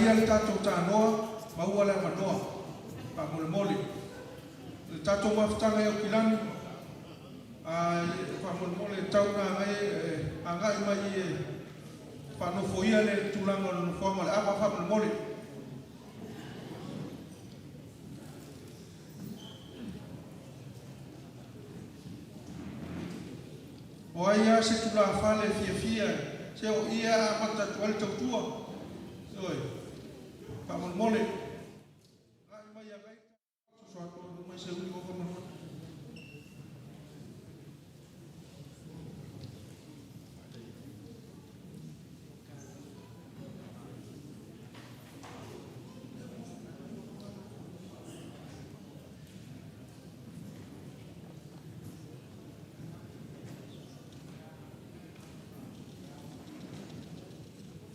Australia le tātou tānoa, maua le manoa, pāmole mole. Le tātou mawhitanga e o kilani, pāmole mole tauna ngai mai e whanofo ia le tūlanga o whanga le apa pāmole mole. O aia se tula whale fia se o ia amata tuale tautua. Oi, pāmole mole. Ngai mai a gai, so ato mai se ui o pāmole mole.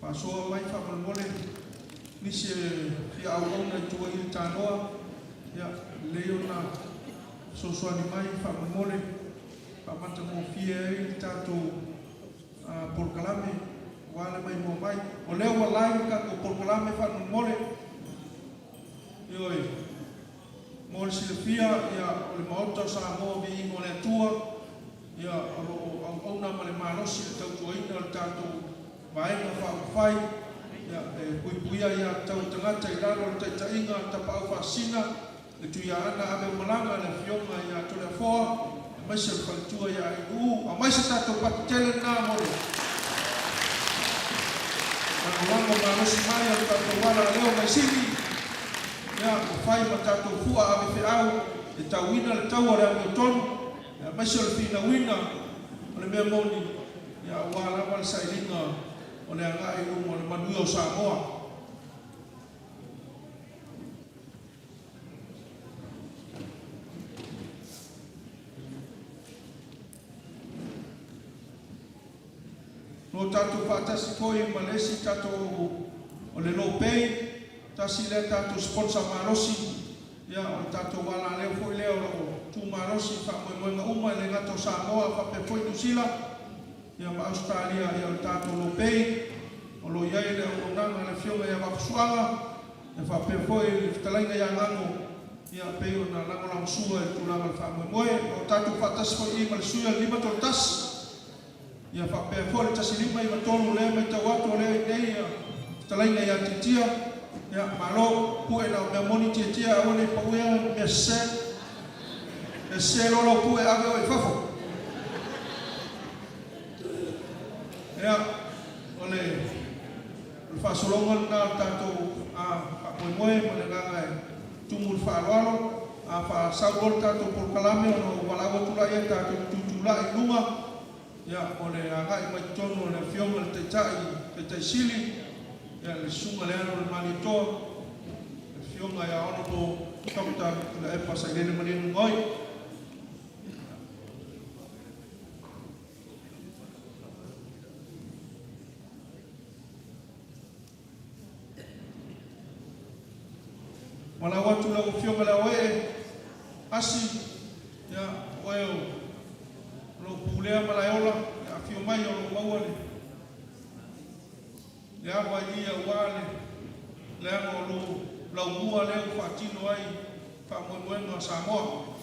Pasoa mai pāmole mole, nisi fia au na tua i tānoa, ia leo na sosoani mai pāmole mole, pāmata mo fia i tātou porkalame, wale mai mo mai, o leo walai ka ko porkalame pāmole mole, ioi, mole sila fia, ia o le Maota Samoa Viiga o le Atua, ia au na ma le malosi le tautuaina le tātou vaenga whakawhai, puipuia ia tau tangata I raro le taitainga tapau whasina, le tuia ana ame malanga le fionga ia tole a whoa, a maisa le whalitua ia I a maisa tātou patitele nā mole. Nā wanga mānosi mai a tātou wala leo mai sini, ia o whai ma tātou fua ame whiau, e tau ina le tau are ame o tonu, ia maisa le whina wina, o le mea moni, ia wala wale sailinga, o le angai o le manui o Samoa. No tātou whātasi koe I Malesi tātou o le lopei, tasi le tātou sponsor marosi, ia o tātou wala leo foi leo o tū marosi whamoemoenga uma le ngato Samoa whape foi Nusila, ia ma Australia ia o tātou lopei, o lo iai le o nanga le fionga ia wakusuanga, e whape foi le whitalaina ia ngango, ia peo na lango lang sua e tūlanga le whamoemoe, o tātou whātasi foi I Malesua lima tol tas, ia whape foi le tasi lima I matonu lea mai tau atu lea I nei, whitalaina ia titia, ia malo pue na mea moni titia awane pauea mea se lolo pue ave o I whafo. Ia, ole whasolonga na tātou whamoemoe ma le nganga e tumu le whaaloalo, a whasaurol tātou porkalame o no walawa tula ia tātou tutula I lunga, ia ole angai mai tono le fionga le te taisili, ia le sunga le ano le manitoa, le fionga ia ono po kapta le epa sa ilene maninu ngoi. Wala watu la ufionga la oe, asi, ya oeo, lo pulea malayola, ya fio mai o lo mawale. Le awa ia wale, le awa lo laumua leo whatino ai, whamoemoenga Samoa.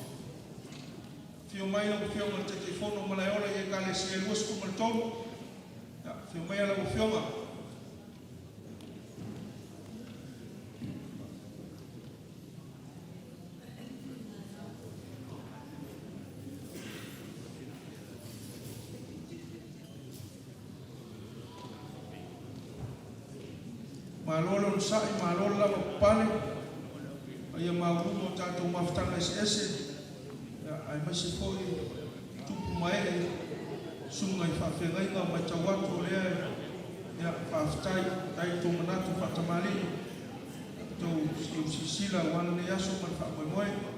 Fio mai o fionga te telefono malayola ia kale se luas kumaltonu, ya fio mai la ufionga. Malolo sai malolo la pale ai mauru tātou mawhitanga ese ai masi foi tupu mai sunga I whawhengainga mai tawatu lea ia whawhitai tai tō manatu whatamari tō sisila wana ne aso man whamoemoe.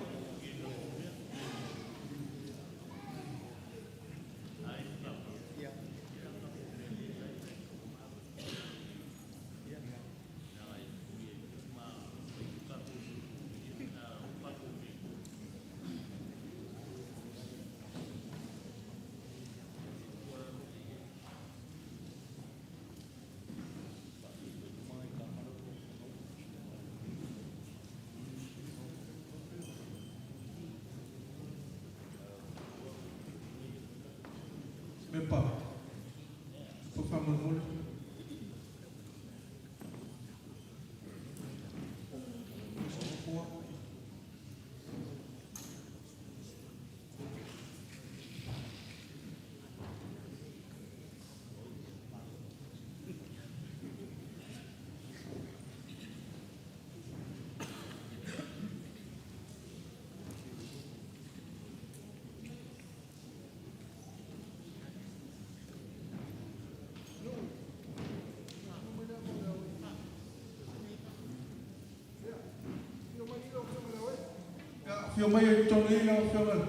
fio mai e tonu ina o fio ngai.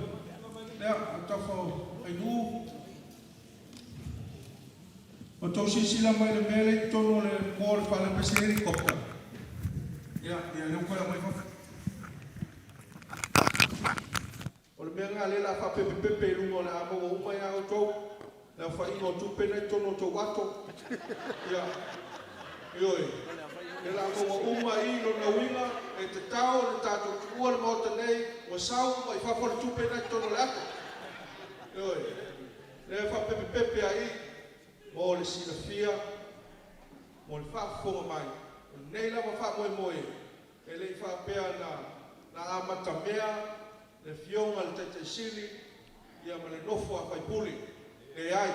Lea, atafo ai nuu. O tau sisila mai le mele tonu le mōre pa le pesi helikopter. Ia leo koe a mai fafa. O le mea ngā le la fa pepe pepe lunga o le amo o umai a o tau. Lea fa ingo tupe nei tonu o tau wato. Ia, ioi. Le la amo o umai ino na winga e te tau le tātou kua le maota nei o sau mai fafa le tupe nei tonu le ato. Ioi. Le fa pepe pepe a i. Mo le silafia, mo le whaafonga mai. Nei lava wha moe moe. E le whaapea na amata mea, le fionga le tete sili, ia ma le nofo a whaipuli. E ai,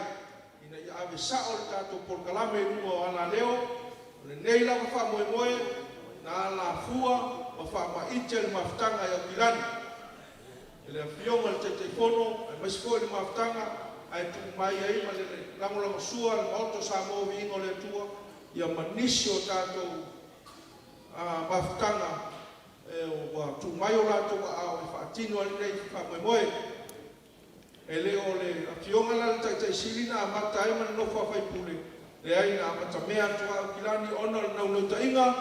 ina ia ave sao le tātou porkalame runga o ana leo, le nei lava wha moe moe, na ala fua, ma wha ma ite le maftanga ia pilani. E le fionga le tete fono, e masiko le maftanga, ai tu mai ai ma le lango sua le Maota Samoa Viiga le Atua ia manisi o tātou maftanga o tu mai o latou a o whaatino ali nei wha moe e le o le afionga la le taitai sili na amata ai ma le nofo a whaipule le ai na amata mea tua au kilani ona le nau leuta inga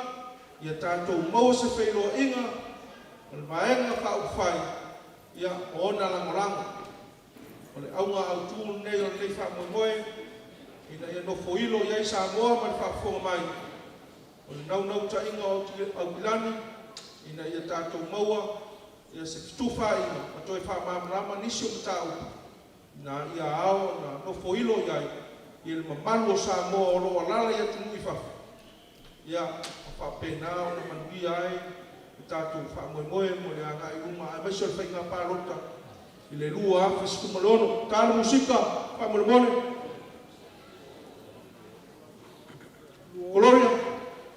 ia tātou maua se whailoa inga o le maenga wha ufai ia o ona langolango o le aunga au tūru nei o le wha moe ina ia nofo ilo iai Samoa ma le whaafonga mai o le nau ta inga o au kilani ina ia tātou maua ia se fitufa ina a toi whaamamrama nisi o matau na ia ao na nofo ilo iai ia le mamalu o Samoa o loa lala ia tunu i whafu ia a whapena o na manui ai tātou wha moe mo le anga i uma a maisio le whainga pārota i le lua afe sikumalono tāna musika wha molemone Gloria,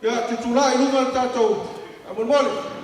ia tutula i lunga tātou a molemone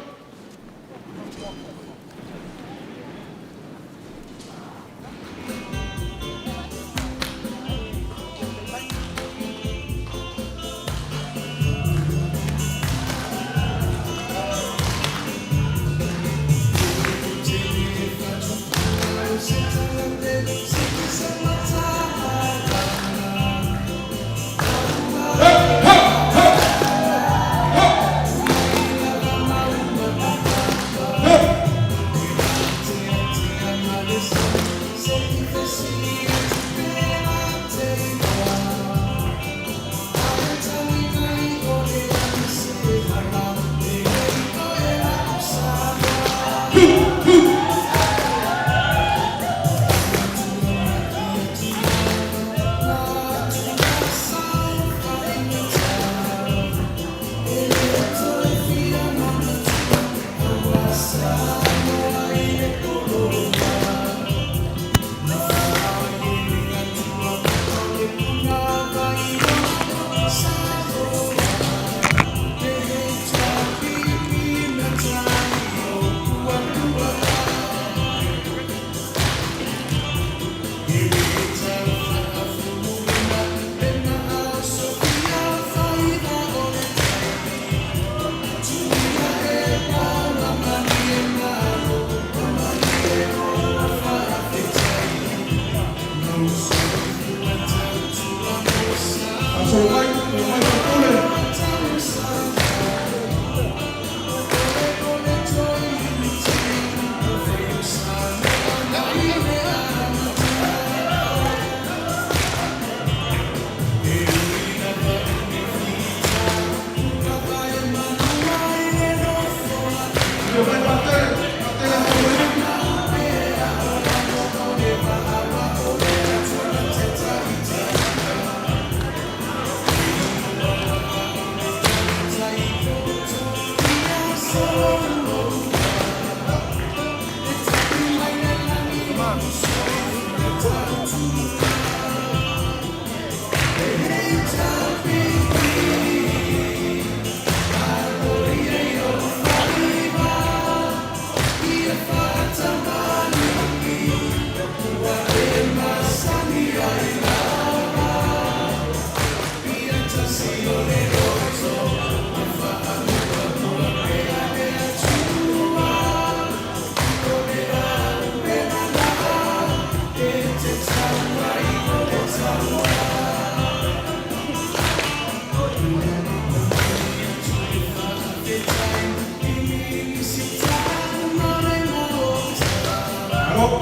mo.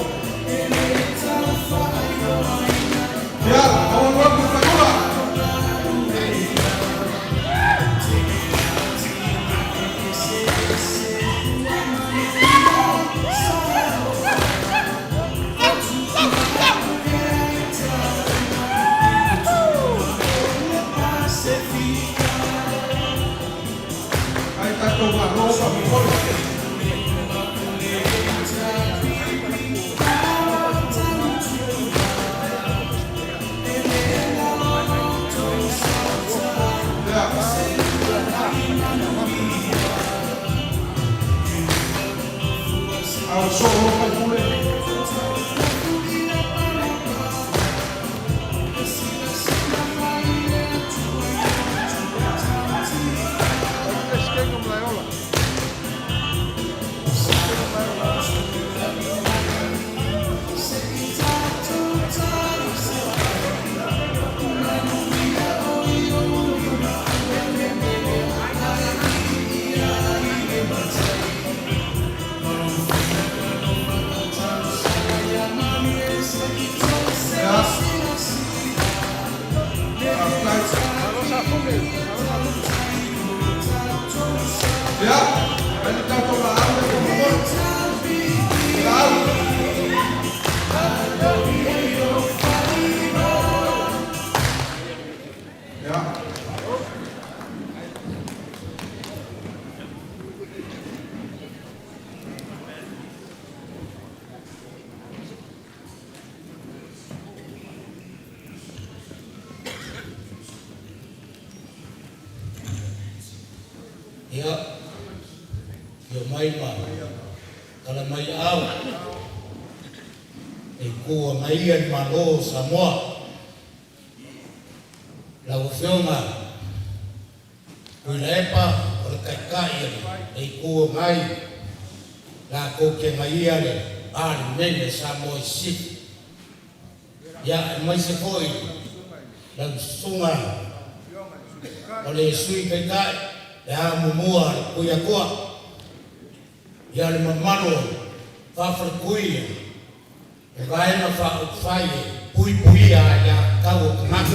Ya, awal waktu kedua. Aí tá tomando roupa, me olha. Ao som roupa pule. Ya, ini tak coba ambil umur. Tahu. Ya. Ya, yo mai ma, kalau mai au, ku mai an malo Samoa, lau fiona, kuilepa orkai ku mai, la ko ke mai ale, mene Samoa sit, ya mai se foi, lau sunga, oleh sui kai. Ya mumua kuya kuah, ya lima mano, fafar kuya, kaya na fa faye, pui ya kau kenapa?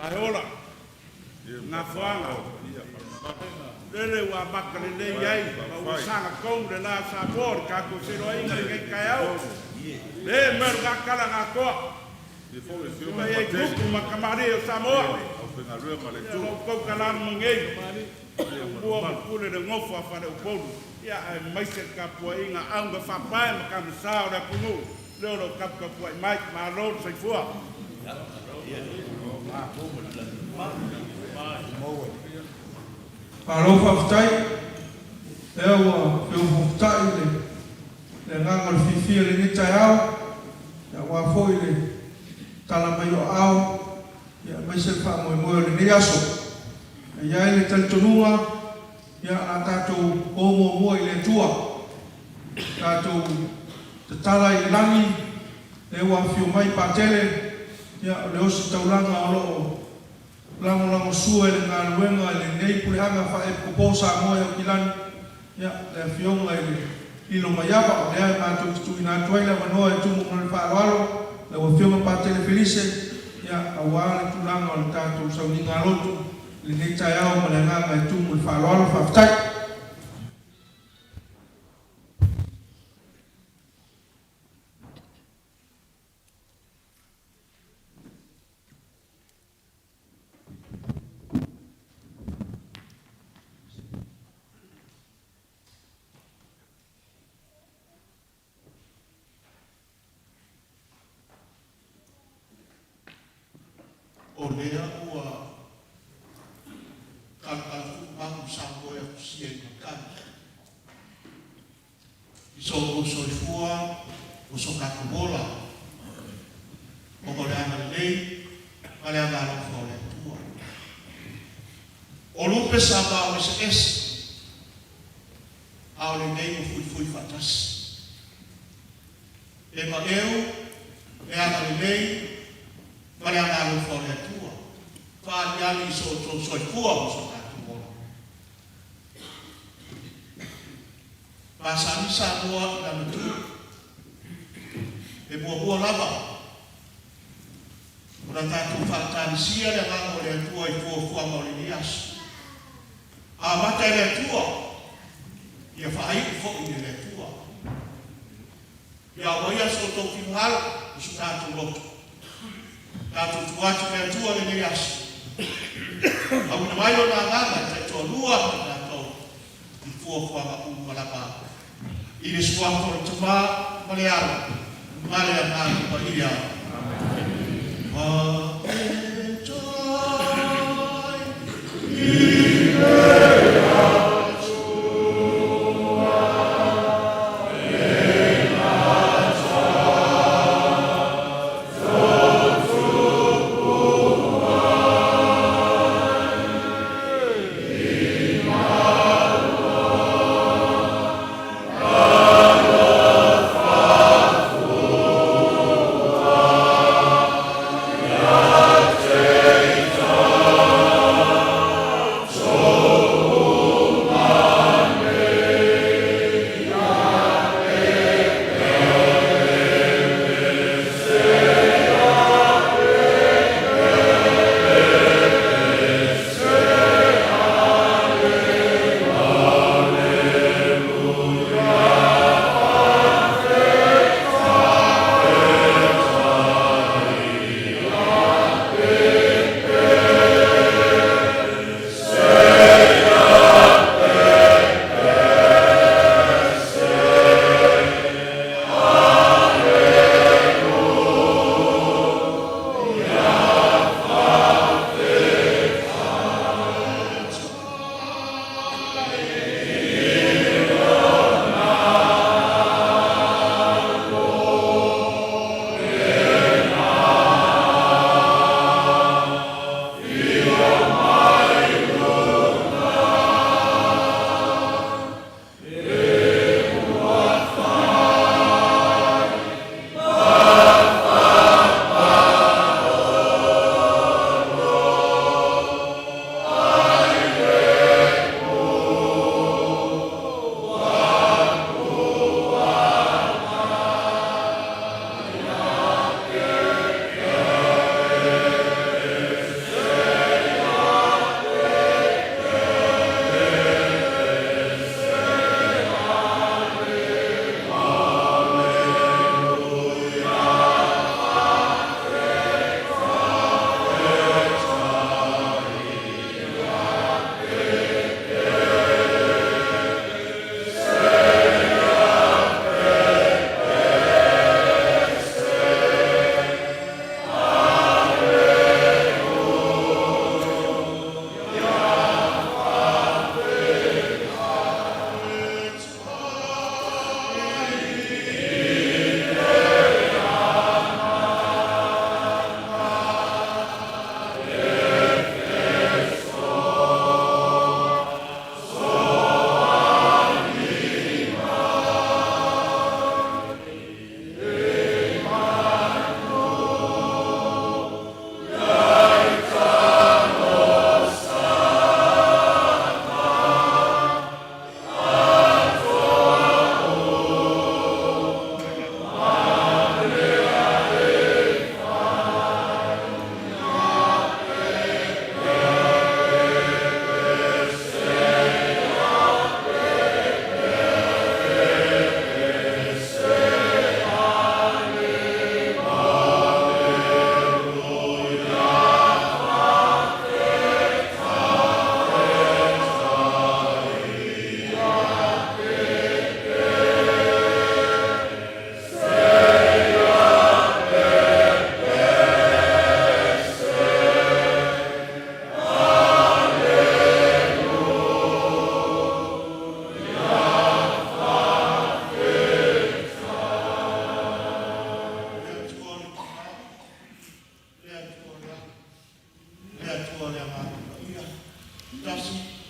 Laola, na fuanga, lele wa bakale le yai, wa sanga kong de la sabor, kako sero inga le kayao, le merga kala na toa, le yai kuku makamari o Samoa, le kong kala mungei, bua makule de ngofu afare upodu, ya maise kapua inga anga fapai makam sao da kunu, lolo kapua mai malol saifua. Kalau faktai, ewa faktai le ngangal fifi le ni tayau, ya wafoi le kalamayo au, ya mesel fa mo le ni yaso, ya le tantunua, ya atato homo mo le tua, tato tatala ilangi, le wafio mai patele. Ya leo sitaulanga olo lango suwe le ngaluenga le nei pulihanga fa e kuposa mo ya kilani ya le fionga ile ilo mayaba le ma tu ina toila mano e tu mo fa walo le wo fionga pa tele felice ya awala tu langa le tato sauni ngalotu le nei tayao mo le nganga tu mo fa walo fa ftai lea ua kalkalakumaku Samoa kusien makani. Iso soifua usokaku bola. Ole ana lei, ale ana ole tua. O lupe sama o es. Ao le nei fui fatas. E ma eu, e ana le nei, ale ana ole tua. Fa ali so fua so tua. Pasami Samoa na mtu. E boa lava. Ora tātou whātānisia le ngā le atua I fuafua mauri ni asu. A mata le atua, ia whaiku whoki le atua. Ia wai aso tau ki mharo, isu tātou loto. Tātou tuatu le atua le ni asu. Au na mailo nā ngana, te toa lua tātou I fuafua ma umalapa. I le suafo le tuma, male ala, male a ngāna pa ili ala. Yeah.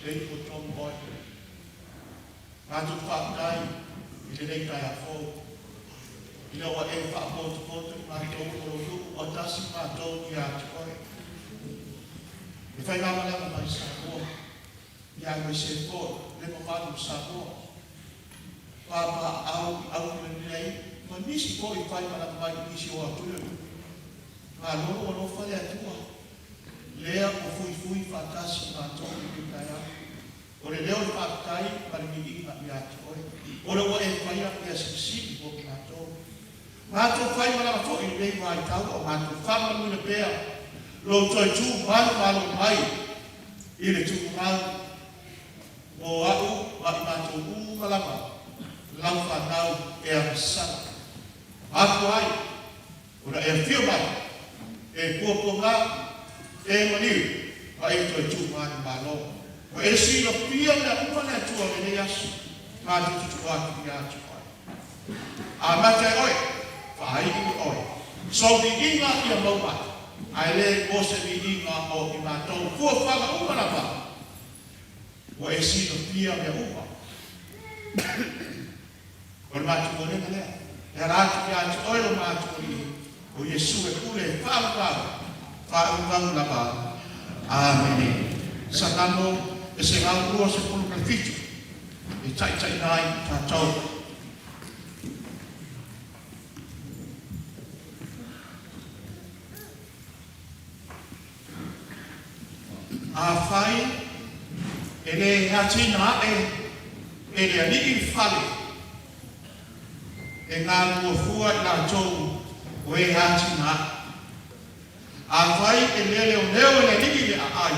e ko tom boy atu pa dai ile dei kai afo ile wa e fa po ma to o o tasi ma to ya choi e fai la mai sa ko ya me se ko le mo ma sa ko pa au nei ma nisi ko i fai la mai nisi o atu ma no fa le Atua lea o fui fatasi ma to ki kaya ore leo fatai para mi ya ore o e fai ya sisi o ki ma to fai mala to i dei mai tau o ma to fa ma ni pe lo to tu ma lo mai i le tu ma o au ma to u mala ma lau fa tau e a sa Atua ai ora e fio mai e po ga e mani ai to tu ma lo o e si lo pia na uma na tu o le as ma tu tu a ki ya tu a ma te oi fai ki oi so di inga ia mo ma ai le o se di inga o i ma to fu fa ma uma na pa o e si lo pia na uma o ma tu le na le ra tu ya tu oi lo ma tu o Yesu e kule fa Fa'ang laba. Amen. Sakamo e se ngau rua se pulu kalfitu. E tai nai tātou. A whai e le hatina e le alii whale. E ngā rua fua i ngā tau o e hatina a vai e leo le niki le ai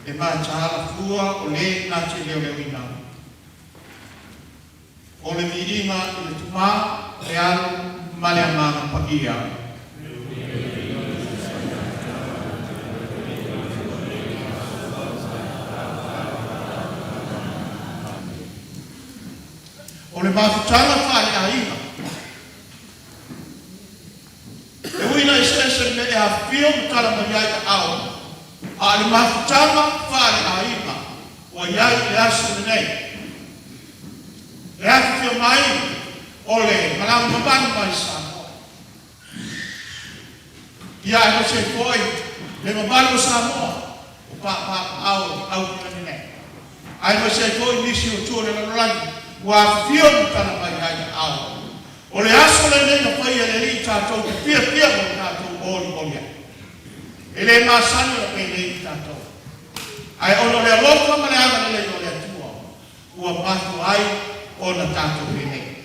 e ma chala fua o le na te leo ina o le miinga i le tuma e alu male amanga pa ia o le mafutanga whare a ina me e a fio tala ma iai au a le mafutama whare a ima o iai le asu nei le atu fio mai o le malau mabani mai Samoa iai no se foi le mabani o Samoa o au kani nei ai no se foi nisi o tūre na rangi wa fio tala ma iai au o le asu le nei na pai e le ri tātou ki pia mo tātou Olia. Ele masani o pe nei tato. Ai ono le lofa ma le ama le no le Atua. Ua matu ai ona tato pe nei.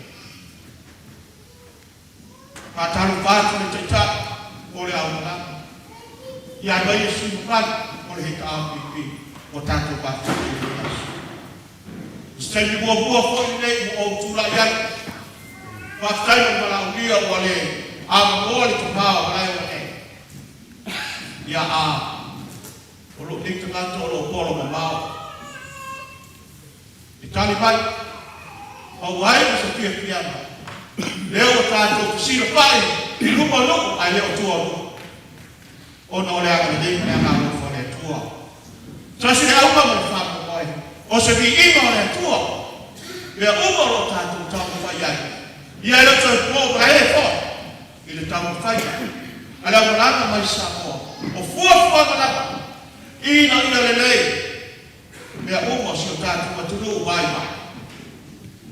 Pataru patu le tata o le aumana. Ia mai e sunu pan o le hita APP o tato patu pe nei. Stemi bua foi nei o tula iai. Patai o malaulia o le amor tu pau ai o e ya a o lo dik nga to lo polo ma mau itali bai o wai so pia leo ta to si lo pai i lupa lo ai leo tu o no le aga de na nga mo fo le tu so si au ma mo fa mo oi o se vi i mo le tu le o mo lo ta to ta mo fa ia lo to po ai fo ile tamu faya ala mulanga mai Samoa o fua na ina lelei me uma si o tatu matulu vai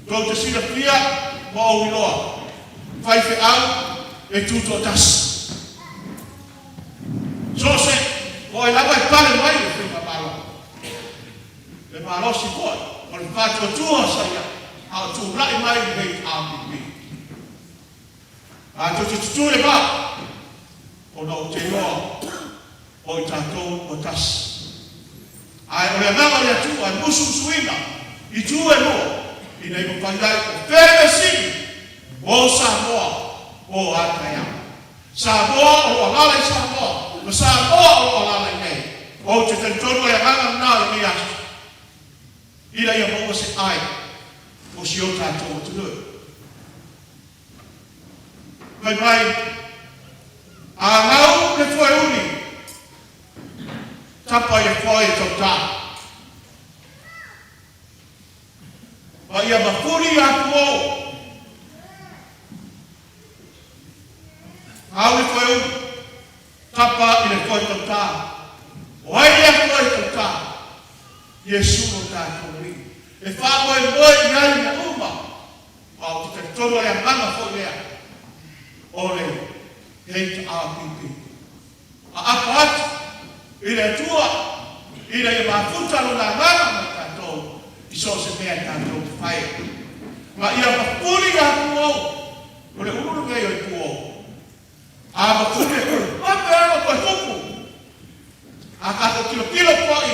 to te sina pia mo o loa fai fe au e tuto tas so se o ela vai pale mai le malo si poi o le fatto tua saia a tu lai mai vei APP a tu le ba o no te no o tato o tas ai o le mama le tu ai musu suina i tu e no i nei mo pandai o fere si o Samoa o Atua Samoa o ala Samoa o Samoa o ala nei o te tentoro e hanga na le mia ila ia mo se ai o si o tato o tu mai a ngau le foi uni tapa e foi tota ia mapuri atu o. Au le koe tapa i le koe tata. O ai lea koe tata. Yesu o tātou ri. E whākoe moe i ai na uma. Au te toro e amanga fo lea. O le hei ta apipi. A apa atu. I le tua. I le mafuta lo la ngana ma tātou. I so se mea tātou te whae. Ma ia mapuri atu o. O le uru kei o i tu o. A mapuri e kuru. Mape ana koe tupu. A kato kilo poi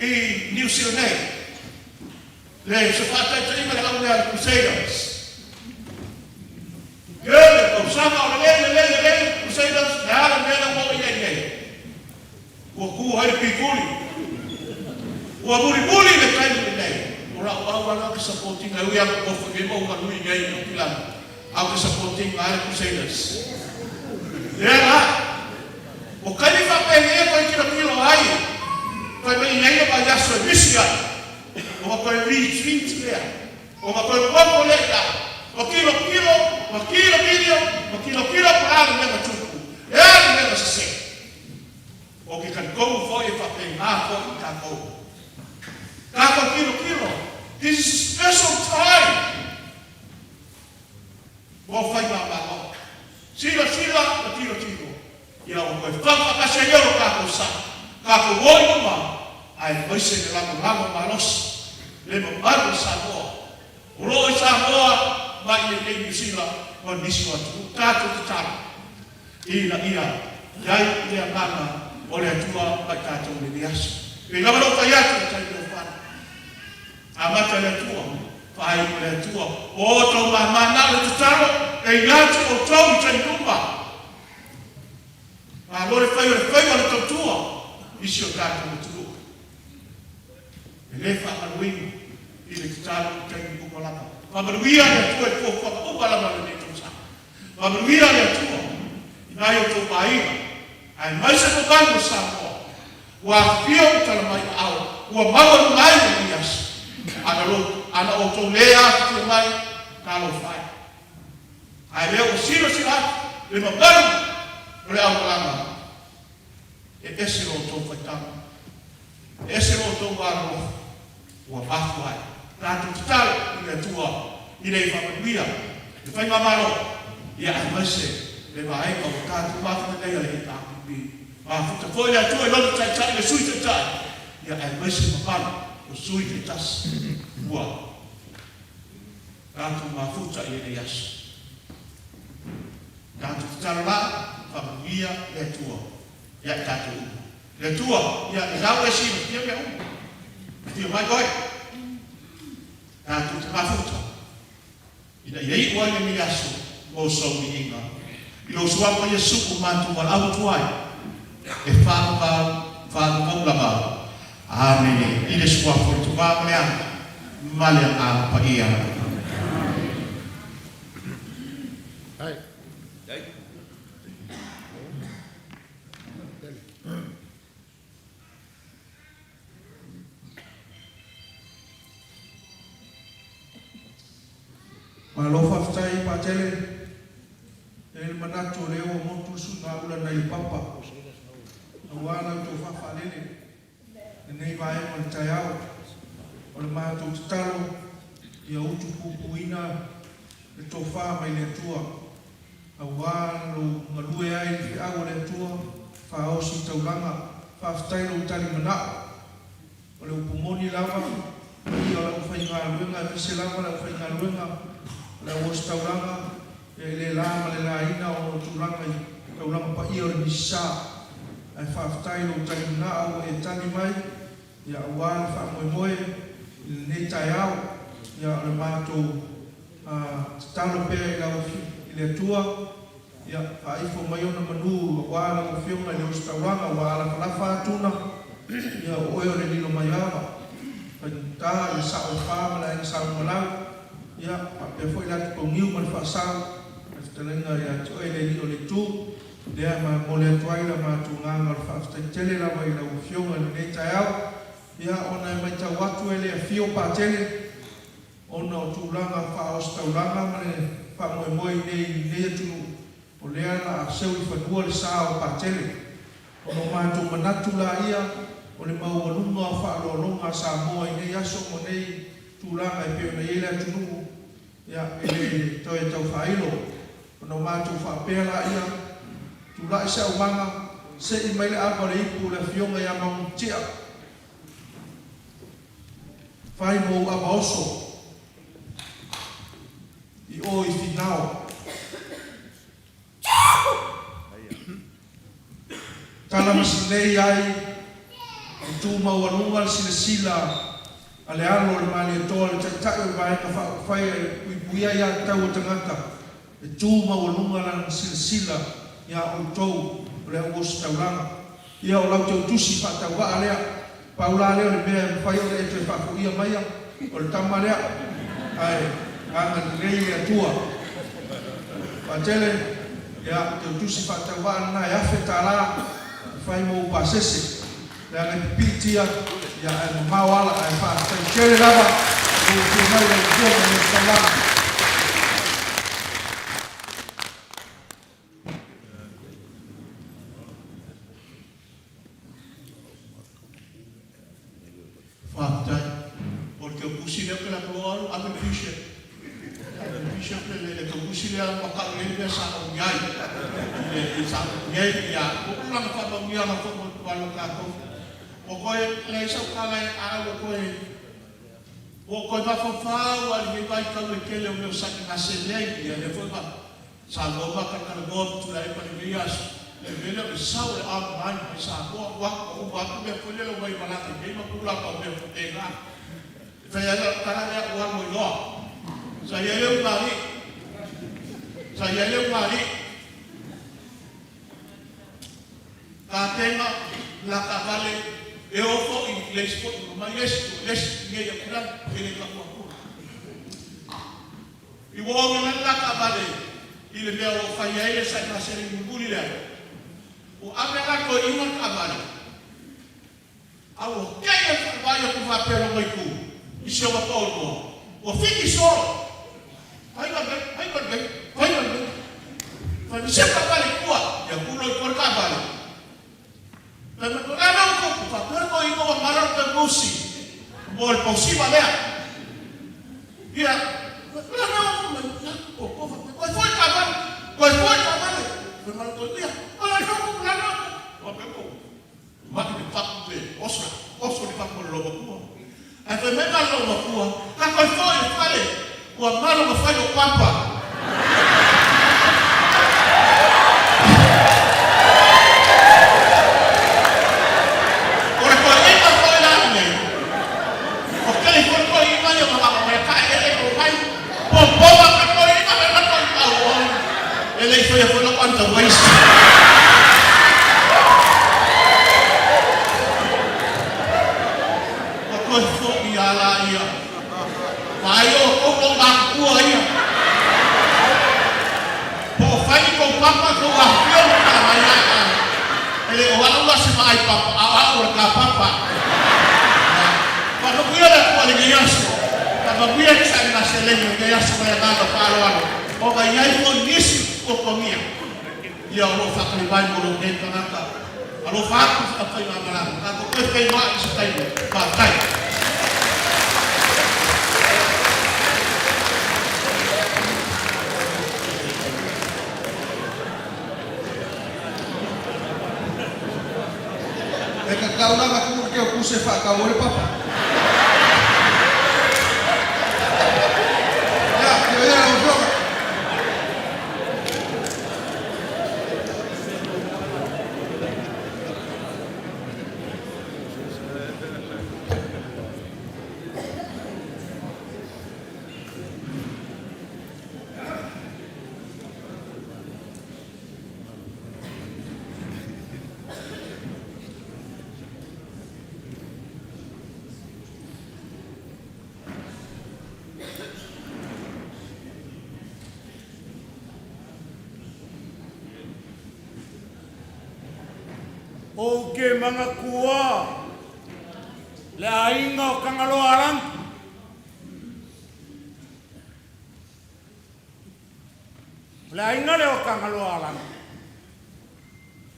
i New Zealand. Le se whatai te inga le au lea Crusaders. Gele, o sama o le Crusaders, le ala mea mo i nei. Ua ku hai pi kuri. Ua buri le kai nei. Ora au ana ke supporting au ia ko fo ke mo ka lui nei no pilana. Au ke supporting ai Crusaders. Lea o kai fa pe ne ko kilo ai. Ko me nei pa ya so misia. O ko retreat lea. O ko ko lea. O kilo para me tuku. E me se. O que can go for if I pay half for taco. Taco kilo. This is a special time. O fai ma. Sila, tiro. Ia o koe whaka ka se yoro kako sa. Kako woi ma. Ai moise le lamo malos. Le mo maru Samoa. O roi Samoa. Mai e New Zealand. O nisi wa tu. Tato te tato. Ia. Iai ia ngana. O le atua mai tātou le niasu. Pe lama no kai atu tai no whana. A mata le atua. Whai o le atua. O tau mana le tutaro. E ngātu o tau i tai numba. A lore whai o le tau tua. Isi o tātou le turu. E le whakaruinga. I le tutaro i tai numba lama. Whamaruia le atua e kua whaka lama le ne tau sa. Whamaruia le atua. I nai o tau painga. Ai mai se ko bango Samoa. Wa fio tala mai au. Wa mawa mai ni as. Ana o to lea te mai kalo fai. Ai leo sino le mabaru le au lama. E ese o to fatama. Ese o to waro. Wa bafai. Tato tala ni tua. Ile famia. Le fai mamaro. Ya ai mai se le vai ko tato ma nei le ta. Ma futa foi a tua lo tai le sui tai. Ya ai mai se papana o sui te tas. Ua. Tanto ma futa e le as. Tanto tala famiglia le tua. Ya tanto. Le tua ya la si ya me. Ti mai coi. Tanto ma futa. Ina ye o le mi aso o so mi inga. Ilo suwa ko Yesu ko mantu wal au tuai. E whānukau lama. Amen. I le sua fo tu mea male a pa ia. Hai. Ma lo whaftai pa tele. E manato leo motu suna ula nei papa. Awana to whawhalele. E nei vai o tai au. O le mātou te talo. Ia utu pupuina. E tō wha mai le tua. Awana lo ngalue ai fi au le tua. Whaosi taulanga. Whaftai lo tali mana. O le upumoni lava. Ia o le ufai ngā luenga. Vise lava le ufai ngā luenga. Le uos taulanga. E le lama le la ina o tulanga i taulanga pa ia o le misa. Ai whaftai lo tali mana au e tani mai. Ia awana wha moe ne tai au. Ia o le mātou talo pēr i lau i le tua. Ia whaifo mai ona manu awana o whiunga le os taulanga wa ala kalafa atuna. Ia oe o le lilo mai awa. Ta le sao whamala e sao malau. Ia pe foi lati ko niu man whasau. Talenga ia to ele li o le tu le ma mole toila ma tu nga ngal fa tele la mai la ufio ngal ne tai au ia ona mai ta watu ele fio pa tele ona o tūlanga whaos taulanga mane whamoe nei atunu o lea na seu I whanua le saa o pātele. Ono mātou manatu la ia o le maualunga o whaaloalonga Samoa I nei aso mo nei tūlanga I peo na ele atunu ia ele toi tau whailo. Ono mātou whapea la ia tūla isa umanga se I maile apa le ipu le fionga ia mauntia. Whai mo apa oso I o I finao. Tala masinei ai I tū maualunga le sila ale alo le mali atoa le taitau I vai ka whai I puia ia tau o tangata le tū maualunga le sila ia o tau le angos tauranga ia o lau tau tusi whatau wa alea paula leo le mea whai o le eto whaku ia maia o le tama lea ai anga nei le atua Pantele ia tau tusi whatau wa alana e afe tāla whai mo pasese le anga pitia ia e mawala e whatai kere lava o te mai le kuonga me tālanga porque o kusile pela proa a me piche le kusile a makalele sa o ngai le sa ngai ya o la ka pa mia na ko walo ka ko o ko le sa kala a o ko va fa o le vai ka le kele o meu sac na selei ya le foi ba sa lo ba ka go tu la pa le vias le vele o sa o a mai sa ko wa me ko le lo vai bala ke me ko la pa me e ga Saya karena uang moyo, saya yang mari, katena lakabale, eofo inglês por mais inglês ninguém ia curar ele com a e o homem não lakabale, ele veio fazer ele sai na série de bullying o amela ko iman kabale, awo quem vai com papel no meio Isso é uma forma. O fique só. Vai. Vai você trabalha com a pulo por trabalho. Mas não como papel com isso o maior que possível. Por possível né? E a Qual foi trabalho? Mas não tô dia. Olha não. O pego. Mas de fato osso de fato logo. A primeira logo tua, a coisa foi, o amaro não foi o papa. O recolhimento foi lá, né? Porque ele foi com ele, mas eu não vou cair, ele vai, o povo ele foi no quanto mais. Ayo, kau baku ayo. Kau fai kau papa kau baku ayah. Ele orang luar semai papa, awak orang papa. Kalau dia dah kau lihat, kalau dia kisah nasi lagi, dia semua yang ada paruan. Oh, bayar pun nisi kau komia. Ya Allah, fakir bayi boleh kita nak. Kalau fakir apa yang mana? Kalau kau kaya mak istai, batai. Kau nak aku ke pusat kau boleh papa. Ya, orang. O ke mga kuwa le ainga o kangaloarang Le ainga le o kangaloa langa.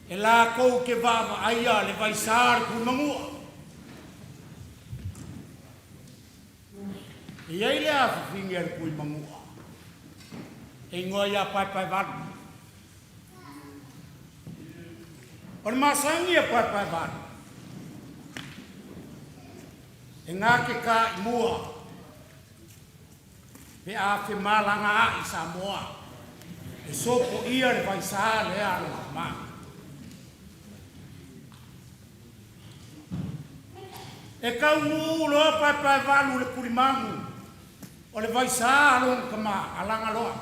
E la kou ke vava aia le vai sāre ku mangua. E ei le a whiwhingi al kui mangua. E ngoa ia pai vanu. O le masangi e pai vanu. E ngā ke ka i mua. Pe a ke malanga a i Samoa. E sopo ia le vai sāre a le maa. E kau ngu loa pai vanu le kurimangu. O le vai sā along kama alanga loa.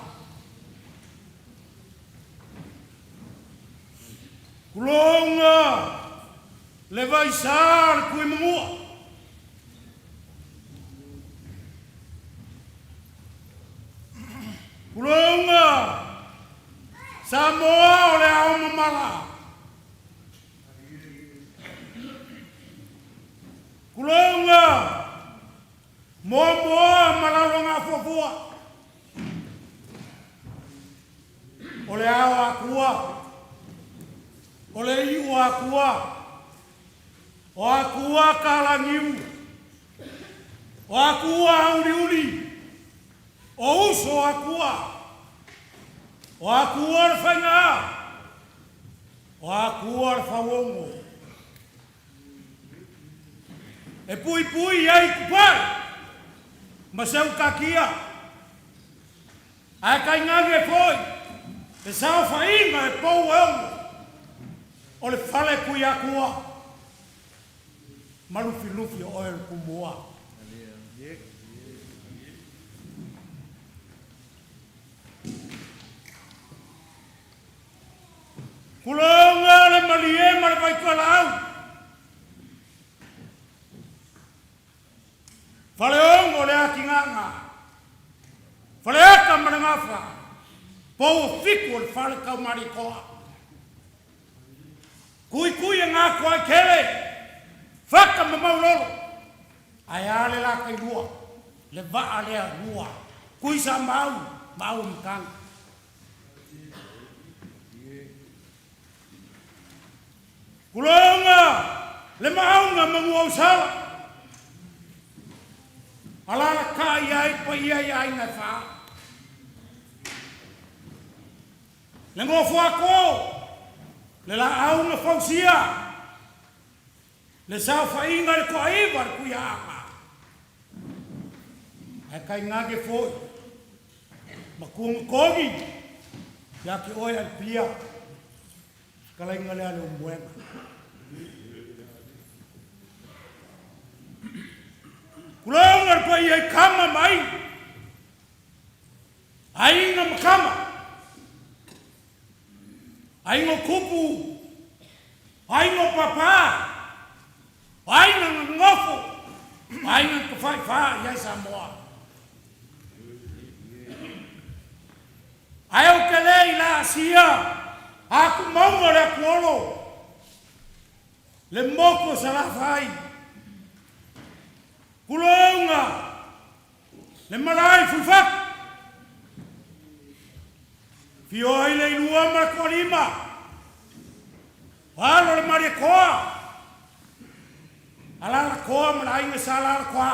Kulonga le vai sā le kuimangua. Kulonga Samoa o le ao mamala. Kulonga moa malalonga fofua. O le ao akua. O le iu akua. O akua kalangiu. O akua auriuri. O uso akua. O akua le whainga. O akua le whawongo. E pui ai kupai. Masau kakia. Ai kai ngange foi. E sao whainga e pou eongo. O le whale kui akua. Malufi o el kumua. Kulonga le malie mara vai kolau. Fale ongo le akinganga. Fale aka marangafa. Pou fiku le fale kau marikoa. Kui e ngā kua kere. Whaka mamaulolo. Ai ale la kai lua. Le vaa lea lua. Kui sa mau mkanga. Kulonga le maunga mangu sala. Alala kai ai pa ai na fa. Le ngofo ako. Le la aunga fausia. Le sa fa inga le ko aivar ku ya. Ai kai ngage foi. Makung kogi. Ya ki oi al pia. Kala inga le alo mbuena. Kulonga pa ai kama mai. Ai nga makama. Ai ngo kupu. Ai ngo papa. Ai nga ngofo. Ai nga kufai fa ya Samoa. Ai o kele ila sia. Aku mongo le kuolo. Le moko sala fai. Kulonga. Le malai fulfak. Fio ai le lua ma kolima. Walo le mari koa. Ala la koa malai nge sala la koa.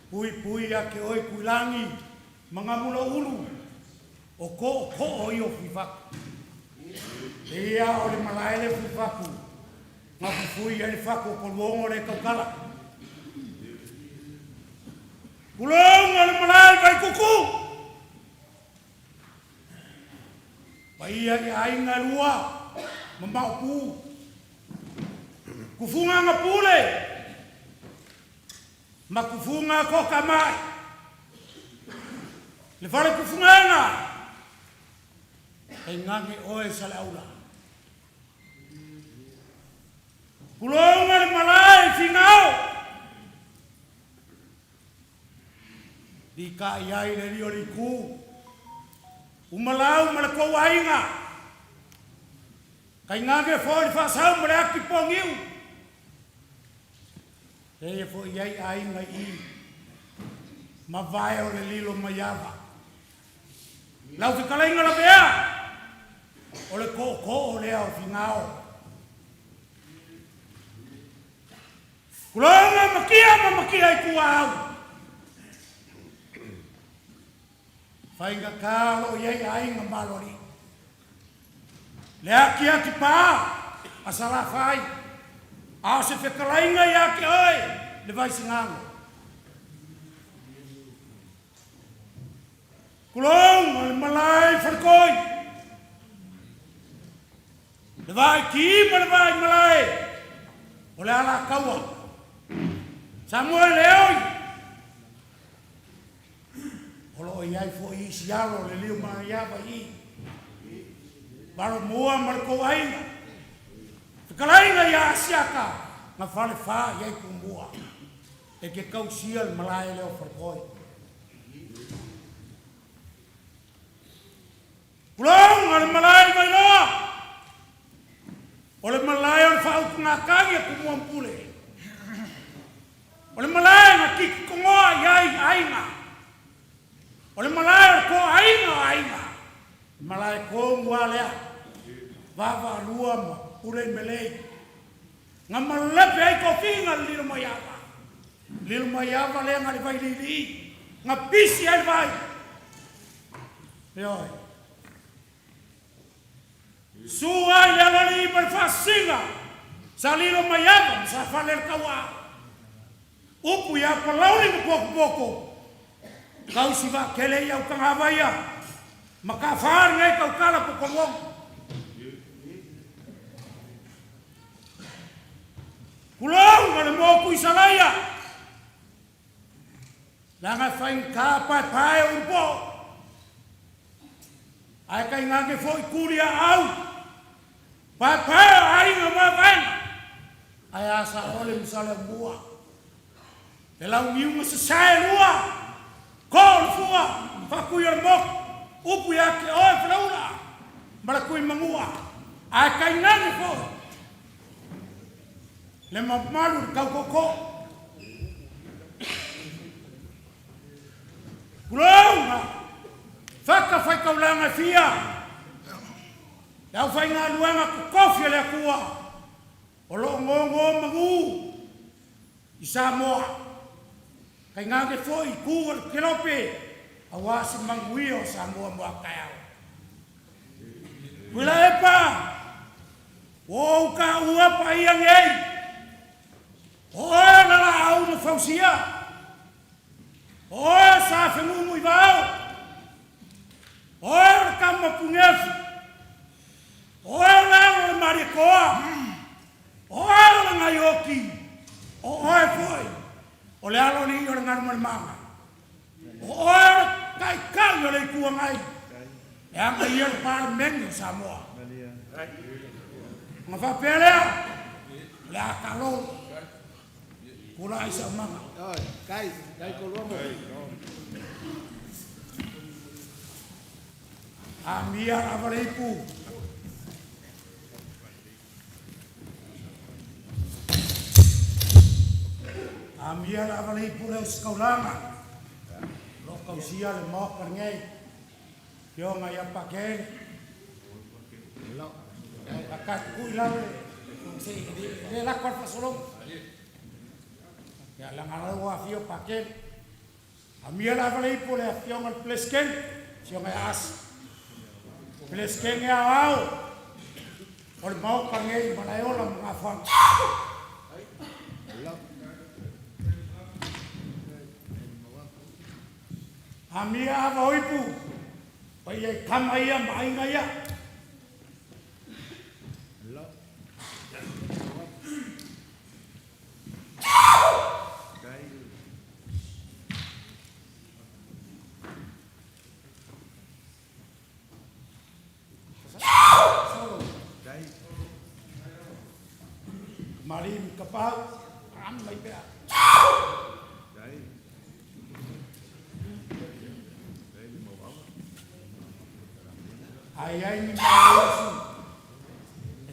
Pui ya ke oi kulangi. Mangamula ulu. O ko o yo fulfak. Ia o le malai le fulfaku. Ma fui ya le faku ko longo le kakala. Kulonga le malai vai kuku. Pai ai ai nga lua. Mamau pu. Kufunga nga pule. Ma kufunga ko kamai. Le fale kufunga nga. E ngange oe sale aula. Kulonga le malai finao. Di ka iai le rio li ku. Umalau malako wainga. Kai ngange foi fa sau mare aki pongiu. E fo iai ai nga i. Ma vai o le lilo mayava. lau te kalainga la pea. O le ko o lea o fingao. Kulonga makia i kua au. Whainga kālo iei ainga malori. Lea kia ki pā, asala whai. A se whekalainga ia ki oi, le vai singango. Kulong, o le malai wharkoi. Le vai ki ma le vai malai. O le ala kaua. Samoa leoi. Olo iai fo i sialo le liu ma iava i. Baro mua marko ainga. Kalainga ia asiaka nga fale fa iai kumbua. E ke kausia le malai leo wharkoi. Kulong, o le malai mai loa. O le malai o le whautu ngā kangi a kumua mpule. O le malai nga kiki kongoa iai ainga. O le malai ko ainga. Malai ko ngua lea. Vava lua ma ure melei. Nga malepe ai ko finga lilo maiava. Lilo maiava lea nga le vai lili. Nga pisi ai vai. Leoi. Suai le alali berfasinga. Sa lilo maiava sa faler kawa. Upu ya palauni poko. Kau siva kele iau kangawaya. Makafar ngai kau kala pokongong. Kulong ngale mo kui salaya. Langa fain pai umpo. Ai kai ngange foi kuria au. Pai ai ngamavan. Ai asa ole misale bua. Telau miu sesai lua. Kol fua, fakuya mok, upu ya ke oi flaula, marakui mangua, ai kai nani fo, le malu kau koko, kulonga, faka fai kau langa fia, lau fai ngā luanga kofi le kua, olo ngongo mangu, i Samoa. Kai ngāke foi kua kelope awasi manguio Samoa mua kaiau. Wila epa o ka ua pa iang ei. Oe nala au na fausia. Oe sa whengumu i vau. Oe kama pungefu. Oe lalo le marikoa. Oe la ngayoki. Oe foi. O le alo ni o le nganu mali mama. O kai kai o le kua ngai. E anga ia le parlamento Samoa. Nga whapelea. Le akalo. Kula isa mama. Kai kolomo. Amia avalipu. Amia avali pura sekolanga. Lo kau sia le mo perngei. Yo ngaya pakai. Lo akat kuilau. Si le la kor pasolong. Ya lang araw afio pakai. Amia avali pura yo ngal plesken. Yo ngaya as. Plesken ya au. Ol mo perngei malayola mangafang. Amia ava oipu, pai ai kama ia mainga ia. Marim kapal, mai bea. Ai ni mau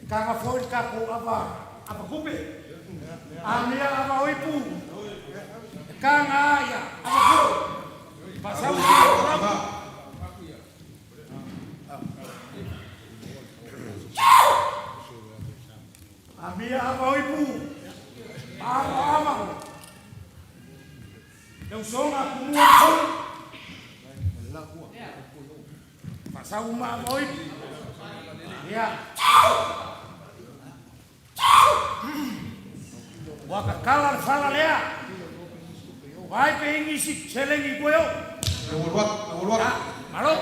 kanga foi ka ko apa kupe amia ava oipu kanga ya apa ku pasau Eu sou a kumua. Pasau uma moi. Ya. Waka kala fala lea. Vai pe ingisi selengi koyo. Ewolwak. Malo.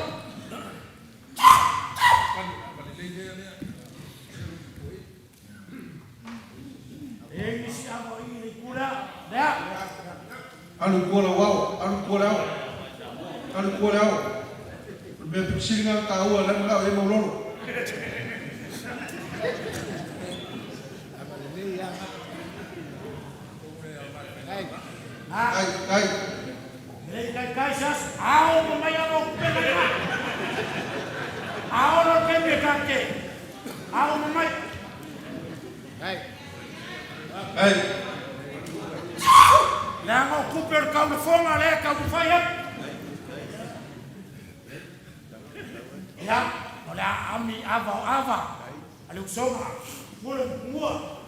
Ingisi amo ini kula. Lea. Alu kuala wau, alu kuala au. Me pisinga tahu ala ngau e maulolo. Kai. Kai sas, ao mamaya mo pelaka. Ao no kembe kake. Ao mamay. Kai. Lang o kuper kau de fonga le kau de faya. Ya, ola ami ava. Ali usoma. Mua.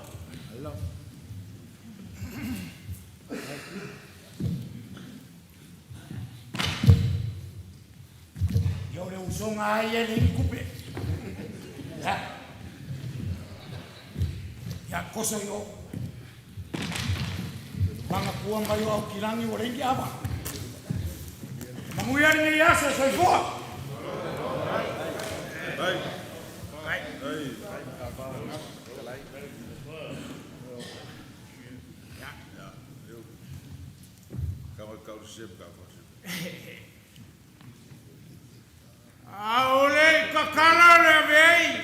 Allah. Yo le usonga ai ele kupe. Ya koso yo. Mga puang kayo au kilangi wala hindi apa. Manguyari ni yasa soy fua. Hey. Kau sip. Aole kakala le vei.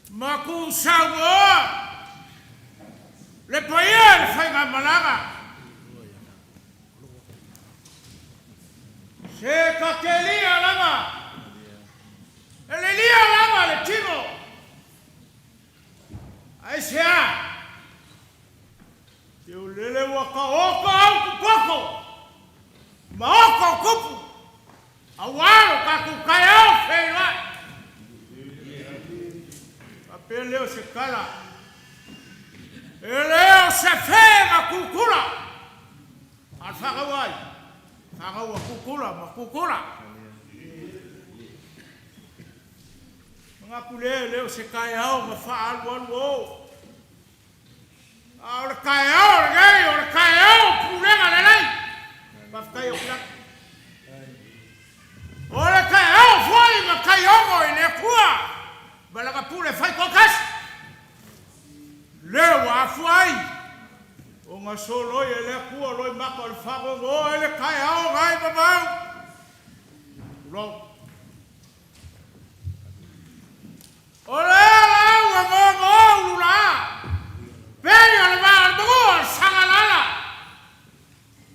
Maku sawo. Le poyer fai malaga. Se kakelia lama. Elia lama le timo. Ai sea. Eu lele waka oka poko. Maoko kupu. Awaro kaku kayao feira. Apeleu se cala. Eleo se fega kukula. Alfaga wai. Faga wa kukula. Mga kuleleo se kayao mafaal wo. Ora kayao pulenga lelai. Bafkai okla. Ora kayao foi ma kayongo ile kwa. Balaga pule fai kokas. Leo afuai. O nga solo ele kwa loi makol fago go ele kayao gai babau. Lo. Ora wa ula. Pero le va al bol sangalala.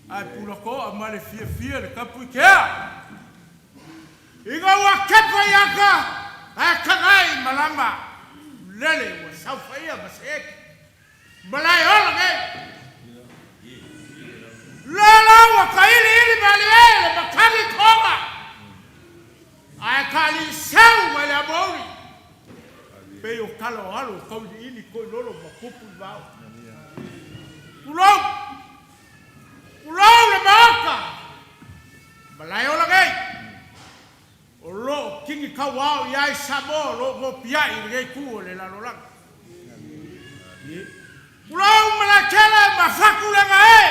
Ai puloko amale fia le kapuikea. Iga wa kepa yaka. Ai kagai malamba. Lele wa saufia basek. Malai hola ge. Lala wa kaili baliele bakali toba. Ai kali sau malabori. Peyo kalo halo kau ini kau lolo makupu bau. Pulau le maka. Malayo lagi. Olo kingi kawau yai sabo lo go piai le ku le la lolang. Pulau malakela mafaku le mae.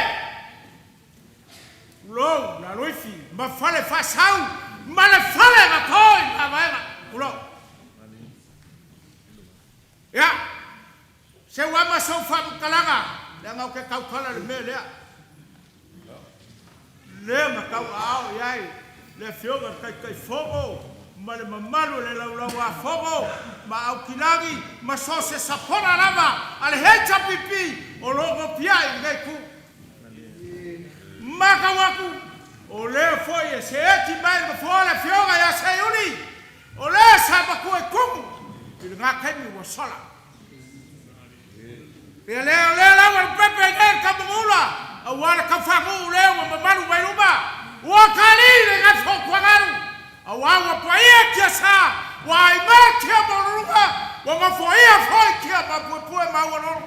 Pulau la loifi mafale fasau malafale makoi mabanga. Pulau. Ya, sewa masuk fam kalanga, yang au ke kau kala le mele. Le makau au yai, le fioga kai fogo, male mamalu le lawa fogo, ma au kilangi, ma sose sapona lava, ale hecha pipi, o logo piai ngai ku. Maka waku, o le foi se eti mai ma fora fioga ya sayuni, o le sabaku e kumu. Il rakemi wa sola. Leo wa pepe ngai kamula. Awala kafamu leo wa mabalu bairuba. Wa kalile ngafo kwagaru. Awawa poia kiasa. Wa imatia moruga. Wa mafoia foi kia mapupue mawalo.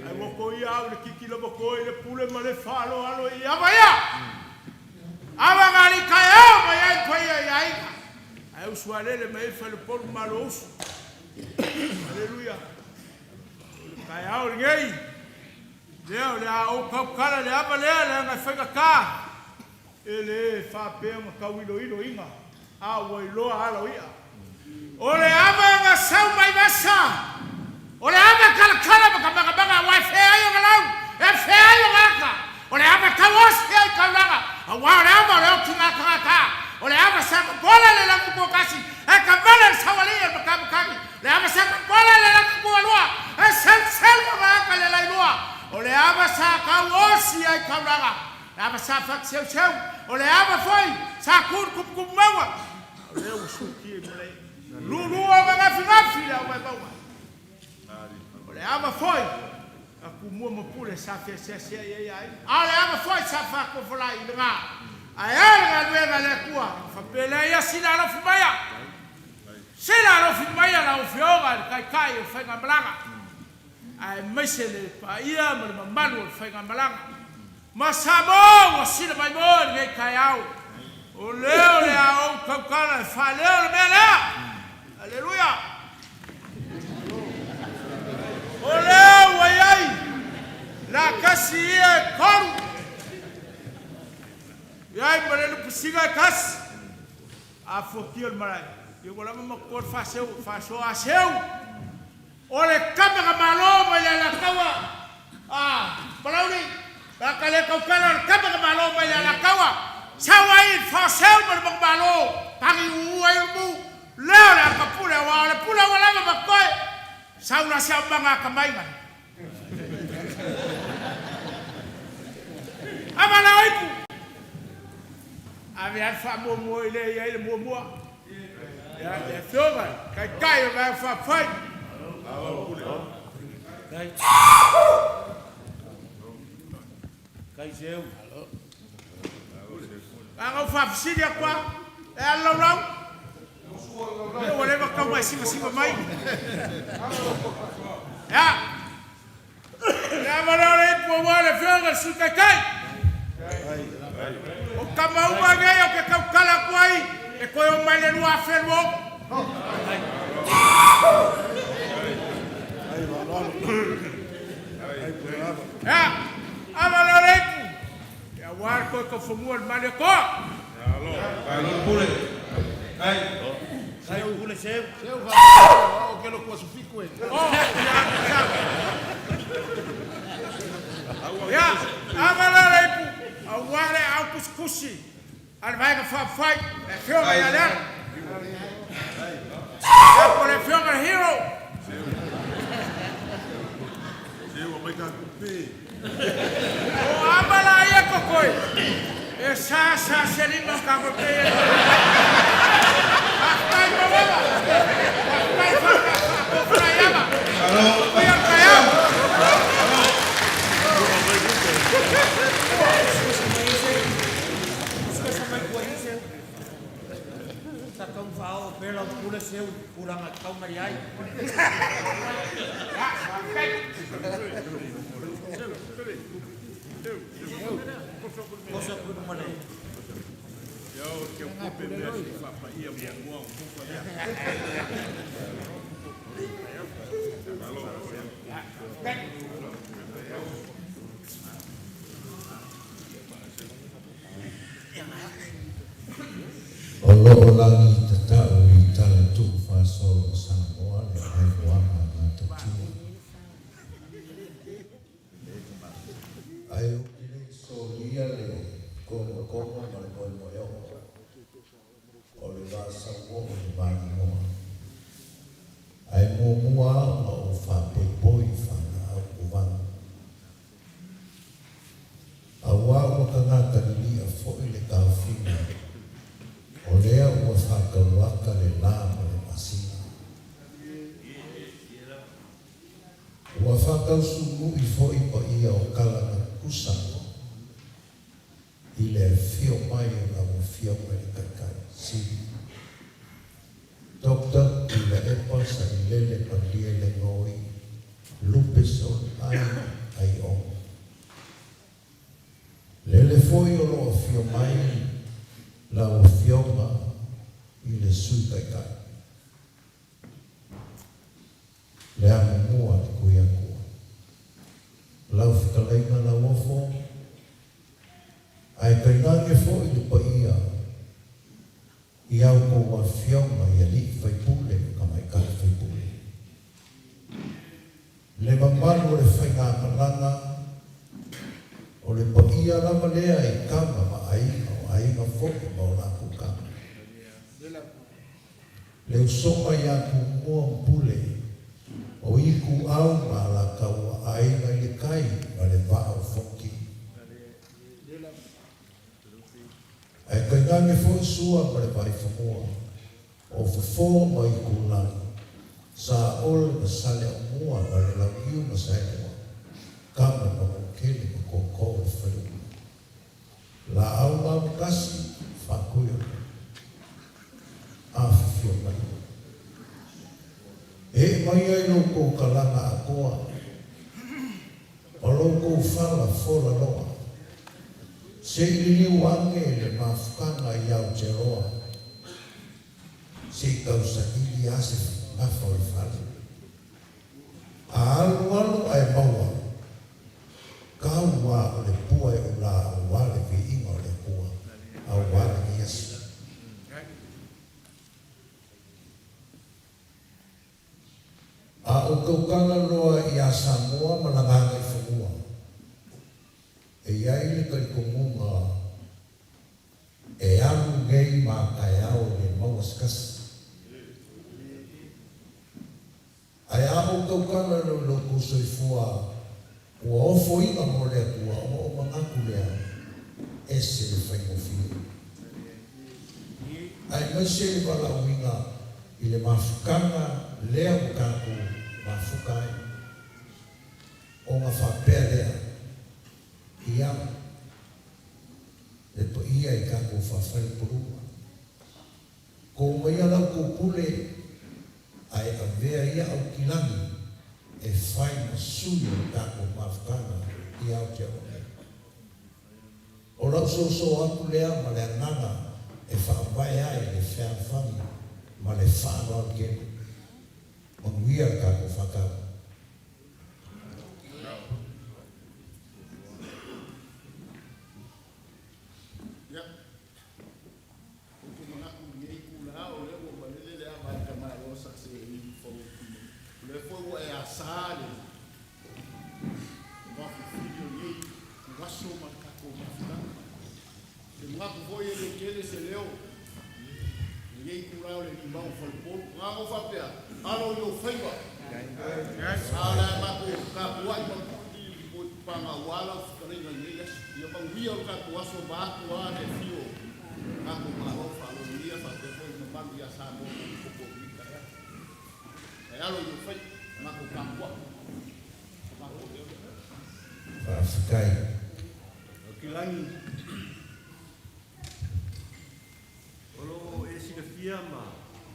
Ai wo boko ia au le kiki le boko i le pule ma le falo alo i ava ia. Ava ngari kai au mai ai koe ia ia ina. Ai usualele mai fa le polu malo usu. Aleluia. Kai au ngei. Leo le au kaukala le ava lea le ngai whaika kā. Ele whapea ma kawilo ilo inga. Awa iloa alo ia. Ole ava nga sau mai masa. Ole ava kala baka wai whea io ngalau. E whea io ngaka. Ole ava kawosi ai kaulanga. Awa ole ava leo kinga kangaka. Ole ava saka bola le langu pokasi. E kabala le sawali e makami. Le ava saka bola le langu kualua. E sel ngaka le lailua. Ole ava saka wosi ai kaulanga. Le ava saka seu. Ole ava foi. Sakur kup maua. Ole usuki e mulei. Lulu ava ngafi la ava maua. Ole ava foi. Aku mua mapule sa fe se ai. Ale ava foi sa fa ko folai nga. Ai nga luenga le kua. Fa pele ia sila lo fumaya. Sila lo fumaya la o fioga kai o fenga blanga. Ai mesele pa ia mo malu o fenga blanga. Ma Samoa o sila mai mo ngai kai au. O leo le au kaukala fa leo le mele. Aleluia. O leo ai. La kasi e koru. Yai marelu pusiga kas. A fokiol marai. Eu vou lá uma cor faço aseu. Ole câmera malo vai lá kawa. Ah, balauri. Ba kale kaukala câmera malo vai lá kawa. Sawai faço mar malo. Tangi uai mu. Leo la kapula wala pula wala makoi. Saula sia banga kamainga. Amana ipu. Avia fa mo ile ia ile mo. Ya ya soba. Kai vai fa fai. Kai seu. Anga fa fisidia kwa. E lo. Eu olhei para cá mais cima mai. Ya. Ya malore po wale fenga suka kai. O kama umange o ke kaukala kwai e koe o mai le lua whenua. Ya, ama lo reipu. Ya war koe ka whamua le mane ko. Kai lo pule. Kai. Sai o pule seu. Seu vai, o que lo classifico é. Ya, ama lo reipu. Awale au kuskusi. Al vai ka fai. E fio mai ala. Ya por e fio ka hero. Seu mai ka kupe. O amala ia kokoi. E sa serima ka kupe. Akai baba. Akai fa. Halo. Ia kaya. Sa kau fao pela o pule seu kurang kau mariai. Cosa pun mana. Yo que kupe me fa pa ia mo kupa ia. Olo langi tatau I tala tu fasolo Samoa le ai wama na tatua. Ai o kile solia le koma ma le moyo. O le vasa wo le vani moa. Ai mua ma o fa poi fana au kuvana. Awa o kangata ni a foi le kawhina. O lea ua whakauaka le lama le masina. Ua whakausungu I foi pa ia o kalanga kusano. I le fio mai o na mo fio mai le kakai. Si. Dokta I le epa sa I lele pa lie le ngoi. Lupe son ai ai o. Lele foi o lo fio mai la o fioma i le sui kai kai. Le ama mua te kuia kua. Lau whikalaina la wofo, ai kai nange fo i le pa ia. I au ko wa fioma i a li fai pule ka mai kai fai pule. Le mamalu le fai ngā malanga, o le pa ia lama lea i kama ma ainga o ainga foka ma o laku kama. Le usoma i aku mua mpule, o iku au ma la kaua ainga i le kai ma le vao foki. Ai kai ngange fo sua ma le vai famua, o fofo ma iku lani. Sa ole na sale o mua ma le lau iu ma sa ewa, kama ma mokele ma koko o whalu. La au ma mkasi, whakuyo. Awhifio mai. E mai ai loko kalanga a koa, o loko whala fora loa. Se ili wange le mafukanga i au te roa. Se kausa ili asif ngafa o whala. A alu ai maua, kaua o le pua e o la o wale Viiga o le pua, a wale ni Yesu. A o kaukanga loa i a Samoa ma langanga i whamua. E iai le karikomunga e alu ngei ma kai au le maua skasi. Ai a o kaukanga lo kusoifua ua ofo inga mo le atua o mangaku lea ese le whaingofi. Ai mai se le wala uinga i le mafukanga lea o kaku mafukai o nga whapea lea i ama le po ia i kaku whawhai purua. Ko mai ala ko pule ai a vea ia au kilangi e whai na sui o kaku mafukanga i au te ome. O lau so aku lea ma le ananga e whaambai ai le whaamwhangi ma le whaanoa kenu. Manguia kako whakau. Ia. O ke manaku nei kula o le o malele le ama ka maro sa se i fo. Le fo o e asale. Wa filho nei, waso makako mafika. Le ngaku foi ele kele se leo. Ninguém curau le limão foi pouco. Lá o papel. Alo yo faiwa. Ala mako kapua i mo panga wala fikaringa ngegas. Ia panguia o kapuaso baku a le fio. Kako maro falo ia fa te foi no bangi a Samoa ko ko vita. E alo yo fai mako kapua. Mako yo. Fikai. Kilangi. Olo e sina fiama,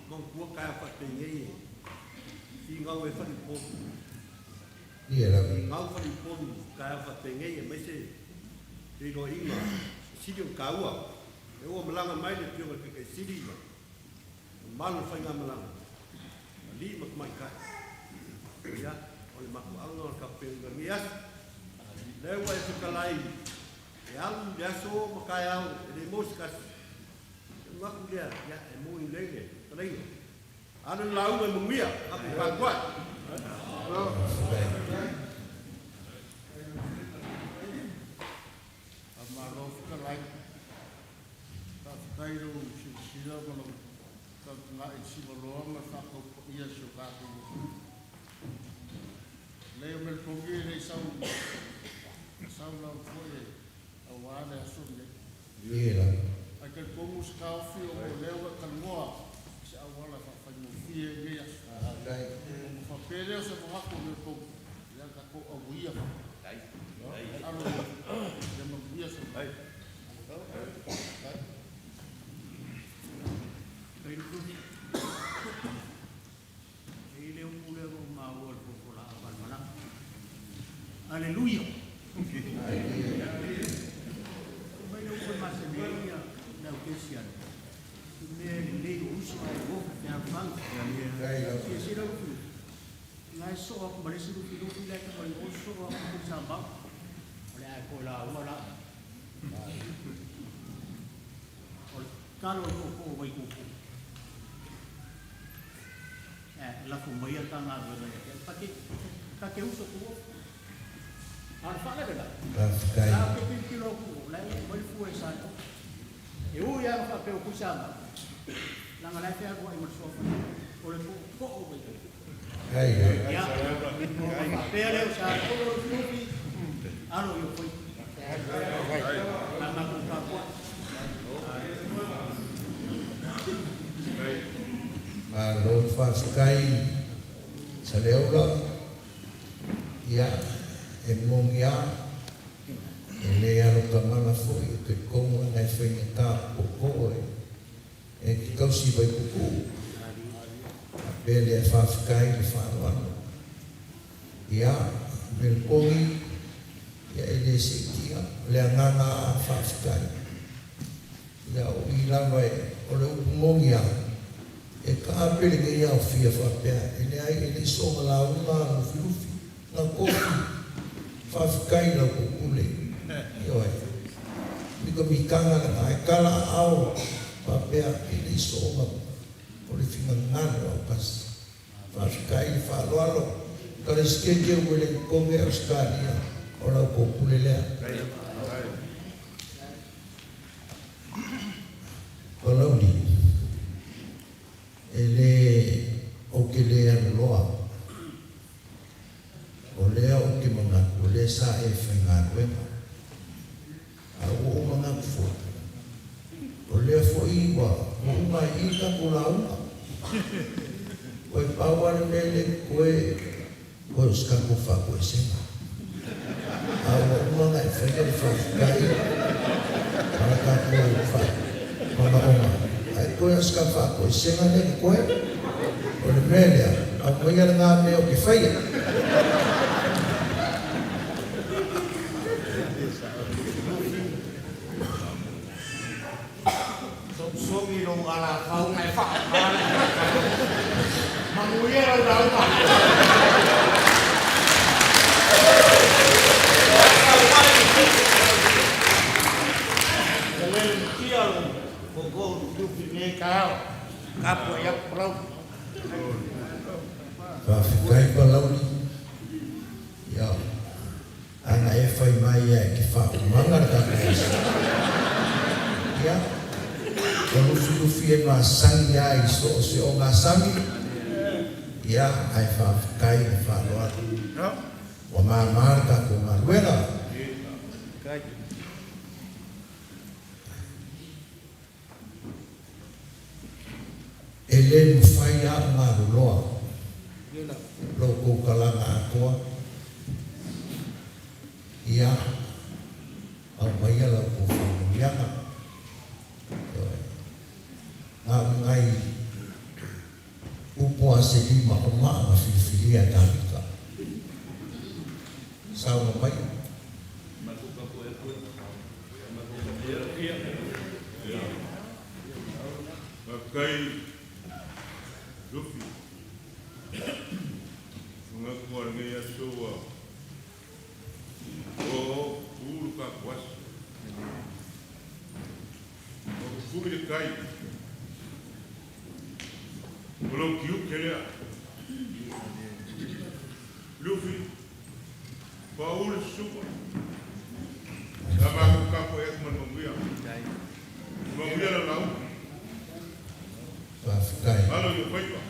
mong kua kaya patengei. I ngau e whari pōku. Ia la. Ngau whari pōku kaya patengei e mai se rino inga. Siri o kaua. E ua malanga mai le pionga keke siri ma. Malu whainga malanga. Li mak mai kai. Ia, o le maku anga o ka pionga ngias. Lewa e whakalai. E alu le aso makai au. E le mosikasi. Ngaku dia, ya, emu ilenge, terlalu. Ada lau yang mengia, aku kuat. Amaro fikalai. Ta fikairo sila kono ta ngai sila loa ta ko ia so ka ko. Leo mel pongi le sau la foi awale asunde. Ia la. Aquel como os carros o leva calmoa se a bola fa no fie ngia como fa pele se mo ha ko me ko ya ka ko o buia ai alo ya mo buia so ai ele um mulher o mau o ko la Aleluia. Mai no ko mas meia na Cristian. Me le uso ai go ya fang. Ke sira ku. Ngai so ko mari siru ki ku le ka mari uso ko ku samba. Ole ai ko la ora. Kalo ko wai ku. La fumaia tanga ngā pake uso kuo. Ana whale bela. La ke kilo kuo, la mai fue santo. E u ia ka pe ku sama. La ngala te agua i sofa. O le ko o wai. Ya. Pe ale sa ko o fuki. Alo yo foi. La ma ku ka kuo. Lord Faskai sa leola ia e mongia e le alo kamana foi te konga nai whaingata pokoe e ki kausi vai kuku a pele e Faskai le whanuano ia melpongi ia e le sekia le angana a Faskai ia o ilawa e o le upu mongia e ka apele ke ia o fia whapea e le ai e le songa la una no fiufi na kofi whawhikai na kukule io e mika mikanga na e kala au whapea e le songa o le whina ngano au kasi whawhikai le whaloalo ka le skeke ue le konge Australia o lau kukule lea o lau ni ele o que le anuloa o lea o que manga o le sa e whainga ruema a o manga kufo o lea fo iwa o uma ika ko la una koe paware mele koe skako wha koe senga a o manga e whainga le whawhikai para ka koe wha mana oma ai koe aska wha koe senga ne koe o le melea a koe ia ngā mea o ke whaia Somi rong ala kau ngai wha manguia rau rau pa Whawhikai palauni ia ana e whai mai e ki whaumanga ka koe ia o lufi e ngā sangi ai so o se o ngā sangi ia ai whawhikai e whaloatu o mā mārka ko ngā ruera e le mwhai a ngā ruloa loko kalanga Atua ia au mai ala ko whamuianga ngā ngai upo a se lima o maa ma whiwhiria tāmika sauna mai Kai Luffy. Mga kuwar ngayon suwa. O puro ka kwas. O puro kai. Walau kiu kaya. Luffy. Paul suwa. Sama aku kapo ya teman membuya. Membuya lalau. Whawhikai Halo yo paipa.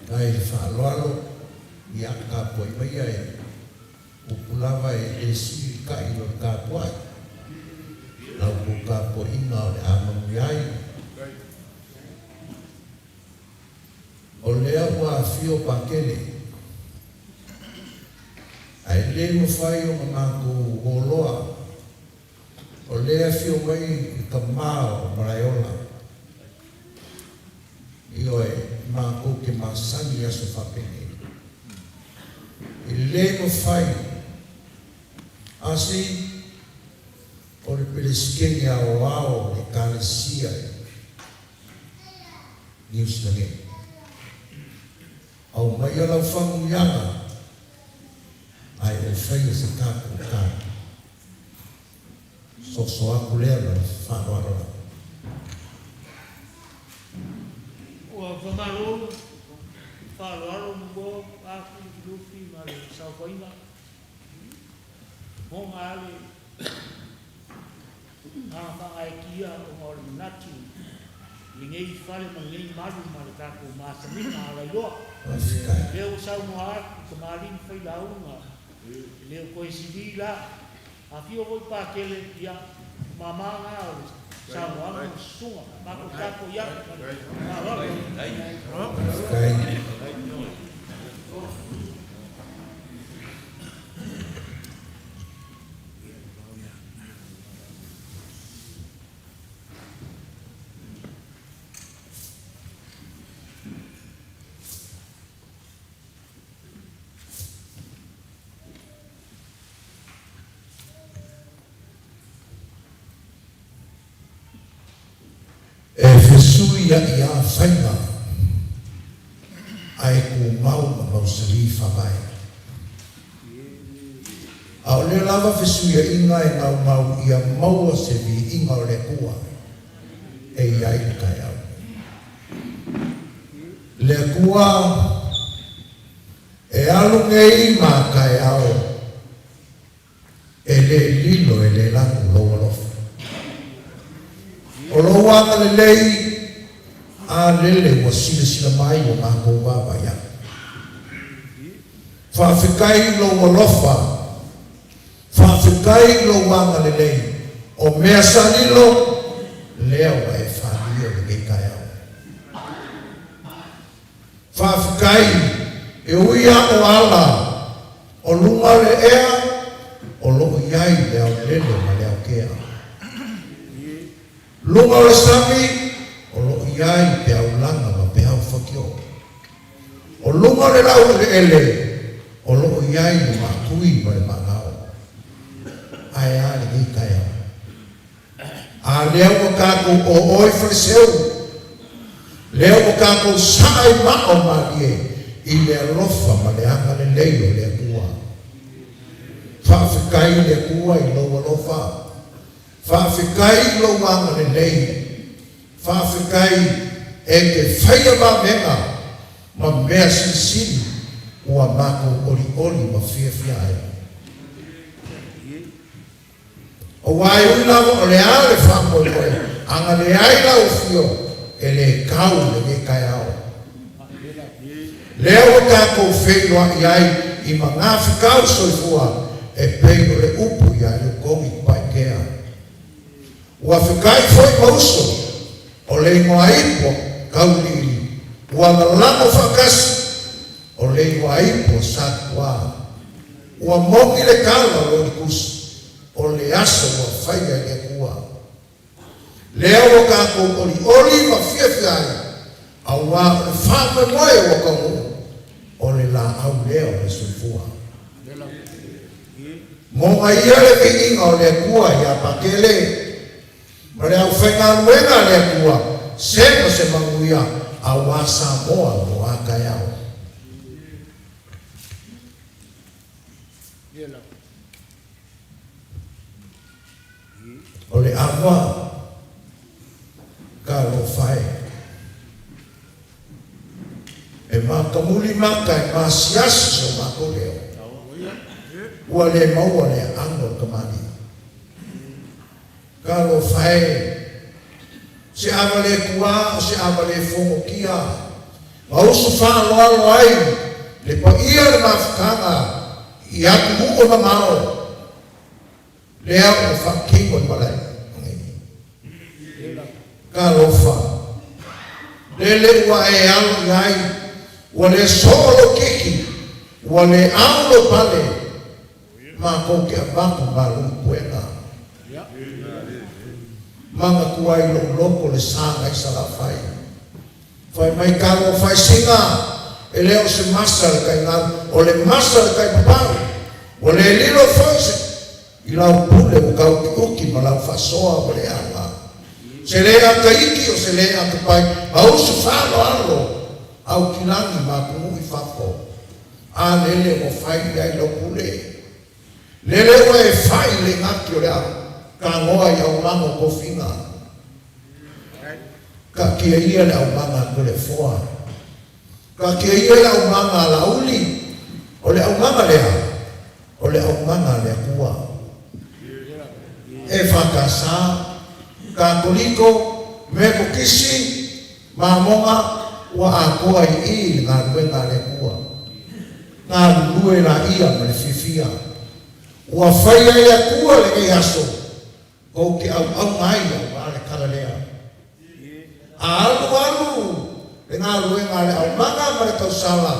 Ngai whaaloalo i a ka poi mai ai upulawa e si ka i lo ka poi lau ko ka poi inga o le amamu ai o lea ua fio pakele ai le mo fai o mamako goloa o lea fio mai i ka mao maraiola i oe mako ke masani aso whapene. I Lego fai. Asi o le peleskeni ao ao le kalesia News na nge. Au mai ala whangu yanga ai o whaia se kāku kāku. So aku lea na whanwara. Ua whamaroro, wharoaro mbo, aku lufi ma le sauwhainga. Honga ale, whanga e kia o ngore natu. I ngei whare ma ngei maru ma le kako māsamina ala iloa. Leo sau moha aku ka marin whai launga. Leo koe sivi la. A fio voi pākele ia mamanga o sau anga sunga. Mako kako ia. Ia ia whainga ai ku mau ma mau sari whamai. Au le lava whesuia inga e ngau mau ia maua se vi inga o le kua e iai kai au. Le kua e alungei ma kai au e le lilo e le langu loa lofa. O loa anga le lei a lele wa sila mai o mako baba ya. Whawhikai lo walofa, whawhikai lo wanga lelei, o mea sanilo, leo wa e whanio le kekai au. Whawhikai e uia o ala, o lunga le ea, o loo iai leo lele ma leo kea. Lunga le sami, o lo iai pe au langa ma pe au whakio. O lunga le lau le ele, o lo iai le makui ma le mangao. Ai ale ni kai au. A leo o kako o oi whariseu. Leo o kako sai ma o marie, i le alofa ma le anga le leio le kua. Whawhikai le kua i lo alofa. Whawhikai lo anga le leio. Whawhikai e te whaia ma menga ma mea sinsini ua mako ori ma whiawhia ai. O wai unawa o le ale whamoi koe, anga le aila o fio e le kau le ke kai ao. Leo o kako whenua i ai i ma ngā whikau soifua e peino le upu i ai o kongi pai kea. Ua whikai foi mauso, o le ingoa ipo kauliri, ua ngalango whakasi, o le ingoa ipo satua, ua mongi le kala o le kusi, o le aso ua whaia le kua. Leo o kako oli ma whiawhiai, a ua le whame moe o kamu, o le la au leo le sufua. Monga ia le vinga o le kua ia pakele, ma le au whainga luenga le kua, sema se manguia a wa Samoa o akai au. O le awa ka lo whai. E ma kamuli maka e ma siasi so mako leo. Ua le maua le ango kamani. Ka lo whai. Se ama le kua, se ama le fongo kia. Ma usu whanaloalo ai, le pa ia le mawhakanga, i aku muko na mao. Le au whakingo i malai. Ka lo wha. Le le ua e alu ngai, ua le solo kiki, ua le aulo pale, ma koke a baku malu puena. Manga kuai lo loko le sanga i sala fai. Fai mai kalo fai singa, e leo se masa le kai ngā, o le masa le kai papau, o le lilo foise, i lau pule o kau ki uki ma lau whasoa o le awa. Se lea ka iki o se lea ka pai, au se whalo alo, au kilangi ma kumu i whako. A lele o whai ai lau pule. Lele o e whai le ngaki o le awa, ka ngoa i au lango ko whinga. Ka kia ia le au manga ko le foa. Ka kia ia le au manga la uli, o le au manga lea, o le au manga le kua. E whakasa, ka koliko, me ko kisi, ma monga, ua a koa i ngā ruenga le kua. Ngā lue la ia ma le fifia. Ua whaia ia kua le kei aso, kou ki au ngai au ale karalea. A alu, le ngā ruenga le au manga ma le tausala.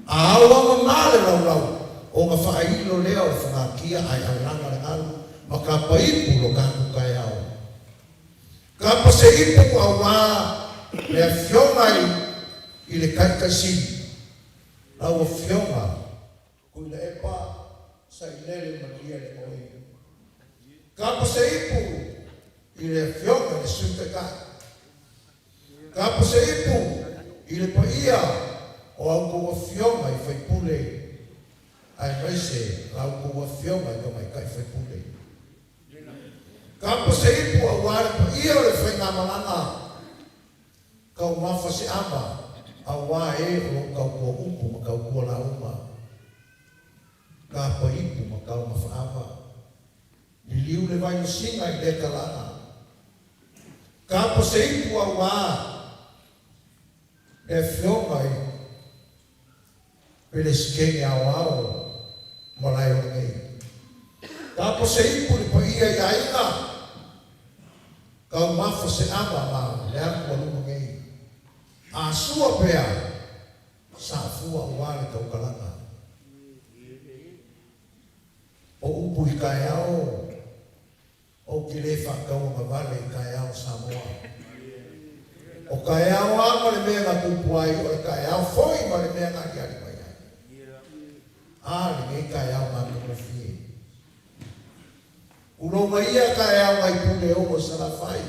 A au male lau, o ngā whailo leo e whangakia ai au langa le ngaru, ma ka paipu lo kāku kai au. Ka pa se ipu au wā, le whiongai i le kaikasini. Lau a whionga, kui le epa, sa i lele makia le oi. Ka pa se ipu i le whionga le sutekai. Ka pa se ipu i le paia o au kua whionga i whaipule. Ai mai se lau kua whionga i mai kai whaipule. Ka pa se ipu a wale paia o le whainga malanga. Kau mafa se ama, a wā e o kau kua upu ma kau kua la uma. Ka pa ipu ma kau mafa ama. Ni liu le vai o singa i le kalana. Ka pa se ipu a wā, e whionga i pele skenge au au, malai o ngei. Ka pa se ipu li pa ia i aina, kau mafa se ama ma le aku aluma ngei. A sua pea, sa fua uale tau kalanga. O upu i kai au, o ki le whakau ngā vale i kai au Samoa. O kai au ama le mea ngā kupu ai, o le kai au foi ma le mea ngā ki ari mai ai. A le ngei kai au ngā kupu fie. Uronga ia kai au ngai pule o sa la fai.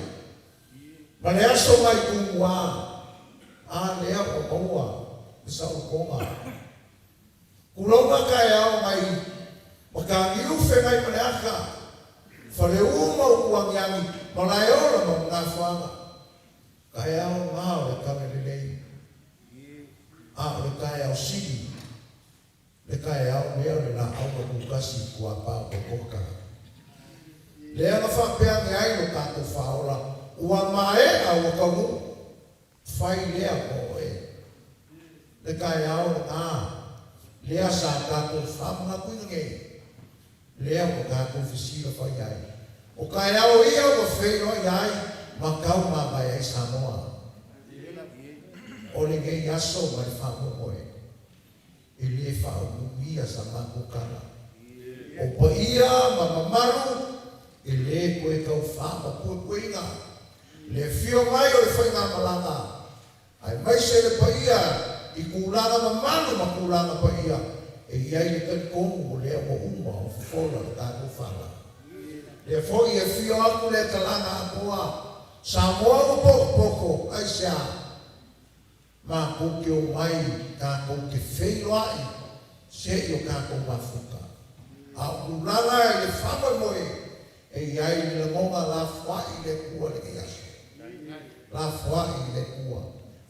Ma le aso ngai kumu a, a lea o maua, sa o konga. Kulonga kai au mai, maka ngiu whengai maneaka, whare uma o kuangiangi, malai ora ma ngā whanga. Kai au ngā o le kamerelei. A o le kai au sigi, le kai au lea le nā au ma kukasi kua pā o koka. Lea na whapea ngi ai no kātou whaola, ua mae a ua kamu, whai lea ko e. Le kai au a, lea sa kātou whamanga kuina ngei. Lea o kātou whisira whai ai. O kai au ia o whaino ai, ma kau ma mai ai Samoa. O le ngei aso ma le whamu moe. E le whau ia sa makukana. O pa ia ma mamaru, e le koe kau whama kua kuina. Le fio mai o le whainga malanga. Ai mai se le paia, i kūranga mamanu ma kūranga paia. E iai le kani kongu o lea mo uma o whola le tātou whanga. Le fwoi e fio aku le talanga apua. Samoa o poko, ai sea. Ma kuke o mai, ka kuke wheiloai, se i o kako mafuka. A kūranga e le whama moe, e iai le monga la whai le kua le kiasu. La whai le kua.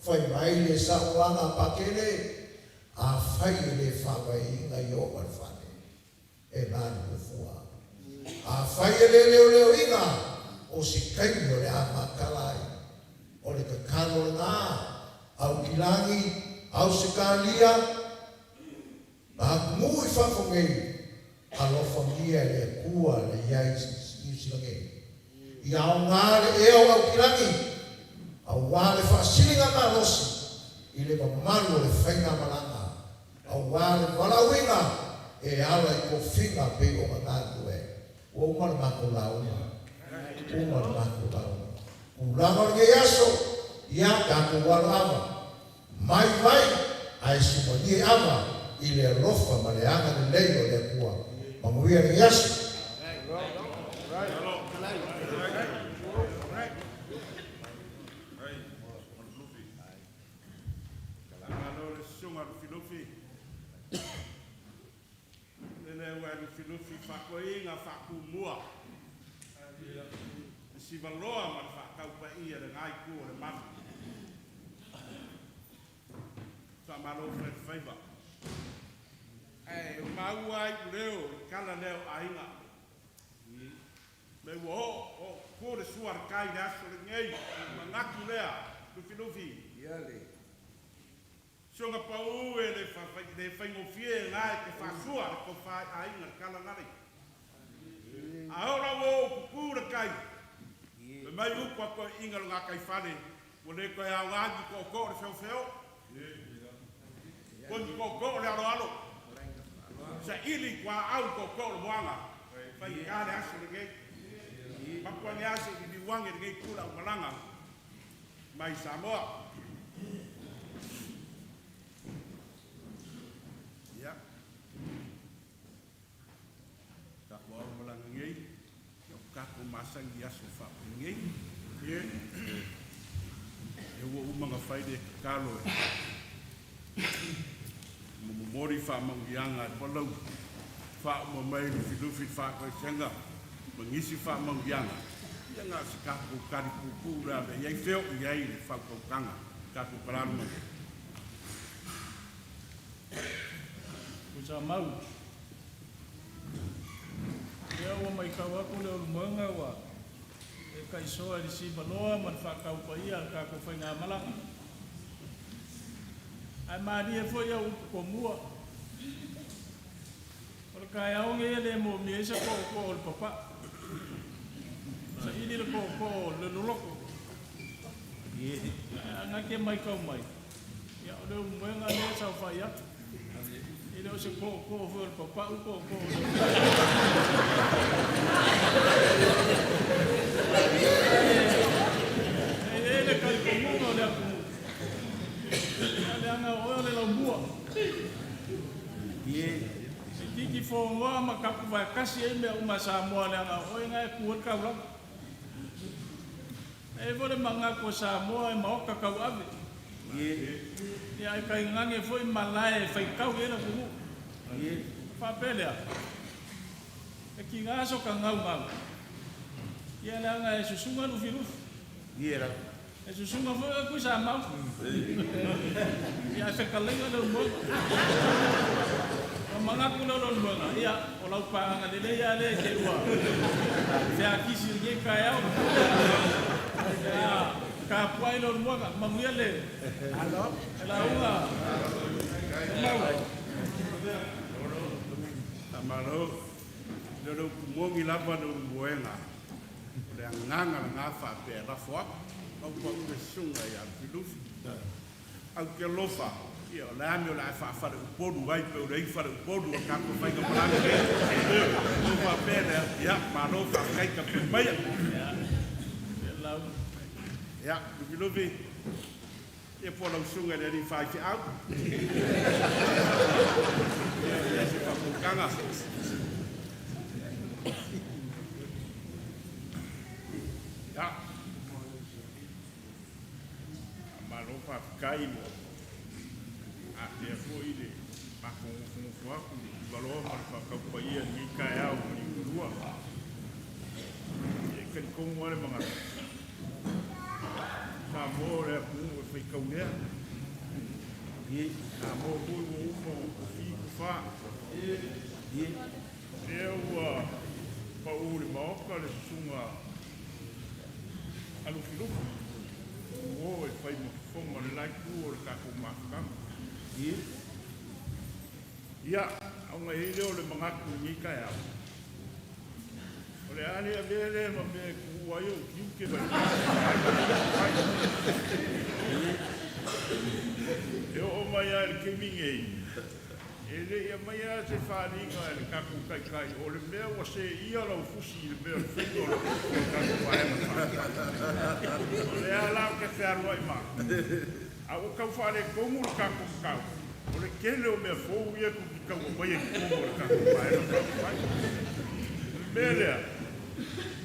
Whai mai le sauanga pakele, a whai le whawai inga i o marwhane. E nani le fua. A whai le leo inga, o si kaimi o le a makalai. O le kakano le ngā, au kilangi, au se kālia, na mui whakongei, a lo familia le kua le iai iusilangei. I au ngā le eo au kilangi, a wale whaasilinga ngā rosi, i le mamaru le whainga malanga, a wale walawinga, e ala i ko whinga pe o ngā tue, o umar mako launa, umar mako launa. Ulanga nge yaso, ia kako walawa, Mai vai ai sumoni ama i le rofa ma le anga le lei o le kua. Mamuia ni yasu. Filufi whakoinga whakumua. Si valoa ma whakaupa ia le ngai kua le mama. Sa malo fred faiva. Mau ai leo, kala leo ainga. Me wo kore suar kai naso le ngei, mangaku lea, lufi. Songa pau e le whaingofie ngai ke whasua le ko whai ainga kala ngari. Ahora wo kukura kai. Me mai ukwa ko inga lunga kai whane. Mo le koe au ngāgi ko le wheo. Ko le alo. Sa ili kwa au ko le moanga. Whai kare aso le ngei. Papua ni aso i diwangi le ngei kula umalanga. Mai Samoa. Masang dia sofa ngei wo umanga faide kalo mo mori fa mangianga polo fa mo mai filufi fa ko senga mangisi fa mangianga yanga sika ko kari pupura be yai feo yai fa ko kanga ka ko parano usa mau o mai kawa ko le manga wa e kai soa di si baloa man fa ka pa ia ka ko fa nga malanga ai mari e foi au ko mua por ka ia o nge le mo mi se ko o papa sa ini le ko le loko ye nga ke mai ka mai ya o le manga le sa fa ia ele o se ko foi o papa ko ele kai ko mo le ko ele anga o le lo mua ye tiki fo wa ma ka va kasi e me uma Samoa le anga o nga ku ka la e vole manga ko Samoa e Maota ka ave ye ai kai ngange foi malai fai kau ele ku ye fa pelea e ki ngaso ka ngau ia la nga e susunga no firu ia e susunga foi ku sa mau ia se kalenga no mo manga ku no mo ia o la pa nga le ia le ke wa se aki si ye ka ya ka puai no mo ka manguia le alo la una tamaro lo mo ngi la pa no buena le nganga nga fa pe la fo au ko ke sunga ya filufi au ke lofa ia la mi la fa fa o podu vai pe o rei fa o podu ka ko fai ka plan no fa pe ya ma no fa kai ka pe mai ya filufi e po la sunga le fa fi au ya se fa ko kanga ya marofa kai mo a te foi de pa com foco valor para ka pa ia ni kai au ni rua e que como olha manga Samoa é com foi caunea e Samoa foi o fico fa e eu pauli maoka le sunga alu filufu o e fai mo fonga le lai ku o le kako mafukama ia aunga hile o le mangaku ni kai au o le ale a vele ma me ku ai o kiuke vai e o mai a le kemingei ele ia mai a se wharinga e le kaku kai o le mea wa se ia lau fusi le mea le whengo le kaku whaema o le a lau ke whaarua i maa o kau whare kongu le kako kau. O le kele o mea fōu ia kuki kau o mai e kongu le kako whae. Melea,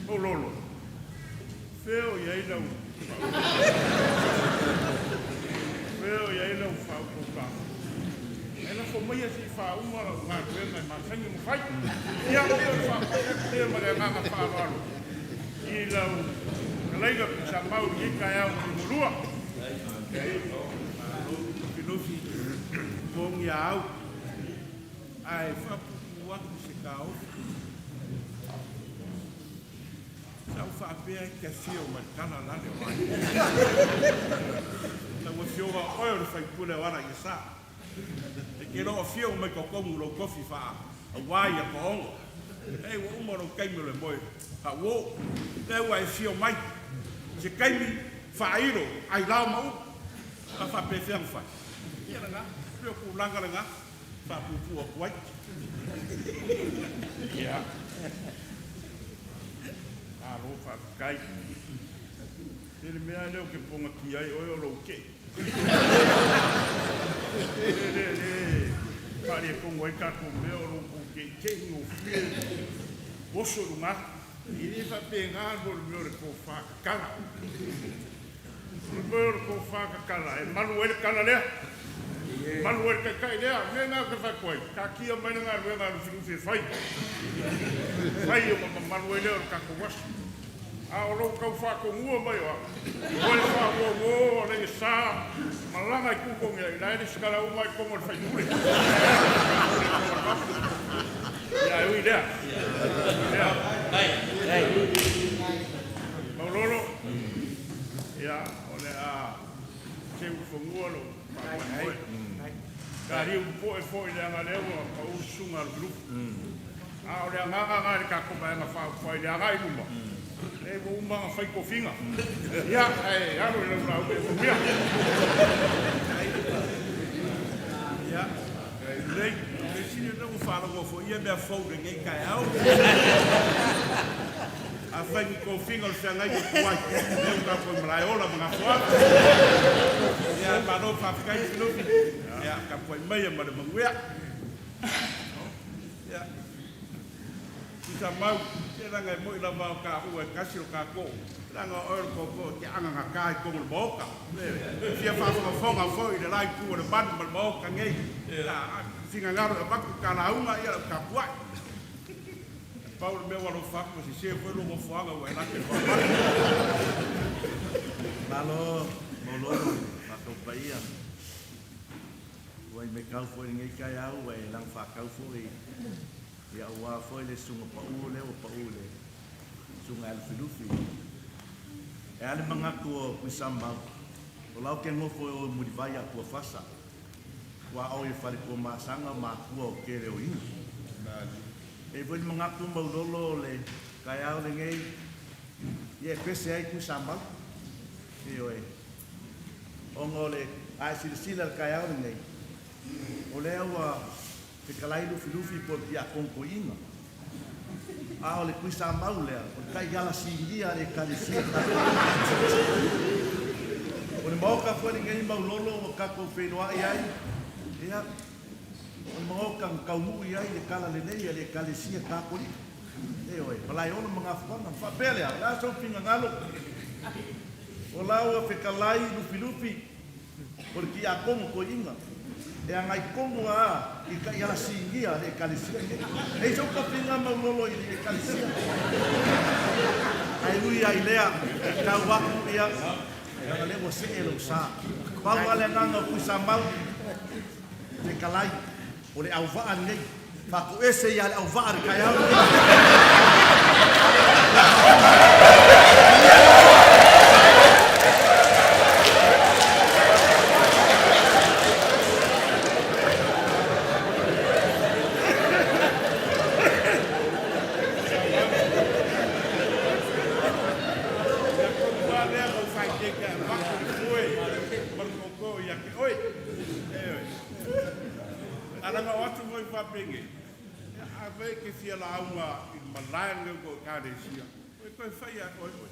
o lolo. Feo iai lau. Feo iai lau whao kukau. E la fo mai e si whauma la ngā kuenga ma sangi mo whai. Ia mea whao ma le nganga whaawaro. I lau, kaleiga sa mau i kai au ki murua. Filofi, kongi au. Ai whapuku watu se kao. Sau whapea e kia fio ma kana lane wai. Na mo fio wa oio le whai pule wara i sa. E ke roa fio mai ko kongu lo kofi wha. A wai a ko ongo. Hei wa umaro kaimi le moe. Ha wo. Te ua e fio mai. Se kaimi whairo ai lao mau. A whape whiang whai. Ia nga. Pio ku langa nga. Whapupu a kuai. Ia. Aro whakai. Tere mea leo ke ponga ki ai oi o lo ke. Pari e kongo e kako mea o lo ke ke no fie. Boso runga. I ni whape ngā ngoro mea re ko whakakara. Mea re ko whakakara. E malu ere kana lea. Malu ere kai lea. Mea ngā ke whakoi. Ka kia mai ngā rue ngā rufirufi e whai. Whai o malu ere o kako wasu. A o rau kau whakongua mai oa. Koe whakongua o rei sā. Malanga i kukongi ai. Nai resi kara umai kongo le whainure. Ia, ui lea. Ia. Maulolo. Ia, o le a seu whangua lo. Whakoe. Ka riu po e fo i le anga lewa. Ka usunga al grupu. A o le anganga ngā re kako mai ngā whai le anga i luma. E mo umanga whai ko whinga. Ia, e aro i lau e kumia. Ia, rei, e sini nau whanongo fo ia mea whaure ngei kai au. A whai ko whinga o whia ngai ko kuai. Neu ka koe mrai ola mga whua. Ia, mano whawhikai whinuki. Ia, ka koe meia mare manguea. Ia. Isa mau, te ranga e moi la mau ka ua kasi o ka ko. Ranga o ero ko te anga ngā kai kongo le maoka. Fia whawhanga fōi le lai kua le manu ma le maoka ngei. Singa ngaro e waku ka la unga ia ka puai. Pau le mea walo whaku si se fōi longo whanga ua e nake whawhanga. Malo, moloro, whakau paia. Ua i me kau fōi ngei kai au, ua e lang whakau fōi. Ia ua foi le sunga paule o paule sunga alfilufi e ale mangaku o kuisamba o lau ke ngofo o murivai a kua fasa wa au e whare kua maasanga ma kua o kere o inu e voi mangaku maulolo le kai au le ngei ia pese ai kuisamba e oe ongo le ai silasila le kai au le ngei o le aua te kalai lufi por dia konkoinga. A ole kuisa maulea, o kai gala singia le kalisia. O le maoka fwere ngai maulolo o kako whenua i ai. Ea, o le maoka kaunu i ai le kala le nei le kalisia kakori. E oe, palai ono mga whana, whapelea, la so pinga ngalo. O lau a whekalai lufi, por ki a kongo ko inga. E a ngai kongo a i ka ia singia le kalisia. E so ka pinga maulolo i le kalisia. Ai lui ai lea, ka waku ia. E a lewa se e lo sa. Pau ale nganga kuisa mau. Te kalai, o le au waa nei. Faku ese ia le au waa re kai au. Penge. A ve ke fia la uma i malaenga ko karesia. Koe whai a koe koe.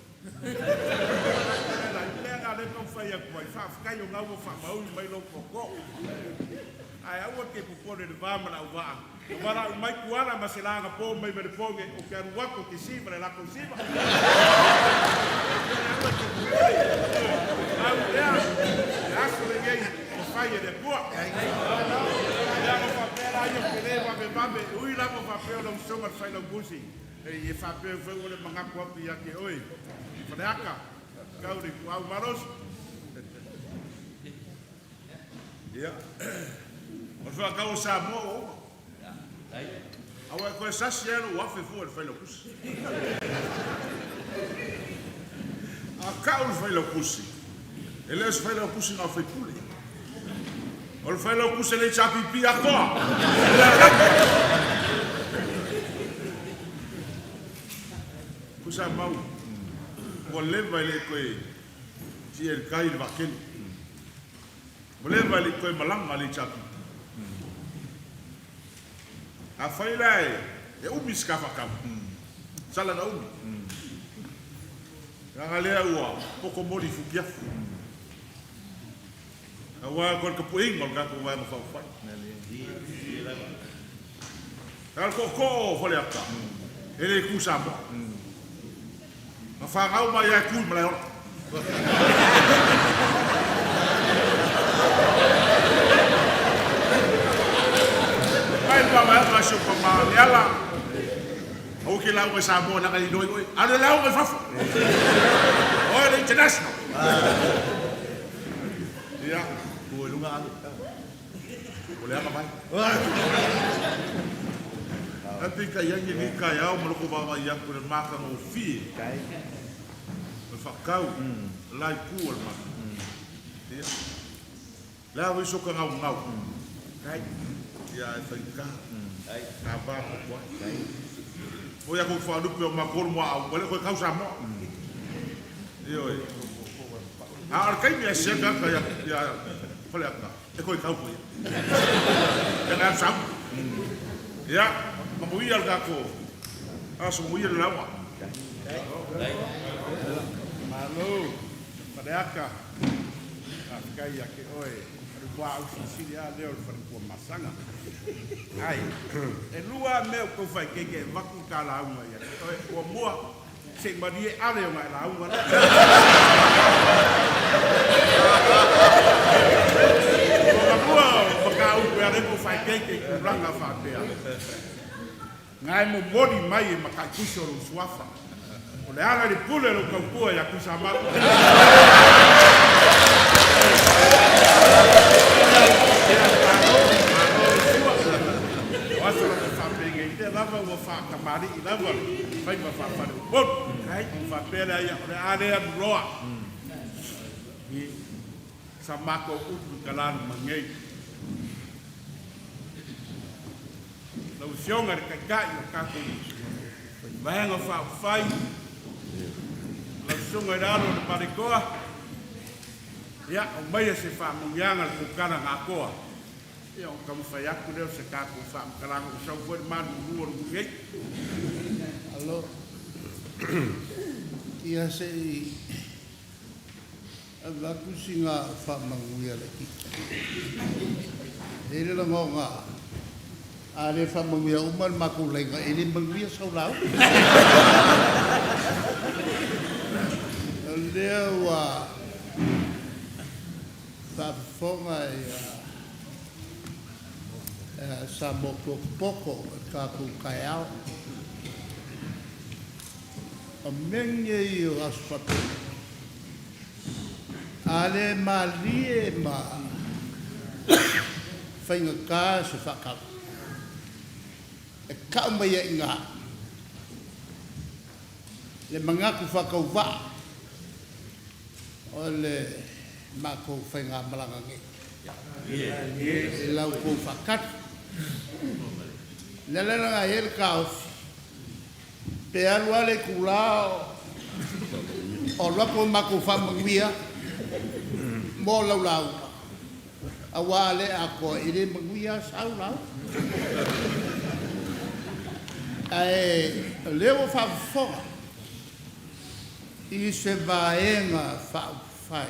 Lenga le kau whai a koe, whaafikai o ngau o whaamaui mai lo koko. Ai aua ke pupone le vāmana au waa. O mara mai kuana ma se langa po mai me le ponge o ke aru wako ke siva le lako siva. Au lea, e aso le gei o whai e le pua. Lea mo whapera ai o ke le wame mame, ui la mo whapera o songa whai lau busi. E whapera whau le mangaku api ake oi. Whaneaka, kauri ku au maros. Ia. O fa ka o Samoa o. Awa ko sasi ero wa fe fu el fai lo kusi. A ka o fai lo kusi. Ele es fai lo kusi na fe pule. O fai lo kusi le chapi pi a ko. Kusa mau. O le vai le ko si el kai le vaken. O le vai le ko malanga le chapi. A whai lai, e umi skafa kau. Sala na umi. Ranga lea ua, poko mori fukiafu. A wā kor ka puinga o kako wai mawhau whai. Kal koko o whale aka. Ele ku Samoa. Ma whangau mai ai kui malai ora. Ai pa mai ma so pa ma yala. O ke lau e Samoa na kai doi oi. Ana lau e fafu. O le international. Ya, ko lunga ani. Ko le ama mai. Ati ka yangi ni ka ya o mo ko ba ya ko le maka no fi. Kai. O fakau. Lai ku o ma. Ya. La o so ka ngau. Kai. Ya whaika, ka pā kukua. O ia kou whaarupe o makoro mua au, wale koe kau Samoa. Ioi. A arkai mea sega ka ia whale aka, e koe kau koe. E ngā sam. Ia, mamui al kako, aso mamui al laua. Malo, whale aka, kai ake oe. Wa au sisi ya leo fa ko masanga ai e lua me ko fa ke vaku kala uma ya o mo se mari ale o mai la uma ko mo ko ka u ya ko fa ke ranga fa pe ngai mo modi mai ma ka kusoro swafa o le ala ri pule lo ka ku ya kusama lava o fa kamari i lava vai ma fa fa bon ai fa pera ia o area roa ni samako u kalan mangei la usionga ka ka i ka ko vai nga fa fai la usionga raro de parikoa ia o mai se fa mungianga ku kana ngakoa. Ia o kamu whai aku leo se kako whaamkaranga o sau fuere manu rua rungei. Alo, ia se i avaku si ngā whamanguia leki. Ele la ngō ngā, a le whamanguia uman maku lenga, ele manguia sau lau. Leo wa whaafonga sa moko poko ka ku kaiao a menye i asfatu ale malie ma whainga ka se whakau e ka mai e ngā le mangaku whakau wā o le mako whainga malanga nge e lau kou whakatu Nela nga hel kaos. Pe alua le kulao. O lako mako whamanguia. Mo lau lau. Awa le ako ire manguia sau lau. Leo whafonga. I se vaenga fai.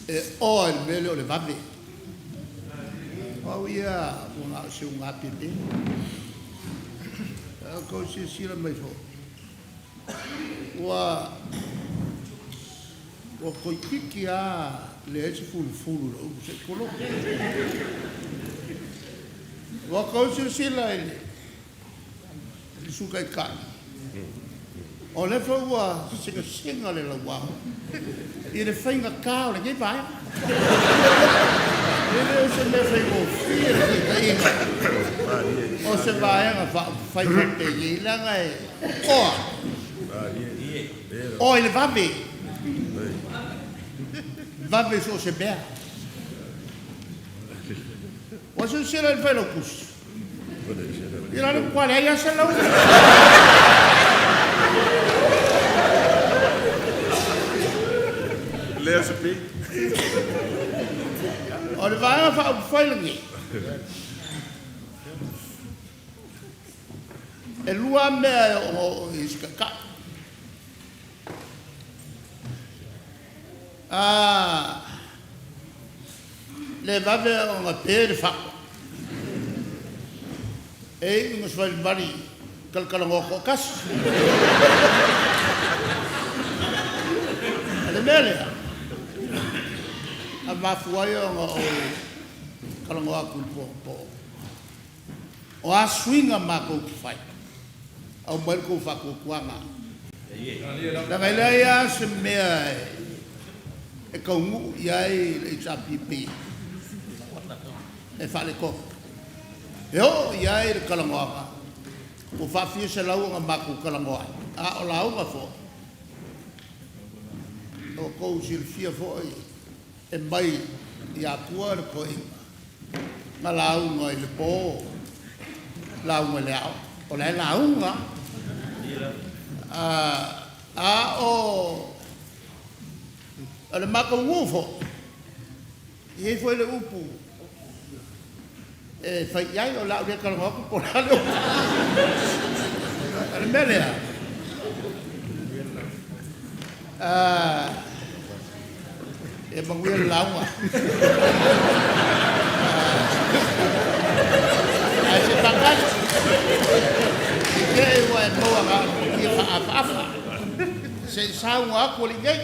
E o il mele o le vabe. Au ia una se unga pipi. Ko si sila mai fo. Wa ko kiki a le se fulu o se kolo. Wa ko si sila ele. Suka ka. O le fo wa singa le la wa. I le whainga kā o le kei pai. I le se me whaingo whia ki inga. O se vāenga whainga te i langa e oa. O i le vabe. Vabe so se bea. O se sira il whaino kus. I rana kwa le ia se lau. Lea se pi. O le vāenga whailangi. E lua mea o iskaka. Le vave o ngā pēre whako. E inga swali bari kalkalango ko kas. Le mea lea. A mafuai o ngā o kalango aku po. O a swinga mako ki whai. Au mai ko whako kuanga. Na kai lea ia se mea e kaungu iai le Hrpp. E whale ko. E o iai le kalangoaka. O whawhia se lau ngā mako kalangoa. A o lau ngā fo. O kou silfia fo e mai i Atua le ko inga. Ngā lau ngā i le pō. Lau ngā le au. O le lau ngā. A o le mako ngufo. I hei fo le upu. E whai iai o lau le kalangoaka po lale o. Ale melea. E manguia launga. Ai se tangai. Ke e wa e toa ka i whaafafa. Se saunga ako li ngei.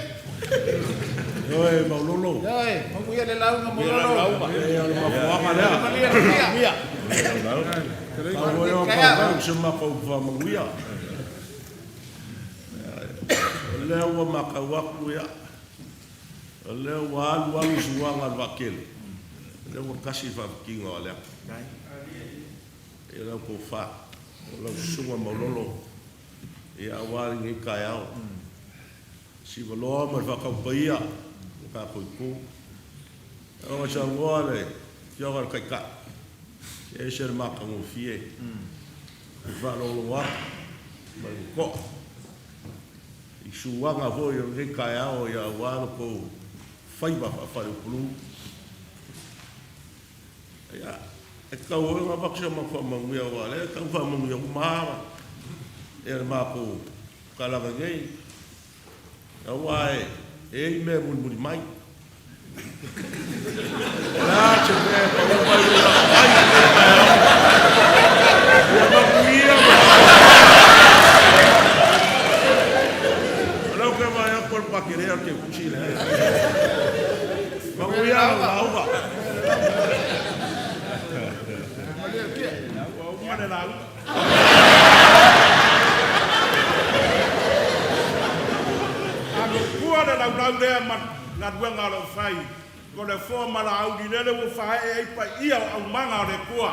Oi, maulolo. Oi, manguia le launga maulolo. E ala mafuanga lea. Mia. Au eo pāpau se makau whamanguia. Lea ua makau aku ea. Lea ua alu alu suanga wakele. Lea ua kasi whakinga o lea. E lau kou wha. O lau sunga maulolo. E awari ngai kai au. Si waloa mai whakau paia. Ka koi kō. Awa sa ngoa le. Kia wara kai ka. E se re maka ngō fie. I whalolo wā. Mai ko. I suanga hoi o ngai kai au i a wāno kou whaiba whare pulu. Ia. E kau hoi ngā waksa ma whamanguia wale. E kau whamanguia umahawa. E re mako kalanga ngai. A wae. E i mea muri mai. Nā te mea paupai o la mai. E makuia ma. Lau ke mai a por pakirea ke kuchile. Makuia o lauga. Umane lau. Kua le lau lea na duenga lo fai. Ko le forma la au di lele wo fai e pa ia au manga o le kua.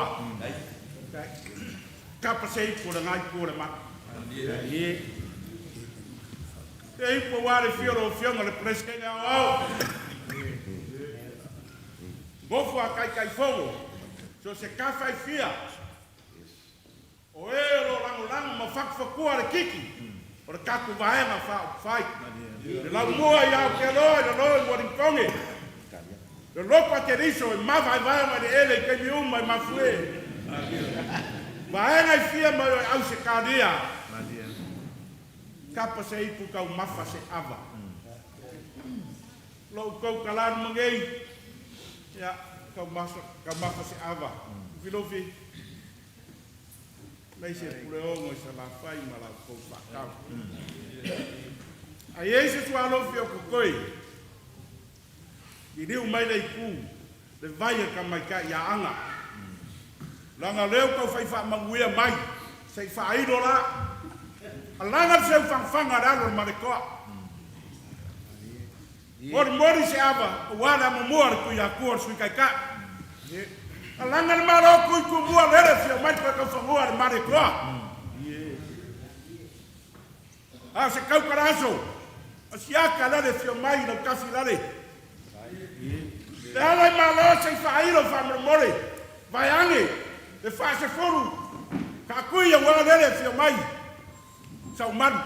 Kapa se i ko le ngai ko le ma. E i po wale fioro fionga le preskenga au. Gofu a kai kai fongo. So se ka fai fia. O e lo lango ma fakua le kiki. O le kaku vaenga fai. Le lau mua i au ke loa, le loa i warinkonge. Le lopa te riso, i mawai vaenga de ele, ke mi uma i mafue. Vaenga i fia mai au se kādia. kapa se ipu kau mafa se ava. Lo kau kalan mangei. Ya, kau mafa se ava. Filofi. Lai se pule ongo sa la fai ma la kau whakau. A Yesu tu alofi o kukoi. I riu mai lei ku. Le vai ka mai ka ia anga. Langa leo kau fai wha manguia mai. Sei wha aido la. A langa seu whangwhanga raro marekoa. Mori se ava. Wada mamua ku ia kua sui kai ka. A langa ni maro kui ku mua lere fio mai kwa kau whangua marekoa. A se kau karaso. A siaka lere fio mai no kafi lere. Te halai malo sei whairo whamoromore. Vai ange. Te wha se foru. Ka kui a wala lere fio mai. Sau manu.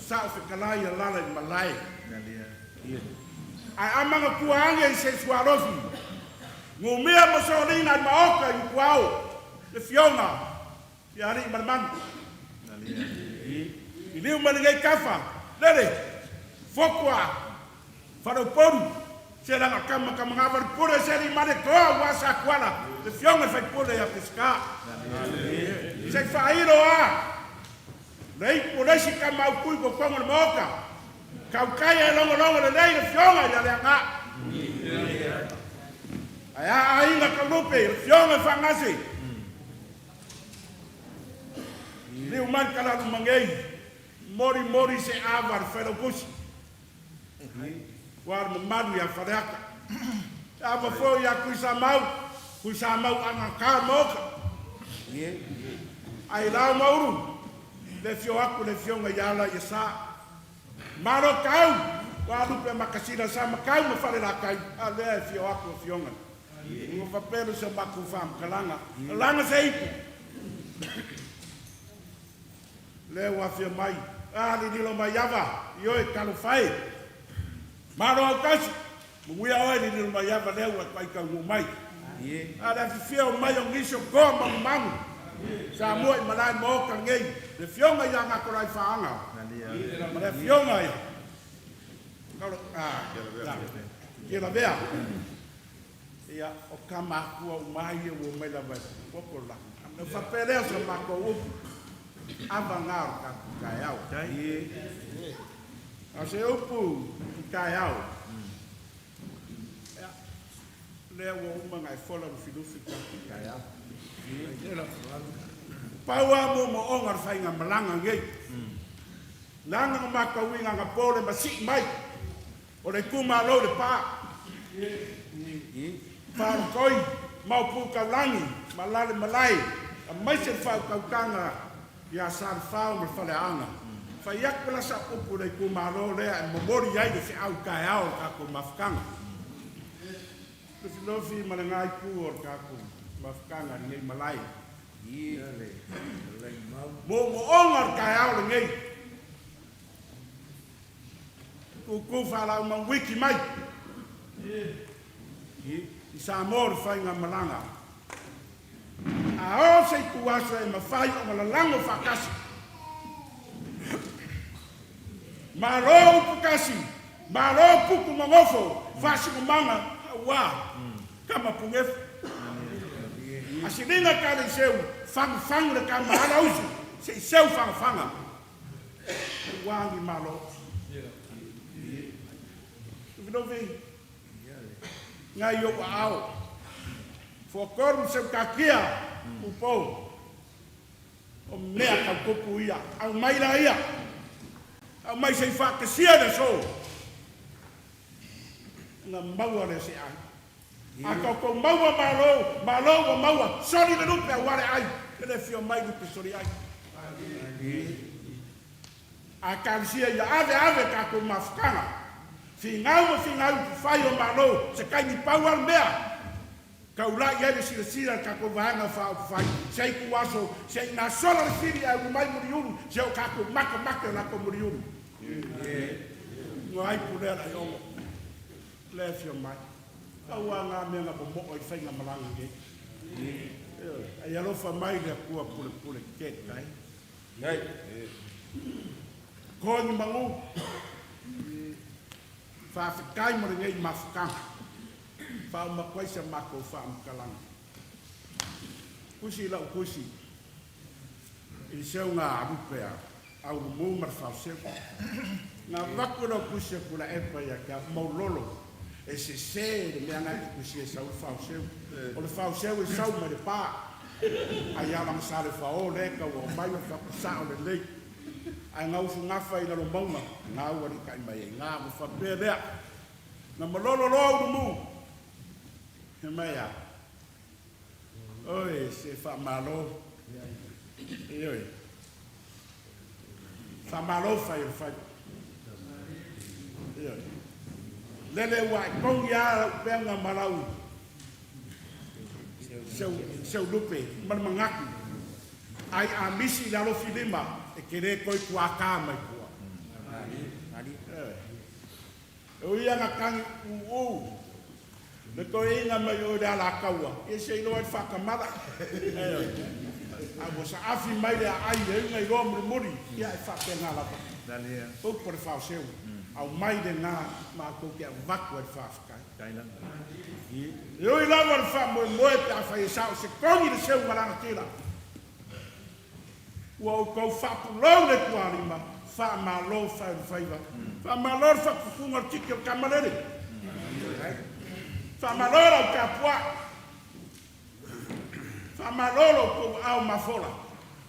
Sao se kalai a lala i malai. Ai amanga kua ange i se suarofi. Ngō mea masorina i maoka i kuao. Le fionga. I ari i marmanu. I liu maningei kafa. Lere. Fokua. Wharaporu. Se ranga kama ngawari pure se ri mare koa wasa kuala. Le fionga fai pure ya piska. Se whairo a. Nei pure si kama au kui ko kongo le moka. Kau kaya longo le nei le fionga ya le anga. Aya ainga kalupe le fionga whangase. Liu man kala lumangei. Mori se avar wharapusi. War mamanu ya whareaka. Ava fo ya kui sa mau anga ka moka. Ai rao mauru. Le fio aku le fionga yala ya sa. Maro kau. Wa lupe makasina sa makau ma whare la kai. A le fio aku le fionga. Ngo whapelu sa maku wham kalanga. Langa se ipu. Le wa fio mai. Li nilo mai yava. Ioi kalu whai. Maro au kasi. Munguia oi ni nilo mai yava leo at kai kau mai. Ada fio mai o ngisho ko mamu. Samoa i malai mo ka ngei. Le fionga ia ngā korai whaanga. Le fionga ia. Kira bea. Ia o ka makua o mai e o mai la vai. Pokola. Ne whapelea sa makua upu. Ava ngāo ka kai au. A se upu ki kai au. Lea ua umanga e whola no filufi ka ki kai au. Paua mo onga whainga malanga ngei. Nanga ngā makauinga ngā pōle ma si mai. O le kuma lo le pā. Wharakoi, mau pū kaulangi, malale malai. A maise whau kaukanga ia sāri whau ma whale anga. Whai akpila sa upu le kuma lo lea e momori ai le au kai au kako mafkanga. Le filofi ma le ngai pū o kako mafkanga ngei malai. Mo ongar kai au le ngei. Ku whalau ma wiki mai. I Samoa whainga malanga. A o se kuasa e mawhai o malalango whakasi. Ma ro pukasi. Ma ro puku mangofo. Whasi kumanga. Wā. Kama pungefu. Asiringa kare seu. Whang le kama ala usu. Se seu whanga. Wangi malo. Vidovi. Ngai yo au. Fokoru se kakia. Upo. O mea ka kupu ia. Au mai la ia. Au mai se whakasia de so. Nga maua le se ai. A koko maua malo wa maua. Sori le rupe a ware ai. Kene fio mai rupe sori ai. A kansia ia ave kako mafkanga. Fingau whai o malo. Se kai ni pau al mea. Kaula ia le sila kako vahanga whai. Sei kuaso. Sei na sola le fili au mai muriuru. Se o kako maka la ko muriuru. Ngai pulera yongo. Le fio mai. Aua ngā mea ngā pomo'o I whainga malanga ke. Ai alofa mai le kua pule ke kai. Ngai. Ko ni mangu. Whawhikai mo ringai mawhikang. Whao makwaisa mako whaamkalang. Kusi lau kusi. I seu ngā arupea. Au mō mar whao ngā wakura kusi a kura epa ia kia maulolo. E se le mea ngai kusi e sau whao seu. O le whao seu e sau ma le pā. Ai alang sa le whao leka o mai o whakusa o le lei. Ai ngau fu ngafa ina lo maunga. Ngā wari kai mai e ngā mo whapea lea. Ngā malolo lo au mu. He mai a. Oi, se whamalo. E oi. Whamalo whai o whai. E oi. Lele wai kongi a pēr ngā marau. Seu lupe, marmangaku. Ai a misi lalo filima. E kere koi kua kā mai kua. E ui anga kangi u. Le koe inga mai o rea la kaua. E se ilo ai whakamara. A mo sa afi mai lea ai e unga i roa muri. Ia e whapea ngā lapa. Puk por whao seu. Au mai de ngā mā koke a waku ai whawhakai. E ui lawa le wha moe moe te a whai e sao. Se kongi le seu maranga tira. Ua o kou whapulau le kuarima. Wha mā lo whaiva. Wha mā lo whakukunga tiki o kamarere. Whamalolo ka pua. Whamalolo ko au mafora.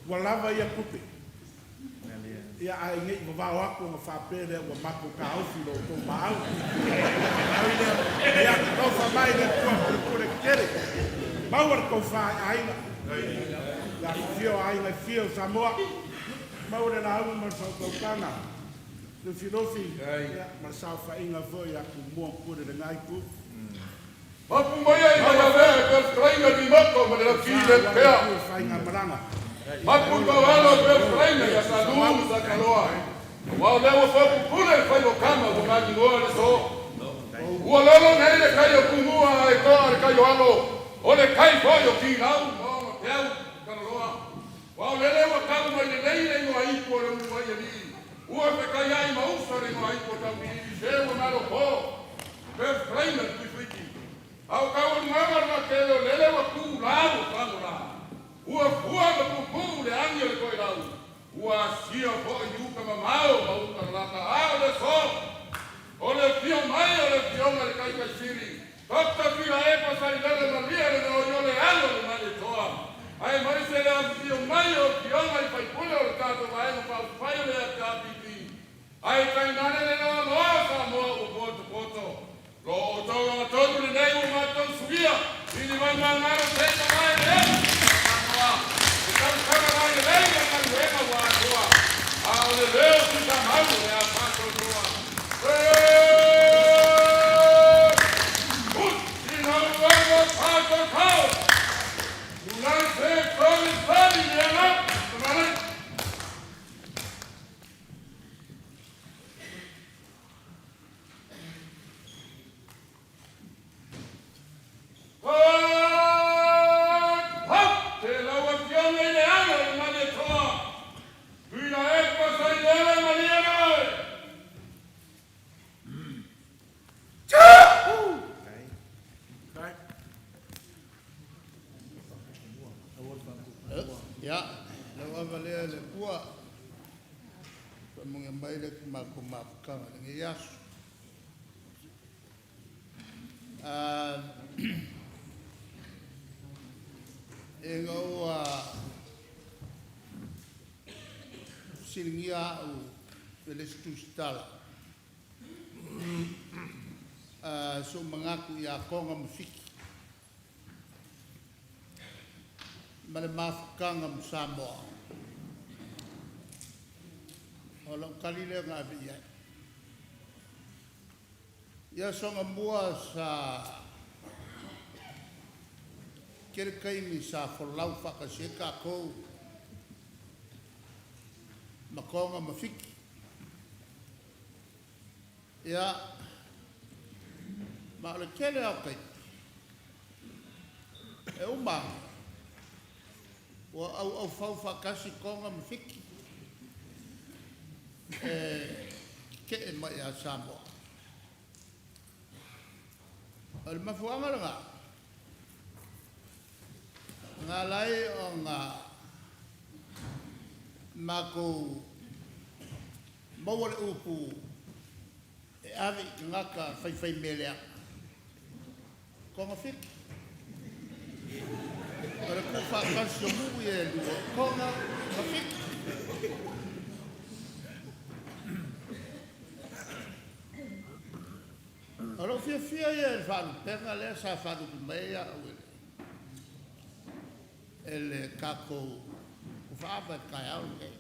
Walava ia kupe. Ia ai ngai mawao aku ngā whapere wa mako ka aufi lo ko maau. Ia ki tau whamai le kua kure kere. Mauar ko whae aina. Ia ki fio aina fio Samoa. Maure na au ma whaukana. Le filofi. Ma sao whainga foi aku mua kure le ngai ku. Mapu mai ai mai avea per straina di mako ma nella fine pea. Mapu kawalo per straina ya salumu sa kaloa. Wa lewo so kule fai lo kama o ngani ngore so. Ua lolo nei le kai o kumua e toa le kai o alo. O le kai foi o ki lau no ma pea kaloa. Wa lewo kamu mai le nei le no ai ko le mu ai ni. Ua pe kai ai ma usa le no ai ko ta mi se o na lo po. Per straina ki fiti. Au kau ngawar na kelo lele wa ku lau kangula. Ua fua na kuku le anio le koi lau. Ua sia fo i uka mamao ma uka laka au le so. O le fio mai o le fio ma le kai kai siri. Tokta fila epa sa i lele ma lia le o yo le alo le mani toa. Ai mai se le fio mai o fio mai fai pule o le kato mai o pau fai le a kapiti. Ai kai nane le no loa sa mo o poto poto. Lo o tau a tonu le nei o mātou suia. Ini mai ngāngara tēta mai le. E tau kara mai le nei a mai wema wā toa. A o le leo ki ta mau le a mātou toa. Ina uanga pātou kau. Unai se koni sani ni ana. Tamane. Ya, lawa valea le kua. Pamunga mai le mako mafukanga ngi yasu. E ngau silingia au pelestu stala. So mangaku ya konga mfiki. Male mafukanga Samoa. Olang kalile nga biya. Ya songa mua sa kere kai mi sa folau whakaseka kou makonga mawhiki. Ia ma ole kele au kai. E umang. Wa au fau whakasi konga mawhiki. ke mai a Samoa. Al mafuanga nga. Nga lai o nga mako mawale upu e avi ngaka fai melea. Ko nga fit. Ora ko fa kanso mu e lua. Ko nga fit. Ora fia e fa perna le sa fa du meia ele kako fa ba kai au e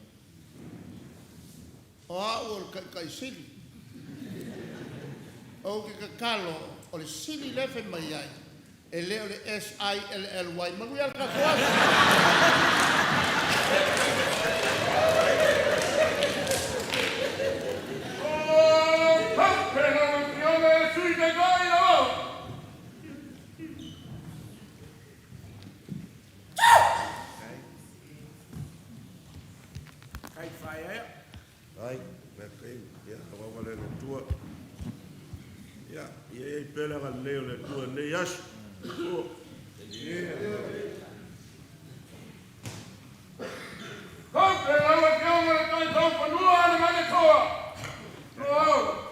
o kai sili o ke kalo o le sili le fe mai ai ele o le SILLY ma wi al ka Ai, perché aveva le tue. Ja, je pelle al leo le tue ne jas. Kom, la jongen, dan zo van nu aan de toa. Nou.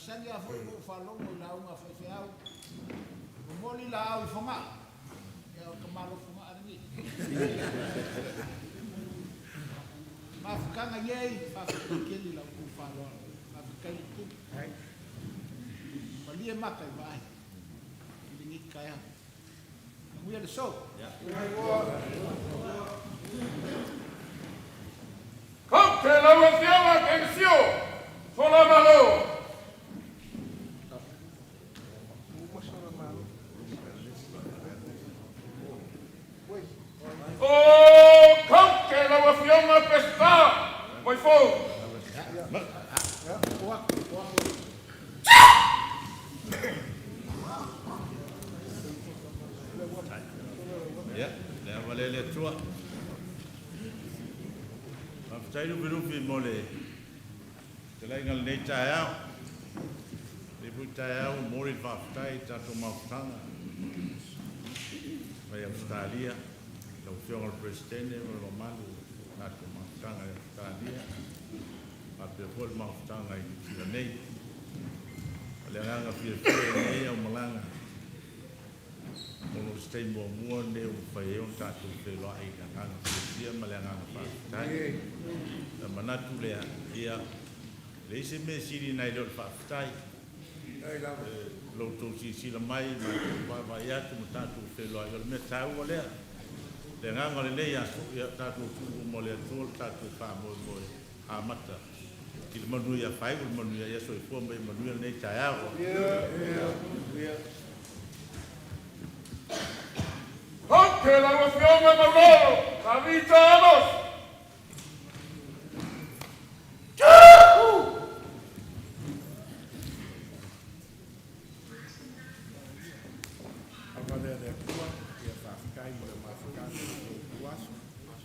Sanga foi o falou lá uma festival. O moli lá o fuma. É o camalo fuma ali. Mas ficar aí, faz aquele lá o falou. Mas ficar tudo. Ali é mata vai. Ninguém cai. We are the show. Kom, que la voziamo atención. Sola malo. Oh, kom, que la voziamo a pestar. Vai fogo. Ja, daar wil je het toe. Maar vertel je beroep in mole. Terwijl je niet taai, die moet taai, mole van taai, dat om afhangen. Bij Australië, de jonge president, de Roman, dat om afhangen in Australië. Maar de volgende afhangen in Chile. Alleen aan vier nee, om lang. Ono stay mo mo ne o fai o tatu te lo ai ka ka sia malanga pa tai na manatu le ia le se me siri nai do fa tai lo to si la mai ma va ia tu tatu te lo ai me tau o le nga ngole ia tatu tu mo le tu tatu fa mo a mata il manu ia fai o manu ia so i fo me manu nei tai a Anche la vozione Mauro, la vita a nos. Agora é tua, ia ficar em uma ficada no tuaço,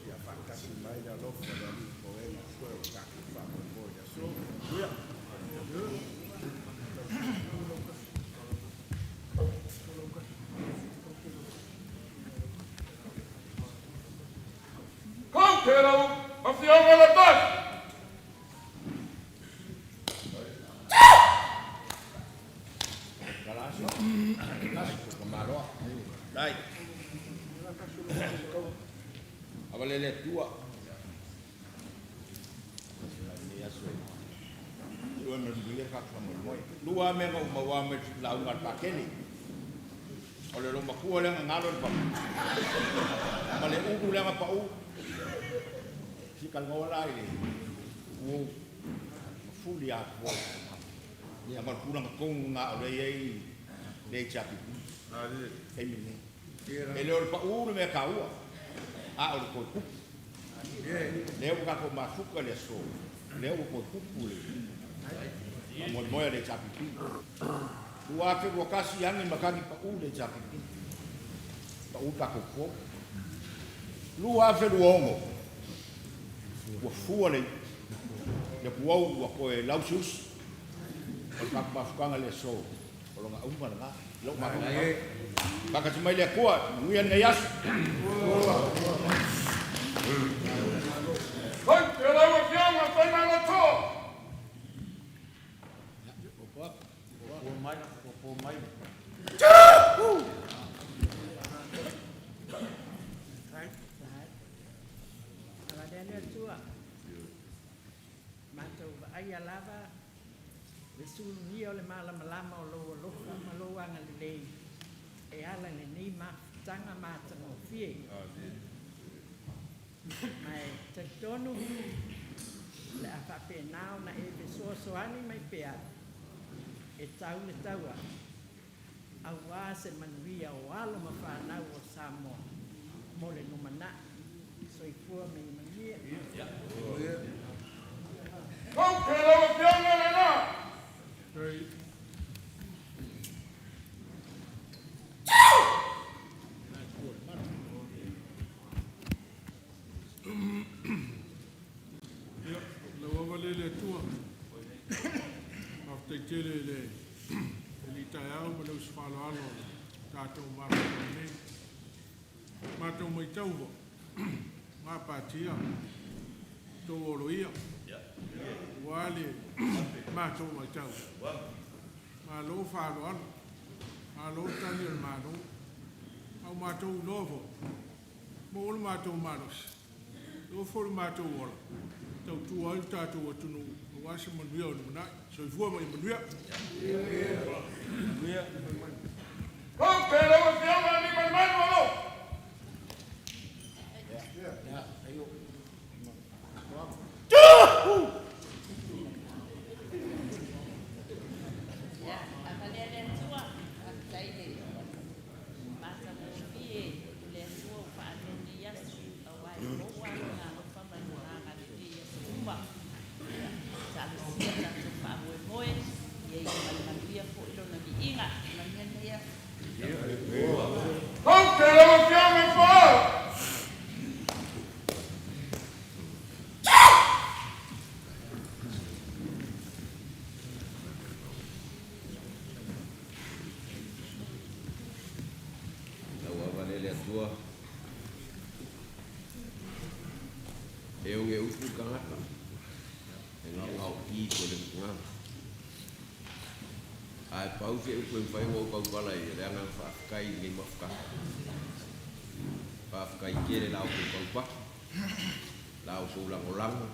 ia ficar sem mais da lofa da poema, foi o caco fa boia só. Pero, voziamo alla testa. Dai. Avale le tua. Dua mendulia kakak moi. Dua memang bawa laungan pakeni. Oleh rumah ku oleh ngalor pak. Male udu le apa u. Si kalgola ini. U fulia ko. Ni amal kurang kong nga oleh yai de chapi. Ele ol pa u me kaua. A o le koe kupu. Leo kako mafuka le so. Leo koe kupu le. Moe moe le tapipi. Ua ke wakasi angi makani pa u le tapipi. Pa u tako ko. Lua fe luongo. Ua fua le. Le puau ua koe lausus. O kako mafukanga le so. O longa umma na nga. Lo mako. Baka tumai le koa. Uia ne yasu. Hoi, te raua fianga, whai mana tō. Awadele tua. Matou ai alava. Le sulu o le malama o lo lofa maloanga le lei. E ala le ni mafutanga matanga o fie. Mai te tonu le afape nao na e pe soasoani mai pea. E tau le taua. Awa se manuia o alo ma whanau o Samoa. Mo le numana. Soifua me manuia. Hoi, te raua fianga le nā. Le tua. After tele le litaiao ma le sfalo alo tato ma ne. Mato mai tauvo. Ma patia. To oroia. Wale mato mai tau. Ma lo falo alo. Ma lo tani al mano. Au mato novo. Mo ul mato manos. Lo for mato wala. Tau tu al tato watunu wasi manuia o mana so fua mai manuia. Hoi, te raua fianga ni mai mai malo. Hoi, te raua fianga whao. Atua e o nge upu kangata e ngā ngau ki ko le ngā ai pau se upu e whai ngau kaupala e rea ngā whaakai ngai mawhaka whaakai kere lau ko kaupa lau ko langolanga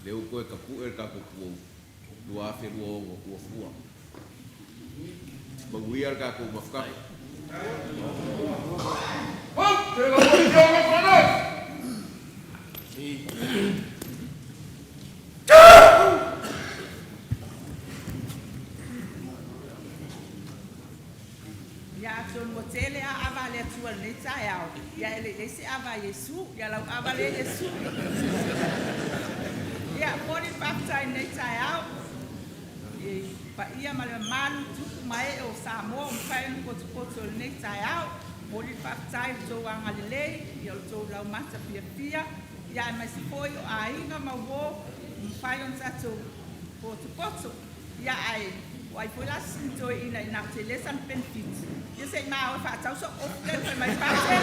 leo koe ka puer ka ko puo lua fe luo ngo kua fua manguiar ka ko mawhaka Hoi, te raua fianga whanau. Ya son motele a avale tua le taiao. Ya ele se ava Yesu, ya la avale Yesu. Ya mori baptai ne taiao. E pa ia male malu tu mai o Samoa mpai ko to ne taiao. Mori baptai to anga le ya to la mata pia. Ya mai se foi a inga ma wo mpai on sa to poto. Ya ai wai foi la sinto ina na telesan benefit. You say now if I tell so often for my passion.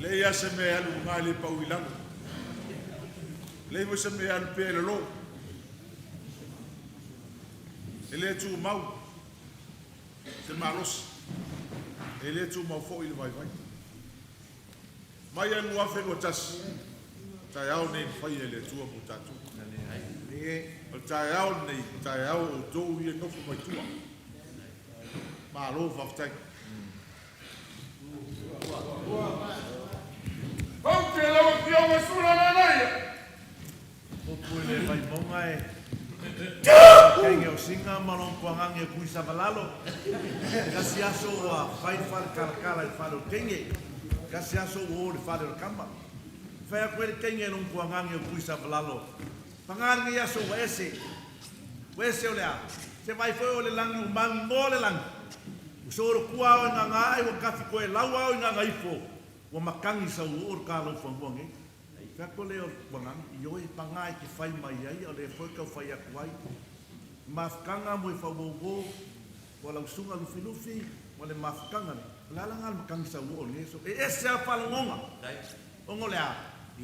Le ia se me alu ngai pau ilang. Le mo se me alu pe lo. Ele tu mau. Se maros. Ele tu mau fo il vai vai. Mai anu afe no tas. Tai au nei fai ele tu mo tatu. O tai au nei, tai au o do ia no fo mai tua. Malo whaftai. Hau te lawa ki o masura na nei. O pule vai monga e. Kenge o singa malong kuangange kuisa valalo. Kasi aso wa fai fal kalakala i falo kenge. Kasi aso o le falo kamba. Fai a kwele kenge nung kuangange kuisa valalo. Pangange aso wa ese. Wa ese o lea. Se vai foi o le langi umang mo le langi. Usoro kua o nga ngai wa kafi koe laua o nga ngai fo. Wa makangi sa uor ka lau whanguange. Fai ko leo wangangi. Ioi pangai ki fai mai ai o le foi kau fai akuai. Mafkanga mo i whauwauwo. Wa lau sunga lufi lufi. Wa le mafkanga le. Lalanga makangi sa uor ngeso. E ese a whalongonga. Ongo lea.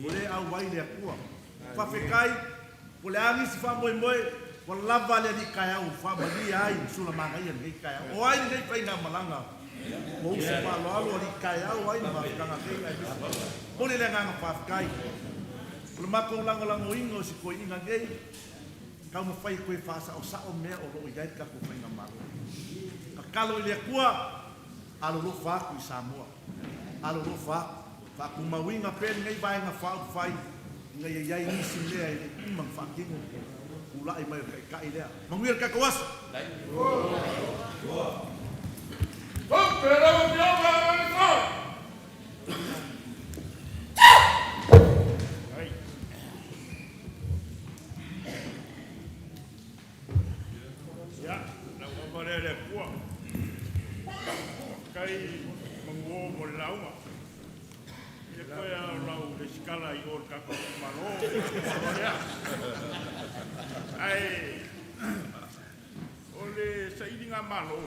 O le au wai le akua. Whawhekai. O le angi si wha moe moe. Wala lava le di kaya o fa bali ai sula manga ia ngai kaya o ai ngai pai na malanga mo se pa lo alo di kaya o ai ma kanga kai ai mo le nga fa kai o ma ko lango lango ingo si ko inga ngai ka mo fai ko fa sa o sa o me o lo ia ka ko fai na malo ka kalo le kua alo lo fa ku Samoa alo lo fa ku mawinga pen ngai vai nga fa fai ngai ia ni si le ai mang fa kingo ulai mai kai lea manguir ka kawas Pero yo va a vencer. Ya, la vamos a le kua. Kai mango mo lauma. E koe a lau le skala i or ka ko malo. Ai. Ole sailinga malo.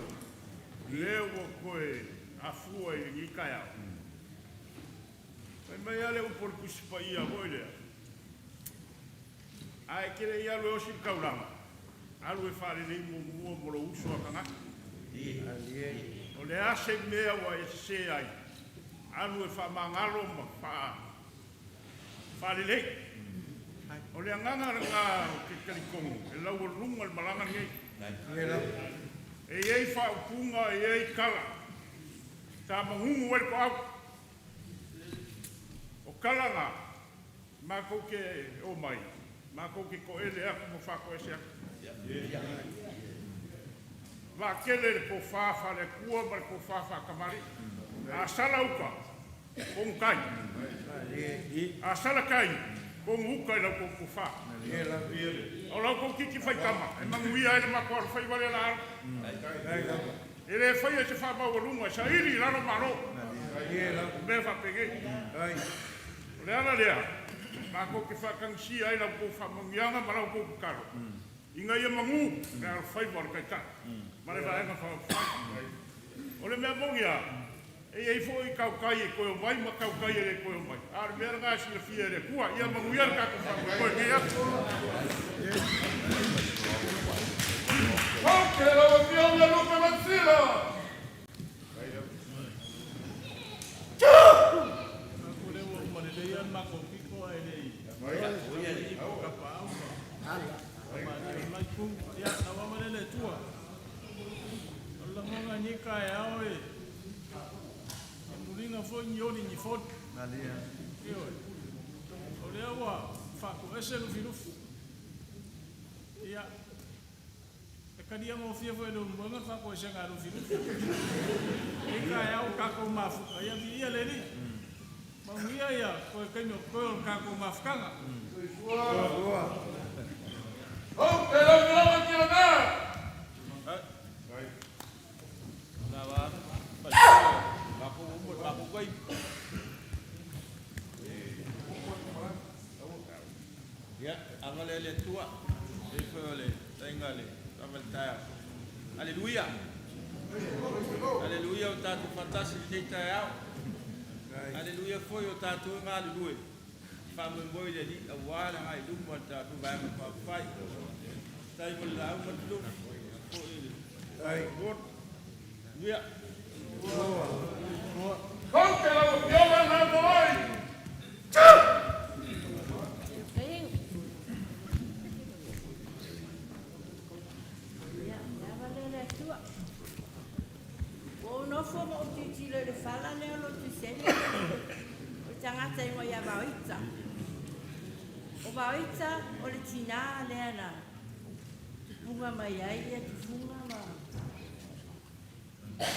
Leo koe a fua i ni kaya. Mai ale o por kuspa ia boile. Ai kere ia lo si kaulanga. Alu e fare nei mo mo lo uso a kanga. Ole ase mea wa e se ai. Alu e fa mangalo ma fa. Fare nei. Ole nganga nga ke kalikong. E lau lunga al malanga ngai. E ei fa punga e ei kala. Ta mangungu wal ko au. O kala nga. Ma ko ke o mai. Ma ko ke ko ele aku mo fa ko ese. Va kele ko fa fa le kua ma ko fa fa kamari. A sala uka. Kon kai. A sala kai. Kon uka la ko fa. O la ko kiki fai kama. E mangui ai ma ko fai vale la. Ele fai ese fa ba volunga sa iri la no maro. Me fa peguei. Le ala lea. Ma ko ke fa kan si ai la ko fa mangianga ma la ko karo. Inga ia mangu na fai bor kai ta. Ma le va fa fa. Ole me mongia. E ai foi kau kai ko mai ma kau kai e ko mai. Ar mer nga si le fiere kua ia mangu ia ka ko fa ko ke ia. Aunque la opción de Lupe Mancila. Kadia mo fia foi do mbonga fa ko chega no filho. E caia o caco mafu. Aí ia leli. Mas ia ko kenyo ko caco mafkanga. Boa. Oh, pero no quiero nada. Lava. Baku kai. Ya, angale le tua. E foi tengale. Aleluia. Aleluia, o tato fantástico de Itaiau. Aleluia, foi o tato ngā aleluia. Whamu mboi le ni, a wāra ngai lumo tato vai ma whawhai. Tai mo lau ma tulu. Ai, God. Luia. Aunque la opción de la voy. tata ingo ia vaoita. O vaoita o le tina lea na tupunga mai ai e tupunga ma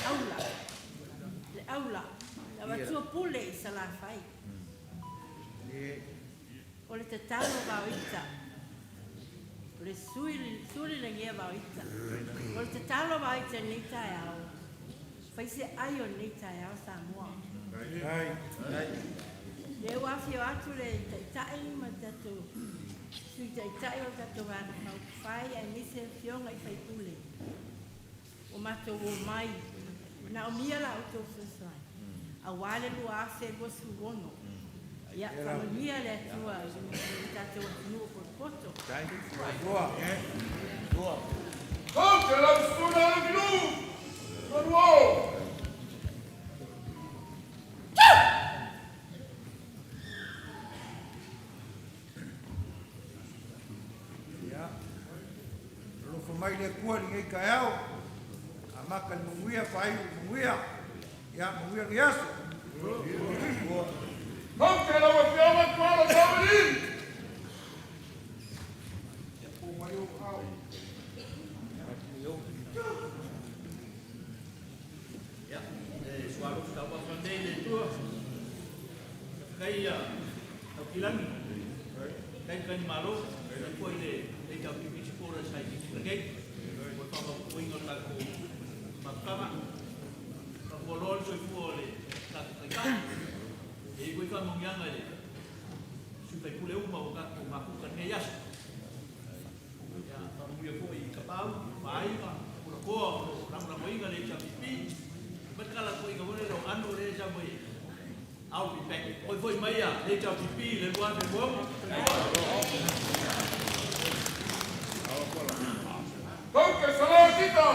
aula. Le aula. La watua pule i sa la fai. O le tatalo vaoita. O le suri le ngia vaoita. O le tatalo vaoita ni tai au. Fai se aio ni tai au Samoa. Le wafi o atu le taitai ma tatu. Sui taitai o tatu vana mau fai ai nise fionga i fai pule. O mato o mai. Na o mia la auto sasai. A wale lua se gosu wono. Ya, familia le tua, tatu nu por poto. Boa. Conta la suna la glu. Non vuoi. Mai le kua ni ngai kaiau a maka ni munguia pai munguia ya munguia riaso Conta la wafiama kwa la tawalin o mai o au ya suara tawa pandai tu kai au kilami kai kan malo ko ile ka pipi sepora sai ki lagi ko tama ko ingon ta ko makama ko lol so fuole ta ta e ko ka mong yang ale su tai kule uma o ka ko maku ka ne yas ya ta mo ko i ka pau mai ka ko ram ram inga le cha pipi betkala ko inga wole lo anu le cha mo au pi pek oi foi mai ya le cha pipi le wa de bo Conta salotito.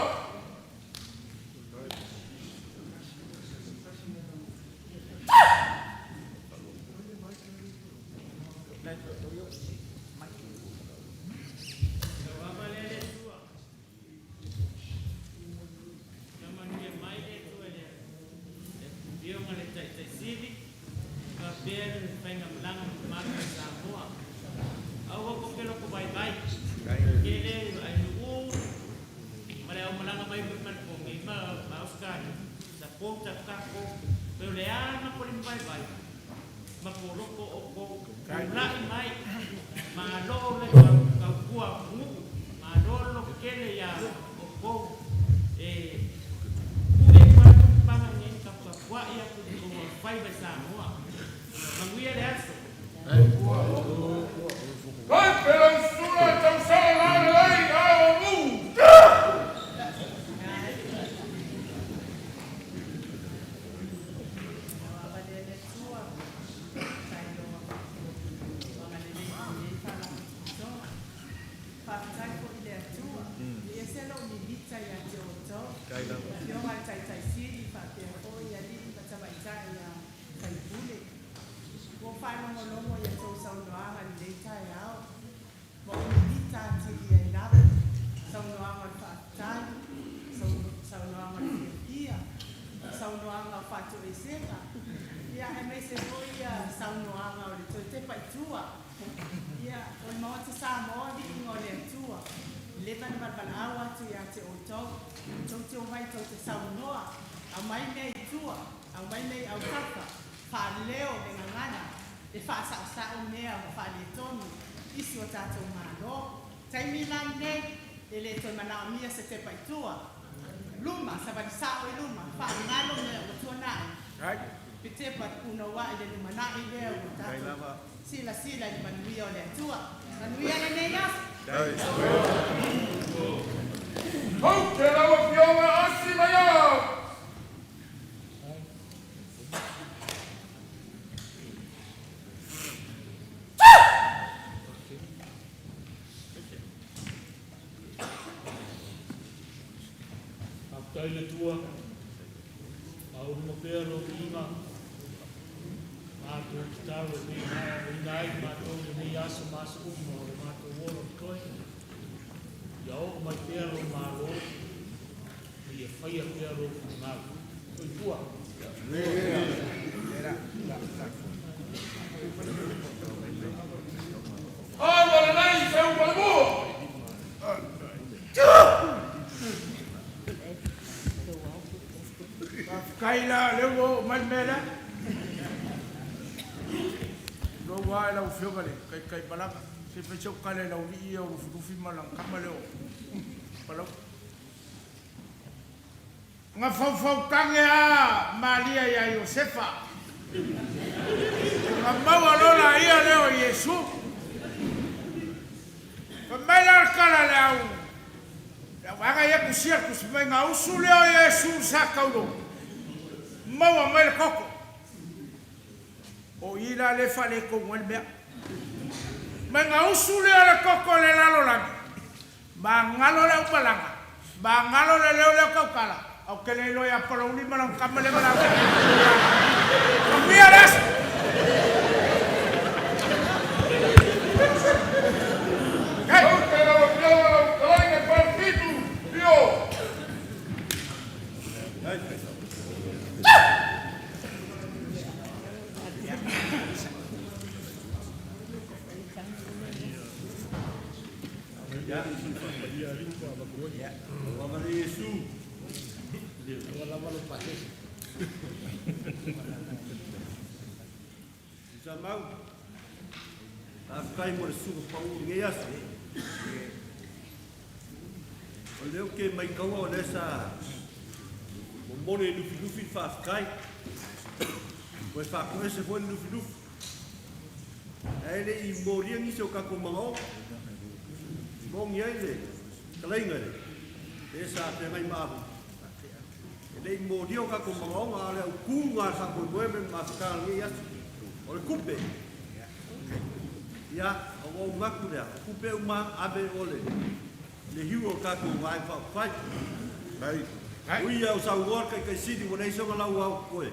Sila di manuia o le atua. Manuia le ne yas. Conta la wafiama asimaya. Taile tua, au mo pero Viiga, mato taro ni nai mato ni yaso mas umo mato woro koi, ya o mai pero malo, ia fai pero malo, toi tua. era Wala nai se un palmo. Kaila lewo malmela. Lo wa la ufioga le kai balaka. Se pecho kale la uli o fufi malang kamaleo. Palo. Nga fau kange a Maria ya Yosefa. Nga mawa lola ia leo Yesu. Pamela kala leo. La waga ya kusia kusmenga usu leo Yesu sakaulo. Mawa mel koko. O ila le fale ko mwelbea. Menga usu leo le koko le lalo lagi. Mangalo le upalanga. Mangalo le leo le kaukala. Aunque le lo ya por un lima no cambia le mala. Confíales. ¿Qué? Porque la volteaba la en el partido, tío. Samoa. Afkai mo suku pau ngeas. O leo ke mai kaua o lesa. Mo mone lufi fa afkai. Pois fa ko ese foi lufi. Ele I moria ni so ka ko mangao. Mo ngiele. Kalenga. Esa te mai ma. Ele moria ka ko mangao ale ku nga sa ko nueve mascal ngeas. O le kupe. Ia, o maku lea. Kupe uma abe ole. Le hiu o kaku vai whai. Vai. Ui au sa uor kai sidi mo nei songa lau au koe.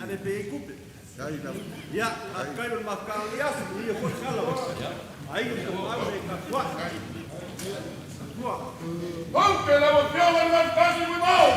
Ane pe e kupe. Ia, a kai o makao ia su ia ko kala. Ai o abe ka kwa. Kwa. Aunque la volteaba el fantasma muy mal.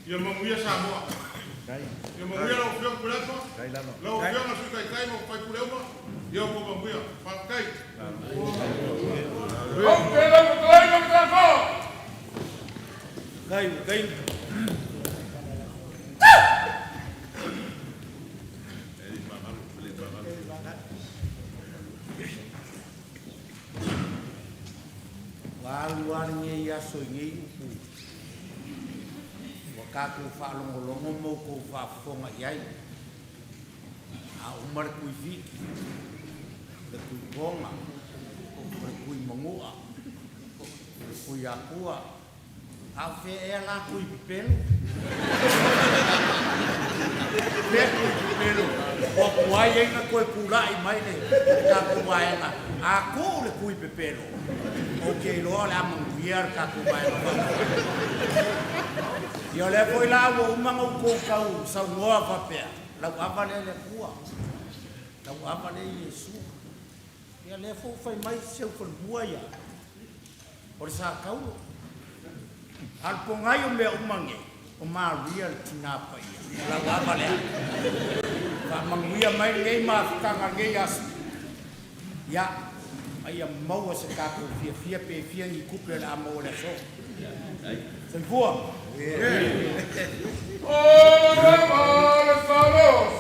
Ia manguia Samoa. Ia manguia o fiong pulepa. Lau fiong a sukai kai mo pai pulepa. Ia ko manguia. Pakai. Không thể làm một cái không ra có. Đây. aso i ngei upu. Wa kākou whaalongolongo mō kou whaafonga iai. A umar kui viki, le kui konga, le kui mangua, le kui akua. A whe e la kui pipelo. Le kui pipelo. O kuai enga koe kulai mai le kākou waenga. A ko le kui pipelo. O ke loa le amanguiar kākou waenga. Ia le koe la wo umanga ukou kau sa ngoa papea. Lau awale le kua. Lau awale Yesu. Ia le fo fai mai seu whanbua ia. O le sa kaulo. Alpo ngai o mea umange. O Maria le tina pa ia. Lau awale. Ka manguia mai ngei maafutanga ngei asu. Ia. Ai a maua se kako fia pe fia i kuple le amo le so. Sai fua. Ora male salos.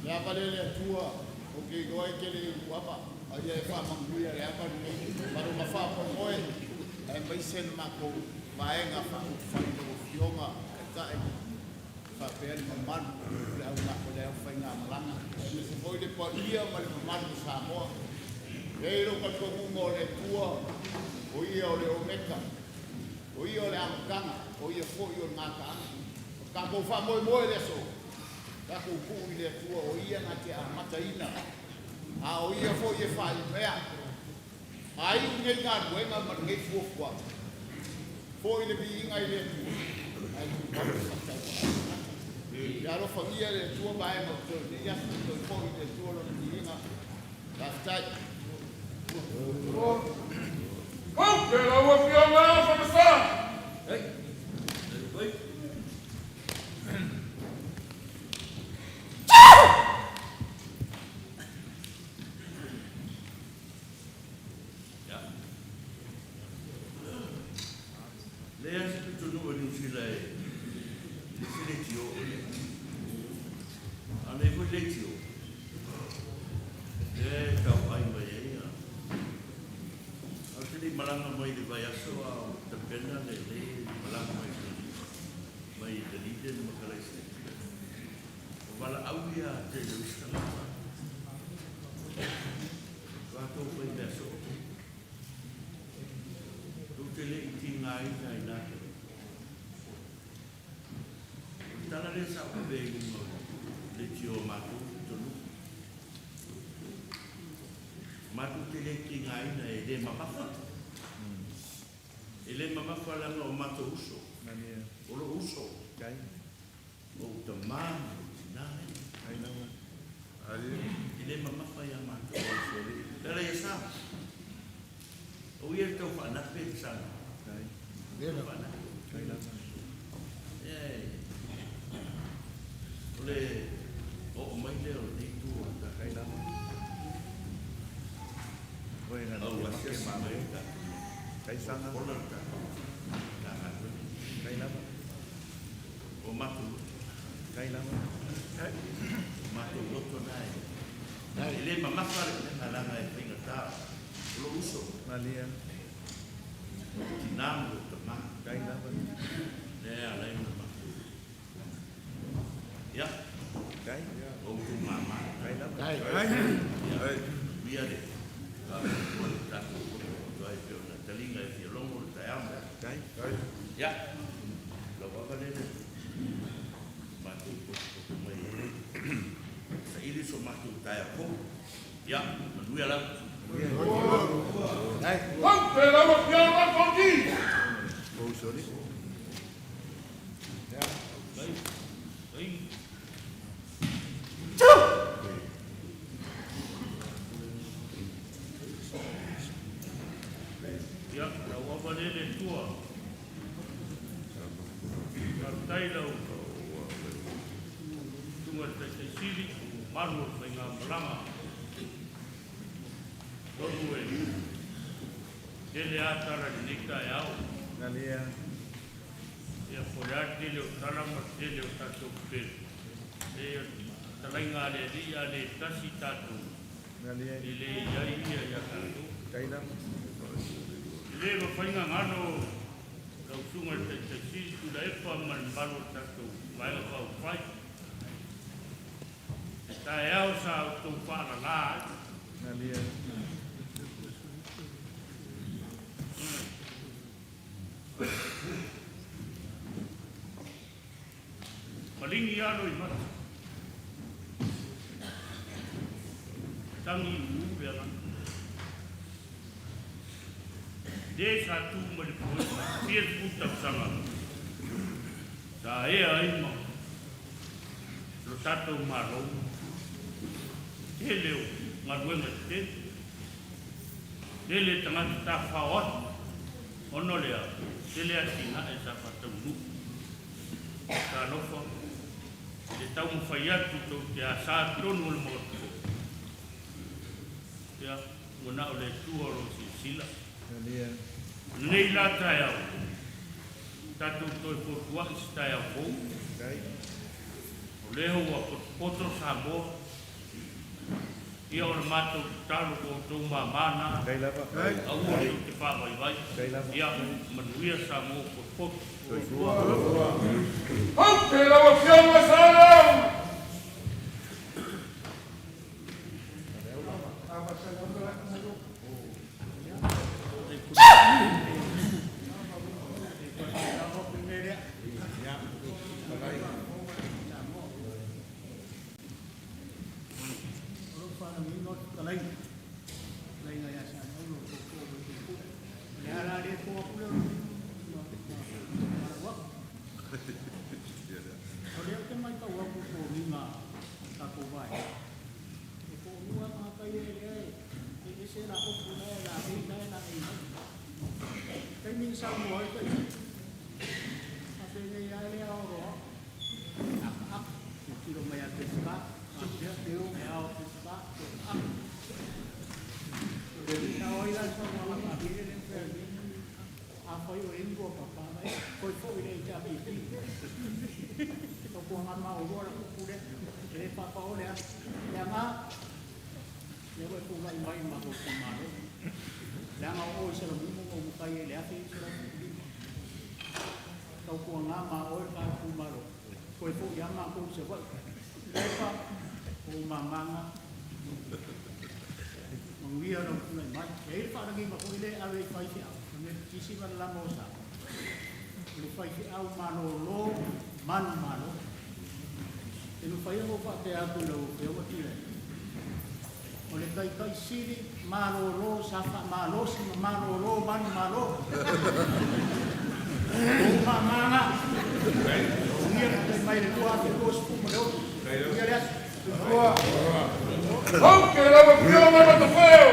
Ya valele Atua, o ke goai kele uapa, ai e whamanguia e apa ni, maru ma whapa moe, e maisen mako vaenga whakuwhaino o fionga, e tae, whapea ma manu, le au mako le au whainga malanga, e me se foi le paria ma le manu Samoa, reiro katongunga o le tua, o ia o le omeka, o ia o le amkanga, o ia foi o ngākaanga, ka ko whamoe moe le so, kako pui le tua o ia na te amataina. A o ia fo ia whai mea. Ai unge ngā ruenga ma ngei fuofua. Fo i le bi inga i le tua. Ai tu papa whatau. Ia ro whangia le tua bae ma tō. Ni yasu tō i fo i le tua lo ni inga. Tātai. Kau ke lawa pia ngā whamasa. Hei. Hei. Lea se tu tunu ni sila e sile tio. Ane ko le tio. Le tau ai mai e. Al malanga mai de vai aso a te pena le malanga mai. Mai de lide no makalese. O bala auia te le ustala. Va to foi beso. Tu le tinga ina ina. Tala le sa be le tio matu tonu. Matu te le tinga ina e le mapafa. E le mapafa la no mato uso. O lo uso. Kai. O te mama nai. Ai não. Ali. E le mapafa ya matu uso. Tala ya sa. O ia tau whana pe sana. Kai. Dela whana. Kai la. Ole o mai le o te tu ta kai la. Oi na o ke mai ta. Kai sana. Ola ta. Ta na. Kai la. O matu. Kai la. Kai. Matu loto nai. Nai le mama fare na la ngai pinga ta. Lo uso. Malia. Tinamo ta ma. Kai la. Ala ina. Ya, kai, o tu mama, kai la, kai, kai, via de, kalau tak, tuai pun telinga di longo tayam, kai, kai, ya, lawa apa ni? Matu tu mai, saya ini so matu tayam pun, ya, menduya lah. Kai, kau terlalu piala pergi. Oh sorry. Ya, baik, baik. Ya, lawa balele tua. Kartai lau. Tunga te sili, marmur, ngā malanga. Tonu e. Tele atara ni nika e au. Nalia. Ia korea tele o talama tele o tatou pere. E talainga le ria le tasi tatou. Nalia. Ile iai ia ia tatou. Kailam. Ile ma whainga ngano kau sunga te si tu la epa man balo tatou. Wainga kau whai. Ta e au sa o tau whaara la. Nalia. Malingi alo I mata. Tangi uwe ala. De sa tu ma le poe. Sia puta sanga. Sa e ai ma. Lo tato maro. E leo. Maruenga te. Ele tangata ta whaot. Ono lea. Ele atina e sa patau. Sa lofa. E tau mwhai atu tau te a sā tonu le motu. Ia, ngona o le tuaro si sila. Nei la tai au. Tatou toi potuaki si tai au kou. O leho wa poto Samoa. Ia o le matou talo koutou mamana. Au o te whawaiwai. Ia, manuia Samoa poto. Aute lawa fiama salam! Aunque la emoción no te feo.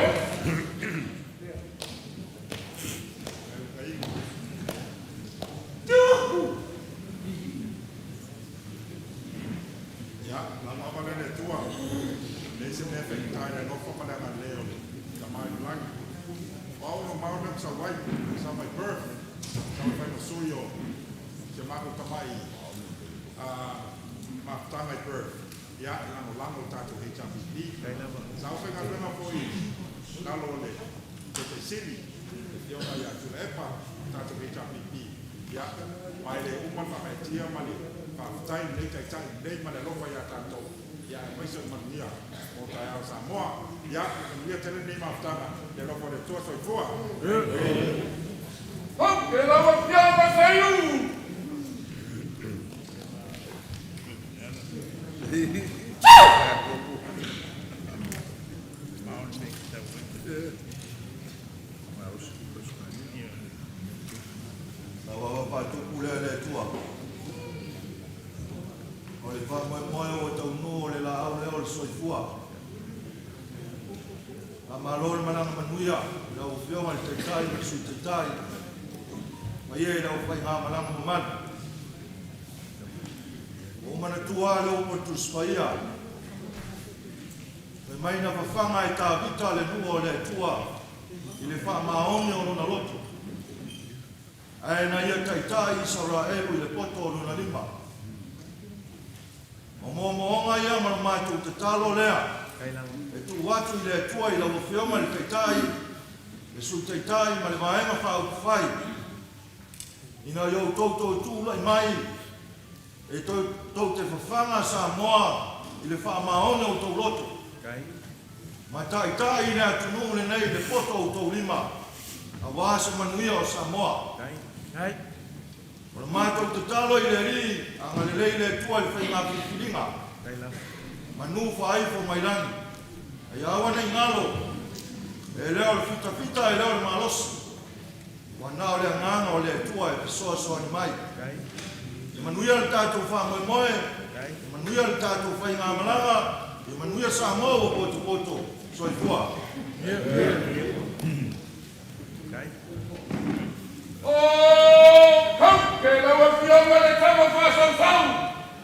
Samoa, ya, dia tele ni maftanga, de lo por tu soy fua. Oh, que la fiama saiu. Malol manang manuya, lau fiong al tetai bersu tetai, maye lau fai ha manang maman. O mana tua lau potus paya. mai na whawhanga e tā vita le nua o le tua i le wha maone o lona loto. Ai na ia taitai Israelu i le poto o lona lima. O moonga ia ma mātou te talo lea. E tu watu i le tua i la wawhioma le taitai, e su taitai ma le maenga whao whai. Ina iau tautou tūla i mai, e tau te whawhanga Samoa i le wha maone o tau loto. Ma taitai ne atunu le nei le poto o tau lima, a wāsa manuia o Samoa. O le mātou te talo i le ri, anga le lei le tua i whainga whiwhiringa. Manu whaifo mai rangi. Ai awa nei ngalo, e leo le fita e leo le malosi. Wana o le anganga o le tua e pesoa soa ni mai. E manuia le tātou wha moe moe, e manuia le tātou whainga malanga, e manuia Samoa o poto poto, soi fua. Oh, come, que la wafionga le kama whasau,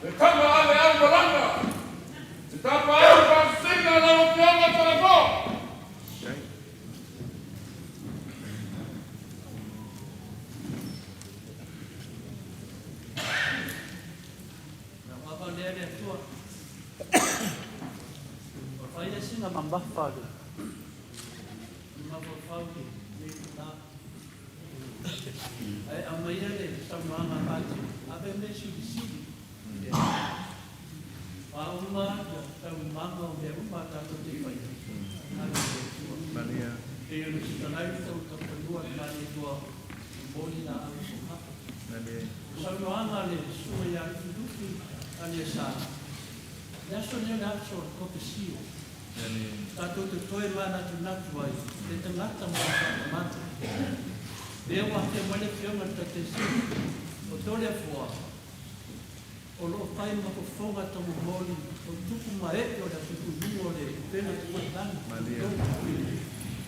le kama ale au malanga. Se tapa au whasinga la wafionga tala ko. Na wapa lea le tua. Whaia singa mambawhau. Mambawhau ki le kuna. Ai amaia le samanga pati. Abe me sili. Pauma samanga o le uma tato te whai. Maria. E anu sitanai tau tapanua nani tua mboli na au soha. Maria. Samanga le sua ya fidufi ane sa. Yaso ne le atso kope sio. Tato te toe mana tu natu ai. Te tangata mga mata. Leo ate mole fionga te sio. O tole fua. O lo pai ma ko fonga tamu moli. O tuku mae o da tuku luo le pena tu matani.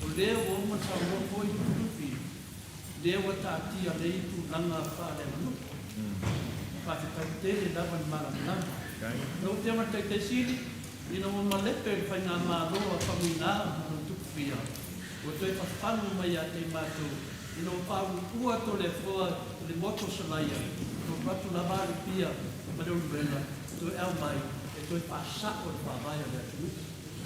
O leo o ma sa mo foi tupi. Leo ta tia le tu langa fa le manu. Pa te tele davan mala mala. No te ma te sili. Ina mo malepe fa na ma do fa mina no tuku pia. O te fa fanu mai ate mato. Ina o pa ua to le fua le moto salaia. No patu la mari pia. Madou bela to el mai e to passa o pa vai a tu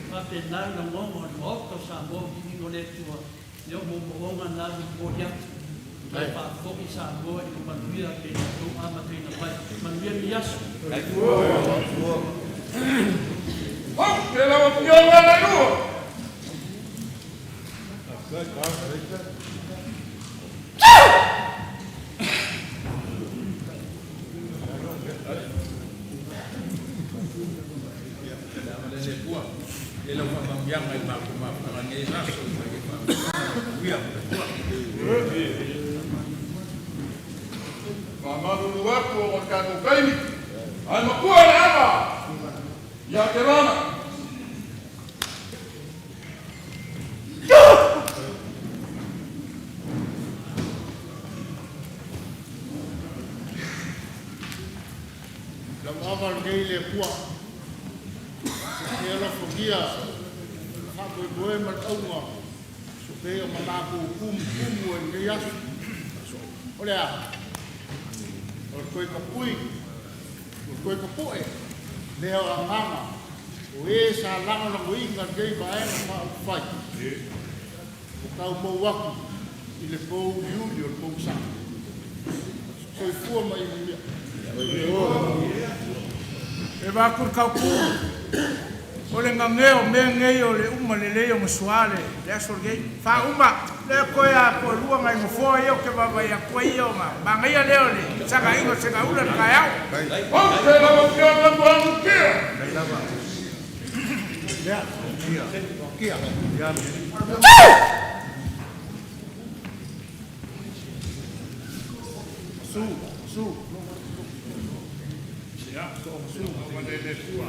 ma pe na na mo Maota Samoa ki no le tua yo mo nga na mo ya ai pa ko ki Samoa i ma mia ke to ama te na mai ma mia mias Oh, que la wafionga le nua. Ele vai cambiar mais uma organização Mamadu luaku o kanu kaini. Ai makua le ama. Ya te rana. La mama ngei le pua. Se ala fogia. Ha ko boe ma taunga. So pe o mana ko kum o ngei asu. Olha. O koi kapui. O koi kapue. Leo a mama. O e sa langa na winga ngei ba e ma fai. O tau mo waku. I le pou liuli o le pou sa. So i fua mai mia. E va kur kauku. O le ngangeo me ngei o le uma le leo msuale. Le asorgei. Fa uma. Le koea ko lua ngai mfo yo ke baba ya ko yo ma. Ma ngai leo le. Saka ingo se ka ula ka yao. Oh, que la wafionga kwa kia. Ya. Kia. Ya. Su. Ya, su, como de tua.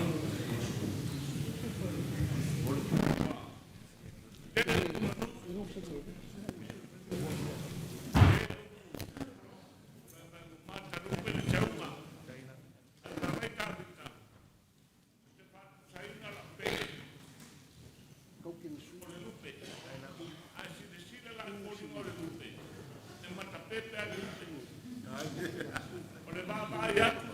pepe a tingu. O le mapai atu.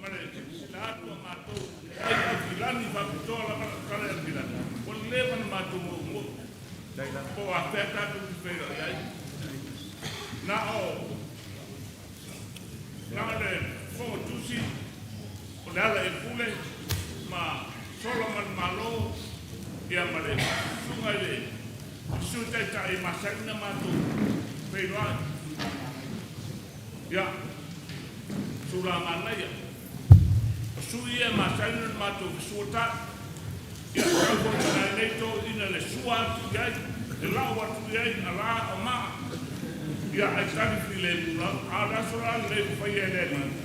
Ma le sila atu a mātou. Ai au filani whapitola mana kare a filani. O le lewa na mātou mo. O a peta atu ki whaira iai. Na o. Na le fonga tusi. O le ala e pule. Ma Solomon malo. Ia mare. Sunga le. Sutai tai masakna mātou. Whaira. Ya, surah mana ya? Suya masalah matu suata. Ya, kalau kita itu ini le suat ya, lawat ya, Allah ama. Ya, akan filem ulang. Ada surah le faya lagi.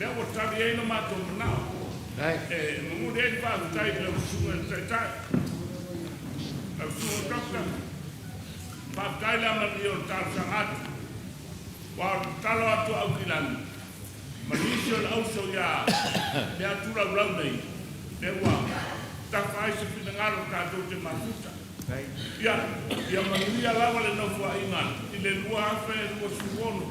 Lewat tadi ini matu mana? Kemudian pak tai le suat tai. Suat dokter. Pak tai le melihat tak sangat. Wah, kalau atu au kilan, manisio au so ya, dia tura ulang nei, dewa, tak fai sepinangaro kado te masuta. Ya, ya manusia lawa le no fua ingat, ile lua afe lua suwono.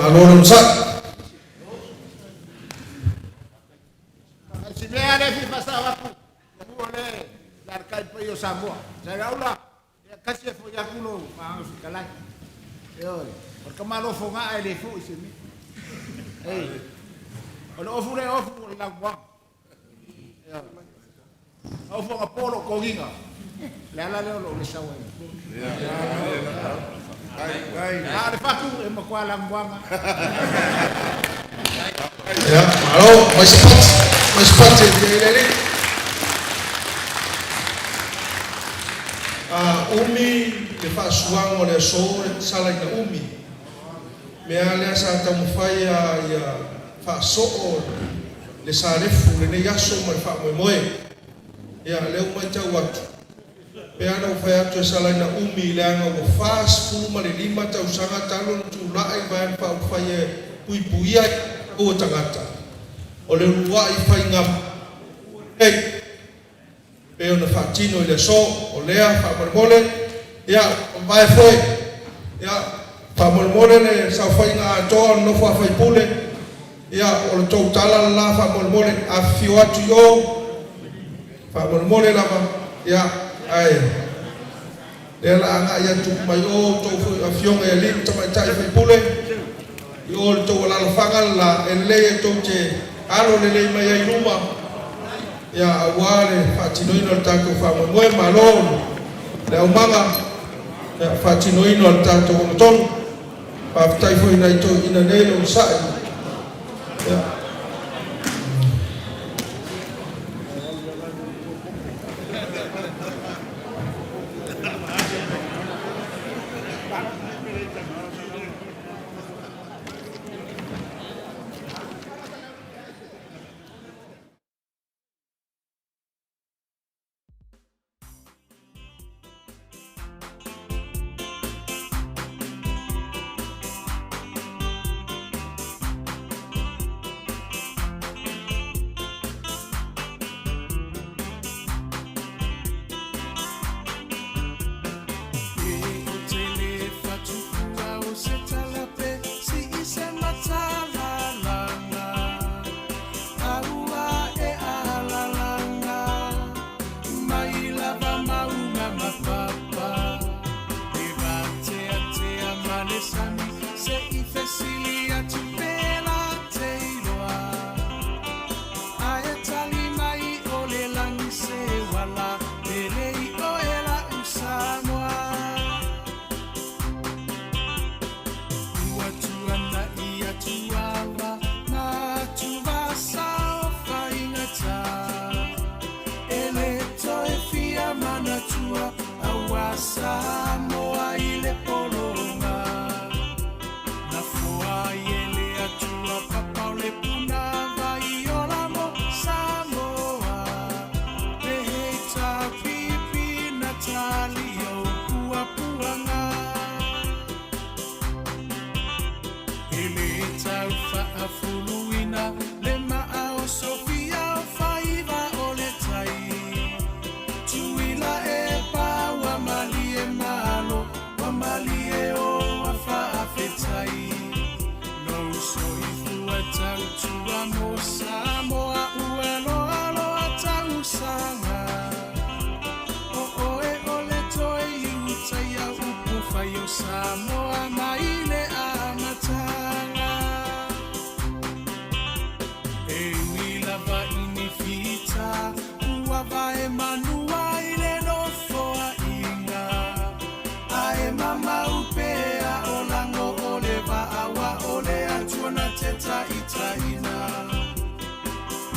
Malolong sak. Si lea le fi pasaba ku. Boleh dar kai pe yo Samoa. Saya ulah. Ya kasih fo ya kulo ma si kalai. Yo, porque malo fo nga ele fo isini. Ono ofu le ofu la gua. Yo. Ofu nga polo koginga. La le lo sawa. Ai. Ah, de fato, é uma coisa languanga. Ya, malo, mais cepat ini. Umi le fasuang o le so sala na umi. Me ale sa ta mufai ya faso le sarefu le yaso mai fa moe. Ya le mai tau atu. Me ana ufai atu sala na umi le anga o fas fu ma le 5 tau sanga talo tu lai vai fa ufai pui o tangata. O le rua I fai ngam. Hey. E ona fatino I le so o lea fa mole ya vai foi ya fa mole ne sa fai nga to no fa fai pule ya o to tala la fa mole a fio atu yo fa mole la ya ai le la nga ya tu mai o to a fio nga li to mai tai fai pule yo to la fa la ele to che alo le mai ai ruma ya awale fatinoino tanto fa moe malon le umanga ya fatinoino tanto ton pa tai foi na to ina nelo sai ya Samoa ile polonga na fua ile atua papa le puna vai ola mo Samoa peheta pipi Natalio pua puanga ile taufa afuluina le maao Sofia faiva ole tai tuila malie o afa afetai no soi fuata utua mo Samoa uelo alo atau sanga o e ole toi utai au upufa yo Samoa maile amatanga e wila va inifita uava e manua ile no foa mama upea olango ole va awa ole atuana teta itaina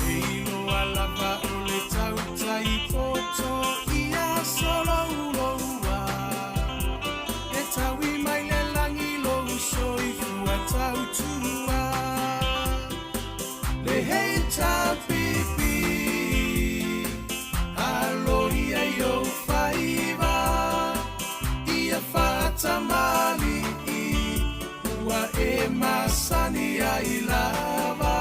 eilo alava ole tauta ipoto ia solo uloua etawi maile langi lo uso ifua tautua le heita pipi aloia yo faiva Tamali wa emasani ya ilava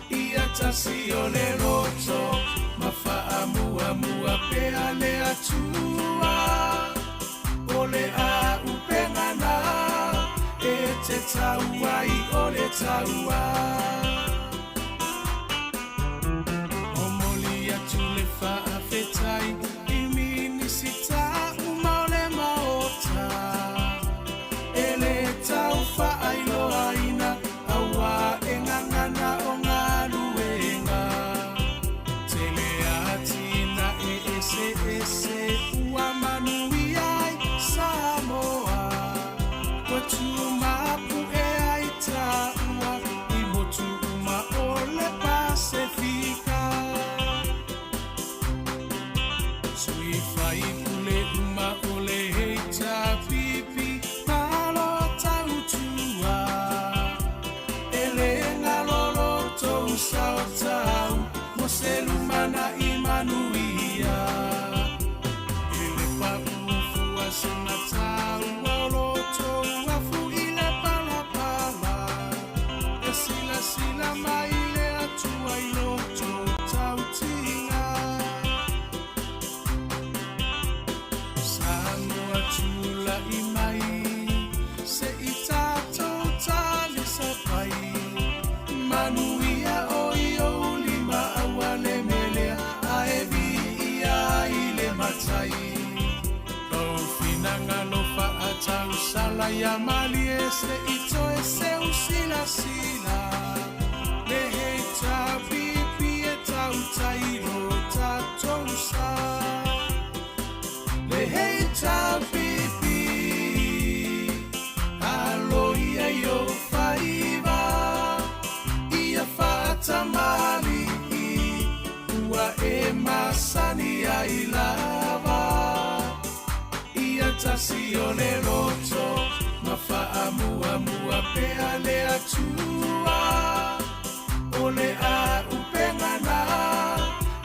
ia tasio le roto mafaamu amua peale atua ole a upengana te taua I ole taua omoli atu le faafetai imini sita ele taufa ailo aina awa engangana ongaluenga tele atina ese uamanuiai Samoa watu mapu e aita ua sala ya mali ese ito ese usila sila. Le heita pipi eta utairo tatosa. Le heita pipi alo ia yo faiva ia fata mali ua e masani ai lava. Tasione loto mafaamuamua pea le atua ole a upengana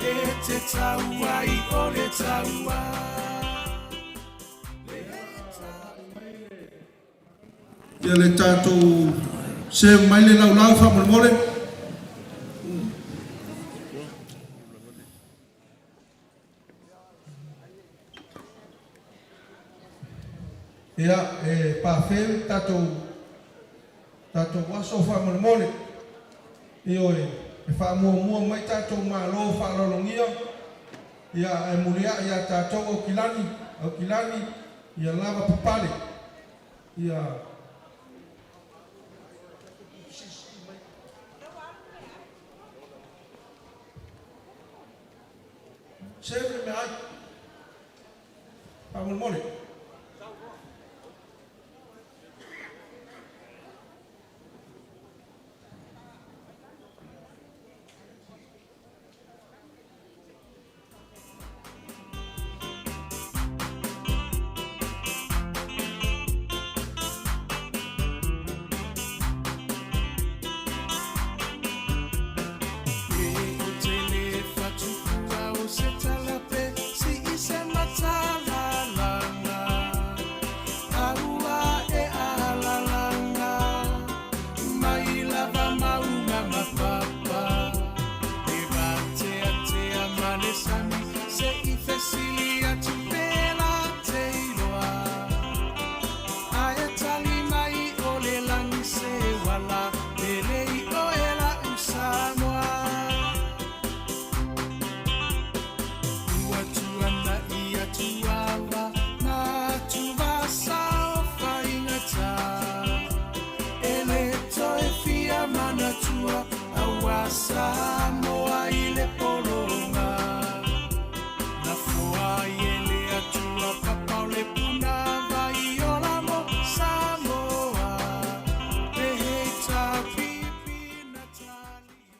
e te tauai ole taua Ia le tātou se mai le laulau whamormore. Ia e pāwheu tātou waso whamormore. Io e whamua mai tātou mālo whalolongia. Ia e murea ia tātou o kilani, ia lava papare. Ia Sempre me ai. Whamormore. Samoa ile polonga na fua ile atua papa le puna vai ola mo Samoa beheta pipi natalio.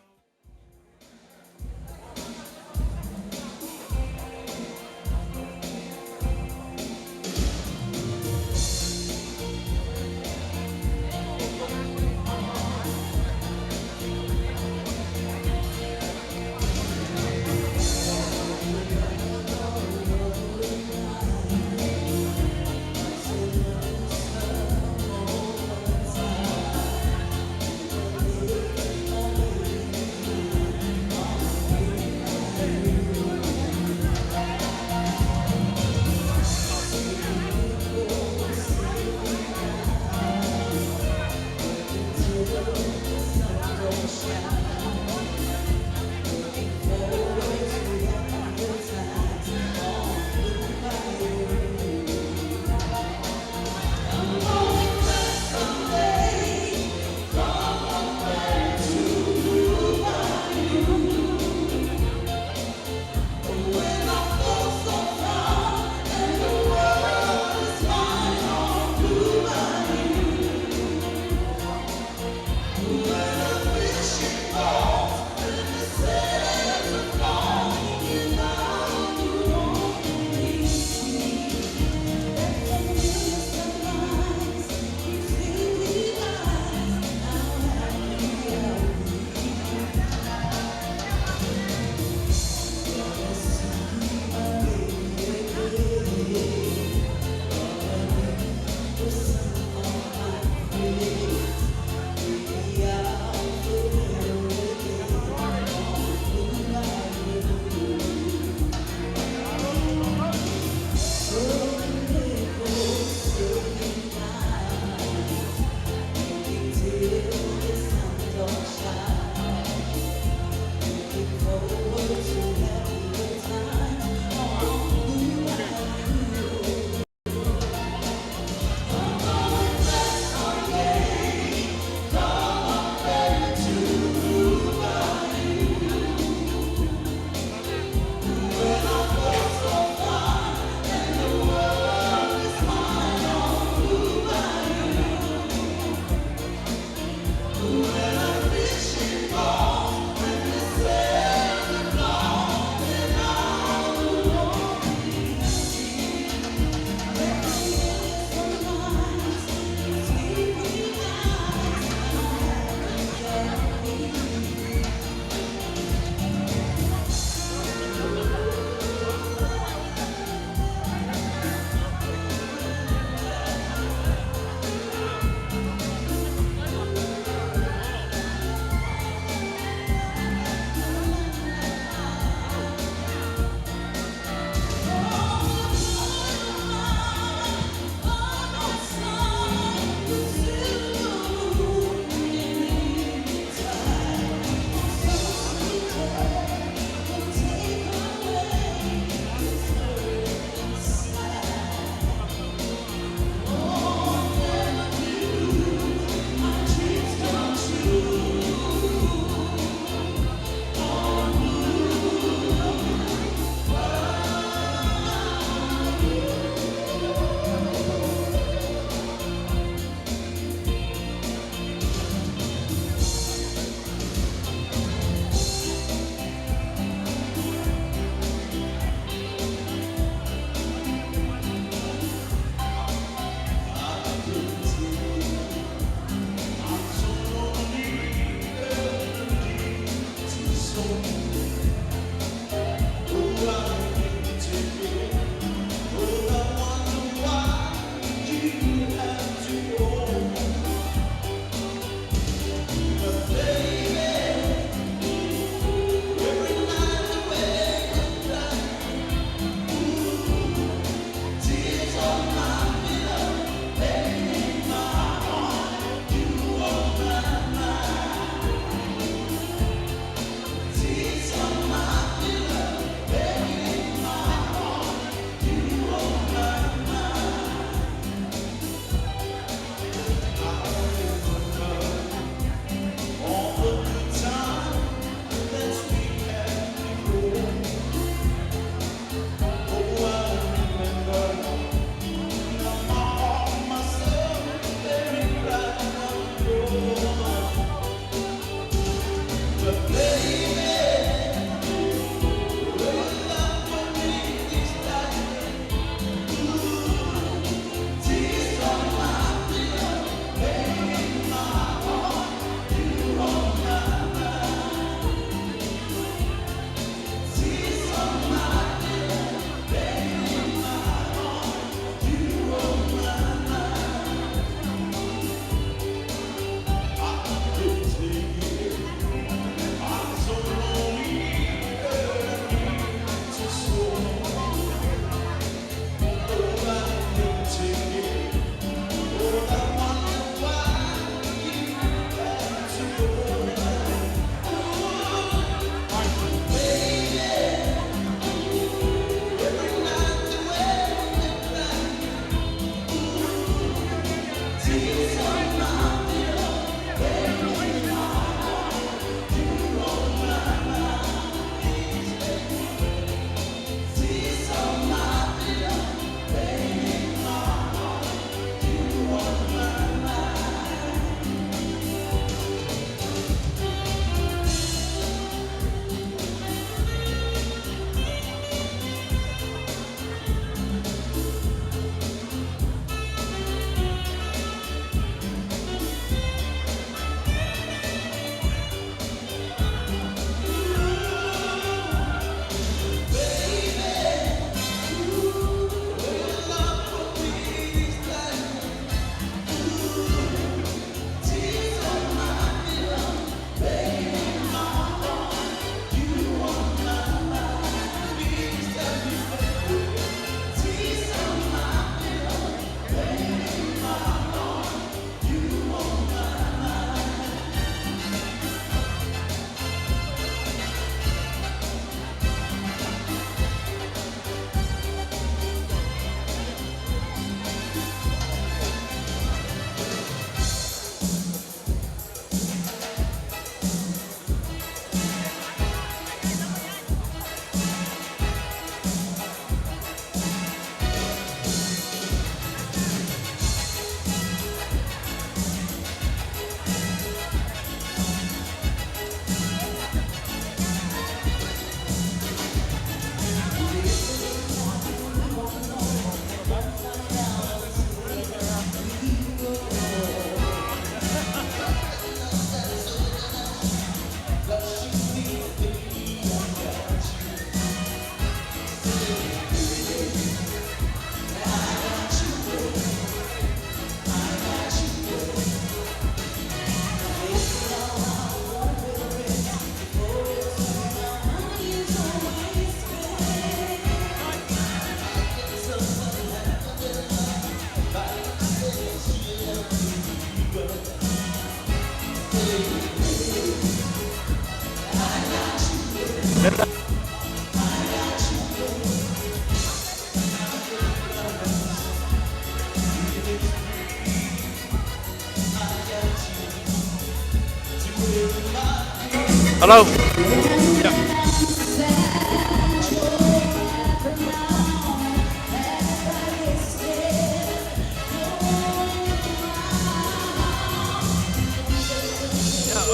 Hello.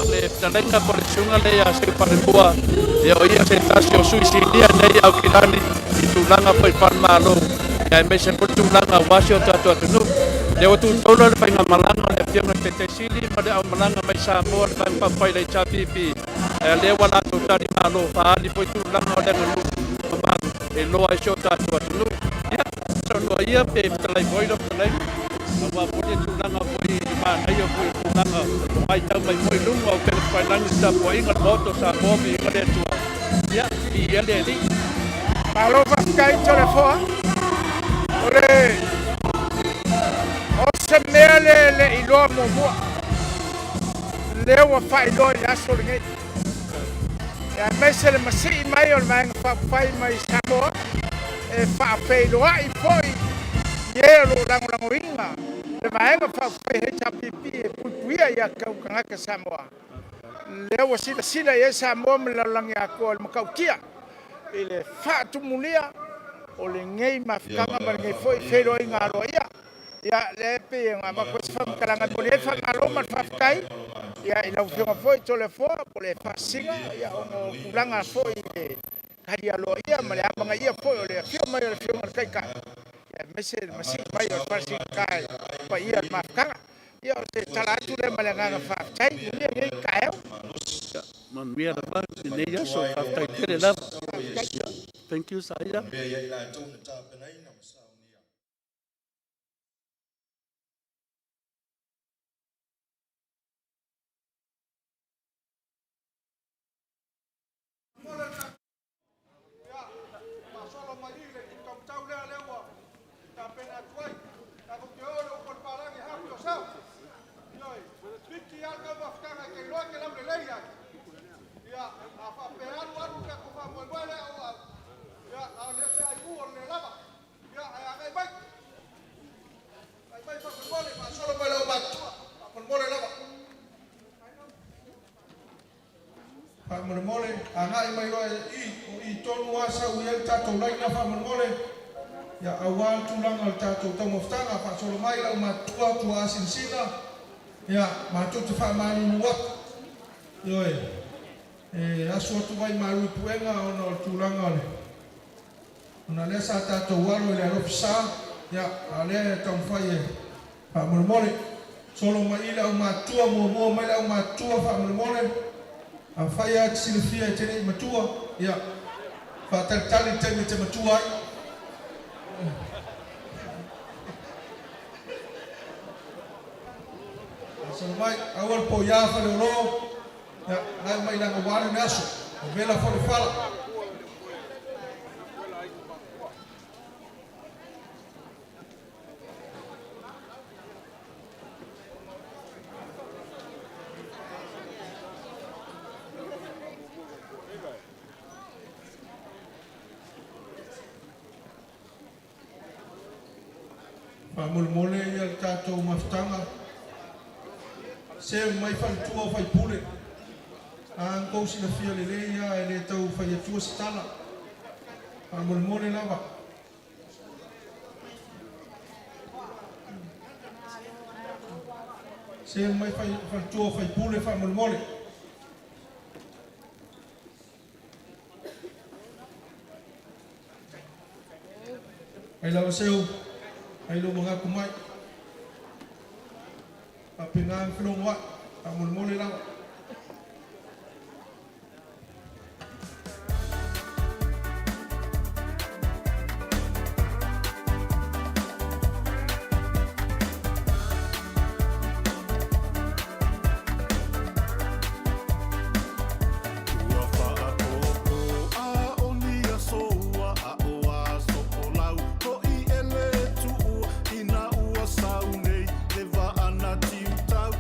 Le talenga por sunga le ya se para bua e o ia se tasio suicidia nei au kirani i tulanga foi palmalo ya me se por tulanga wasio tatu atu le o tu tolo le painga malanga le fianga te sili ma le au malanga mai Samoa pa pa pai le chapipi le wala tu tari malo pa li foi tulanga le ngulu ma e lo ai sio tatu atu ya so lo ia pe trai voi lo trai ma po le tulanga foi ma ai o foi tulanga ai tau mai foi lunga o que pai langa sta po inga moto sa bobi inga le tu ya i ele li malo va kai tole fo ore o se mele le ilo mo mo le wa fai lo ya so ngai ya mesele masi mai o mai fa fai mai Samoa e fa pe lo ai foi ye lo lango inga le mai fa fai he chapipi e puia ya kau kanga Samoa le wa sila ye Samoa me lang ya ko mo kau kia ele fa tu mulia o le ngai mafkanga ma ngai foi fero inga ro ya le pe nga ma ko fam kalanga mo le fa malo ma fa kai ya ila u foi to le fo po le fa singa ya o kulanga foi kali alo ia ma le amba ia foi o le fio ma le fio kai kai ya mese masi mai o fa singa kai pa ia mafkanga ya o se tala tu le ma le nga fa kai ni ngai kai man we are about the nation so after tele love thank you Saya mole angai mai ro i tonu asa u el tato lai na fa mole ya awan tulang al tato to moftanga fa solo mai la ma tua tua sinsina ya ma tu te fa mani nuat yo aso tu vai maru puenga ono tulang ale una lesa tato walo le ropsa ya ale tom faye fa mole solo mai la ma tua mo mai la ma tua fa mole a faya silfia tene matua ya fa tali tene te matua so mai awal po ya fa lo ya ai mai la ngwana naso bela fo fala mole ya tato maftanga se mai fa tua fa pule an ko si na fia le ya le tau fa ya tua stala mole lava se mai fa tua fa pule fa mole ai la seu ai lo mga kumai apingan flong wa mole lava Tau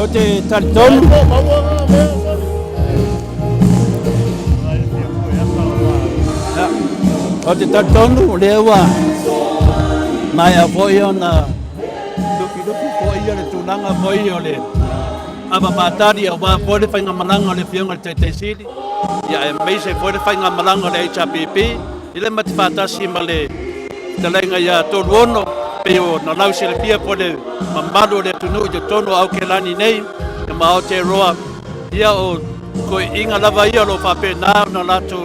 o te taritonu. O te taritonu le ua mai a foi ona luki foi le tulanga foi ole aba matari a wa foi fa ngamalanga le fianga te sili ya e mai se foi fa ngamalanga le HPP ile matfatasi male talenga ya toluono peo na lausi le pia pole mamalo le tunu te tono au ke lani nei e mao te roa ia o ko inga lava ia lo pape na latu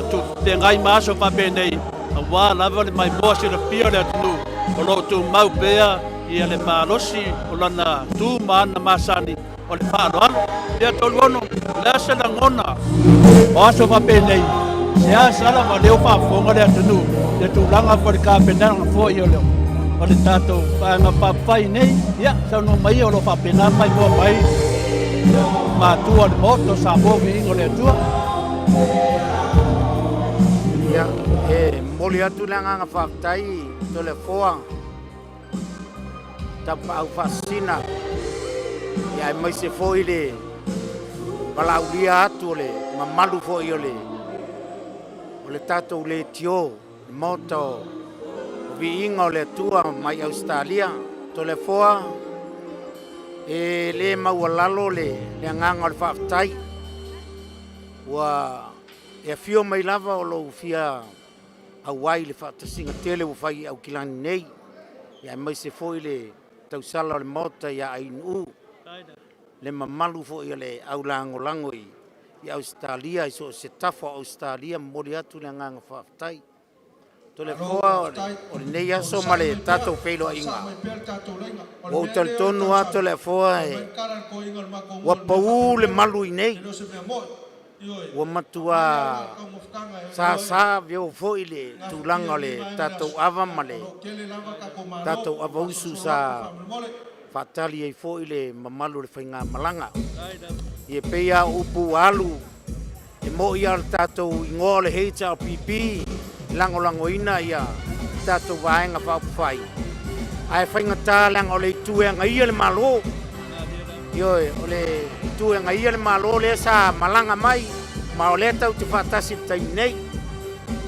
tu te ngai maso pape nei a wa lava le mai bosi le pia le tunu o lo tu mau pea ia le malosi o lana tu mana masani o le whaanoan ia toluono le ase la ngona o aso pape nei se a sala ma leo whaafonga le atunu le tūlanga po le kāpenanga fo i o leo o le tātou whaanga papai nei ia sau no mai o lo whapena mai mua mai mātua le moto sa movi ingo le atua ia e moli atu le nganga whaktai to le foa tapa au whasina ia e mai se fo i le palaulia atu le mamalu fo i o le tātou le tio Maota o Viiga o le Atua mai Australia to le foa e le maualalo le agaga o le faafetai ua e afio mai lava o lou fia auai le faatasiga tele ua fai aukilani nei ia mai se foi le tausala o le Maota ia ainuu le mamalu foʻi o le aulagolago i Australia i so se tafo Australia moli atu le agaga faafetai to le foa o le nei aso ma le tatou feiloaʻiga ua talitonu atu le foa e ua paū le malu i nei ua matua sa veo foʻi le tulaga o le tatou ava ma le tatou ava usu sa faatali ai foʻi le mamalu le faiga malaga ia peia upu alu e moʻi a le tatou igoa o le HRPP langolangoina ia tatou vaega faapufai ae faigatā lega o le itueagaia le malo ioe o le itueagaia le malo lea sa malaga mai ma o lea tau te faatasi le taimi nei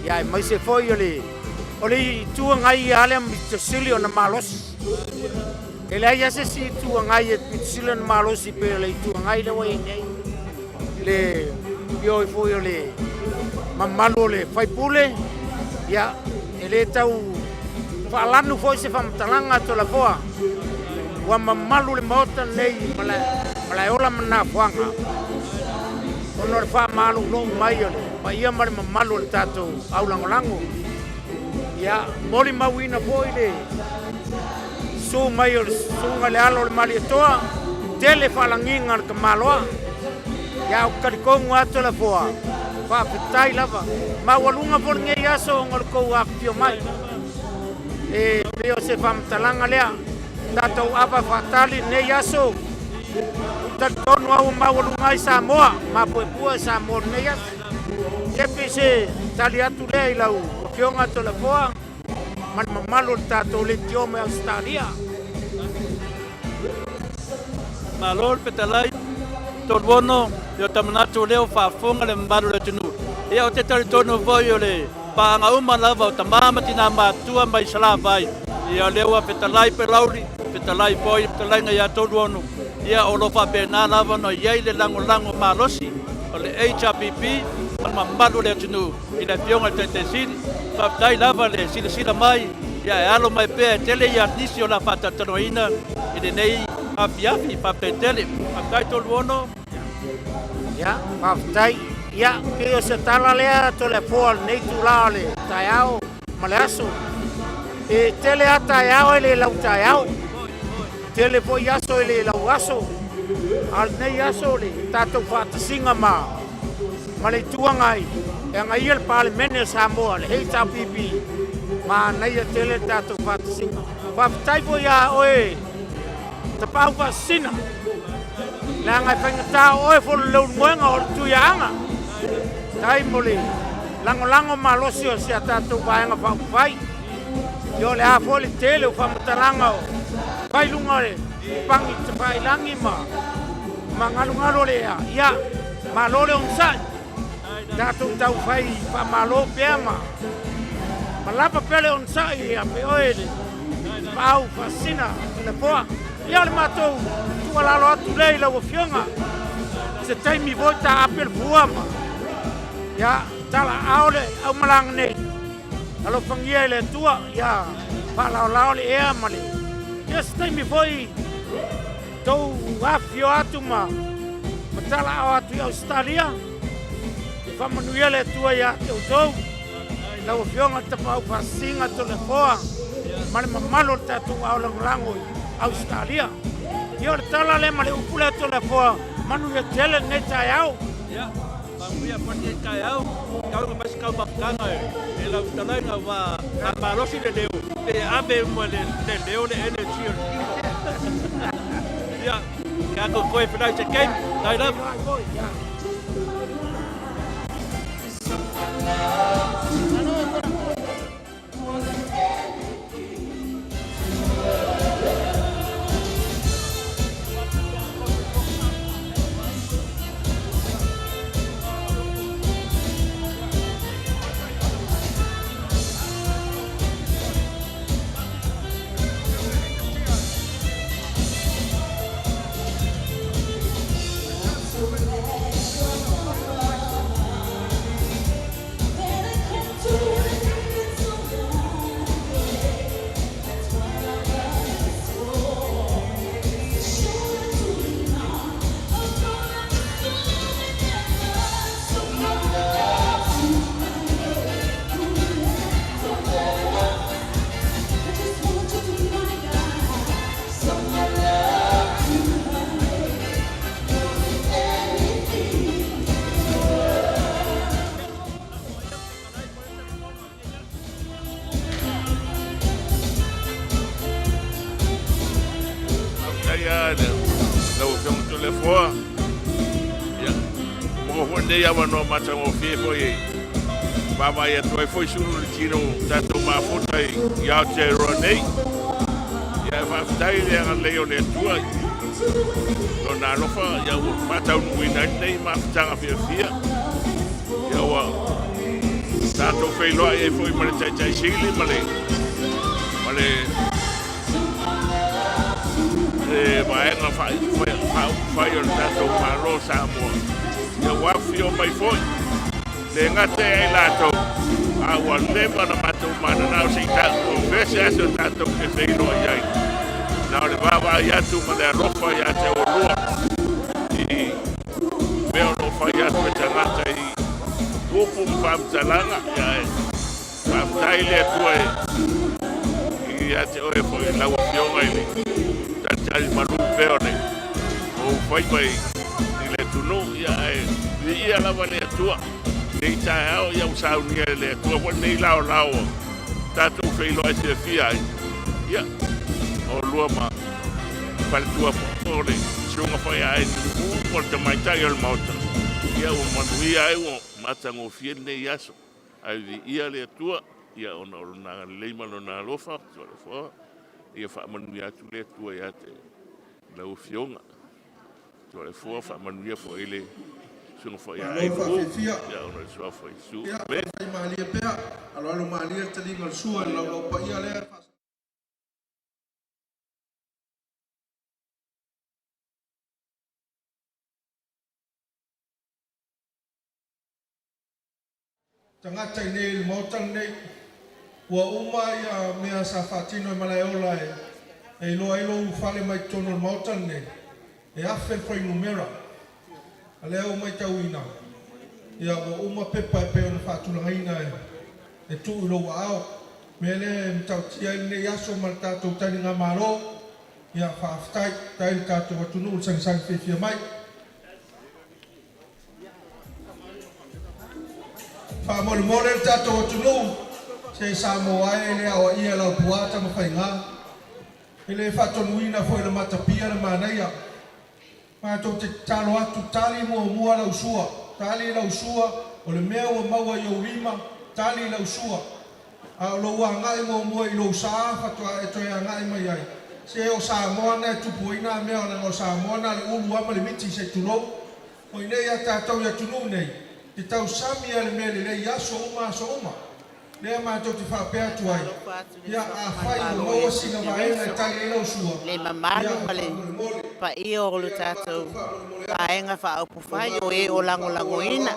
ia e mai se foi o le ituagai a le mitasili ona malosi e le ai ase si ituagai e mitasili ona malosi pe o le ituagai le uai nei le ioe foi o le mamalu o le faipule ia e lē tau faalanu foi se faamatalaga tolafoa ua mamalu le Maota nei ma lae ola manafoaga ona o le faamālōlou mai o le ma ia ma le mamalu o le tatou aulagolago ia moli mauina foi le su mai o le suga le alo o le maliatoa tele faalagiga le kamaloa ia o kalikogu atu le foa faafetai lava maualuga foligei aso o kou afio mai e peo se faamatalaga lea tatou ava faatali nei aso talikonu au maualuga ai Samoa mapuepua Samoa lenei aso kepi se tali atu lea i lau afioga tolafoa ma le mamalu o le tatou le tio me Australia malo le petalai toluono yo tamanatu leo faafoga le mamalu le tunu ia o te taritonu foi o le paaga lava o tamama tina matua mai salavai ia leo a petalai pe lauri petalai foi petalaiga ia toluono ia o lo faapena lava no iai le lagolago malosi o le HRPP ma le mamalu le tunu i le fioga le taʻitaʻisili faafetai lava le silasila mai ia e alo mai pea e tele ia nisi o la faatatanoaina i lenei afiafi faapetele faafetai toluono ia faafetai ia peo se tala lea to le foa nei tula o le taeao ma le aso e tele a taeao e le lau taeao tele foi aso e le lau aso al nei aso le tatou faatasiga ma le ituaga ai e agaia le palemene Samoa le HRPP ma naia tele tatou faatasiga faafetai foi a oe tapau faasina le agai faigatā oe fololeunuega o le tuiaaga tai mole lango malosi o se tatou vaega faapufai io le a fo le tele o faamatalaga pai lunga le pangi te pai langi ma ngalu le ya ma lo le on sai tatu tau fai pa malo pea ma lapa pele on sai ya pe oele pau fasina le poa ya le matou tu ala lo atu le la fionga se taimi vota apel fuama ya tala aole au malang nei alo pangia le tua ya pa lao le ea male ya se taimi foi tou afio atu ma tala au atu ya Australia fa manuia le tua ya tou la fionga te pau fasinga to le foa male mamalo tatu au lango Australia yo tala le male upula to le foa manu ya tele neta yao ya Maria pati kau kau mas kau bakanga e la utalaina wa amalosi de deu e abe mo le deu le energy ya kako koi fly se game dai la ya wano mata mo fie foi baba ya toi foi suru tiro tato mafuta ya te ronei ya va dai le leo le tua no na lofa ya mata un wina nei mafuta fie fie ya wa tato feilo e foi mare tai sili male vai na fai o tato maro Samoa ya wafio mai foi le ngate ai lato a wa leva na mato mana na si ta o vese aso tato ke feino ai na le baba ya tu ma le rofa ya te o lua i me no fa ya tu te ngata i upu pam talanga ya pam taile tu e ya te o e foi la wafio mai ta tali malu peone o foi mai no ya ia la vale tua nei tao ya usau ni le tua wa nei lao tatu feilo ai fia ya o lua ma pal tua pole sunga foi ai por te mai tai el Maota ya o manuia ai o matango fie nei yaso ai ia le tua ya ona na le malo na lofa so le fo ia fa manuia tu le tua ya te la ufionga to le fo fa manuia fo ile sunga foi ai ya ona so foi su be mali pe alo mali te li ngal su lo pa ia le tangata nei motan nei wa uma ya mea sa fatino malai ola e lo fale mai tono motan nei e afe foi numera ale o mai tauina ya wa uma pepa pe on fatula ina e tu lo wao mele mtautia nei yaso malta to tani ngamaro ya fa tai ka to tunu sang fe mai fa mole tato tunu se Samoa ele o ia la puata ma fainga ele fa tonuina foi la matapia na manaia ma to te talo atu tali mo la usua tali la usua o le mea o maua yo rima tali la usua a lo wa ngai mo i lo sa fa to e to ya ngai mai ai se o Samoa na tupuina mea o na Samoa na le ulu ama le miti se tulo o nei a tātou ia tunu nei te tau sami ale mea le ia so uma lea mātou te whapea tuai ia a whai o maua sina vaenga e tali e lau sua le mamalu ma le pa i o lo tātou vaenga whaaupu whai o e o lango ina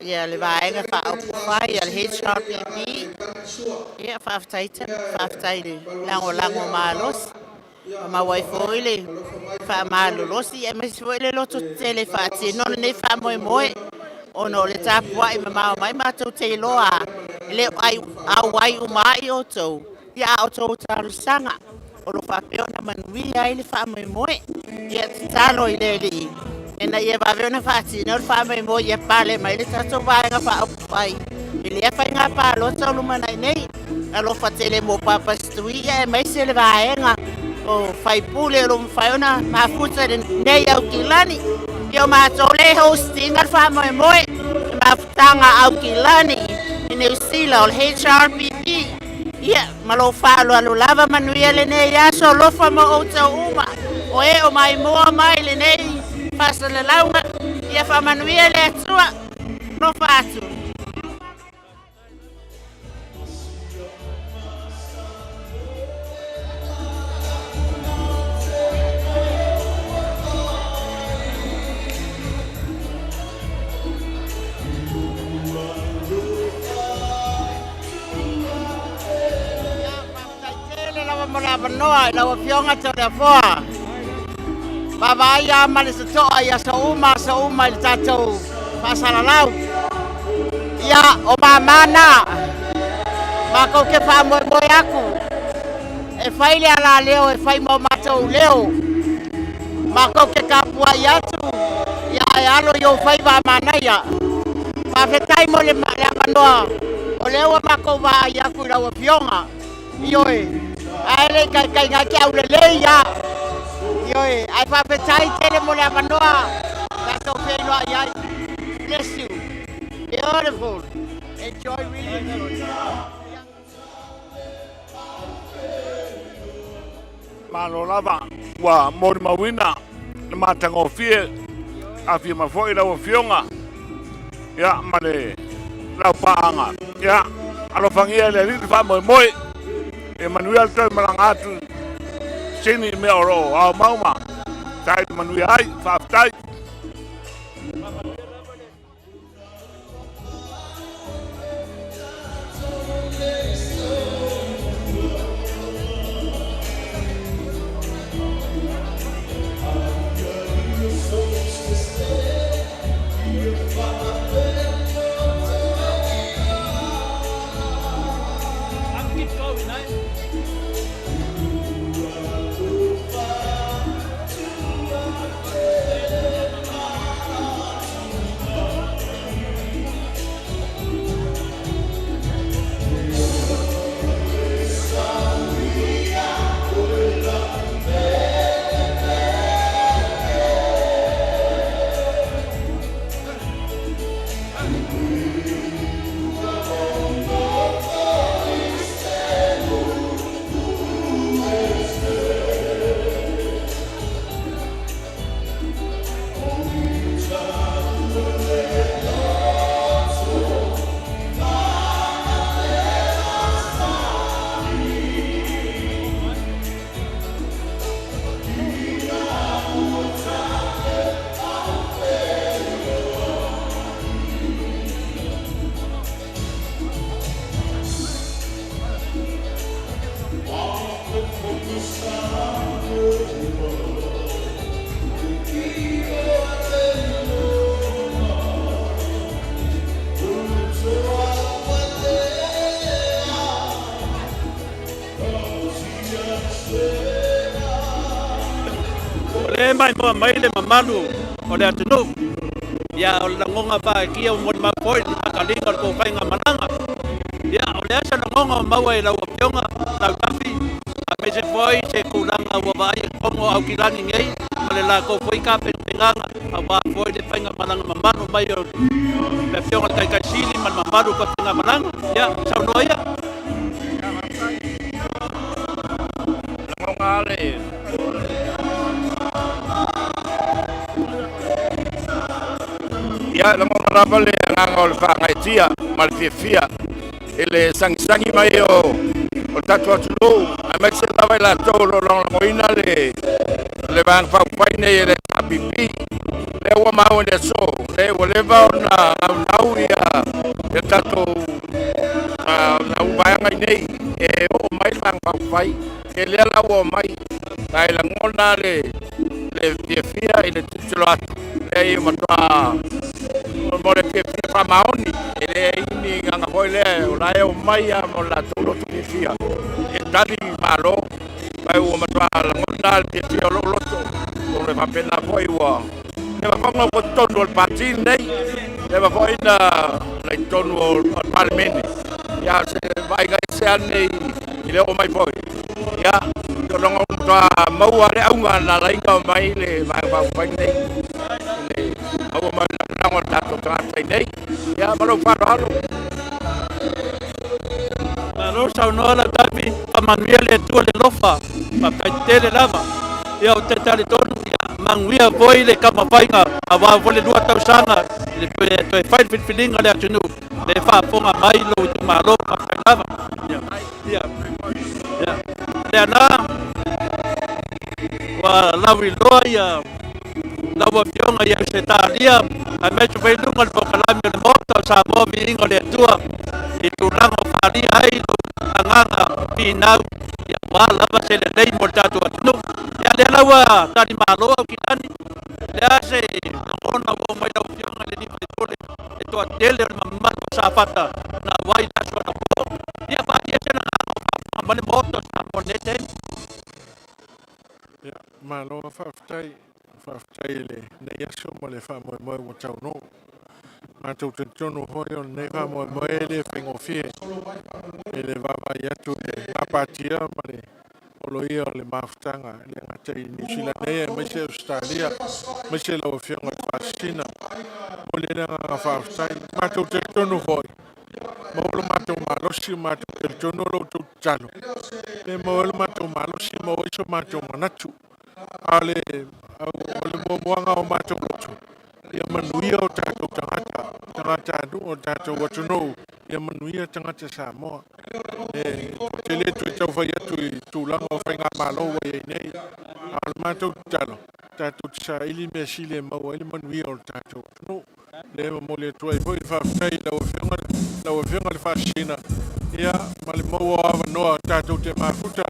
ia le vaenga whaaupu whai al Hrpp ia whaaftai le lango malos ma wai foi le whaamalosi e mesi foi le loto tele whaati non ne whaamoe ono le tapua i mamao mai mātou te iloa le ai umai o tau ia o tau taru sanga o lo whapeona manuia i le whaamoe ia talo i le li e na ia waweona whaati no le whaamoe ia pale mai le tatou vaenga whaaupai i le whai ngā palo tau lumana i nei a lo whatele mo papastui ia e mai se le vaenga o whai pule lo mwhaiona mafuta nei au kilani Yo matole hosting al whamoe mafutanga au kilani i New Zealand Hrpp ia malo whaalo alu lava manuia le nei aso lofa mo o tau uma o e o mai moa mai le nei whasa le launga ia whamanuia le atua no whaatu Mala banoa la wapionga to le foa baba ya mali se to ya sa uma le tatou pasala lau ya o mamana mako ke fa mo aku e fai le ala leo e fai mo matou leo mako ke kapua yatu ya alo yo fai ba mana ya fa fetai mo le banoa o leo mako ba ya ku la wapionga yoe ai kai ngaki au le ya yoe ai fa petai tele mo la manoa la to peno ai bless you beautiful enjoy really malo lava wa mori mawina ma tango fie a fie ma foi la fionga ya male la paanga ya alo fangia le ri fa moi Emmanuel toi malangatu sini me oro au mauma tai Emmanuel ai fa tai mai le mamalu o le atunu ya o la ngonga pa kia o mo ma foi ka kalinga ko fai nga mananga ya o le asa ngonga maua e la opionga la kafi a me se foi se kulanga wa vai como au kilani ngai le la ko foi ka penganga a ba foi de fai nga mananga mamano mai o le opionga kai kai sili man mamalu ko nga mananga ya sa noia ngonga Vale. Ya, la mona vale ngangol fa ngaitia mal fia. Ele sangi mai o tatu atu a mai se lava la tolo long moina le van fa paine le apipi le wa mau le so le woleva na au ya le tatu na ubanga nei e o mai van fa pai e le la o mai dai la ngona le fia e le tlo atu e matwa mo le fia fa maoni ele ini nganga hoile o la e o mai a mo la tolo tu fia e tali malo pai o matwa la ngona le fia lo loto o le fa pena foi wa e va fanga ko tono al patin nei e va foi na tono al palmeni ya se vai ga se anei ile o mai foi ya to longa ta mau ale au na la inga mai le vai va foi nei le au mai na ngol ta to tra nei ya malo fa halo malo sa no la tapi pa manuia le tu le lofa pa tele lava ya o te tali tonu manguia foi le kama painga awa vole dua tau sanga le to fai filinga le atunu le fa fonga mai lo tu malo pa lava ya le ana wa lawi loia lawa fionga ya setalia a me tu vai lunga po kalami le Maota Samoa Viiga le Atua i tu lango fali ai lo anganga pinau ya wala ba se le nei mo tatu atunu ya le lawa tani malo ki tani le ase ona wo mai lo fionga le ni pole e to atele mamma sa fata na wai la so na po ya ba ya tena na male Maota Samoa le ten ya malo faftai le ne yaso mo le fa mo tau no ma tu tono hoi on ne fa mo le fengo fie ele va ya tu apatia male o ia le maftanga le ngatai ni sila ne me se Australia me se lo fionga fascina o le nga faftai ma tu tono hoi mo lo ma tu malo si ma tu tono lo tu talo le mo lo ma tu malo si mo iso ma tu manatu ale ole mo wanga o mato roto ia manuia o tato tangata o tato watuno ia manuia tangata Samoa e te le tu tau vai atu i tūlanga o whainga malo wa e nei ale mato talo tato sa ili mea sile maua ili manuia o tato no le mo le tuai voi whawhai lau whionga le whasina ia ma le maua awa noa tato te mafuta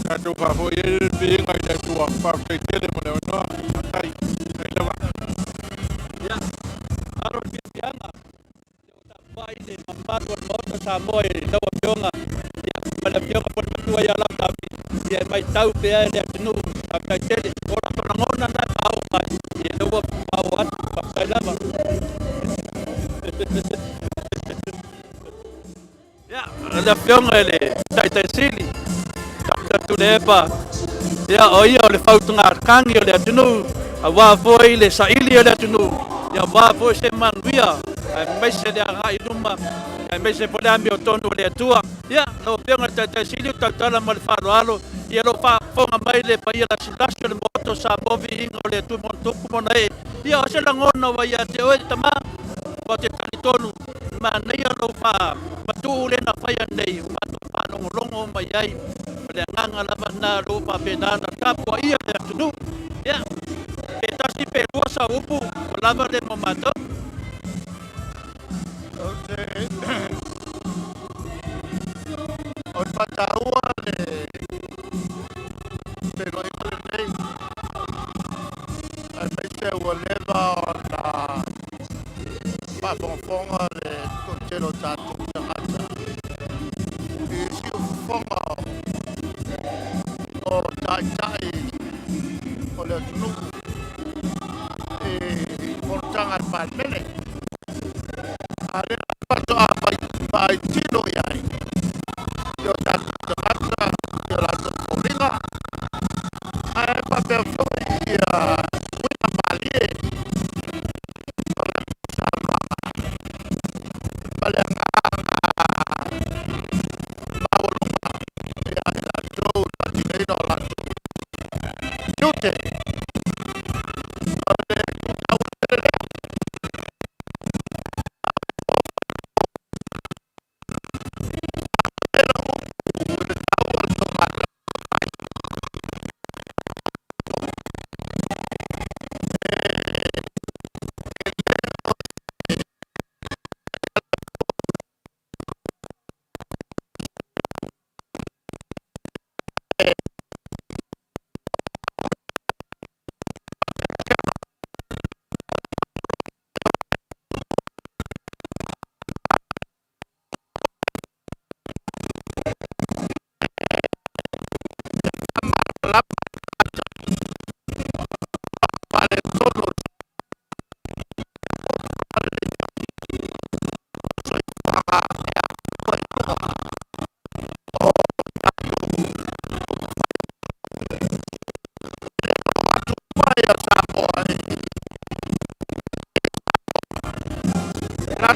tato whafo e le whiinga i tua whawhai tele mo le noa atai kai lawa ya aro ki tianga ta vai le mambato al Maota Samoa e lau whionga ia ma le whionga po le tua ia lau tavi ia mai tau pea le atinu kai tele ora tona ngona na au mai ia lau au atu whawhai lava ya la whionga le tai sili tu lepa ya o ia o le fautunga kangi o le atunu a wa foi le saili o le atunu ya wa foi se manuia ai mai se le aga i luma ai mai se pole ami o tonu o le atua ya no pionga tai sili o tatala ma le faloalo ia lo fa fonga mai le pa ia la silasi o le Maota Samoa Viiga o le atu montuku mona e ia o se langona wa ia te oe tama wa te talitonu ma nei lo fa matu le na fai nei matu fa longo mai ai le nganga lava na lo pa penana tapo ia le tunu ya e tasi pe rosa upu lava le momento o pataua le pero le nei ai mai se o leva na pa fonga le cochero tato tangata e si o fonga o tai o le tunu e portanga palmene ale pato a vai tino yai yo tato tangata yo la tolinga ai pa pe foi ya una malie para sama para maulunga ya la tro la dinero la Yute.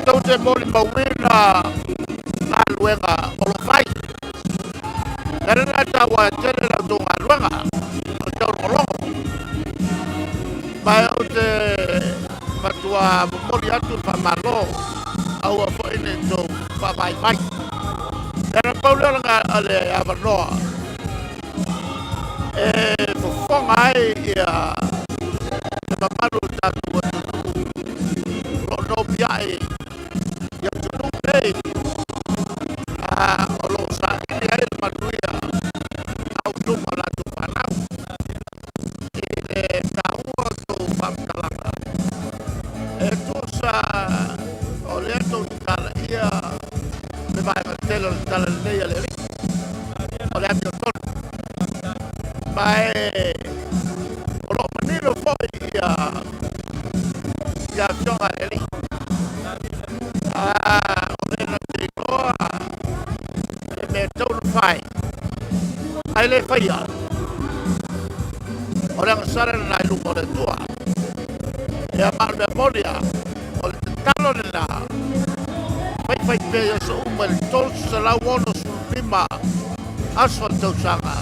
Tau te mori mawina na luenga o lo fai. Kare na tawa tere na dunga luenga o te orolongo. Mai o te matua mori atu pa malo au a fo ine tau pa mai mai. Kare paulera nga ale avanoa. E fofonga ai ia te mamaru tatu o no biai. Hey, kalau saat ini air manusia, auto malah tu panau. Ini tahu tu pangkalan. Itu oleh tu kalau ia memang telan dia lagi. Oleh tu baik. Kalau meniru foi ya jangan lagi. Fai ai le faia orang saran na lu mo tua ya mal memoria o talo na fai pe so mal tol sala wono su prima asfalto sanga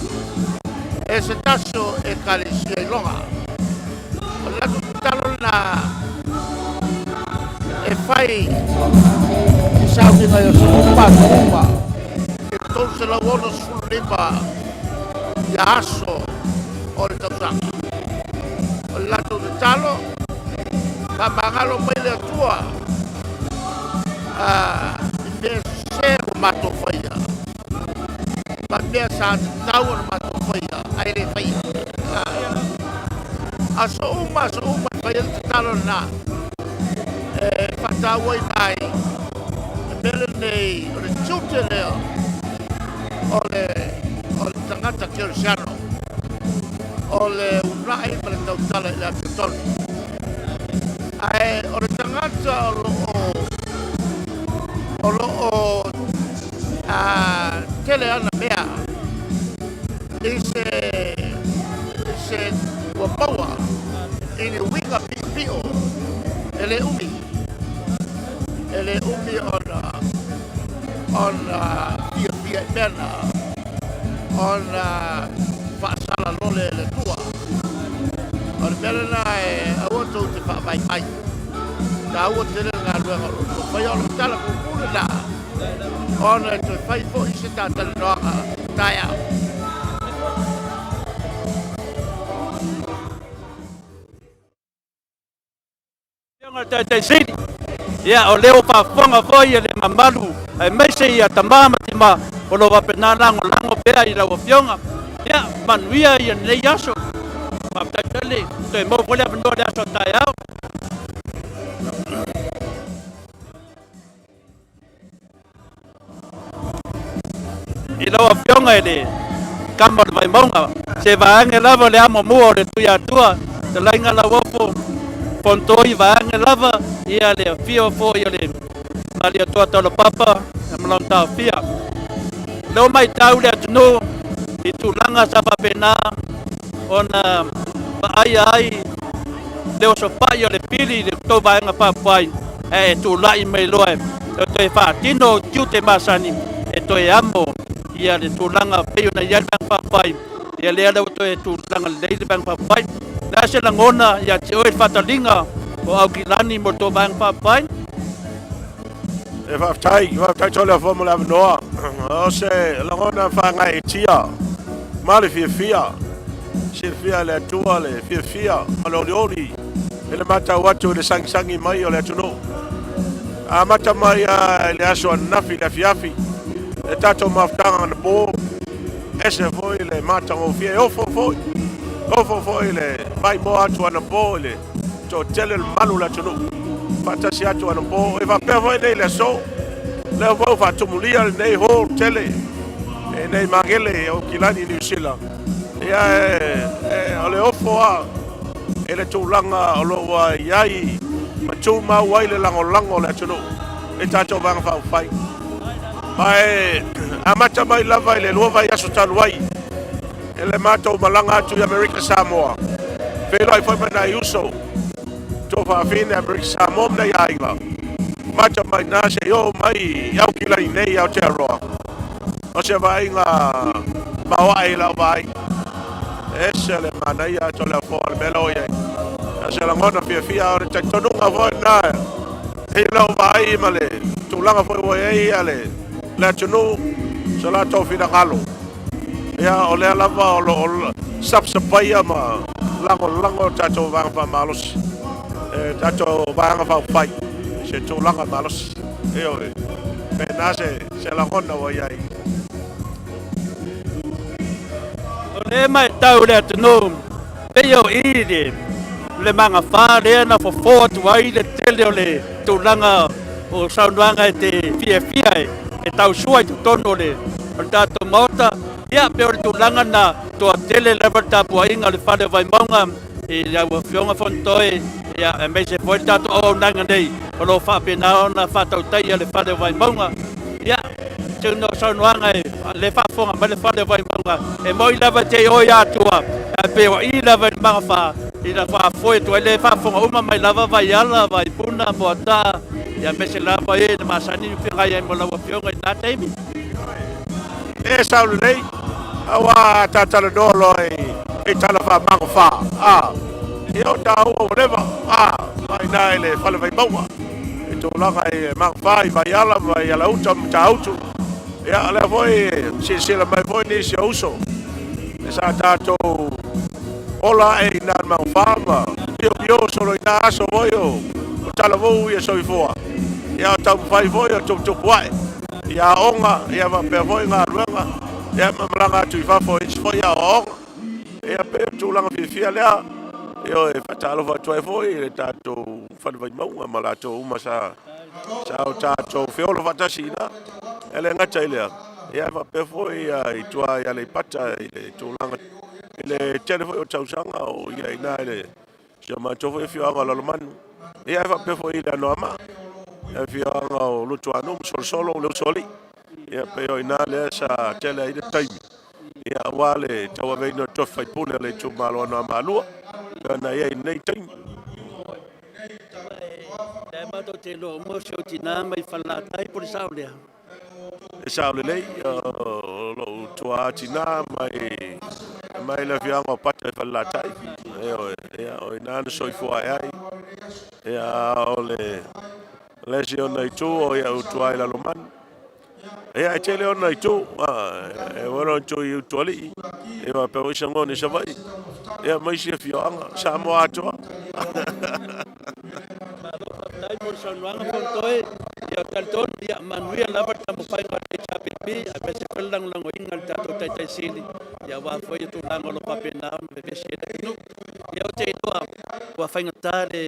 ese tasso e calisia longa la talo na e fai sa che io sono pa entonces la bono sul rimba ya aso o el tausanga el lato de talo kamangalo maile Atua de ser mato faya babia sa tawon mato faya aire faya aso uma faya talo na fatawai mai belene o le chutele ole tangata kirsiano ole unai para tautala la tol ai ole tangata o tele ana mea ese wapawa ini Viiga pio ele umi on via perna on fasala lole le tua on perna awoto te fa mai da awoto le ngalo ngalo fa yo tala ko kula on te fai fo isi tata no taya Te sini ya o leo pa fonga foi le mamalu ai mese ia tamama tima o lo va penala lango pe ai la ofionga ya manuia ia nei aso pa tatele te mo pole ando de aso taya i la ofionga ele kamar vai monga se va ange lava le amo mo le tuia tua te lainga la wofo Pontoi va ange lava ia le fio fo ia le mali atua talo papa e malam ta fia leo mai tau le atunu i tulanga sa papena ona pa ai leo so pa ia le pili le to va nga pa pai e tu lai mai loe e te fa tino tu te masani e to e amo ia le tulanga pe ona ia pa pai ia lea lau toe tulaga lelei le vaega faapai na se lagona ia te oe faataliga o au kilani mo tō vaega faapai E whaftai tole a whamula ave noa. O se lagona whangai e tia. Male fia. Se fia le atua le fia. O le oli. E le mata watu le sangi mai o le atuno. A mata mai a le aso nafi le fiafi. E tato maftanga na bo. Ese foi le mata o fia. Ofo foi le mai mo atu ana bo le. To tele le malu le atuno. Fatasi atu ana bo. E va peva nei le so. Le vau fa tumulia nei ho tele. E nei magele o kilani New Zealand. Ia o le ofo a. E le tūlanga o loa iai. Ma tū mau ai le lango le atuno. E tātou vanga whau whai. Mai amata mai lava i le lua vai aso talu ai. E le mātou malanga atu i Amerika Samoa. Whelo ai whai mana i uso. Tō whaafine Amerika Samoa mna i aiva. Mata mai nā se o mai iau kila i nei au te aroa. O se vai ngā maua i lau vai. E se le mana i ato le fōa le melo iai. A se la ngona fia o le taitonunga fōa nā. Hei lau vai ma le tūlanga fōi wai ei a le atunu. Se la tō whina ngalo. Ia o le alava o lo sapsapaia ma lango tato vanga wha malos. Tato vanga wha whai. Se tūlanga malos. Eo e. Pena se la ngona wa iai. o le mai tau le atunu peo iri le manga wha lea na fofo atu ai le tele o le tūlanga o saunuanga e te fia e tau sua i tutono le o le tātou Maota ia peo le tūlanga na toa tele lewa tāpua inga le whare vai maunga i le au fionga fontoe ia e mei se foi tātou au nanga nei o lo whapena o na whatau taia le whare vai maunga ia tūno saunuanga e le whafonga ma le whare vai maunga e moi lava te oi atua e peo i lava i mga wha i la whafoe tu e le whafonga uma mai lava vai ala vai puna mo ata ia me se lava e na masani whingai e mo lawa fionga i nā teimi E saulu nei awa tatala dolo e tala wha manga wha e o tau o whatever mai nā e le whale vai maua e tōlanga e manga wha i vai ala uta ta autu e a le voi sila mai voi ni si uso e sa tātou ola e i nā manga wha ma pio solo i nā aso voi o tala vou i e soi fua e a tau whai voi o tupu ai ia onga ia va pe voi ngā ruenga ia mamalanga atu i whafo i sifo ia onga ia pe tūlanga fia lea ia e whatalo watu e voi e tātou whanawai maunga ma lātou uma sa o tātou whiolo whatasi ina e le ngata i lea ia va pe voi i tua ia le pata i le tūlanga i le tele voi o tausanga o ia ina i le sia mātou i whioanga lalomanu ia va pe voi i le anoama e whioanga o lutu anu solo o leu soli ia pe o ina le sa tele i le taimi ia wale tawa veino tofa i pule le tu malo ana malua na ia nei taimi e mato te lo mo se o tina mai whala tai por saulea e saule lei lo tua tina mai le whioanga o pata i whala tai ia o ina na soifua ai ia o le si ona i tu o ia utua i lalomanu ia e tele ona i tu e wara tu i utuali e wa pe wisa ngoni sa vai ia mai si whioanga Samoa Atua tai por saunuanga fontoe ia talton ia manuia lava tamu whai ngā te Hrpp a me se whalango inga le tātou tai sili ia wa foi tu lango lo papena me vesi e tinu ia o te inoa wa whainga tā le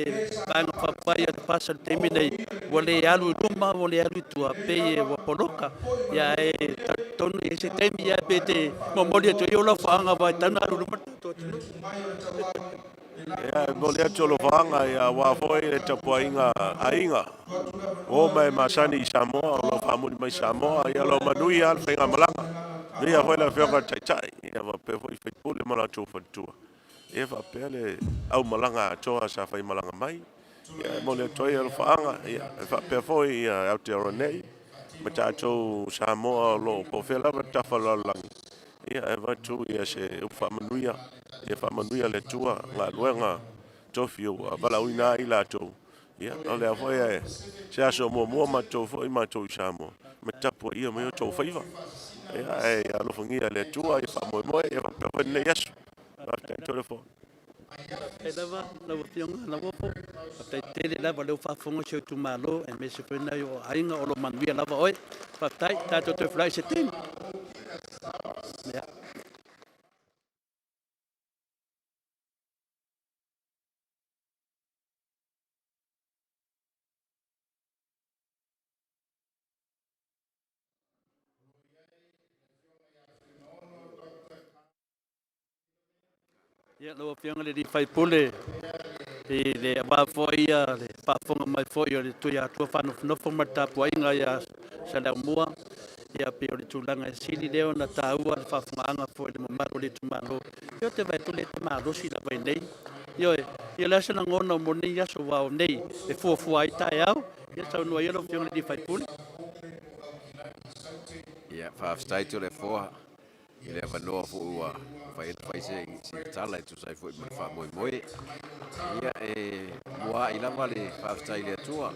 vanga whapai a te pasa le temi nei wa le alu numa wa le alu tua pei e wa poloka ia e talton e se temi ia pe te momoli atu i ola whaanga wa tana alu numa tātou tinu ia mole atu lo whaanga ia wa foi e tapua inga o mai masani i Samoa o lo whamuni mai Samoa ia lo manui al whainga malanga ia foi la whionga tai ia wa pe foi whaipule mala tu whantua ia wa pe le au malanga atoa sa whai malanga mai ia mole atu ia lo whaanga ia wa pe foi au te oranei ma tātou Samoa lo po whela wa tawhalalangi ia e vatu ia se whamanuia ia whamanuia le tua ngā luenga tofi o a valauina i lātou ia o le avoe e se aso mua matou fo i matou i Samoa me tapu ia me o tau whaiva ia e alofangia le tua i whamoemoe ia whapewa nei asu tai telefon e lava fionga lava po tai tele lava leo whafonga se tu malo e me se pena yo ainga o lo manuia lava oi tai tato te fly se tin ia ia lo fionga le di fai pule e le ba foi le pa fonga mai foi le tu ya tu fa no forma tapu ainga ya sala mua ia pe o le tulanga e sili leo na taua le whawhanga foi le mamaro le tumalo. Io te vai tu le te maro si la vai nei. Io ia lasa na ngona o moni ia so wao nei e fuafua i tae au. Ia tau nua ia lo fiona di fai puli. Ia whaafstai tu le foa i le wanoa fu ua whai se tala i tu sai fu i mara wha moi moi. Ia e mua i lava le whaafstai le atua.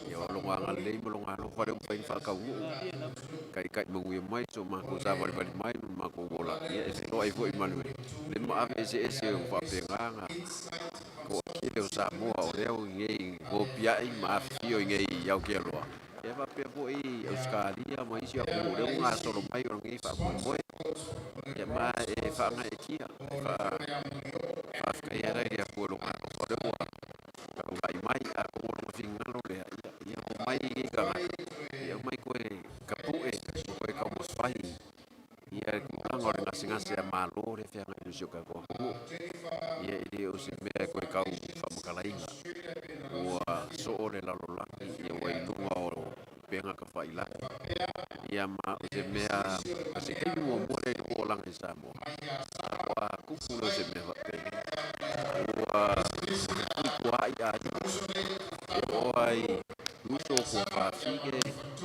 Ia walonga ngā lei malonga no whare umpai ni whakau uu. Kai mangui mai so mako sa wale mai mako wola. Ia e se loa i fu i manue. Le maawe ese o whapenganga. Ko ile o Samoa o leo ngei gopiai maawe fio ngei iau kia loa. E va pe po i Australia mai sia o le nga solo mai o ngi fa mo e ma e fa nga e kia fa ka ia ia po lo nga o le wa ka vai mai a ko lo finga lo le ia mai ka ia mai ko e ka pu e ko e ka mo fai ia ko nga nga singa se ma lo le fa nga iso ka ko ia ile o se me ko e ka fa mo kala inga wa so le la lo la ia wa i lunga o penga ka faila ia ma o se mea se ke mo mo le ko lang i Samoa wa ku lo se me va pe wa ku ai ai o ai uso ko pa fike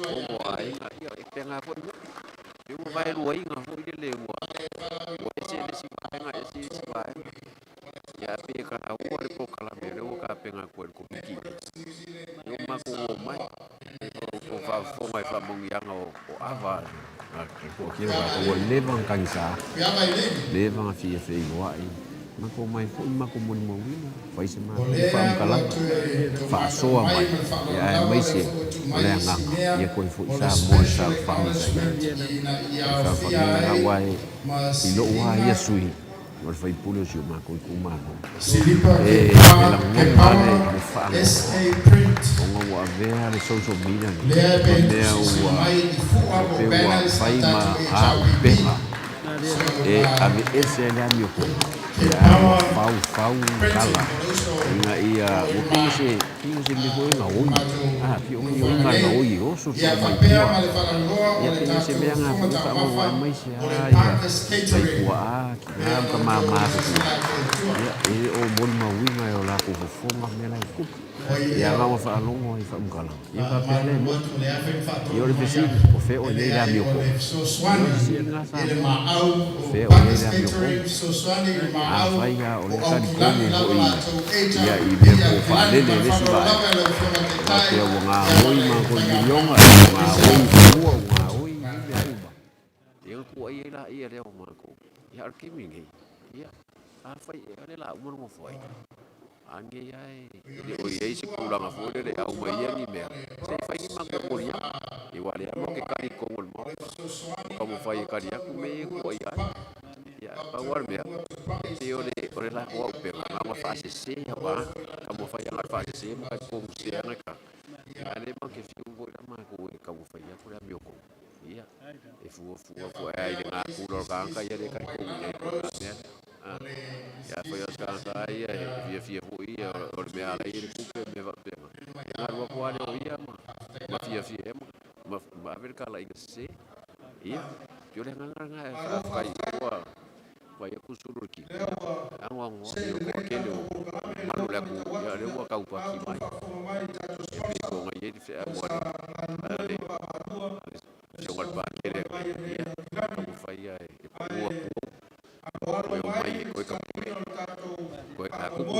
o ai ia penga ko eu vai luai nga fo ile le wa o se le si penga ese si vai ia pe ka o le ko kala me o ka penga ko piki eu ma ko mai o fa fo mai fa mong yang o ava ko kira ko le van kansa le van fi fi wai ma ko mai fo ma ko mon mo wina fa se ma fa kala fa so mai ya mai se le nga ya ko fo sa mo sa fa mi sa fa nga wai i lo wa ya sui o fai pulio si ma ko kumano e la ngomane le fa ngo wa vea le social media ne wa fai ma a pena e ave ese le mio ko fau kala nga ia o pise me ko nga oi pio ngi oi ma nga oi o so mai pia ia pise me nga ko ka mo mai se ia sai kuā ki ka mama ia e o bon ma winga o la ko fonga me la ku ia nga fa longo i fa mkala ia ka pele mo ia le pisi o fe o le la mio ko fe o le la mio ko vai ya o le tali komo ia i be ko fa le si ba ia o nga oi ma ko milionga ma oi ua nga oi ia ko ia le o ma ko ia ke mingi ia a fai le la mo mo foi ange ai o ia se ko la fo le au mai ni me se fai ni ma ko ia i wale mo ke kali ko mo como fai kali aku me ko ia ya power me e ore la ko pe ma fa se ba como fai la fa se ma ko se ana ka ale ma ke fiu bo la ma ko e como fai ko la mio ko ia e fu ai le na ku lo ka ka ia le ka ko ne ya foi os ka ka ia e fia fu ia o me ala ia ku pe me va pe ma ro ko ale o ia ma fia ma ver ka la se ia yo le nganga fa kai ko vai ku suru ki anga ngo ko kele o malu la ku ya le wa ka pa ki mai e pe ko ngai e fe mo ale yo mal ba kele ya ko fa ya e Koe ka kupu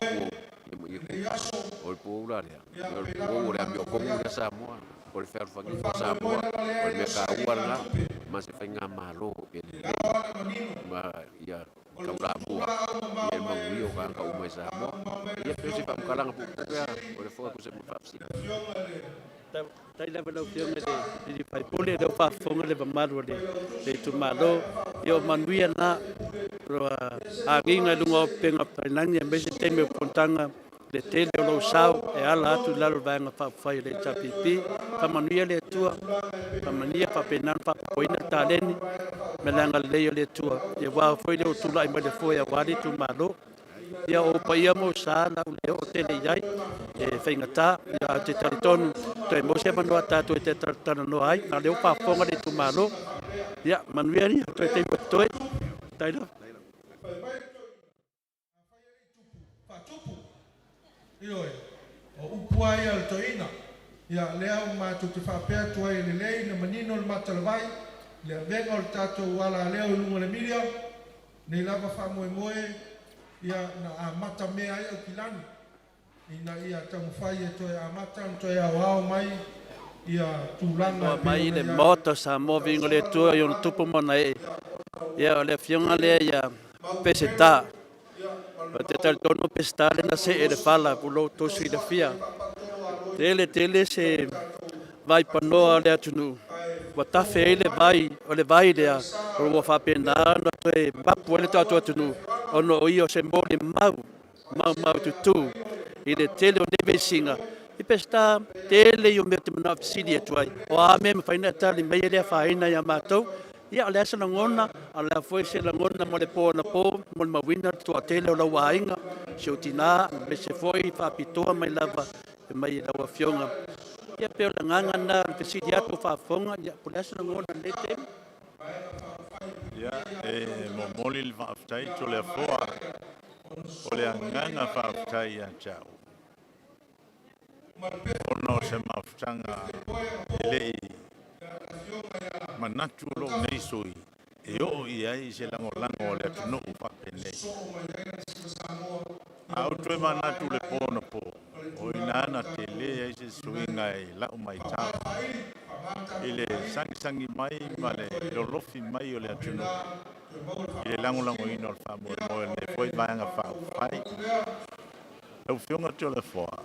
o le pula lea. O le pula lea mi o kongu lea Samoa. O le whewhangi o Samoa. O le mea ka ua la. Ma se whainga malo. Ma ia kaura mua. Ia maui o ka umai Samoa. Ia peo se whamkaranga pupukea. O le whaka kuse mwhapsi. Tai lava lau pia me le pai pole le fa fonga le malu le tu malo yo manuia na ro a ginga lunga penga painanga me se teme pontanga le tele lo sau e ala atu lalo vanga fa fai le chapipi pa manuia le tua pa mania pa penan pa poina taleni me langa le le tua e wa foi le tu lai me le foi a wali tu malo ia o paia mo sa na le o tele yai e whaingata ia te taritonu te mo se manoa tātou e te taritonu no ai na leo whafonga le tu malo ia manuia ni to te toi taila Ioi, o upuai al toina. Ia lea o mātou te whapea tuai le lei na manino le matalawai. Lea venga o le tātou wala leo lunga le miria. Nei lava whamoe moe. Ia na a mata mea ai au kilani. Ina ia tamu whai e toi a mata, toi a wao mai. Ia tūlanga. Mai le Maota Samoa Viiga le tua i ona tupu mana e. Ia o le fionga le ia peseta. O te talitono peseta le na se e le fala pulo tosi le fia. Tele se vai panoa le atunu. Wa tafe e le vai, o le vai lea. O wa whapena na toe mapu le tatu atunu. Ono o io se mo le mau tutu. I le tele o neve singa. I pesta tele i o mea te mana fisili e tuai. O a mea me whaina tali mei lea whaina ia mātou. Ia o le asa langona, a lea foi se langona mo le pō na pō, mo le mawina tua tele o lau ainga. Se o tina, me se foi whapitoa mai lava, e mai lau a fionga. Ia peo la nganga na le fisili atu whafonga, ia o le asa langona le te. Ia, mo moli le whaftai to le foa, o le nganga whaftai a chao. Ono se mawhtanga ele manatu lo nei soi e o i ai se lango le atuno upape nei au toi manatu le pono po o inana te le ai se suinga e la umai ta ile sangi mai ma le lolofi mai o le atuno ile lango ino al famo mo le foi vanga fa fai au fionga te le foa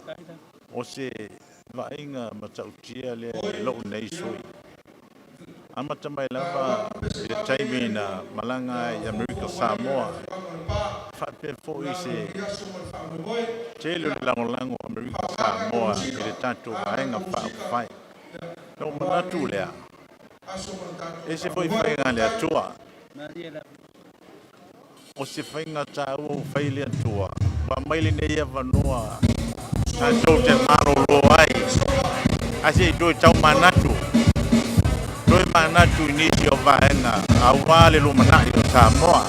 o se vainga matautia le lo nei soi amata mai lava le taimi na malanga i Amerika Samoa fape fo ise tele le lango Amerika Samoa le tanto vainga fa fai no manatu lea ese foi vainga le atua o se vainga tau fai le atua pa mai le nei avanoa tanto te maro lo ai ase do tau manatu doi manatu inisi o vaenga awale lo manai o Samoa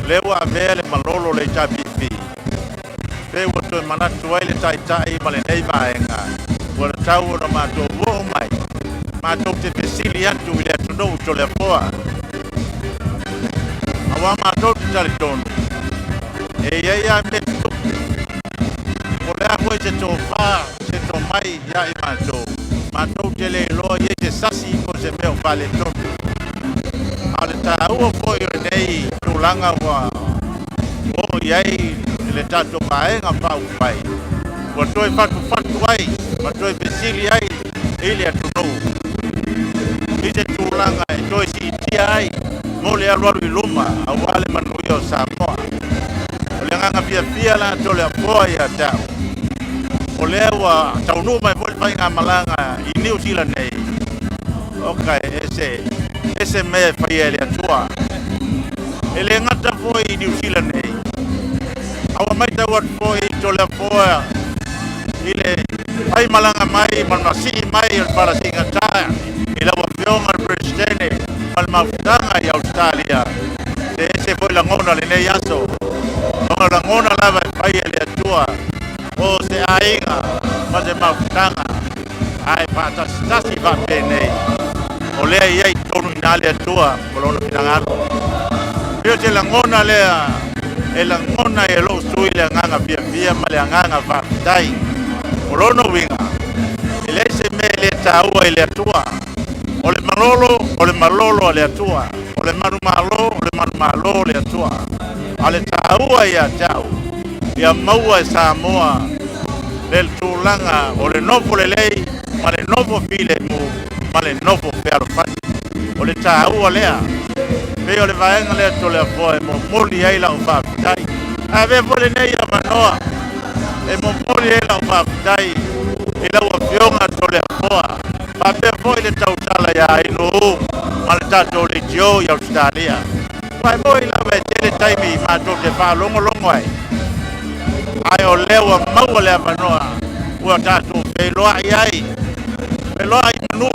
lewa vele malolo le chapipi pe woto manatu ai le tai male nei vaenga wala tau na mato wo mai mato te pesili atu ile atuno to le poa awa mato taliton e ya meto Olea koe se tō whā, se tō mai ia i mātou. Mātou te le loa i te sasi ko se meo whale tonu. A le tā ua koe o nei tūlanga wa o iai le tātou paenga whau whai. Wa toi whatu ai, wa toi pesili ai, ili atunou. I te tūlanga e toi si itia ai, mo le aluaru i luma, a wale manui o Samoa. O le nganga pia la to le apoa i a tau. O lewa taunu mai foi fainga malanga i New Zealand nei. Okay, ese me fai ele atua. Ele ngata foi i New Zealand nei. Awa mai tau at foi to le apoa. Ile fai malanga mai malmasi mai el para singa taia. Ila wa fionga al presidente mal mafutanga i Australia. Ese foi la ngona le nei aso. La ngona lava fai ele atua. O se ainga, ma se mafutanga, ai patasi va penei. O lea iai tonu inale atua, kolona pinangaro. Pio te langona lea, e langona e lo sui le nganga pia ma le nganga va dai. Olono winga. Ele se me le taua ele atua. Ole malolo le atua. Ole manu malo le atua. Ale taua ia tau. Ia maua e Samoa. Le tulanga ole novo le lei, ma le novo file mu, ma le novo pearo fati. Ole taua lea. Ve ole vaenga le tole a foe mo moli ai la ufa dai. Ave vole nei a manoa. E mo moli ai la ufa dai. E la ua fionga tole a foa. Pa pe foi le tautala ya inu. Ma le tato le tio ya Australia. Pai moi la ve tele taimi ma to te fa longo ai. Ai o lewa maua le a manoa. Ua tato fe loa ai. Fe loa i manu.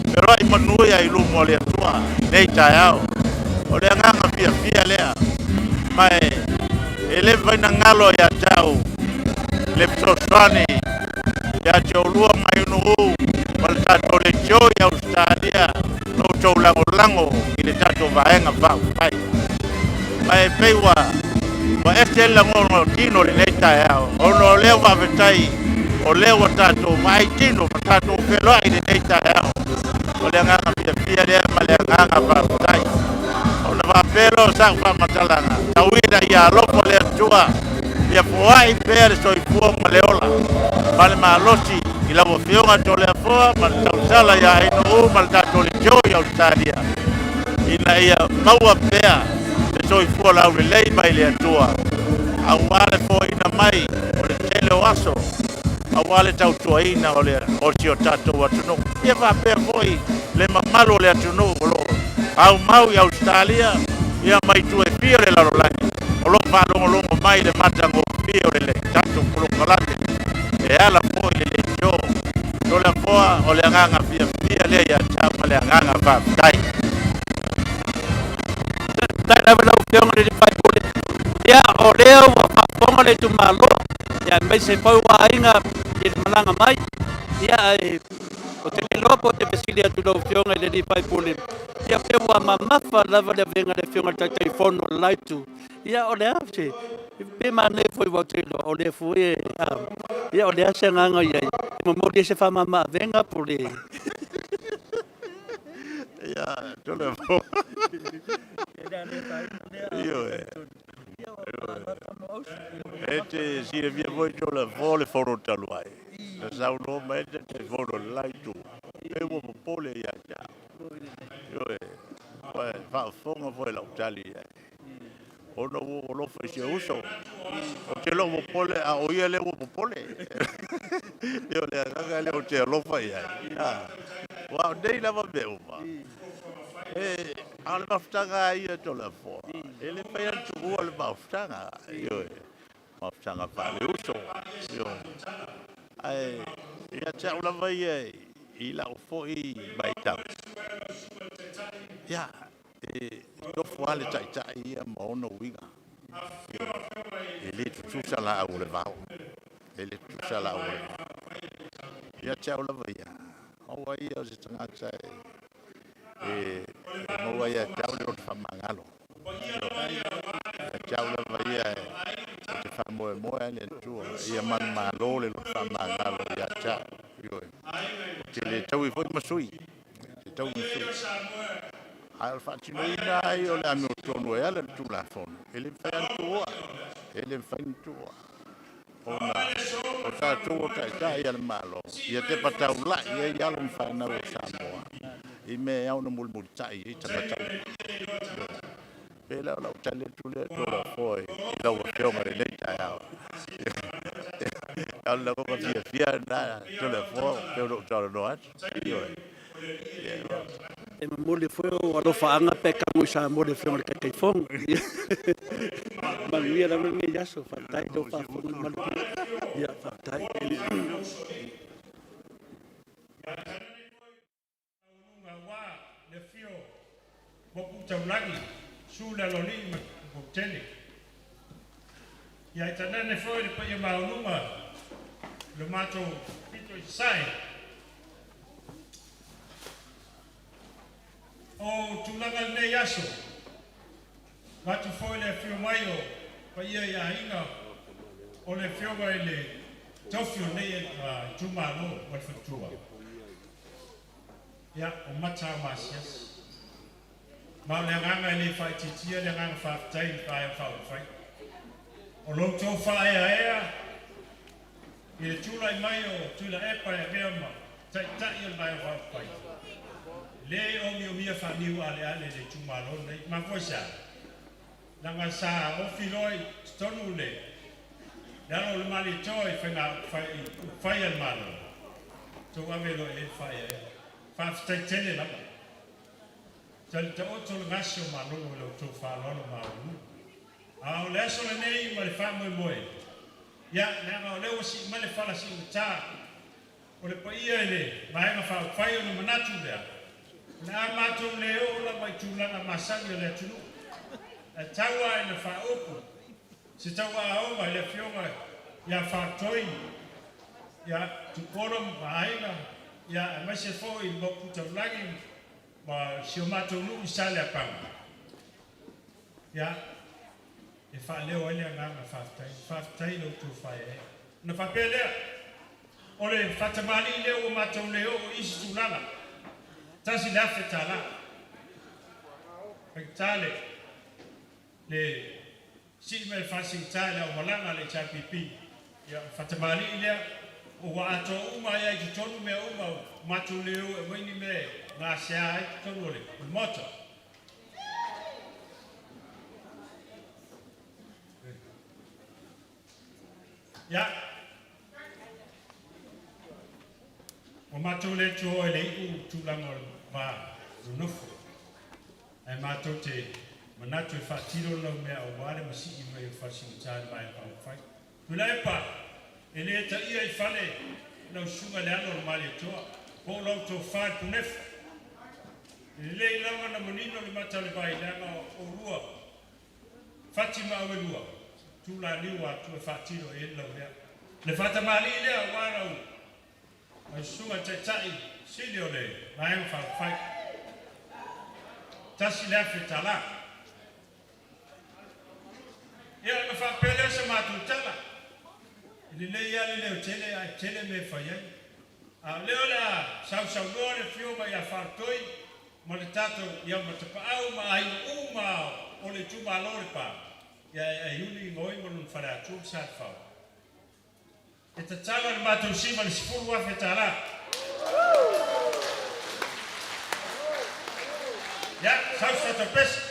Fe loa i manu ya ilu mo le atua. Nei tai au. O le nganga pia lea. Mai ele vai na ngalo ya tau. Le psoswani. Ya chaulua mai unu. Wal tato le cho ya Australia. No chou lango. Ile tato vaenga vau. Mai peiwa. Wa este lango tino le neita ya. Ono lewa vetai. O lewa tato mai tino. Tato feloi le neita ya. O le nganga pia lea. Ma le nganga vau. Ona va pero sa fa matalanga. Tawida ya lopo le tua. Ya fuai per so i fu maleola. Vale malosi ila vo fionga tole foa mal tausala ya ino mal tatole jo ya Australia. Ina ya maua pea so i fu la relay mai le tua. Awale fo ina mai o le tele waso. Awale tau tua ina o le o tio tato watuno. Ia va pe foi le mamalo le atuno lo. Au mau ya Australia ia mai tu e pia le larolangi o lo fa longo mai le matango pia le tato polo kalate e ala foi le jo do la foa o le nganga pia le ya chama le nganga va dai na vela o fiong le fai pole ya o leo wa ponga le tu malo ya mai se pau wa inga il malanga mai ya o te lopo te pesilia tu do fiong le di fai pole ia pe wa mamafa lava le venga le fionga tai fono laitu ia o le afse pe mane foi wa telo o le foi ia o le asenga ia mo mo se fa mama venga por le ia to le fo io este si le via voi to le fo le foro taluai sa uno mai te foro laitu e mo pole ia ja fa fonga foi la Italia. Ono lo fece uso. O te lo pole a o ia le pole. Io le aga le o te lo fai. Wa dei la va beu. Al baftanga ia to la fo. Ele fai tu al baftanga. Io baftanga fa le uso. Io ai ia te una vai ila o foi baita. Ya, to fuale tai ia maono winga. Ele tu sala o le vau. Ele tu sala o le. Ya chau la vai. O vai o se tanga sai. Mo vai a chau le fa mangalo. Ya chau la vai te fa mo le tu. Ia man malo le fa mangalo ya chau. Yo. Te le tau i foi masui. Te tau masui. Al fatino ina io le amo tono e ale tu la fon. Ele fai tua. Ele fai tua. Ona. O sa tu tai al malo. Ia te patau la ia ia lo fai na o Samoa. I me au no mulmul tai i tanga tau. Pela la tale tu le to la foi. La o feo mare le tai au. Al la ko fia na to le fo, pero to no at. e mole foi o alo faanga peka mo sa mole foi o kai fong mangia la me ya so fatai do fa mal ya fatai wa le fio bo putalagi su la loli bo tele ya tanane foi le pa ma numa le macho pito sai o tulanga ne yaso Matu foi le fio mai o pa ia ia inga o le fio mai le tofio nei tumalo o le fatua. Ia o mata masias. Ma le nganga le fai titia le nganga whaftai whai whai. O lo tō whai ea i le tūlai mai o tūla epa e mea ma tai tai o mai whai. Le o mi o mia whaniu ale ale le tumalo nei ma foisa. Nanga sa o filoi stonu le. Daro le mali toi fai al malo. To avelo e fai e. Whaftai tene lama. Tali te oto le ngasio malolo le o tō whalolo maunu. A o le aso le nei ma le wha moe moe. Ia, nanga o leo si ma le whala si o tā. O le pa ia ele, maenga whai o le manatu lea. Na mato leo la mai tūlanga masani o le atunu. E taua e na wha opu. Se taua aoma le fionga ia whatoi. Ia tukorom maenga. Ia e mai se fo i moku taulangi. Ma si o matou nuu i sale a panga. Ia, e wha leo ele a nganga whaftai. Whaftai lo tu whai e. Na whape lea. O le whatamani leo o matou leo o isi tūlanga. Tasi le afe tala. Tale. Le si me whasing tale o malanga le chapipi. Ia, whatamani lea. O wa ato uma ia i tonu mea uma matou leo e maini me ngā sea ai tonu ole, o Maota. Ia, o matou le tō e le iu tūlanga o mā runofo. E matou te manatu e whatiro lau mea o wale masi i mai o whasing tāle mai o whai. Tula e pa, e le ta ia i whale lau sunga le ano o mali toa, po lau tō whai punefu. Le langa na monino le mata le vai langa o rua. Fatima o rua. Tu la liwa tu e fatiro e la lea. Le fata mali lea warau. Ai sunga te tai silio le mai fa fai. Tasi le afe tala. Ia na fa pele se matu tala. Le ia le tele me fai. A leo la sau no le fio mai a fartoi. Ma le tato ia ma te paau ma ai uma o le tuma lore pa. Ia e uni ngoi mo nun whare atu sa whau. E te tala le mātou sima le sifuru afe tala. Ia, sau sa te pesa.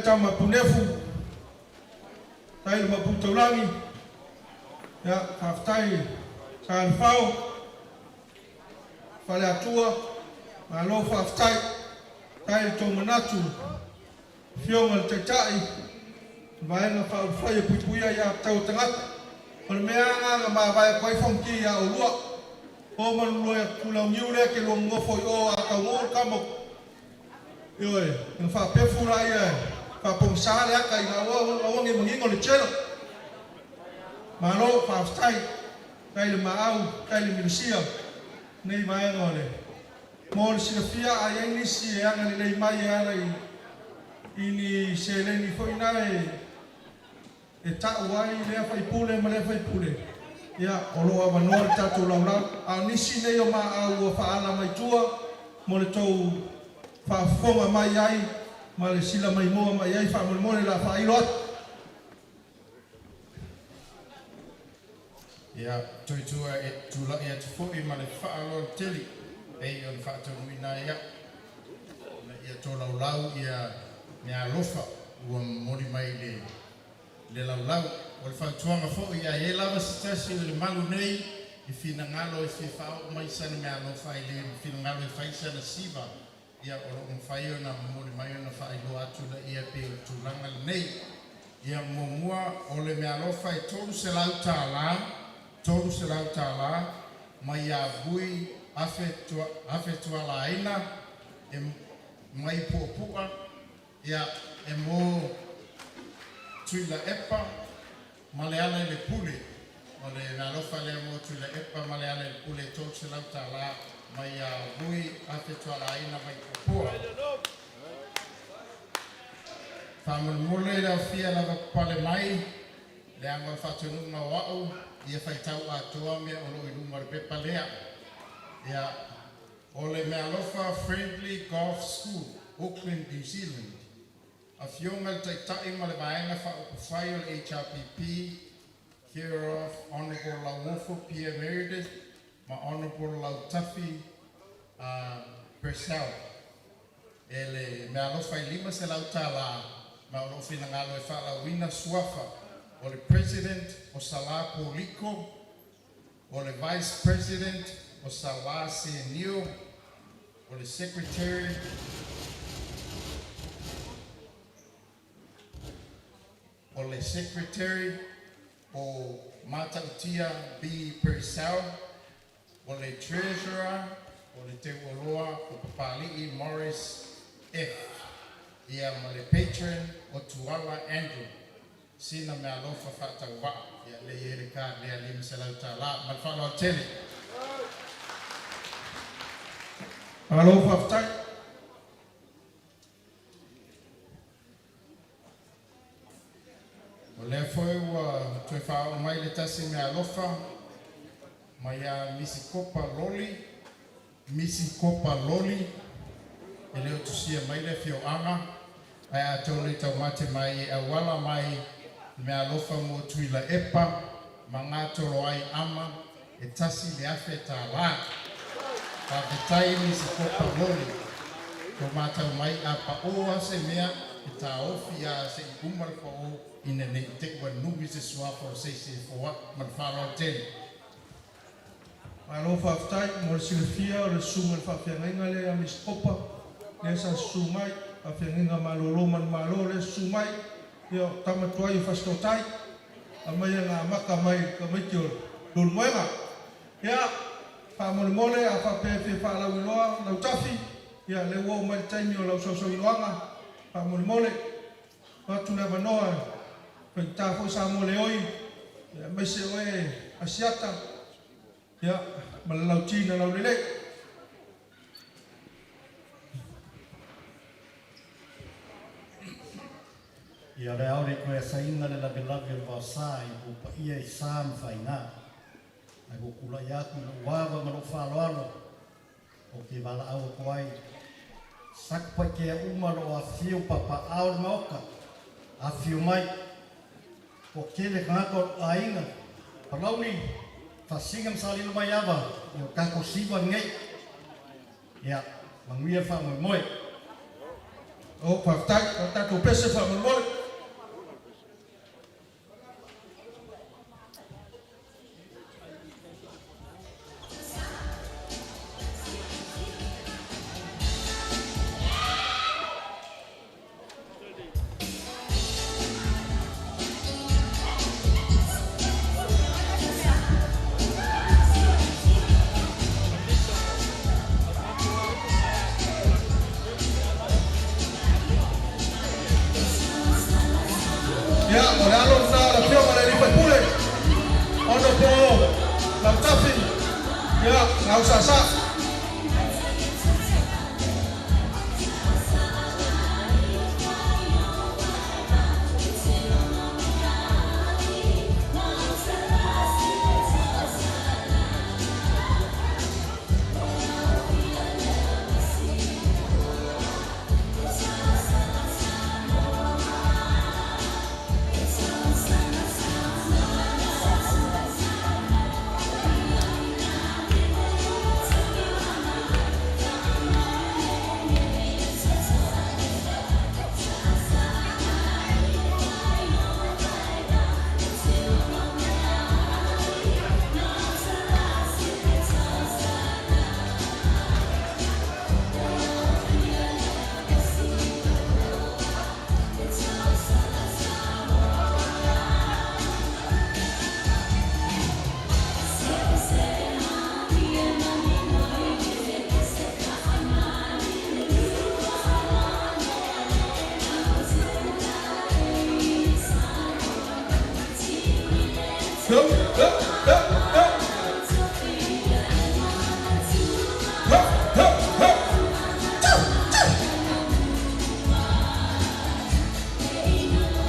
tama punefu tai ma putaulangi ya whaftai sa alfao whale atua ma lo whaftai tai tō manatu whionga te tai vaenga whai puipuia ia tau tangata o le mea anga ma vai koe whonki ia o lua o manu loa kulau ngiure ke luang ngofo i o a tau ngor kamo ioi ng whapefu rai e whapongsa le aka i ngā awangi mangingo le chelo ma lo whaftai kai le maau kai le minusia nei vaenga o le mo le sinafia a ienisi e anga le nei mai e ana ini se le ni foi na e ta wai le fai pule ma le fai pule ya o lo ava no ta to la a nisi nei o ma a o fa ala mai tua mo le tou fa fonga mai ai ma le sila mai mo mai ai fa mo le la fa i lot ya toi tua e tula e tu fo i ma le fa alo teli e on fa to wina ya ia to lau ia me alofa ua mori mai le laulau o le whautuanga fo ia e lava sitasi o le malu nei i whina ngalo i whiwhao mai sana me alofa i le whina ngalo i whaisana siva ia o lo mwhaio na mori mai o na whailo atu na ia pe o tūlanga nei ia mua o le me alofa i tolu se lau tāla mai a vui afe tuala aina e mai puapua ia e mo tuila epa maleala le pule o le nalofa le mo tuila epa maleala le pule tō se lau tāla mai a vui afe tuala aina mai puapua whamulmule la fia lava pale mai le anga whatununga wau ia whaitau atoa mea o lo ilumar pepa lea ia o le mea lofa Friendly Golf School Auckland, New Zealand. A fionga te tai ma le vaenga whai o le HRPP, care of Honourable Lauofo Pierre Meredith, ma Honourable Lautafi Purcell. E le mea lofa i lima se lautala, ma o lo fina ngalo e whala wina suafa, o le President o Sala Poliko, o le Vice President o Sala Senio, o le Secretary o le Secretary o Matautia B. Purcell, o le Treasurer o le Te Woloa o Papali'i Morris F. Ia ma le Patron o Tuala Andrew. Sina me alofa whatauwa, ia le ere ka lea lima se lau tāla, ma whalo a tele. Alofa whtai. O lea foi ua toi whao mai le tasi me alofa, mai a Misi Kopa Loli, e leo tusia mai le fio anga, ai a tōne tau mate mai e awala mai me alofa mo tuila epa, ma ngā toro ai ama, e tasi le afe tā lā. Ka vitai Misi Kopa Loli, ko mātau mai a paoa se mea, e tā ofi a se i umar pa o, ina ne te ua nubi se suafa o se foa, man whālo tēne. Alofa whtai, mo le silafia o le sunga le whawhiangainga le a Misi Kopa, le sa sumai, a whenginga malolo man malo le sumai ia tamatuai o whastotai a mai ngā maka mai ka maiti o lulu moenga ia whamole mole a whapepe whalau iloa lau tafi ia le uo mai taimi o lau sausau iloanga whamole mole watu le wanoa whaitafo sa mole oi ia mai se oe asiata ia malalau tina lau lele Ia le aore koe sainga le lawe o sa i ko pa ia i sa mwhainga. Ai ko kula i aku na uawa ma lo whaloalo. O ke wala au ko ai. Sakpai ke umaro a whiu papa aore maoka. A whiu mai. O ke le ngako a inga. Palauni, whasinga msali lo mai awa. I o kako siwa ngei. Ia, manguia wha moe moe. O paftai, tatou pese whamamole. Ya, o le alo na la pio ma le lipa pule. Ono po la tafi. Ya, na usasa.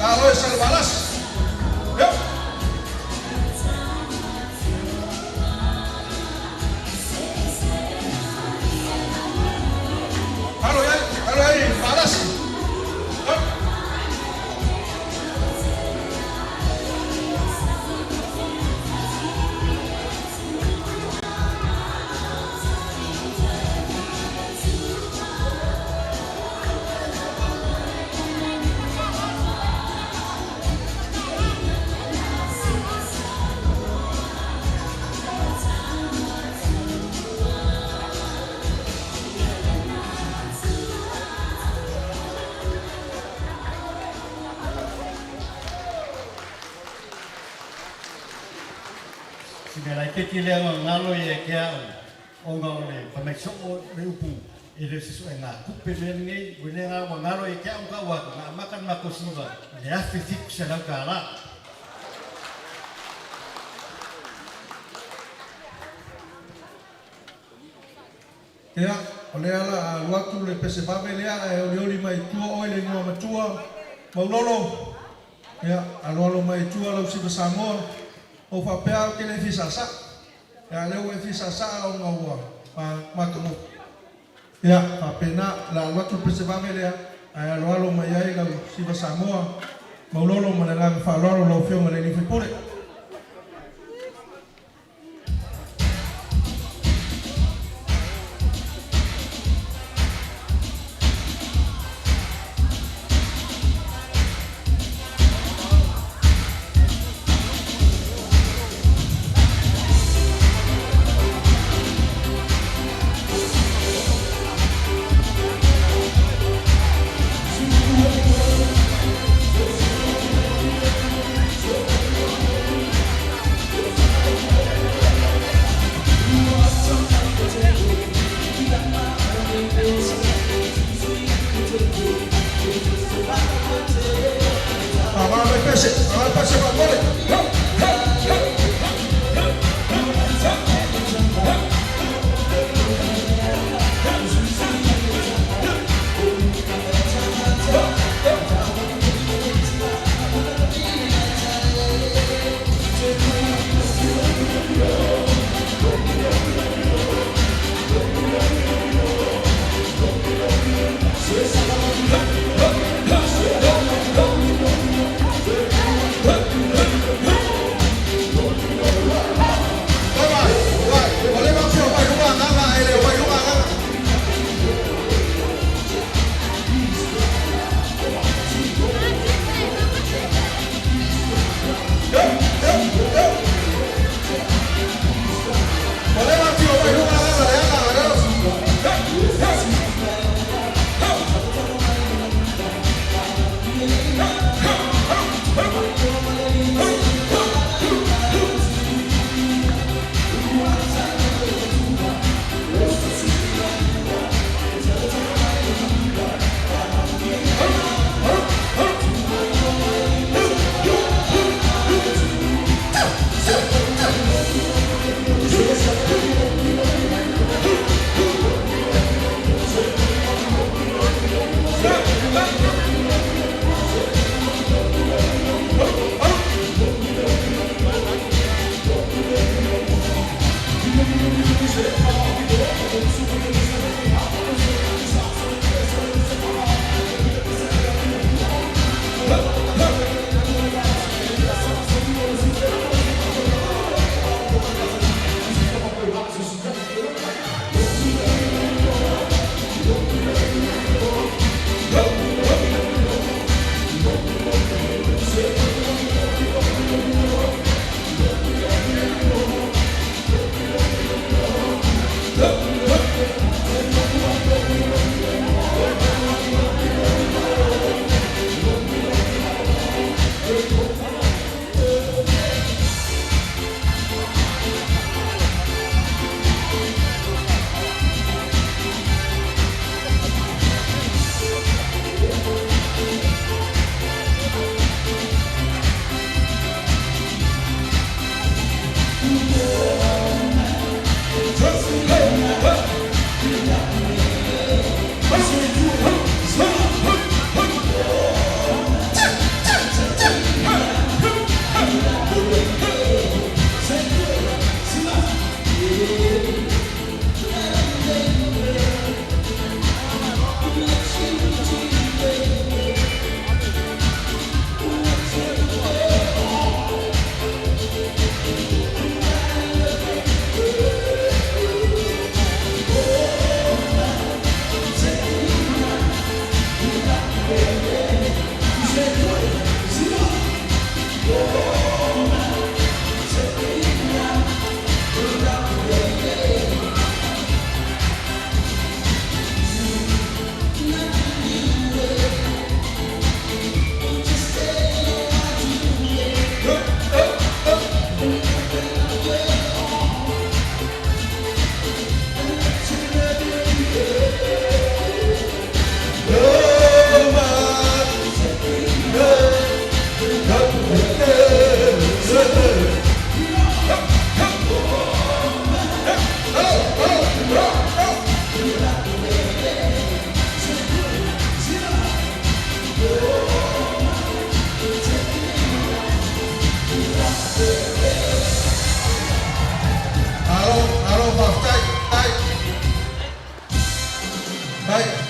Kalau es el balas. Yuk. Kalau ya, balas. Yuk. Sinelai teki lea ngalo e kia o ngā o le whamaiso o le upu e le siso e ngā kupe le ngei wene ngā o ngalo e kia o ngā waka ngā makan mako siva le afi thiku se lau kā la. Ia, o le ala watu le pese pape lea e o leoli mai tua oi le ngua matua maulolo. Ia, aloalo mai tua lau siva Samoa. O whapea ke le fisasa. Ia leo e fisasa o ngā ua makamu. Ia, whapena la watu pese pape lea e aloalo mai ai lau siva Samoa. Maulolo ma le ngā whaaloalo lau whio ma le ni whipure.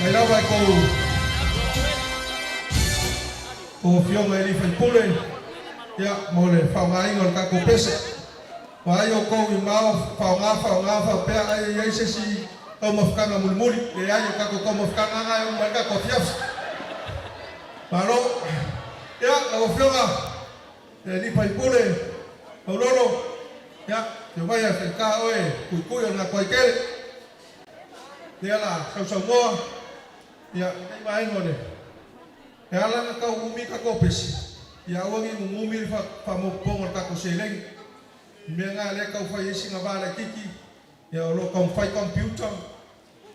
Ngày đâu vậy cô phiêu ngày đi phải pule ya mole phòng ai ngon ka cô pesa và ai cô vì mau phòng pe ai sẽ si ông một căn là một mũi để ai ka cô một căn ai ông mấy ka cô phiêu mà nó ya là phiêu à để đi phải pule đâu đâu ya thì bây giờ phải ca ơi cùi là quay kê dia là Samoa ya mai no ne ya la ka umi ka kopes ya wangi umi fa mo pongo ka ko seleng me nga le ka fa yisi nga bala kiki ya lo ka fa computer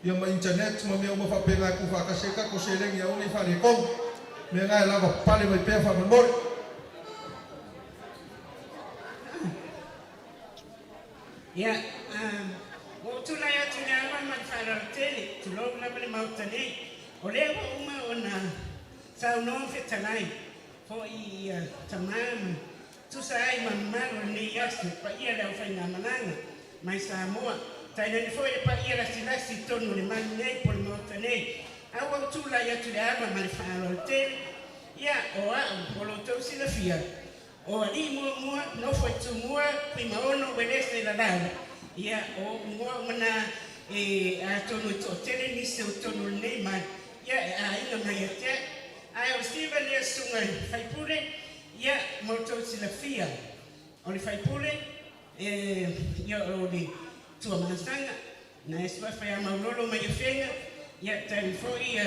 ya ma internet ma me mo fa pena ku fa ka se ka ko seleng ya uni fa le kom me nga la ko pale mai pe fa mo ya waktu laya tunyawa manfaat tele tulog na bali Maota ni olewa uma ona sa non fetanai fo I tamam tu sai mamma ni yasu pa ia da fa ngamananga mai Samoa taina fo e pa ia la silasi tonu ni manne por Maota ni awa tu laya tunyawa manfaat tele ya oa polo to silafia o ali mo no foi tu mo prima ono obedece la dada ya o mo mana atono to tele ni se tono ne ma ya ina na yete ai o Steven le sunga fai pure ya mo to silafia o le fai pure ya o di tu manasanga na espa fai ma lolo ma yefenga ya tan foi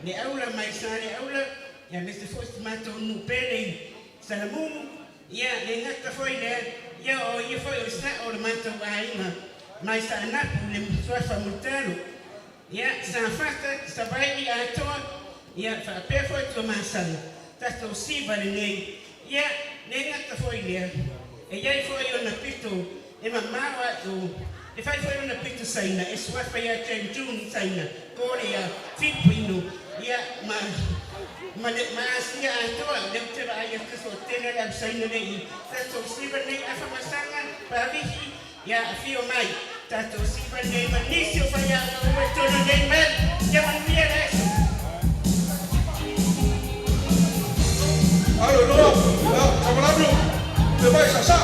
le aula mai sale aula ya neste foi mato no pele salamu ya ngata foi le ya o ye foi o sa o mato vaina mas sa na le foi famutalo ya sa fata sa vai a Atua ya fa pe foi to masana ta to si vale nei ya ngata foi le e ya foi o na pito e mamma wa o e fai foi o na pito saina e sua fa ya ten jun saina korea filipino ya ma asia Atua le te vai a que so tene la saina nei ta to si vale afa masanga pa vihi ya fio mai ta to si vale manisio fa ya o to no nei men ya man viene Allo, no, camarado, te vais a sa.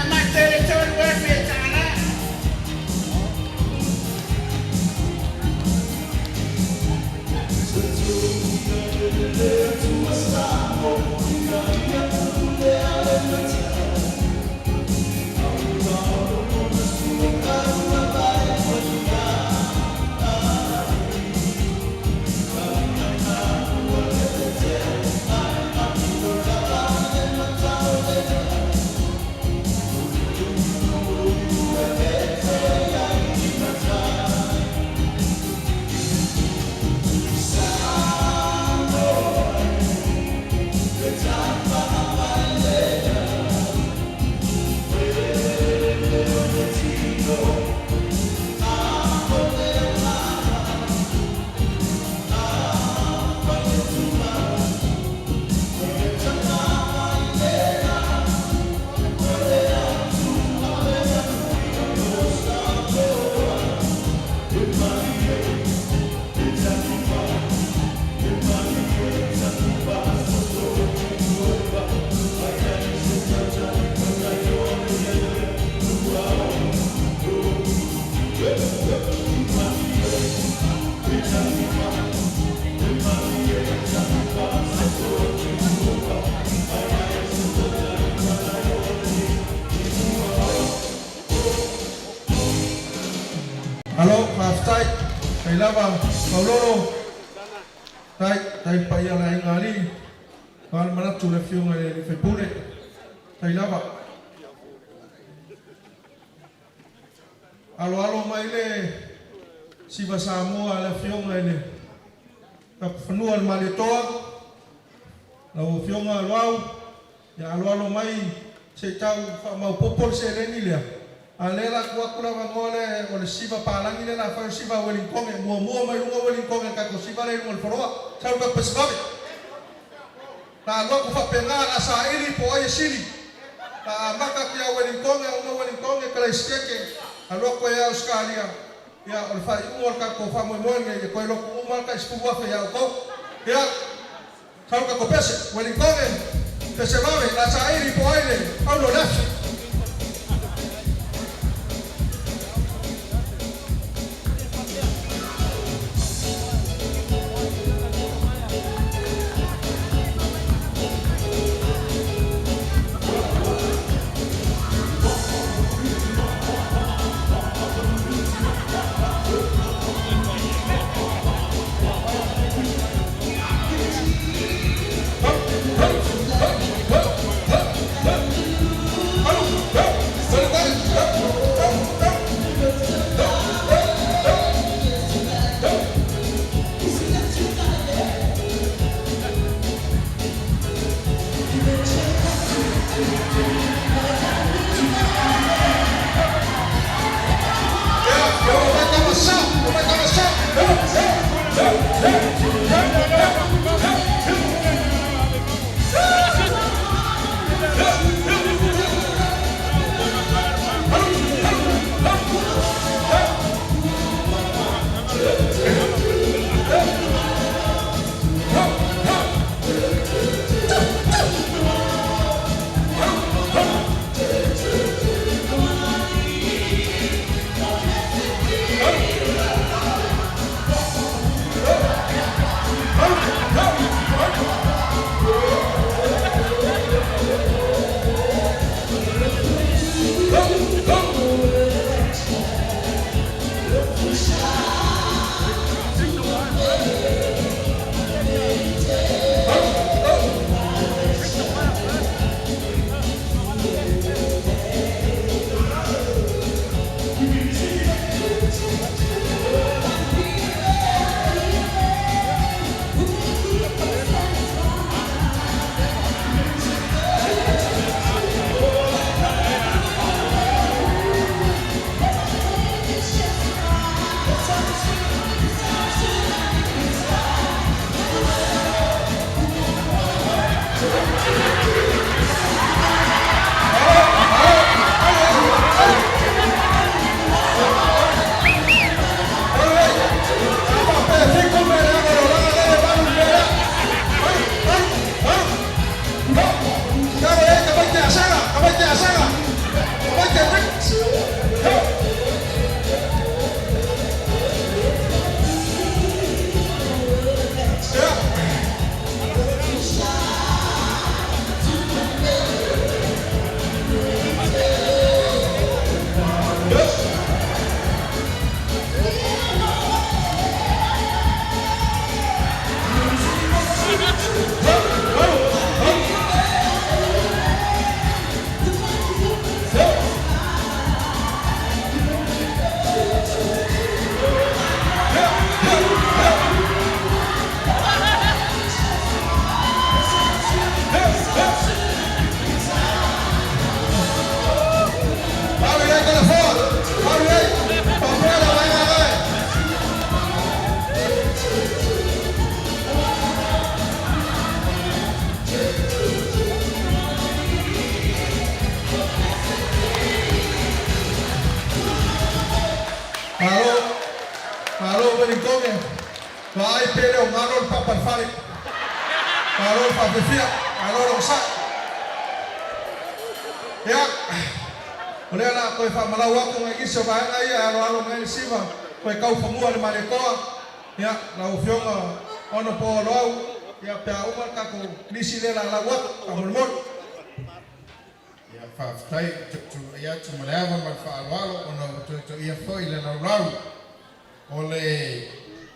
Ma territorio vietana. lava maulolo tai pa ia la ngali kal mana tu le fiunga le fepule tai lava alo mai le siva Samoa le fiunga le ka fanua le maletoa la fiunga luau ya alo mai se tau fa mau popol se reni le alela kwa kula ngole ole siva palangi le la fa siva welingkong mo mai lunga welingkong ka ko siva le ngol foroa sa ka pesbabe ta lo ku fa penga asa ili po ai sili ta maka kia welingkong o welingkong ka la steke alo ko ya Australia ya ole fa ngol ka ko fa mo nge ko lo ku mal ka spu wa fa ya ko ya sa ka ko pese welingkong pesbabe la sa ili po ai le au lo dash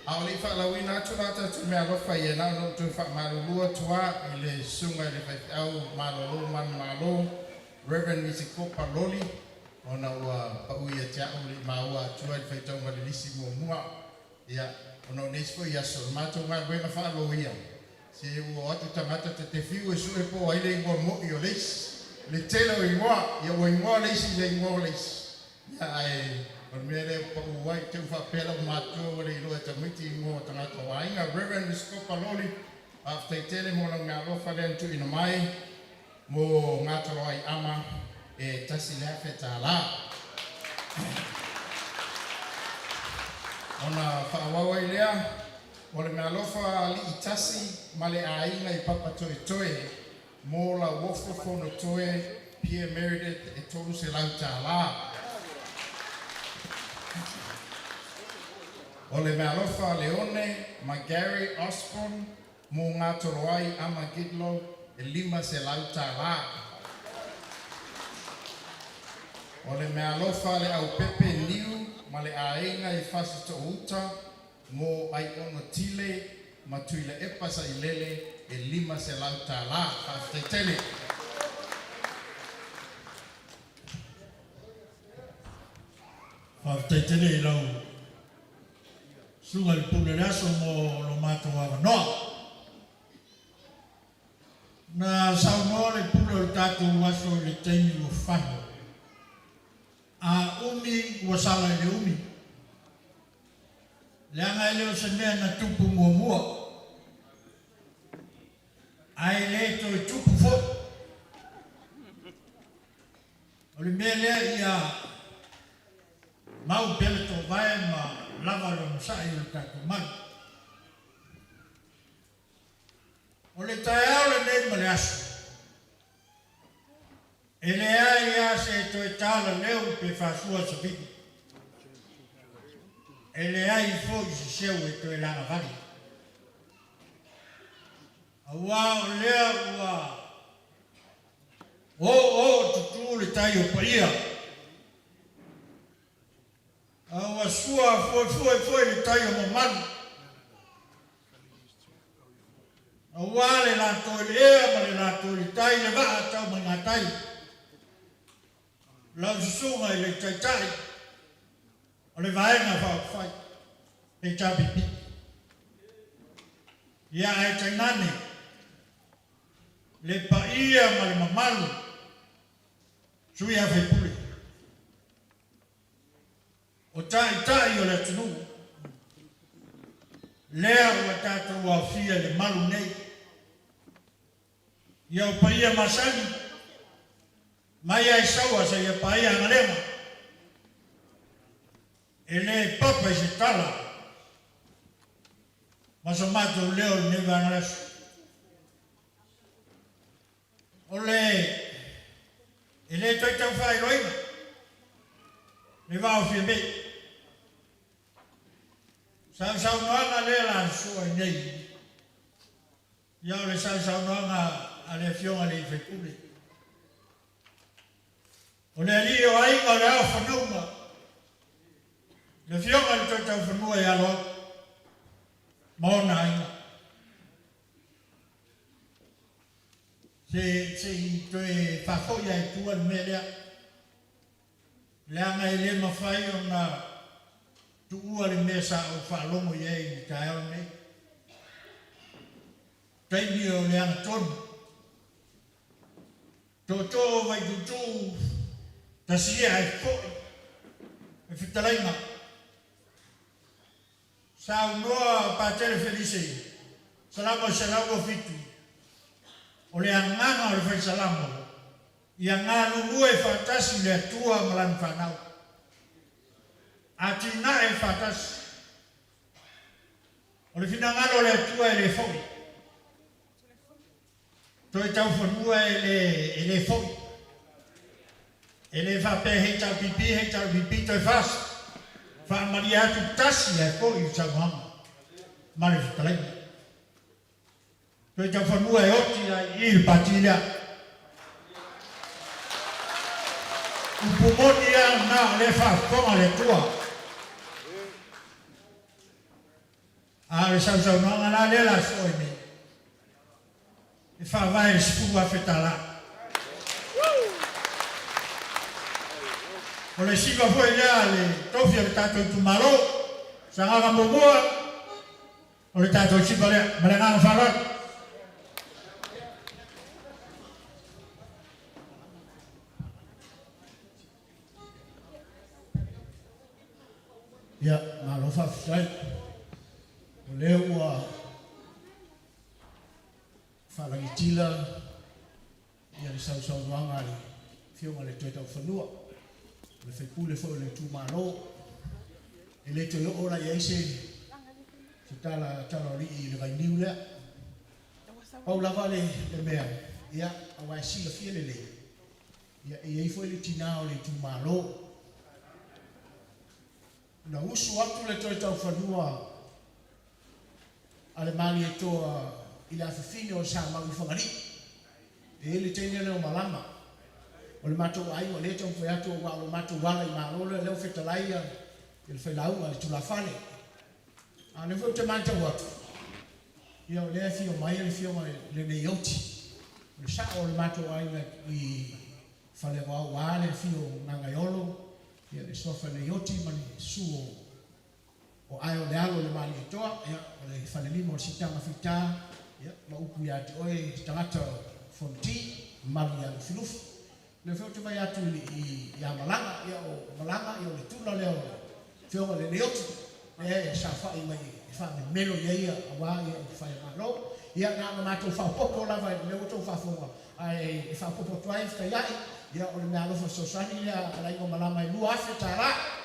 Aoli whaalawina atu rata tu mea lofa i enau no tu whaamarulua tua i le sunga le whaitau malolo man malo Reverend Misiko Paloli ona ua paui a tia uli maua tua i whaitau malilisi mua mua ia ona unespo i aso mato ngā wena whaalo ia se ua atu tangata te whiu e sue po aile i mua mo i o leisi le telo i mua ia ua i mua leisi le i mua leisi ia ai on mere pa uai te fa pela matua wale ilo eta miti mo tangata wainga Reverend Misiko Paloli after tele mo lang ngalo fa den tu ina mai mo ngata roi ama e tasi le feta la ona fa wawa ilea wale ngalo fa li itasi male ainga I papa toe toe mo la wofo fono toe Pierre Meredith e tolu se lauta la Ole me alofa Leone, ma Gary Osborne, mo ngā toroai ama Gidlo, e lima se lauta la. Ole me alofa le au Pepe Liu, ma le ainga I fasi to uta, mo ai ono tile, ma tuile epasa I lele, e lima se lauta la. Whaftetele. Whaftetele I lau. Sunga le pule raso mo lo mato wa no. Na sauno le pule o tato waso le teini o whano. A umi wasala le umi. Le anga ele o senea na tupu mua mua. Ai le to I tupu fo. O le mea lea ia mau pele to vai ma lava lo msai o tato man. O le taeao le nei ma le aso. E le ai a se to e tala leo pe whasua sa piti. E le ai fo I se seu e to e langa vali. A wā o lea ua o tutu le tai o paia. Awa sua foi le tai o mamanu. Awa le la to le ea ma le la to le tai le vaa tau ma ngā tai. Lau susunga I le tai tai. O le vaenga whai. Pe tabi pi. Ia ai tainane. Le paia ma le mamalu. Sui a whai puli. O tai o le tunu. Lea ua tātou a fia le malu nei. Ia o paia masani. Mai ai saua sa ia paia angarema. E le papa I se tala. Maso matou leo le neva angarasu. O le e le toi tau whai roina. Le vau fia mei. Sau noanga le la sua I nei. Iau le sau noanga a le fionga le I whekule. O le ali o ainga o le au whanunga. Le fionga le toi tau whanua I alo. Maona ainga. Se I toe whafoia I tua le melea. Le anga I le mawhai o nga tuua le mea sa o whaalongo I ei ni tae au nei. Taimi o le anga tonu. Tō vai tutu ta sia e fōi. E whitarainga. Sa unoa pātere Felice. Salamo fitu. O le anganga o le whai salamo. Ia ngā lungu e whatasi le atua malan whanau. A tina e whatasi. O le whina ngaro le atua e le whoi. Toi tau whanua e le whoi. E le whape hei tau pipi toi whasi. Whaamari atu tasi e whoi u tau hanga. Mare whitalainga. Toi tau whanua e oti ai I patilia. Upumoni a na le whaponga le tua. A le sau no ngala le la so ni. E fa vai spu a fetala. O le siga foi le tofia tato tu malo. Sanga ka moboa. O le tato siga le malenga fara. Ya, malo fa sai. O le ua whalangitila ia le sau noanga le whionga le toitau whanua. Le whaipule fo le tūmano. E le toi ora i eise se tala ri i le vainiu lea. Pau lava le mea ia a wai sila fia le. Ia e ei fo le tinao le tūmano. Na usu atu le toitau whanua ale mali e toa i la fifine o sa mau i whangari. E ele teine leo malama. O le matou ai o le tau whai atu o walo matou wala i maalola leo whetalai i le whailaunga le tula whane. A le fwau te manta watu. Ia o lea fio mai le fio mai le nei oti. Le sa o le matou ai i whale wau wale fio ngangaiolo. Ia le sofa nei oti mani suo o ai o le alo le mali e toa. Ia o le whale limo o sitanga fita. Ya, ma upu ya te oe tangata fonti, mali ya filufu. Le feo te vai atu i malanga, ia o malanga, ia o le tula leo, feo le leotu. E sa whai mai, wha me melo ia awa, ia o whai maro. Ia nga mato wha popo lava, leo to wha fonga. Ai wha popo tuai, wha iai, ia o le mea alofa sosani, ia alai o malama i lua afe tara.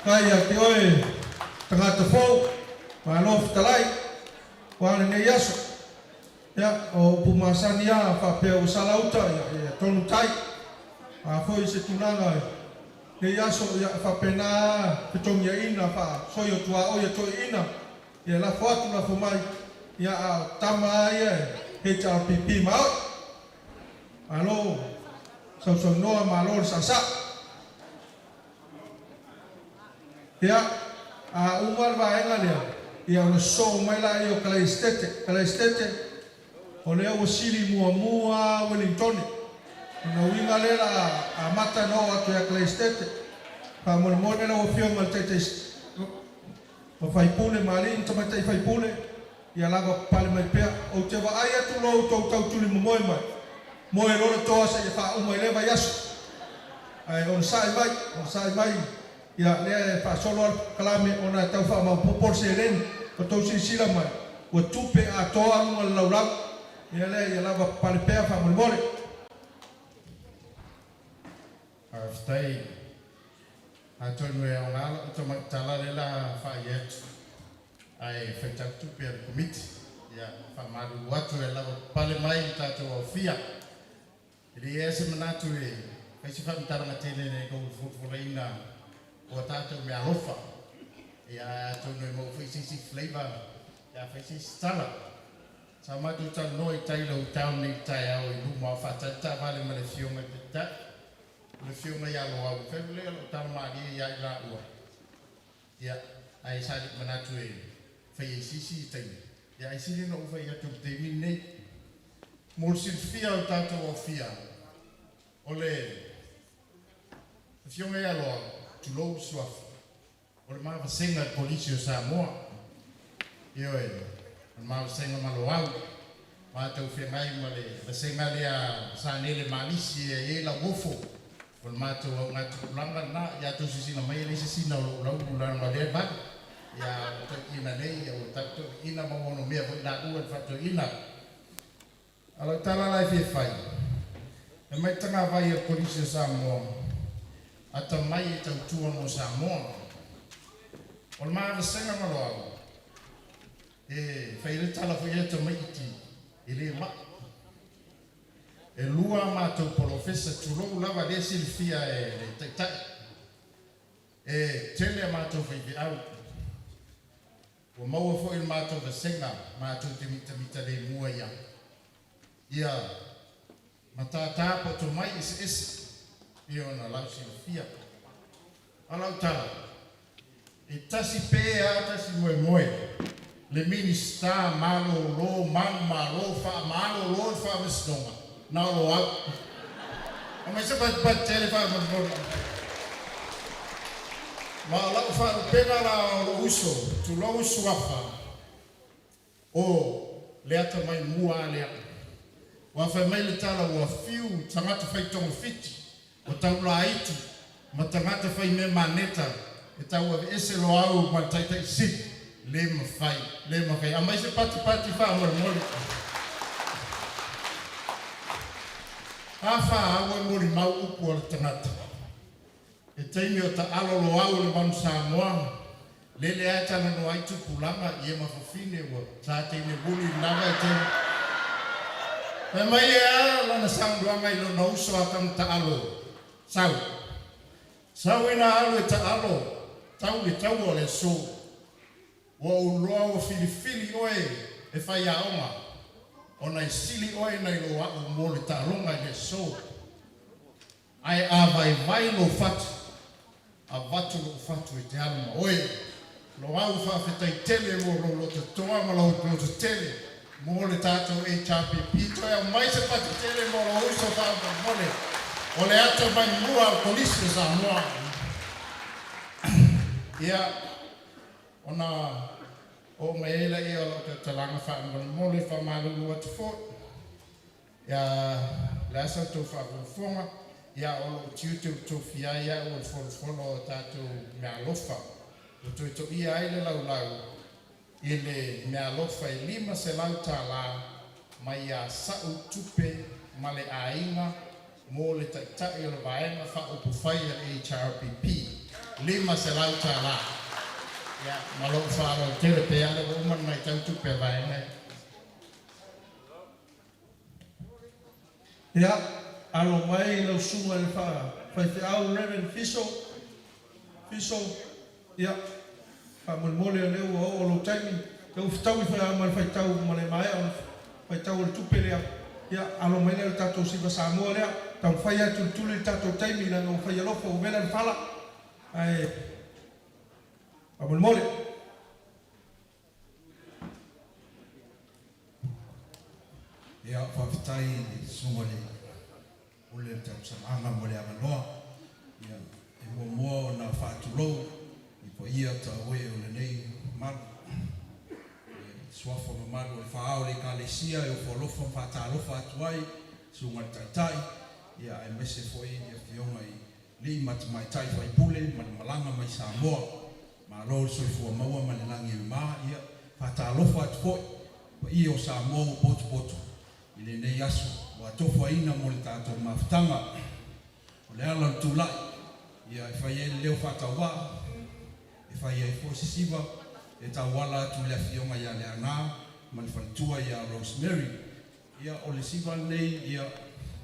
Kai a te oe tangata fōu, mai alof talai, wāne nei aso. Ia, o pumasani a whapea o salauta, ia tonu tai, a fōi se tunanga, nei aso ia whapena, petongi a ina, wha soi o tua oia toi ina, ia la whatu la whamai, ia a tama ia, Hrpp maot. Alo, sau noa ma alo sasa. Ia, a umar vaenga lea, ia o so mai la i o kalaistete, o lea o sili mua Wellingtoni, na winga lea a mata no atu ia kalaistete, pa mone la o fio mal tete Ma fai pule mali tama tai fai pule. Ia lava pale mai pea o te wa ai atu lo tau tuli mo moe mai. Moe lora toa sa ia fa uma leva yasu. Ai on sai mai. Ia le fa solo kalame ona tau fa ma popor se ren o tau sila mai. O tupe a toa mo laulau. Ia le ia lava pale pea fa mo mole. Stai atonu e ona to tala la fa yet ai feta tu per commit ya fa malu watu e la pale mai tato ofia ili ese manatu e ai si fa mtara na tele ne go fu reina o tato me alofa ya to no mo fa si flavor ya fa si sala sama tu ta noi tai lo town ni tai au lu ma fa ta vale ma le fiume ta le fiume ya lo au fe le lo ta ma di ya la ua ya ai sa di manatu e fa si tai ya ai si no fa ya tu te min nei mo si fia o tato o fia ole fiume ya lo tu lo swaf ole ma fa senga policio Samoa io ma senga malo au ma te fia mai ma le senga le a sanele malisi e la wofo on ma te nga tu langa na ya tu si na mai le si na lo ma le ba ya te ina nei ya o tato ina ma mono mea ko da u fa ina ala tala la fi fai e mai tanga vai e policio Samoa ata mai te tu mo Samoa on ma senga malo au e fai le tala fo ia to mai ti ile ma e lua ma to professa tu lo lava de silfia e ta e tele ma to fai au o mau fo il ma to senga ma to te mita de mua ia mata ta po to mai is io na la silfia ala tala e tasi pe a tasi moe le minista malo lo mamma lo fa malo lo fa mesnoma na lo au ma se pat tele fa ma la fa pena la lo uso tu lo uso afa o le ata mai mua le wa fa mai le tala wa fiu tangata fai tong fiti o tau la iti ma tangata fai me maneta e tau ese lo au ma tai sit le mafai a mai se pati fa mole afa awe mori mau upu al tangata e teimi o ta alo lo au le manu Samoa le ata na no aitu pulanga ie mafafine wa sa teime buli lava e teime e mai e ala lana sanduanga ilo na uso atam ta alo sau ina alo e ta alo tau o le so wa uloa o filifili oe e fai a oma o nai sili oe nai lo au mole ta longa i le so ai a vai lo fatu a vatu lo fatu e te alma oe lo au fa fetai tele mo lo te toa ma lo te tele mo le tato Hrpp to e mai se pati tele mo lo uso fa mole o le ato mai mua al polisi Samoa ia ona o me ela e o te talanga fa mo le fa malu lua te fo ya la sa to fa fonga ya o tu fia ya o fo tato me alofa o to ia ile lau ile me alofa e lima se lau tala mai ya sa o tupe male ainga mo le ta e o vaenga fa o pufai e Hrpp lima se lau tala ya malo faro tere pe ale woman mai tau tu pe vai ne ya alo mai lo sunga le fa te au reven fiso ya fa mole le o lo taimi ke uftawi fa mal fa tau mole mai on fa tau le tu pe ya alo mai le tato si va Samoa le tau fa ya tu le tato taimi na no fa ya lo fo vela fala ai mole ya fafitai sumole ule tamsanga mole amanoa ya mo na fatulo ipo ia ta we ule nei mamalu. Suafa mamalu e whaao le kalesia e o whalofa whatalofa atuai, sunga taitai, ia e mese foi ia fionga i li matamai tai whaipule, malanga mai Samoa, ma rol soifua maua manilangi e maa, ia whatalofa atufoi, pa i o Samoa o potu potu, i le nei asu, wa tofa ina mo le tātou mawhtanga, o le ala tulai, ia e whai e leo whatauwa, e whai e fosisiva, e tawala tu le fionga ia le ana, ma le whalitua ia Rosemary, ia o le siva nei, ia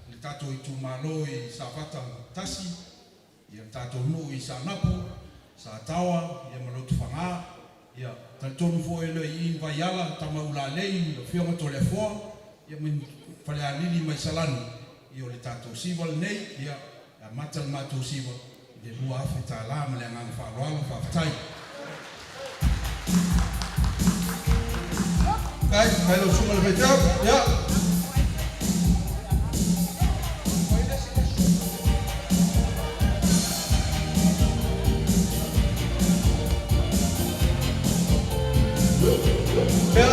le tātou i tūmalo i Sawhata Tasi, ia tātou nu i Sanapu, sa tawa, ia malotu whanga, ia tantonu fo e le i vai ala, tamaula lei, le fionga to le foa, ia min whale alili mai salani, ia o le tātou siva nei, ia a matal mātou siva, le lua awhi tā la, ma le anganga wharoalo, whawhatai. Kijk, hij loopt zomaar een beetje op. Ja. Ja.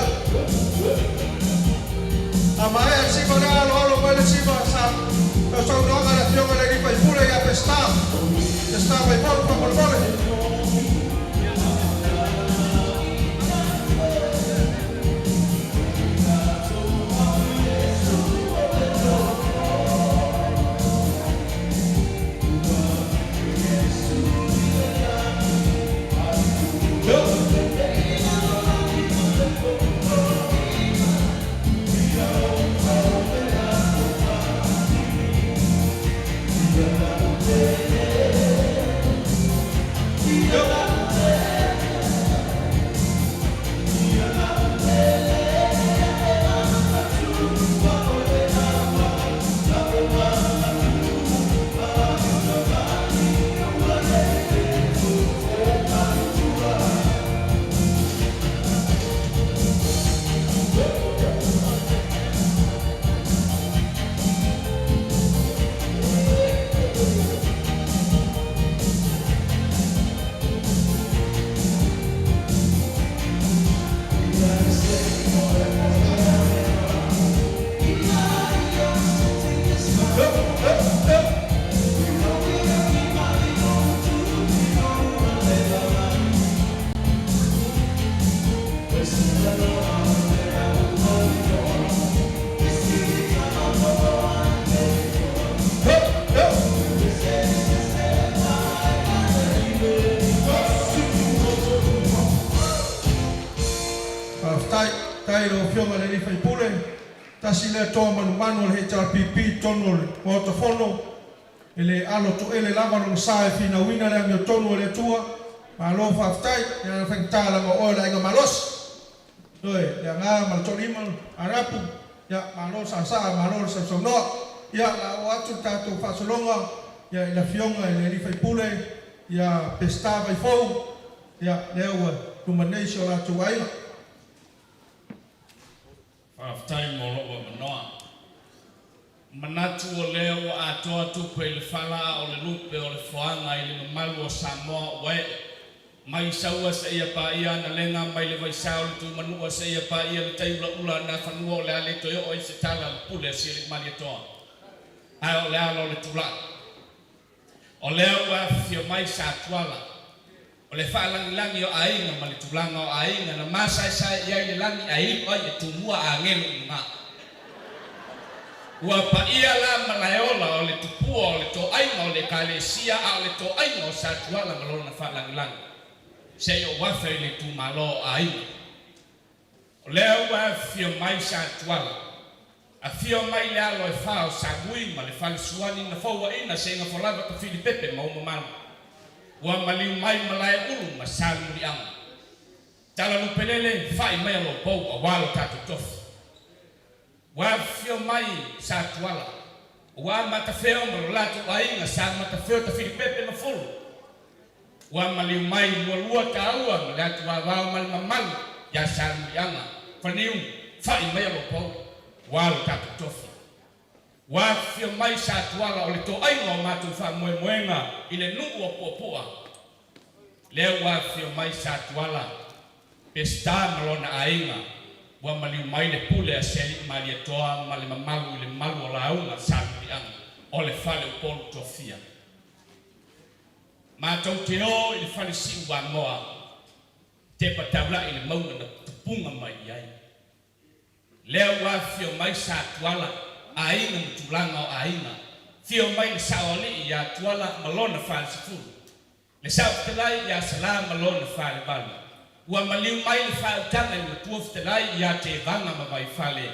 Maar hij heeft zich van alle bij de Siva staan. Dat zou nog aan het jongen die bij voelen ja bestaan. Er staat bij volk van het volk. Tasi le toa manu le Hrpp tono le Maota fono ele alo to ele lava no sa e fina wina le mio tono le tua ma lo whaftai ia whengtala ma oela inga malos doi ia ngā maltonima arapu ia malo sa malo sa sonoa ia la o atu tātou whasolonga ia ila fionga ele li whaipule ia pesta vai fau ia leua tumanei sio la tuaina Whaftai mo roa manoa. Manatu o leo a toa tupe le whala o le lupe o le whaanga i le mamalu o Samoa we. Mai saua sa ia pa ia na lenga mai le vai sao le tu manua sa ia pa ia le taiula ula na whanua o le ale toyo o i se tala le pule si le mani toa. Ai o le alo le tula. O leo a fio mai sa tuala. O le whaalangilangi o ainga ma le tulanga o ainga na masai iai le langi ai o i tumua a ngelu i ngā. Ua pa ia la malaeola o le tupua o le to ainga o le kalesia a o le to ainga o sa tuala malona whaalangilangi. Se o wafa i le tumalo o ainga. O leo ua fio mai sa tuala. A fio mai le alo e whao sa gui ma le whalisuani na whaua ina se inga whalava ta Hrpp ma umamana. Wa maliu mai malai ulu ma saluri anga. Tala lupelele fai mai alo pou a walo tatu tofu. Wa fio mai sa tuala. Wa matafeo marolatu ainga sa matafeo ta Hrpp ma fulu. Wa maliu mai lua ta aua malatu wa wao mal mamalu ya saluri anga. Faniu fai mai alo pou walo tatu tofu. Wa fio mai sa tuala o le to ainga o matu wha moenga i le nungu o puapua. Leo wa fio mai sa tuala pesta malona ainga wa maliu mai le pule a seli mali toa mali mamalu le malu la una sapi ang ole fale o polo tofia ma tau te o ile fale si wa moa te patabla ile mauna na tupunga mai ai leo wa fio mai sa tuala ainga mtulanga o ainga fio mai sa oli ya tuala malona fale sifu le sa telai ya salam malona fale bali wa maliu mai le fale tanga le tuof telai ya te vanga ma vai fale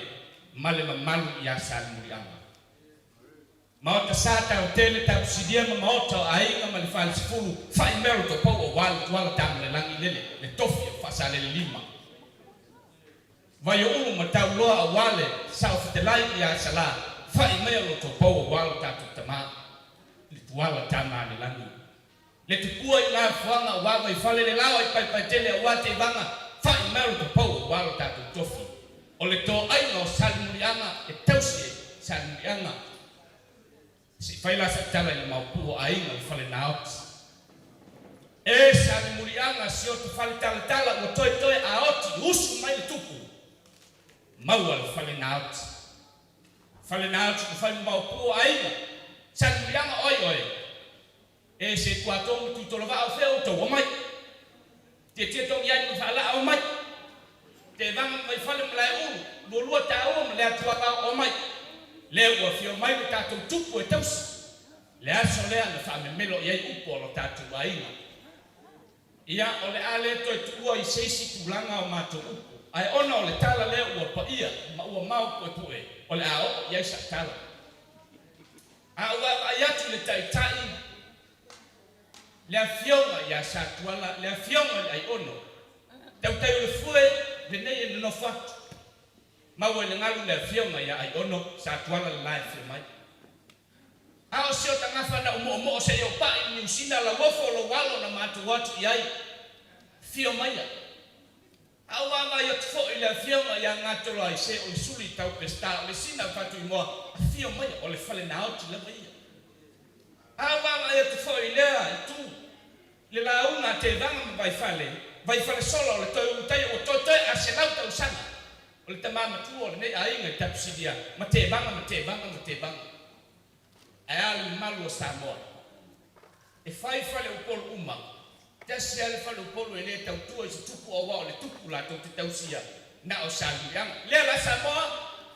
male mamalu ya salmurianga Maota sata o tele ta sidia ma maota ainga ma le fale sifulu fai mero to po o wala tam le langi lele le tofi fa sale le lima vai o ma tau loa wale sa o telai ya sala fai mero to po o wala ta tama le tuala tama le langi le tupua ina fuanga wa vai fale le lawa i pai tele wa te vanga fai mero to po o wala ta tofi o le to ainga o salmurianga e tausi salmurianga si fai la tala i maupu ainga i fale naot e salmurianga si o tu fale tala o toi a oti usu mai le tupu maua le fale naot tu fale maupu ainga salmurianga oi e se kuatongu tu tolova au feo to o mai te tong iai mu fala o mai te vanga mai fale mlai ulu lua ta o mlai atua o mai leo wa fio mai ta tupu e taus le aso le ana fa me melo ia upo lo tatu ainga ia ole ale to tu i seisi tulanga o mato upo ai ona ole tala le wa pa ia ma wa mau ko e ole a ia sa tala a wa ia tu le tai le fionga ia sa tuala le fionga ai ono tau le fue le nei no fatu ma wele ngalu le fionga ya ai ono sa tuala le life mai ao sio tanga fana mo se yo pa ni usina la wofo lo walo na matu watu yai fio maya ao wa yo fo ile fionga ya ngato lo ai se o suli tau pesta le sina fatu mo fio maya o le fale na out le mai ao wa yo fo ile tu le la una te vanga vai fale solo le to asenau tau sana o le tamama tu o le nei ainga tapsidia ma te banga e ale malu o Samoa e fai fale o polo uma te se ale fale o polo e le tau tua i se tupu o wao le tupu la tau te tausia na o Samoa le la Samoa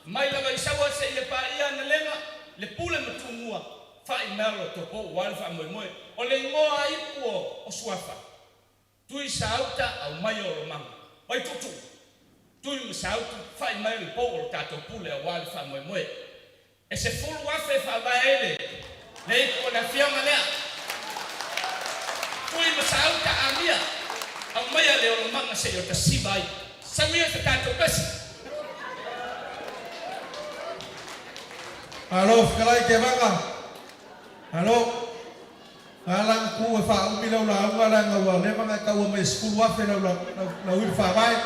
mai lava i sawa se i le pa ia na lenga le pule matumua fai melo to po wale fa moe o le ngoa i puo o suafa tui sauta au mai o romanga oi tutu tui musautu fai mai le po tato pule a wale fa moe e se fulu wafe fa baele le ko na fiama lea tui musauta amia au mai le o manga se yo tasibai samia se tato pesi alo kalai ke banga alo alang ku fa umi lo la ngala ngawa le manga ka wa mai school wafe la wi fa bai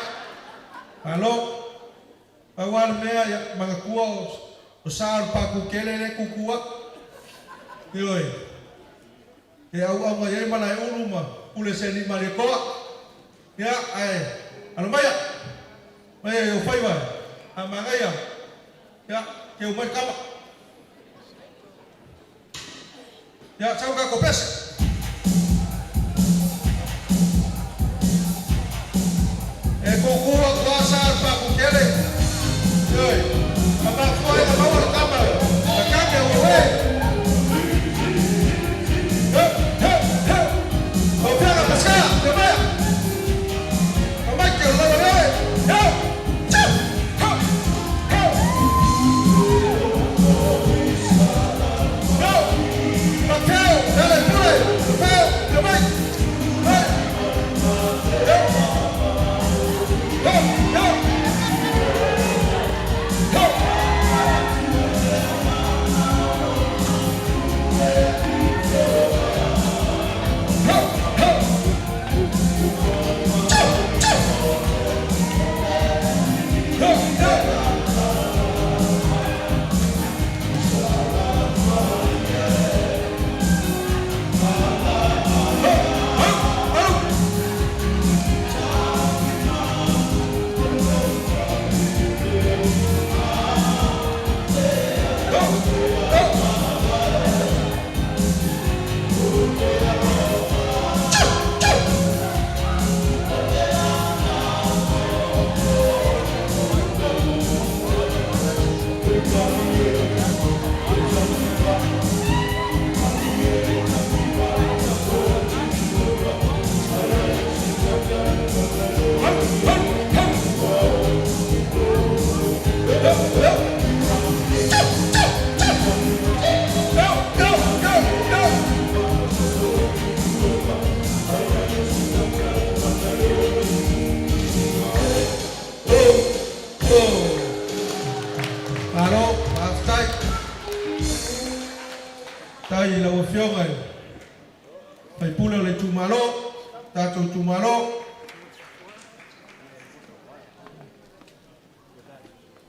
alo awal mea ya mga kuwa o saan pa kukelele kukuak yoi e au nga yai mana e uruma ule se ni mare koa ya ai ano maya yo fai vai amanga ya ke umai kama ya chau ka kopes e kukuak ko saan pa kukele yoi apa foi a mão da câmera a câmera o rei o pega pescar como é que eu vou ver fionga pai pule le tumalo tato tumalo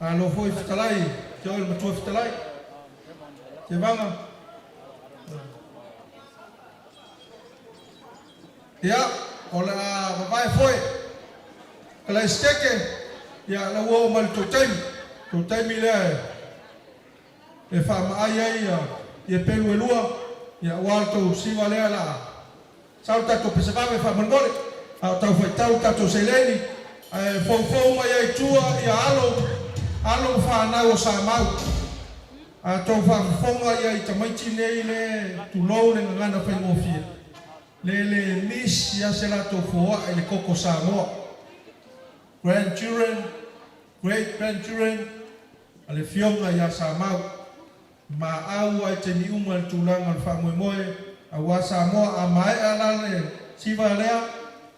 alo foi fitalai te ol matua fitalai te vanga ya ola vai foi kala steke ya la wo mal to time le e fa mai ai e pelu elua ya walto siwa le ala salta to pesava me fa mangole au tau foi tau seleni fo mai ai tua ya alo fa na o sa mau a to fa fonga ia i tamai nei le tu lo le ngana fa ngofia le miss ya se la to fo le koko Samoa grandchildren great grandchildren ale fionga ya sa mau ma au ai te ni uma tu langa fa moe a wa Samoa a mai ala le siva lea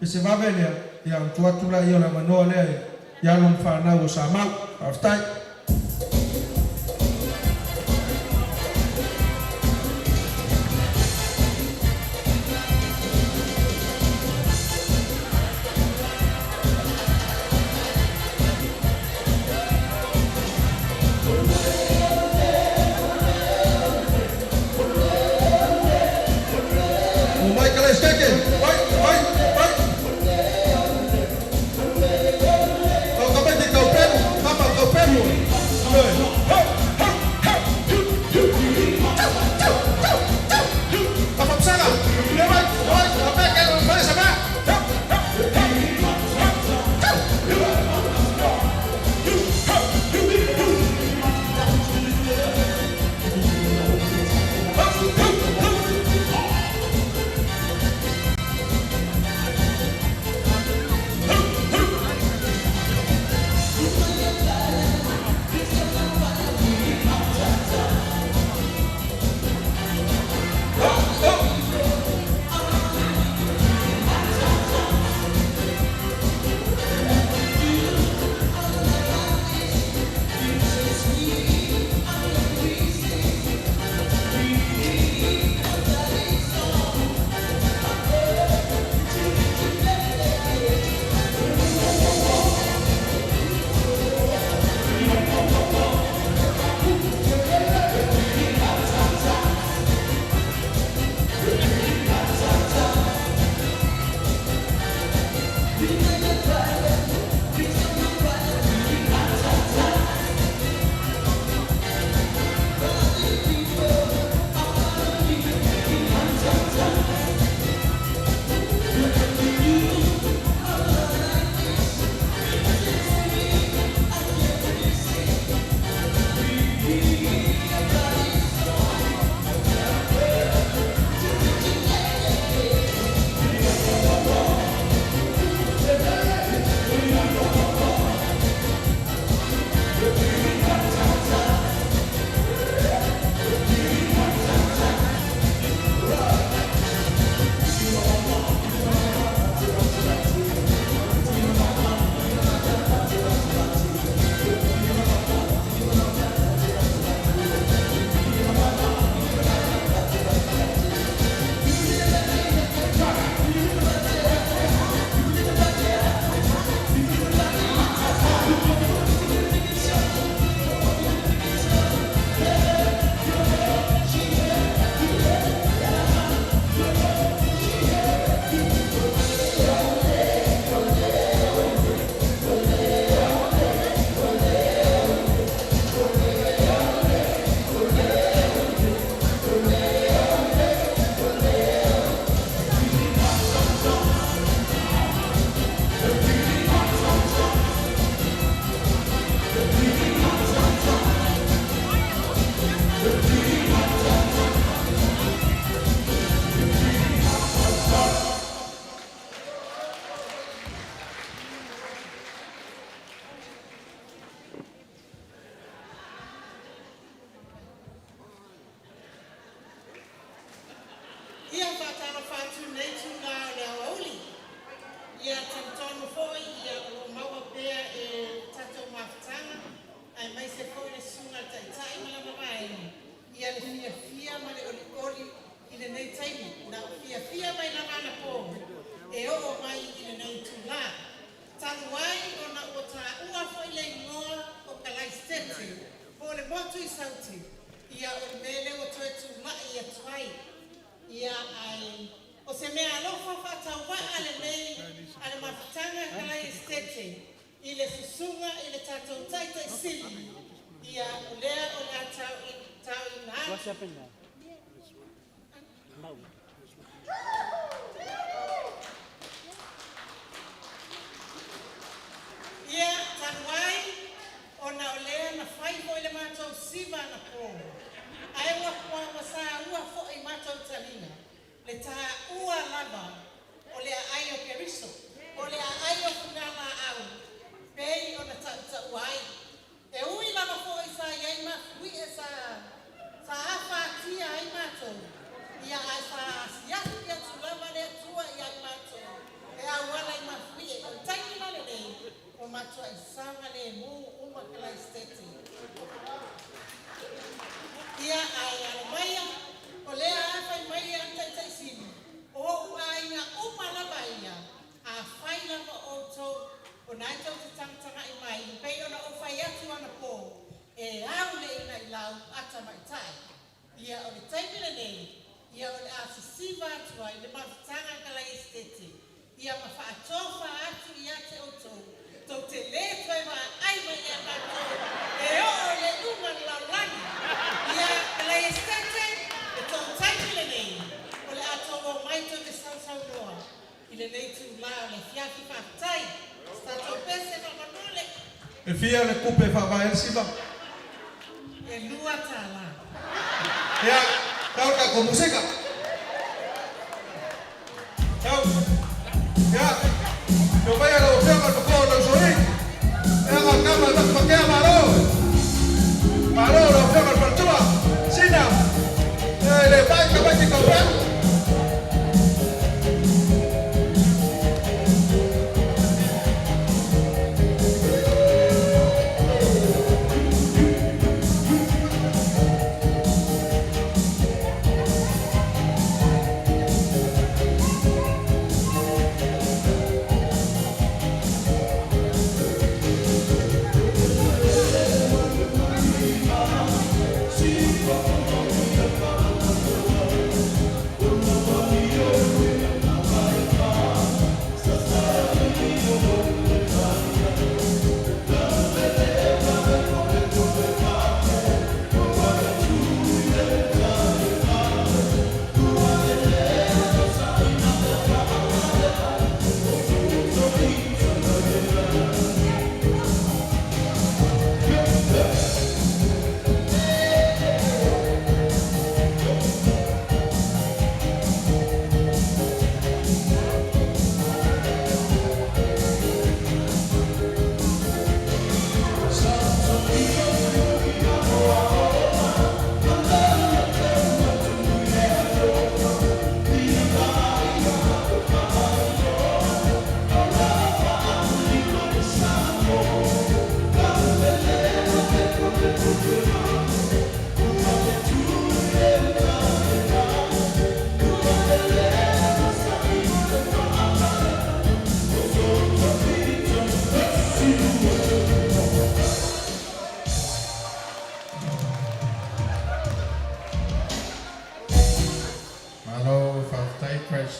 e se va vele ya tu la ia la mano le ya non fa na o sa mau aftai Thank you. sauti. Ia o mele o toe tu mai ia tuai. Ia ai. O se mea alofa whatau wa ale nei, ale mawhitanga kalai estete. I le susunga, i le tātou taitai sili. Ia o lea o lea tau i nā. What's happened now? No. Ia tanuai, o na o lea na whai ho i le mātou siva na pō. Ai ua kua masa ua fo i mātou talinga. Le tā ua lava, o lea ai o keriso, o lea ai o kunala au. Pei o na tauta uai. E ui lava fo i sa iai mafui e sa hafa tia ai mātou. Ia ai sa siafi ia tu lava lea tua i ai mātou. E awala i mafui e o tainina le nei. O mātua i sanga le mū uma kala estete. Ia ai aromaia, o lea awha i mai e antaitai sini. O ai ngā uma lava ia, a whai lava o tau, o nai tau te tangtanga i mai, pei ona o whai atu ana pō, e au le ina i lau ata mai tai. Ia o le taimile nei, ia o le asisiva atua i le mawhitanga kala estete. Ia ma whaatofa atu i ate o tau. Tau te le koe wa ai mai e mātou. E o le uma laulangi. Ia kala estete, e tau taimile nei. O le ato o mai tau te sausau noa. I le nei tu lao le fiafi whaatai. Stato pese wa manole. E fia le kupe whawai siva. E lua tala. Ia, kau ka ko musika. Kau. Ia. Yo vaya a la opción al poco de los oídos. Era la cama de los paquetes maró. Maró la opción al partura. Sina. Le banca va a comprar.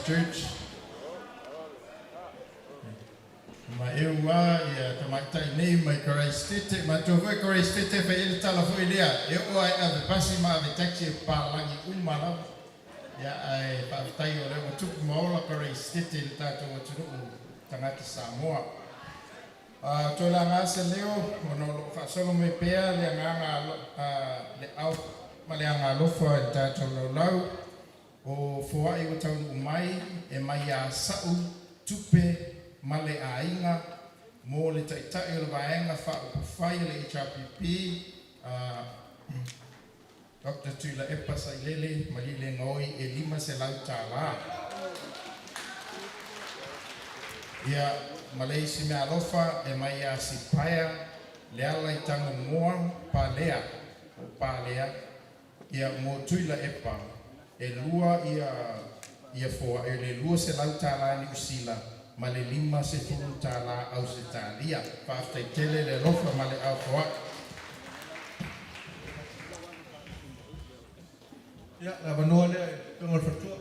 Church. Ma eu wa ia tamatai nei mai Christete ma to vai Christete fa il tala foi dia eu ai ave pasi ma ave taxi pa langi umala ia ai pa tai o le tu mola Christete il tato o tu tangata Samoa to la ngase leo ono lo fa solo me pea le nganga le au ma le nganga lo fa il tato lo lau o foa i o tau mai e mai a sau tupe male a inga mo le taitai o le vaenga whai le Hrpp Dr. Tula Epa Sailele malile ngoi e lima se lau tāla ia Malaysia me alofa e mai a sipaya le ala i tango moa palea o palea ia mo Tula Epa e lua ia foa e le lua se lau tāla ni usila ma le lima se tulu tāla au se tālia whaftai tele le lofa ma le au foa Ya, la vanua le tengol fatua.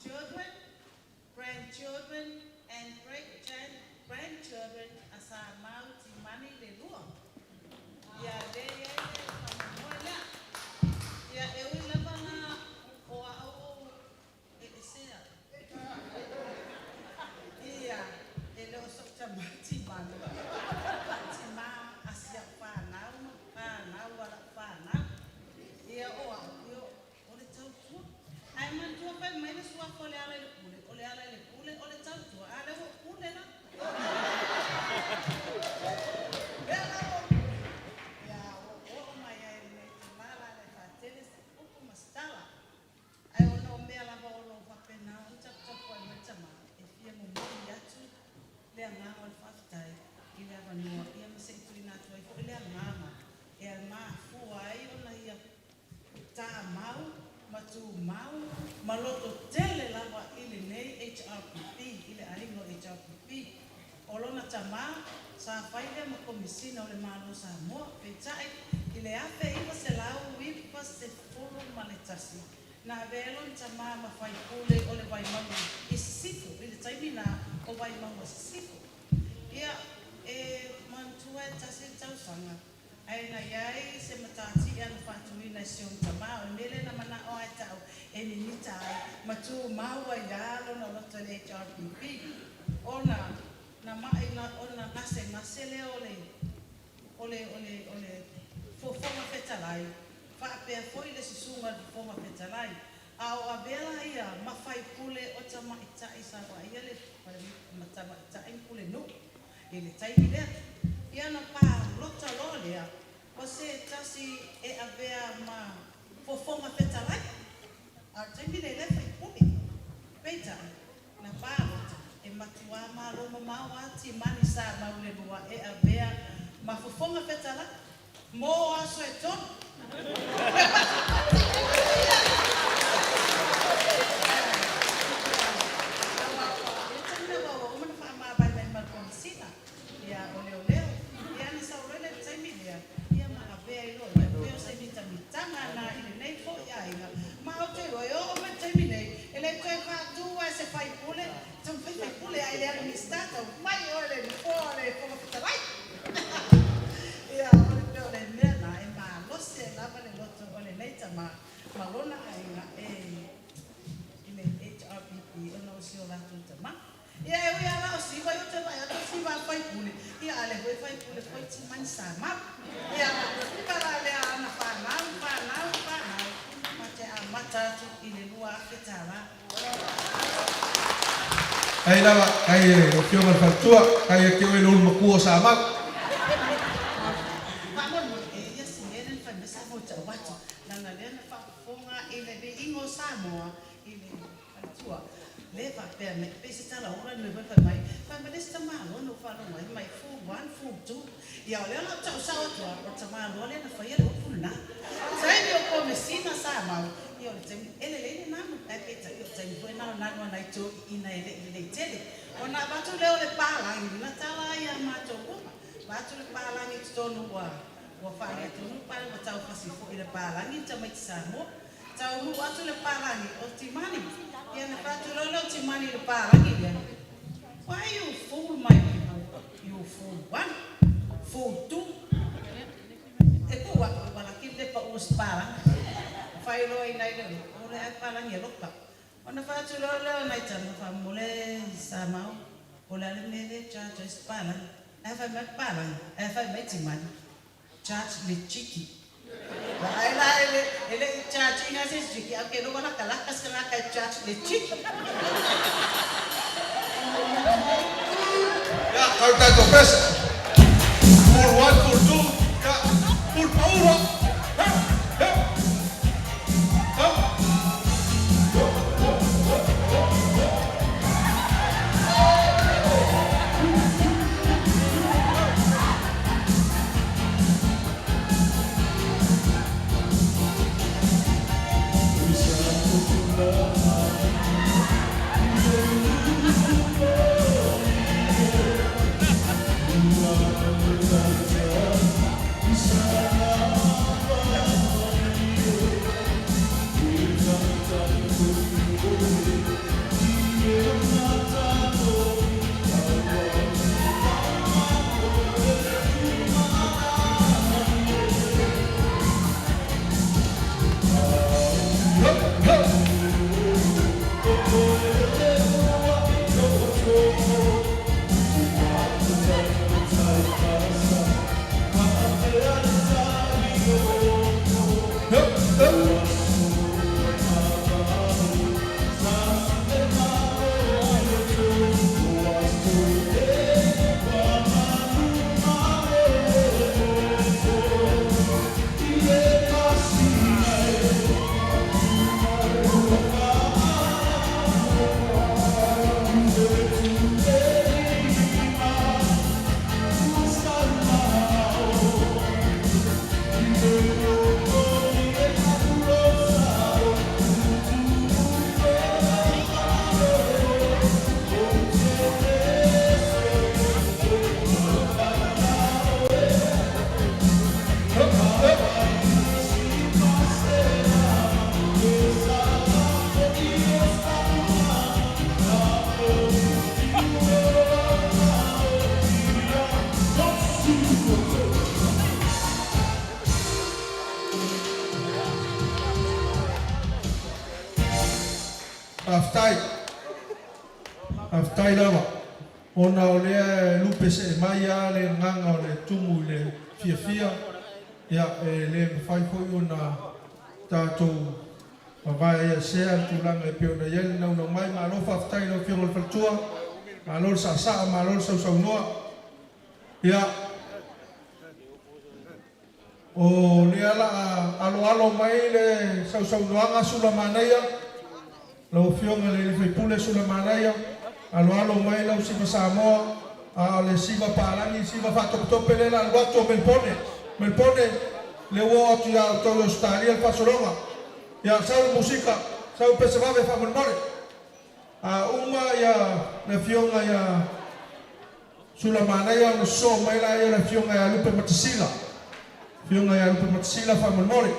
Children, grandchildren, and great-grandchildren asa mau timani le lua. Ya de mola. Ya ewi lava na o au sea. Iya, ele o sok tamati mani. Tima asia pa na wala pa na. Iya o yo o le tau tu. Ai man tu pa mai le sua ko le ala le pule. Ole ala le pule, ole tau tu. Ale o pule na. Maloto tele lava ile nei HRPP, ile aringo HRPP. Olona tama sa faile ma komisina ole malo Samoa petai ile ape iwa se lau wipa se fulu maletasi na velon tama ma fai pule ole vai mamu isifu ile taimina o vai mamu isifu ia mantua tasi tau sanga aina yai se matati ya fatuina sion tama o mele na mana o atau eni nitai matu maua yalo na loto le HRPP ona na mai na ona nase le ole fofonga fetalai fa pe foi le sisunga fofonga fetalai au abela ia mafai pule o tama ita isa wa ia le matama ita in pule no ele tai bile ia na pa lota lole o se tasi e avea ma fofonga fetalai a tai bile le fai pule peta na pa e matua ma roma maua ti mani sa maule bua e avea ma fofonga fetala mo aso e ton Malona ainga ile HRPP ono sio la tutama ya we ala si ba yo tama ya si ba fai pule ya ale we fai pule fai ti man sama ya para le ana pana mate amata tu ile lua ketala Ai lava, ai o fio mal fatua, ai ke we lo maku sama. Samoa ile Atua leva per me pesi tala ora no vai mai fa me desta malo no fa no mai fu one fu two ya ole la tau sa Atua o tama lo le na fa ia lo puna sai io come sina Samoa io ele na no e peta io sai foi na na to ina ele tele ona batu le ole pala na tala ia mato batu le pala ni to no wa fa ia to no pala wa tau fa si fo ile pala ni tama Samoa tau lu atu le parani o timani ia na patu lolo timani le parani ia why you fool my people you fool one fool two e ku wa wala kile pa us para fai lo ina ile ore ai parani lo pa ona patu lolo na tama fa mole Samoa ola le mele cha spana ava me parani ava me timani cha le chiki ele chachi ina se jiki ake no wala kala kas kana ka chat le chiki. Ya, kalau tak topes. For one, for two, ya, for power. Aftai lava. Ona o lea lupe se mai a le nganga o le tumu le fia. Ia le fai foi ona tātou vai sea tulanga e piona yel na una mai ma lo aftai no fio le faltua. Ma lo sa ma lo sa noa. Ia o le ala alo mai le sa noanga sula manaya. Lo fionga le fai pule sula manaya. Alo mai lau siva Samoa, le siva Palangi, siva Whatope le la watu Melpone, le wo atu ya tau Australia, Pasolonga. Ya sau musika, sau pesavave whamulmore. Uma ya le fionga ya Sulamana ya no so mai la ya le fionga ya Lupe Matasila. Fionga ya Lupe Matasila whamulmore.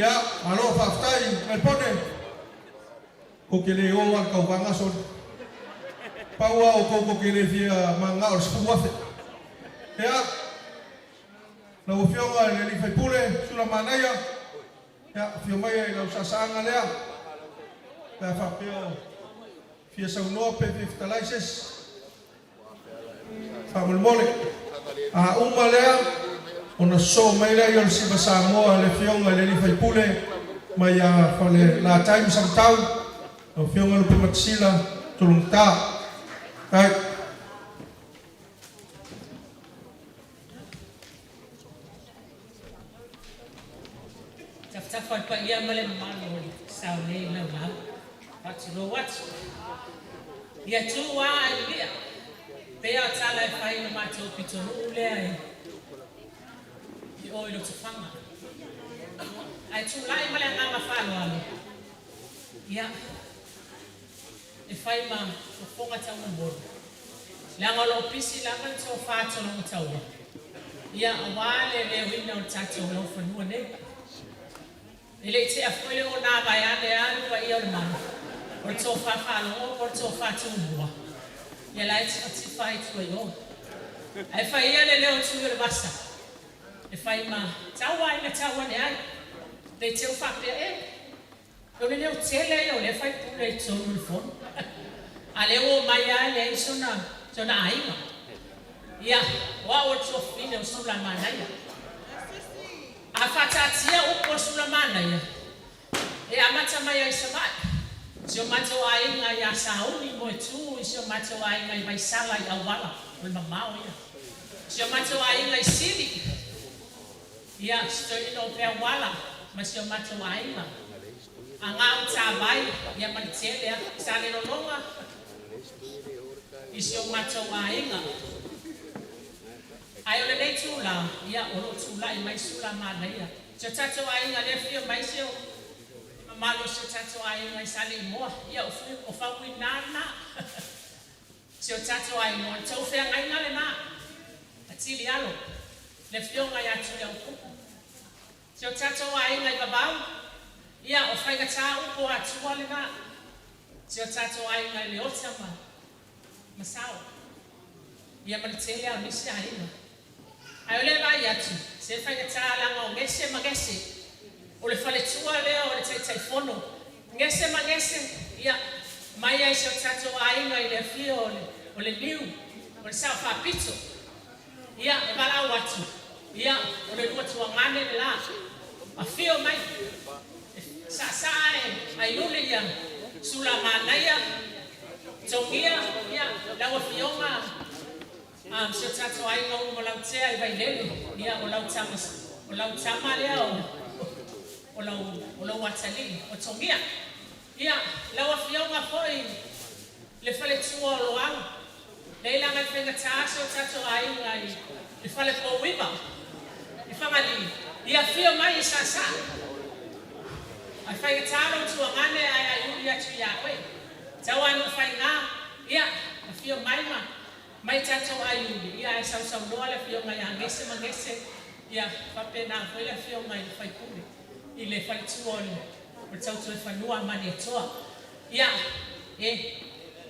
Ya, alo faftai, melpone. O que le o al kaupanga son. Paua o koko que le fia manga o spuafe. Ya. Na o fionga le li fai pule sula manaya. Ya, fiomaya i la usasanga lea. La fapeo fia saunoa pe fiftalaises. Famulmole. A uma lea ona so mai la yon si Samoa le fionga le li fai pule mai a fale la time samtau o fionga no pematsila tulungta ai Tafta pa ia male malo sao nei na la patro wat ia tu wa ia pe a tala fai no mato pitonu le ai o ilo tufanga ai tu lai male ngama falo ale ia e fai ma o fonga tau mbor la ngolo pisi la man to fa to no tau ia wale le wina o tato no fanu ne ele te afole o na vai ane ane pa ia ma o to fa falo o to fa tu mbo ia lai te fai tu yo ai fai ia le o tu le basta e fai ma tawa ina tawa ne ai te te fa pe e o le o tele o le fai pule to no fon ale o mai ale sona ai ma ia wa o to fine o sula manai a fatatia o po sula manai e amata mai ai samai sio mato ai nga ya sauni mo tu sio mato ai nga vai sala ya wala o mamao ia sio mato ai nga sili ia stoi no pe wala ma sio mato ai nga anga uta vai ia mantele ya sale no longa isio mato ai nga ai ole nei tula ia o tula i mai sula mana ia sio tato ai nga le fio mai sio malo sio tato ai nga sale mo ia o fa winana sio tato ai mo to fe ngai ngale na atili alo le fio nga ya tu ya uku sio tato ai nga babau ia o fa ga ta uko atu ale na sio tato ai nga le otama masao ia malitele a misi ai na ai ole vai atu se fa ga ta la ngo ngese magese o le fale tua le o le tai fono ngese magese ia mai ai sio tato ai nga le fio o le liu o le sa fa pizzo ia e bala watu ia o le lua tua ngane le la a fio mai sa ai lule ia sula manaya tongia ia la fionga sio tato ai nga mo la tea ai vai lele ia o la tama le o la watali o tongia ia la fionga foi le fale tua lo ang le la mai fenga taso tato ai nga le fale po wiba e famali ia fio mai sa ai fai talo tu ngane ai ia tu ya we tawa no fai nga ia fio mai tato ai ia ai sa no la fio nga ya ngese mangese ia fa pena foi la fio mai fai kule i le fai tu on o tau tu fa no mani toa ia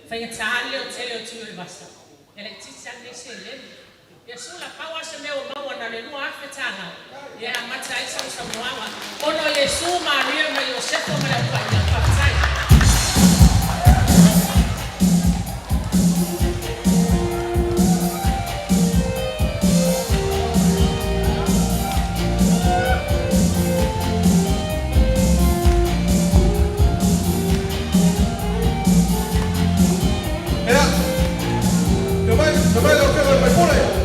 fai talo o tele o tu le basta ele tisa ngese le ia sula pawa se meu maua na le lua afetanga ia mata ai sa moanga ono Yesu Maria ma Yosefo ma la papai Vai lo que vai por aí.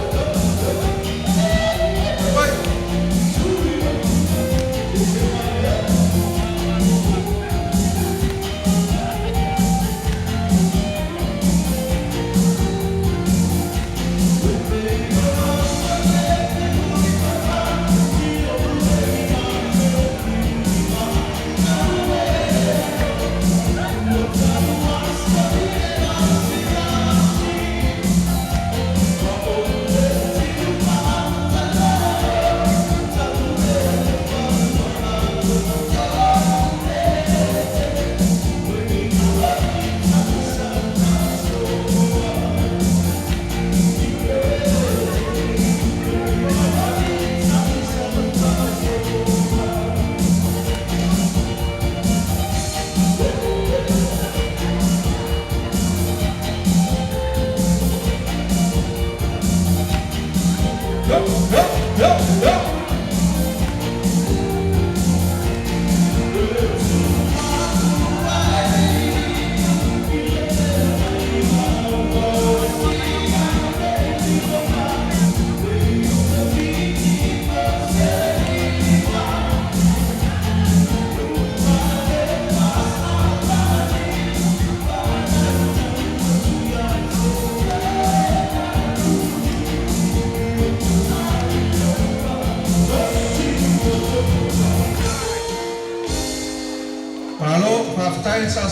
Malo, whaftai sa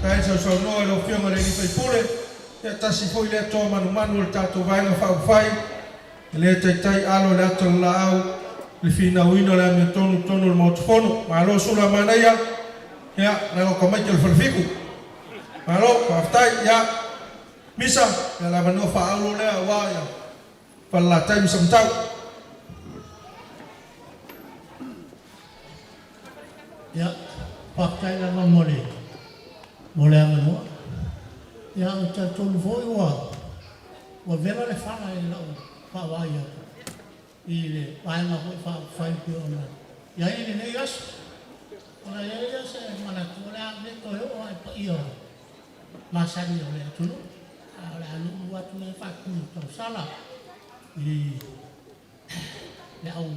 tai so no e lo fiona le ni pule. Ya tasi foi le to manu le tato vai na whai. Le tai alo le ato lao le fina wino le ame tonu le motofono. Malo sula manaya. Ya, na ko mai ke fiku. Malo, whaftai ya misa ya la mano fa alo le wa ya. Pala tai misam tau. Ya, pakai la mole. Mole anu. Ya, ta tolu foi wa. Wa vela le fala e la pa wa ya. Ile vai na fa fai pi ona. Ya ile ne yas. Ona ya se mana kola le to yo ai pa io. Masari ole tu. Ala anu wa tu le fa ku to sala. I le au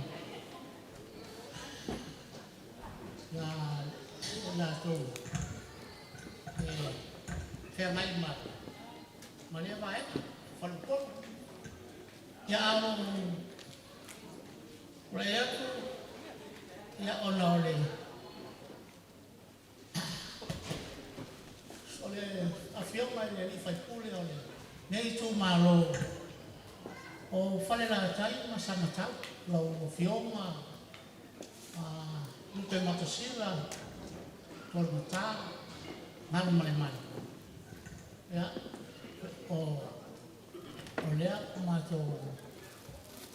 là tù theo may mà nếu vậy phần cốt giao rẻ ya ono le ole afio mai le fai pule ole nei tu malo o fale la tai ma sama tau lo fio ma Lukai matasila, tol mata, nang maleman. Ya, oleh mato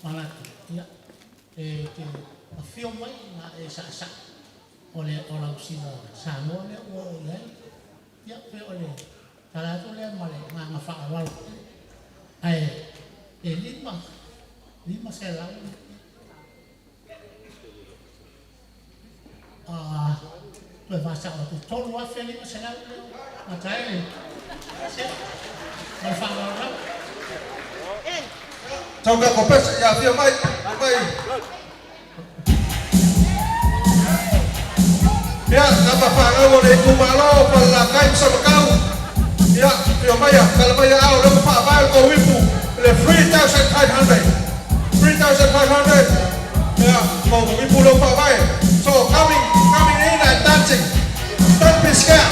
malaki. Ya, afio mai na sa oleh orang sila Samoa le o le. Ya, pe oleh. Kalau tu le male ngafa awal. Lima selang. Tôi vào sao thì tôi nói phê lý mà sẽ làm mà trái này mà phạm vào lắm trong các có phép sẽ nhà phía mày ya napa phạm ở đây cùng mà lo phần là cái sầm cao ya phía mày à kalau mày ao nó phạm vào có vi phụ là 3,500 ya có vi phụ đâu phạm vào so coming in and dancing. Don't be scared.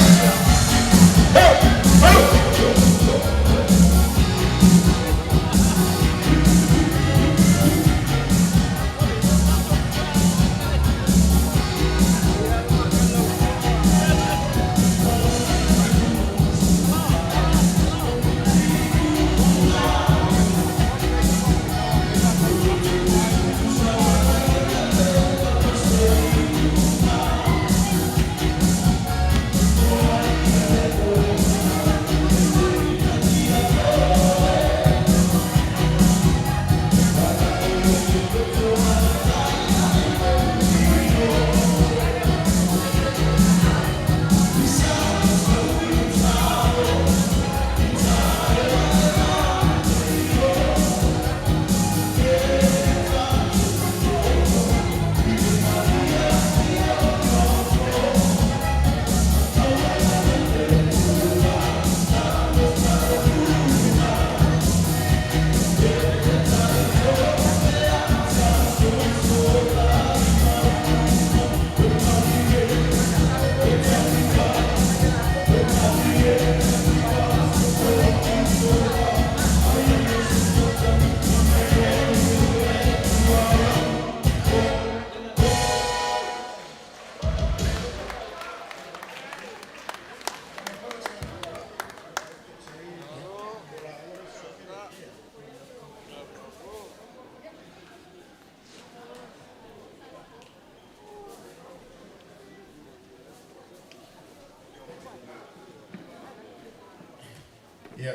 Ya,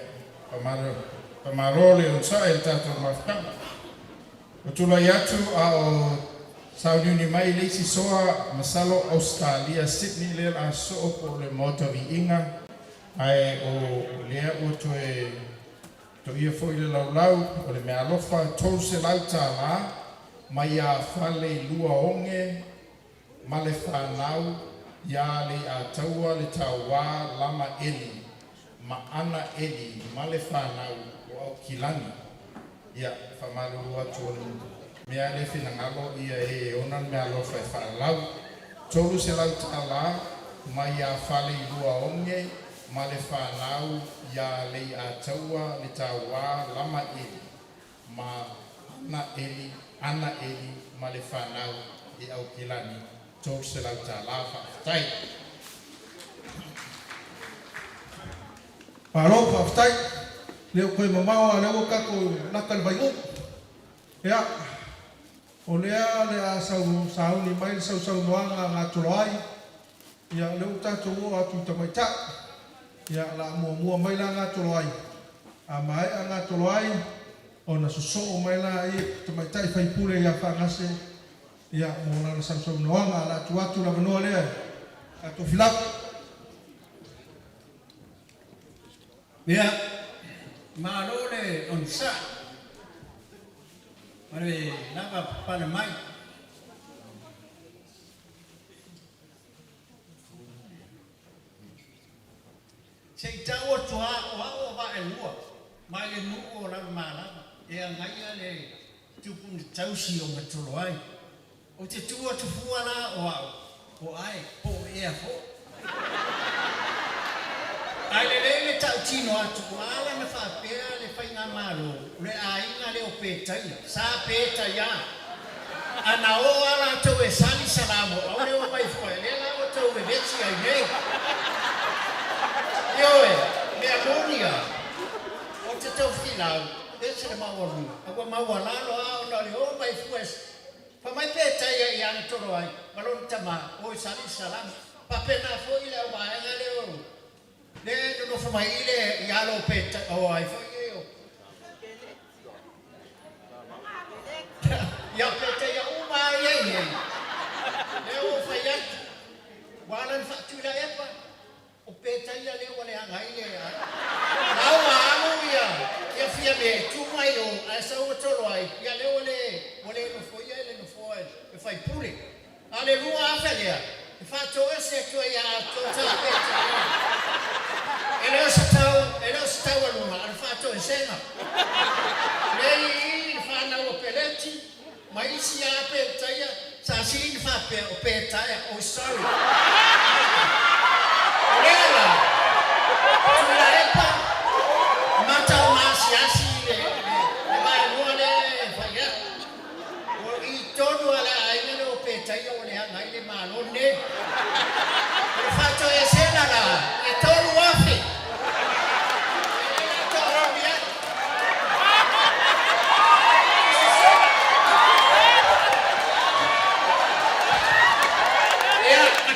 pamarole un sa el tato mafkana. O tula yatu a o sauniuni mai leisi soa masalo Australia Sydney le a so o le Maota Viiga ai o lea o to ia foi le laulau o le mea alofa tolu se lau tālā mai a whale lua onge ma le whanau ia le a taua le tauā lama eli ma ana eli ma le whanau o au kilani ia whamalu atu o mea le whinangalo ia e onan mea alofa e whalau tolu se lau tālā mai a whale lua onge ma le whanau ia le a taua le tauā lama eli ma ana eli ma le whanau i au kilani tolu se lau tālā whaafitai. Paro whaafitai, leo koe mamawa leo kako naka le vaiu. Ea, o lea le a sauni mai le sau noanga ngā toloai. Ia leo tātou o atu tamaita. Ia la mua mai la ngā toloai. A mai a ngā toloai, o na soso o mai la i tamaita i whaipule ia whangase. Ia mo la sau noanga la atu la manoa lea. Ato filaku. Mea, marole on sa. Mare lava pana mai. Sei tau tua o va e lua. Mai le nu o la mala. E ngai le tupun tausi o matolo ai. O te tua tu fuala o ai o e fo. Ai le tau tino atu ala na whapea le whainga maro le ainga le o pētaia sa pētaia ana o ala tau e sali salamo au le o mai fwai le la o tau e veci ai nei ioe me amonia o te tau whilau veci le mawaru agua mawalalo au na le o mai fwai pa mai pētaia i ana toro ai malon tama o e sali salamo pa pena fwai le o ainga le o le no fa mai le ia lo peta o ai fa io ya peta ya uma ye le o fa ya wala fa tu la epa o peta ya le wala ngai le la wa amo ya fia me tu mai o a sa o tolo ai ya le wala no fo ya le no fo e fa pure aleluia fa le fa to ese to ya to ta peta Ele stau aluna, al fatto in sena. Lei fa na o peletti, ma isi ape taia, sa si fa pe o pe taia o sorry. Lela. Tu la epa. Mata o masi asi le mai muole fa ya. O I todo ala ai o pe taia o le ngai le malone. Il fatto è sena la, e todo wafi.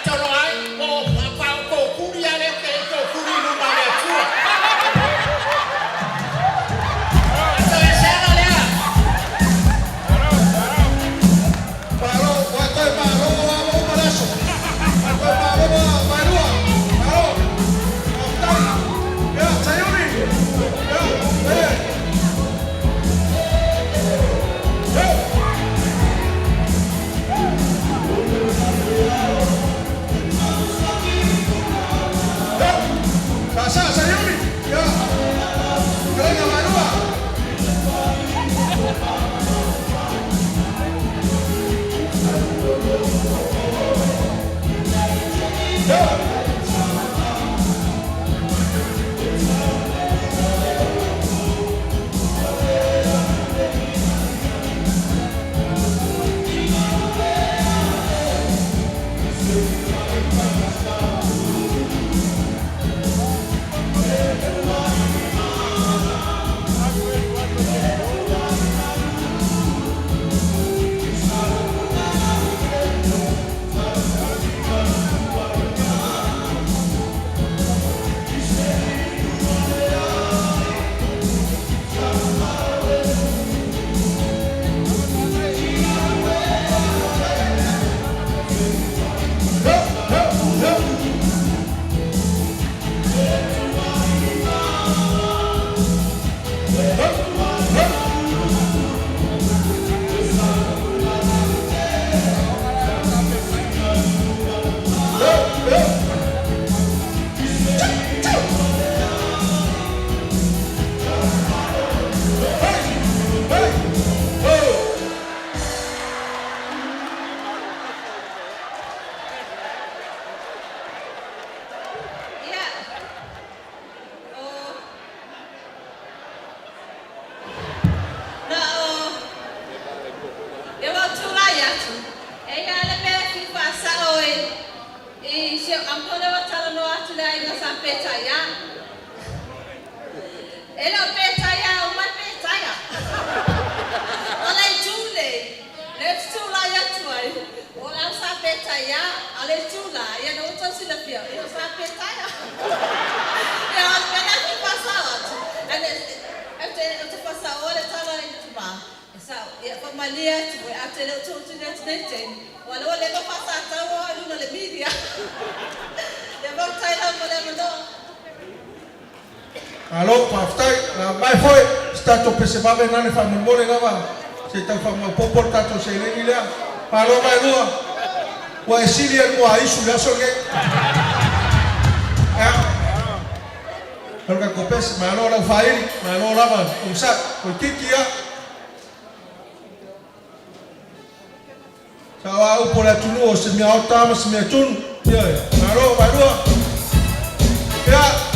Tolo ia pamalia tu atele tu tete wala le ko pasa tawo lu le media ya ba tai la mo alo paftai na mai foi stato pesebave nane fa memore lava se ta fa mo popor tato se le ile alo mai lua wa esilia mo aisu la songe Perché copes ma allora fai ma allora va un sacco col chicchia ciao au por la tunu se mi Maota ma se mi tun ya ma allora va lua ya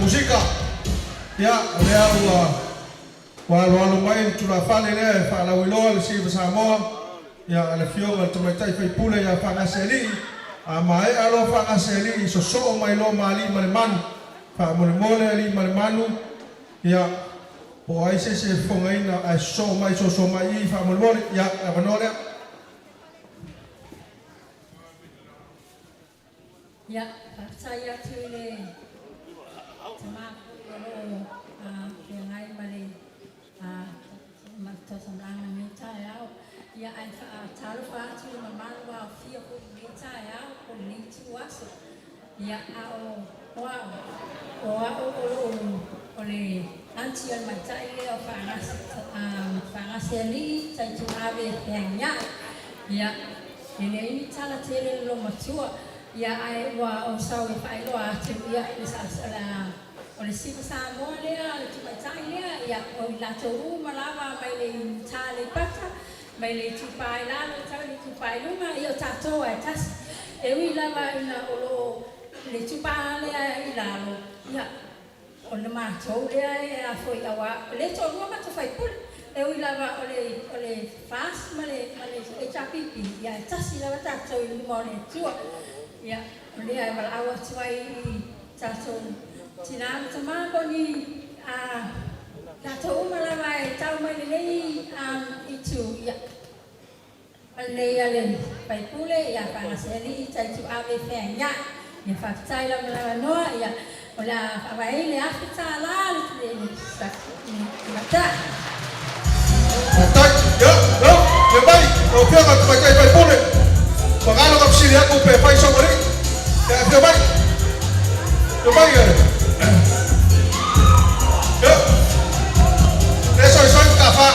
Musica ya lea wa mai tula fale le fa la wilo le si Samoa ya le fio le tomatai fai pule ya fa ngaseli a mai alo fa ngaseli so mai lo mali man fa mole li manu ya o ai se fongai na ai so mai fa mole ya abanole ya saya tule sama yang lain balik makta samrang minta ya ya ai taruh fatu memang wa fia pun minta ya pun minta was ya au wa oleh antian macam ini fangas ini saya cuma behanya ya ini cara ciri lo macam ya ai wa usawi fai lo ya misalnya oleh si Samoa dia cuma cahaya ya la toru malawa mai le chale pata mai le tupai la chale tupai lu ma yo tato atas e wi la va na olo le tupai le ila lo Ia, o le mātou lea e a foi awa. Le tō rua mata whai pule. E ui lava o le fast ma le e chapipi. Ia, e tasi lava tātou i lima o le tua. Ia, o lea e wala awa tuai i tātou. Tina mata māko ni tātou umalava e tau mai lei i tu. Ia, lei ale pai pule. Ia, whangaseri i taitu awe whea ngā. Ia, whakatai lava noa. Ia, o la awai le afita la le mata. Tai, ya, no, le bai, o pia ma pai kai pai pule. Pagano ka psili aku pe pai so mari. Ya, pia bai. Pia bai ya. Ya. Eso es kafa.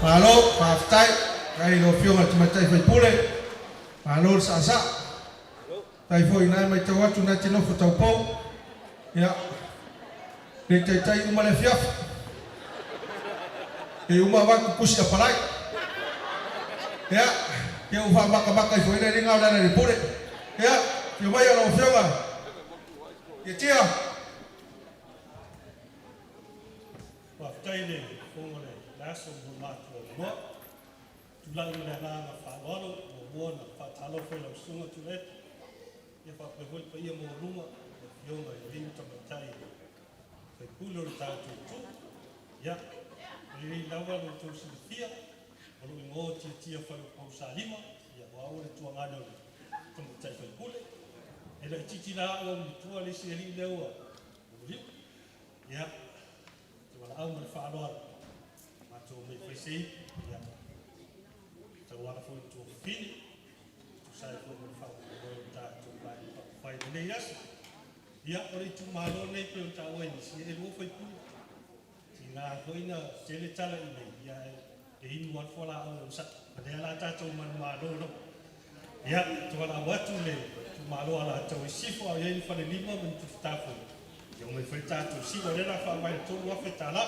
Malo, paftai, kai lo fiona te matai fai pule. Malo sa. Tai foi nai mai tau atu na te nofo tau pau. Ya. Le tai uma le fiaf. E uma wa kukusi a palai. Ya. Ke u fa maka i foi nai ringa ona le pule. Ya. Ke mai lo fiona. Ke tia. Paftai le fongole. Lasso mo matu mo tulang le na whawalo o mona whatalo whai lau sunga tu e ia whapehoi pa ia mo runga e whionga i ringa tamatai whai kulo le tātou tu ia ri lawa le tau silifia o lu ngō tia whai o sa lima ia wao le tuangana le tamatai whai kule e la titi la o mi tua le si eri leua o riu ia te wala au me whaaloa so me foi sei ya so wala foi to fin to sai foi me fa ta to vai nei yas ya ori tu malo nei pe ta o ni si e lo foi ku si na foi na tele tala ni ya e in wat fola o sa de la ta to man malo no ya to wala watu le tu malo ala to si fo ya ni fa le lima men tu ta fo yo me foi ta to si o le la fa vai to wa fe ta la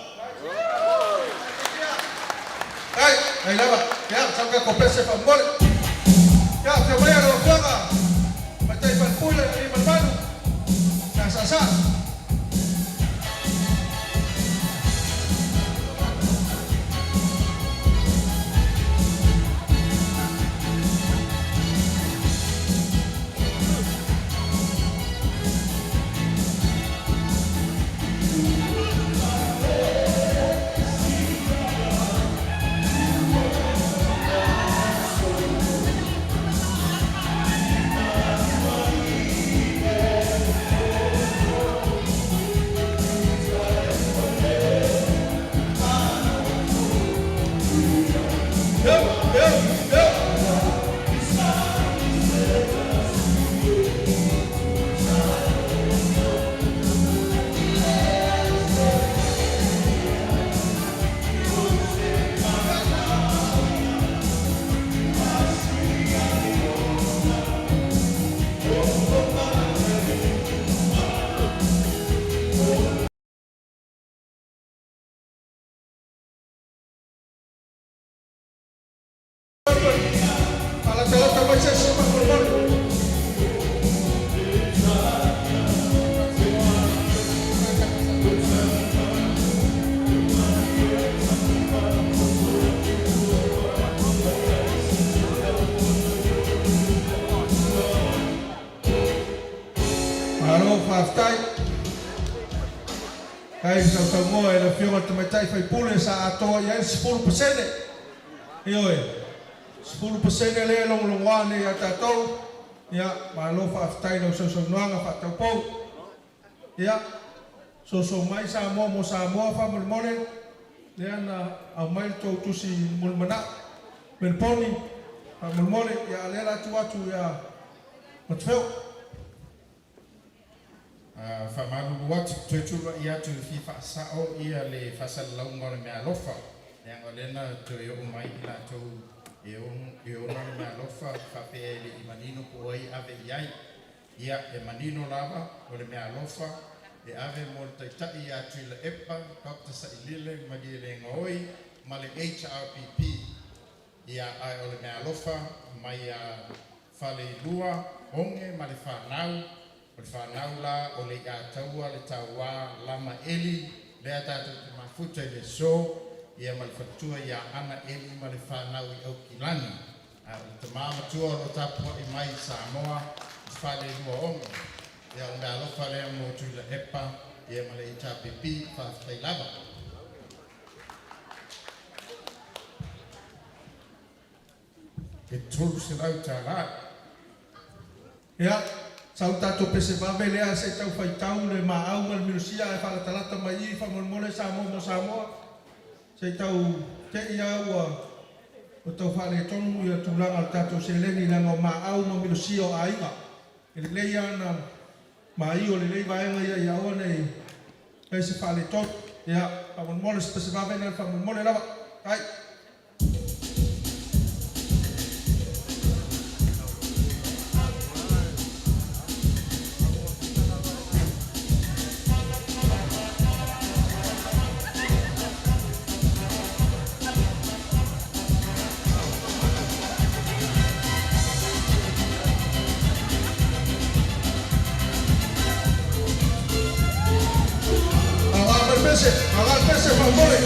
Ai lava, ya, sampai kopese pa mole. Ya, te voy a lo fuega. Matai pa pule ni malvado. Ya sa. talata mai se sama mole. Alo faftai. Kai Samoa e la fiona tamatai fai pule sa Atua ia 10%. Ioe. 10% le longwane ia tatou. Ia malo faftai no so noanga fa tau. Ia so mai Samoa mo Samoa fa mole. Le ana a mai to tusi mulmana. Ben poni fa mole ia le la tu ia matfeu. Whamaru watu tuetula i atu fi whaasao ia le whasalaunga le mea lofa. Nea ngolena to e o mai i la tau e ona le mea lofa whape le i manino po ai ave iai. Ia e manino lava o le mea lofa e ave mo le taitai i atu i la epa Dr. Sailile magi le ngoi ma le HRPP. Ia ai o le mea lofa mai a whale lua onge ma le whanau. O le whanau la o le Atua le taua lama eli lea tātou te mafuta i le so ia ma le whatua ia ana eli ma le whanau i au kilani. O te māmatua o tapua i mai Samoa i whale lua onga. Ia o mea lofa lea mo tu la epa ia ma le HRPP whawhai lava. E tolu se lau tā rā. Ia. Sau tato pese vave lea se tau fai tau le maau mal minusia e whala talata mai i whamolmole Samoa mo Samoa. Se tau te ia ua o tau whale tonu ia tūlanga al tato se leni langa o maau mo minusia o ainga. E le lei ana mai o le lei vaenga ia ia oa nei e se whale tonu. Ia whamolmole se pese vave lea whamolmole lava. Hai. Agarrarse, Mamole.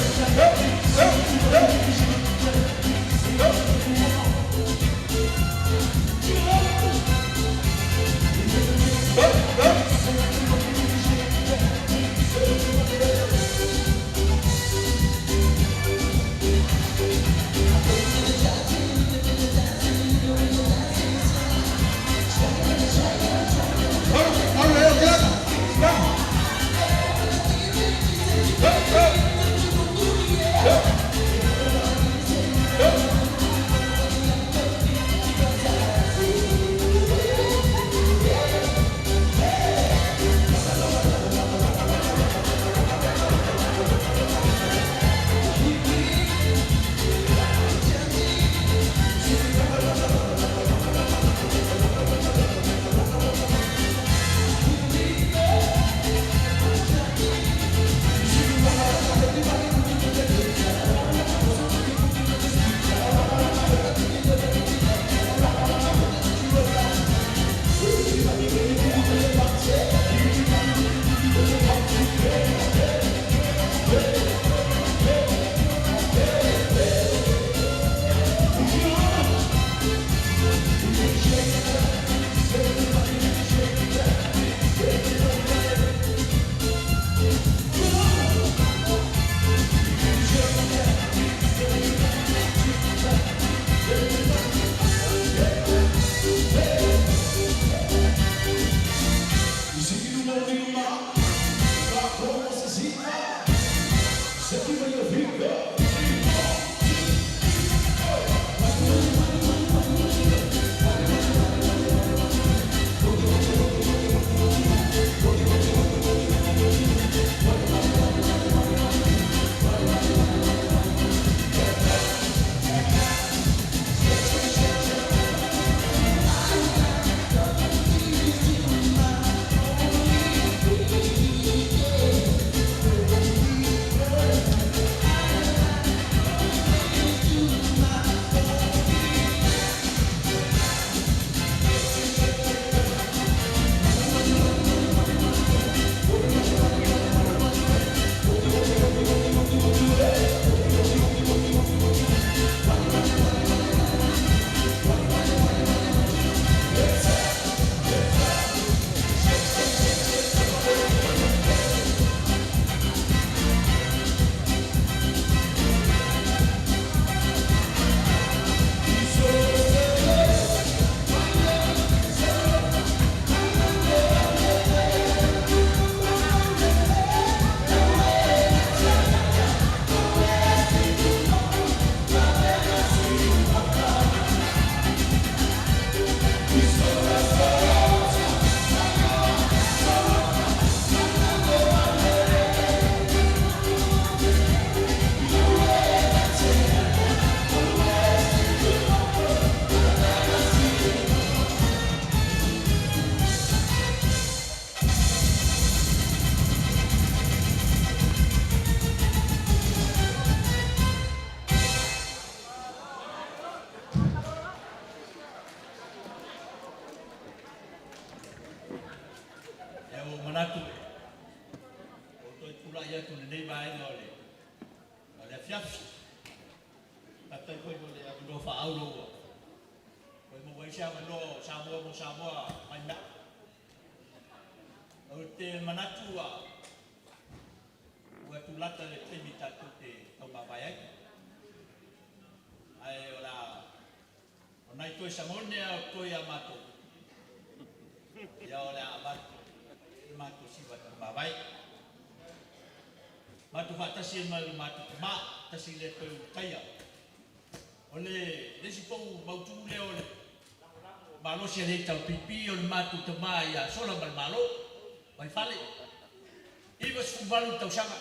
fiafi. Tatai koe no le no fa aulo. Koe mo wai sia no Samoa mo Samoa mai na. O te manatua. Ua tu lata le temi tatu te tau mawai ai. Ai ora o nai koe Samonia o koe a mato. Ia ora a mato siwa tau mawai. Mato whatasi e mau mato ma tasi le koe kaia. O le si pou mautu le o le malo se le tau pipi o le mato te mai a sola mal malo. Vai fale. Iwa skumbalu tau sanga.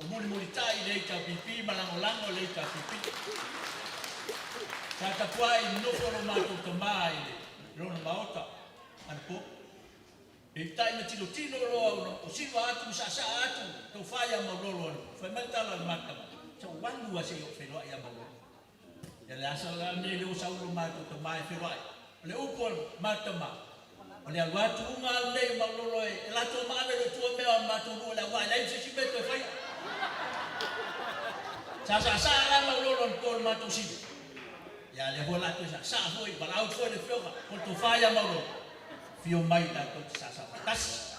O muli tai le tau pipi malango le tau pipi. Tata puai no foro mato te mai le rona Maota. Anpo. E tai na tino lo o siwa atu sa atu to faya ma lolo fa mentala matama so wangu ase o felo ya ma lolo ya la sala ne le usa lo mato to mai felo le upol matama o le watu unga le ma lolo e la to ma le to me mato no la wa la se meto fai sa la ma lolo ko mato si ya le hola to sa foi para au foi le fioga por to faya ma lolo fio mai da to sa tas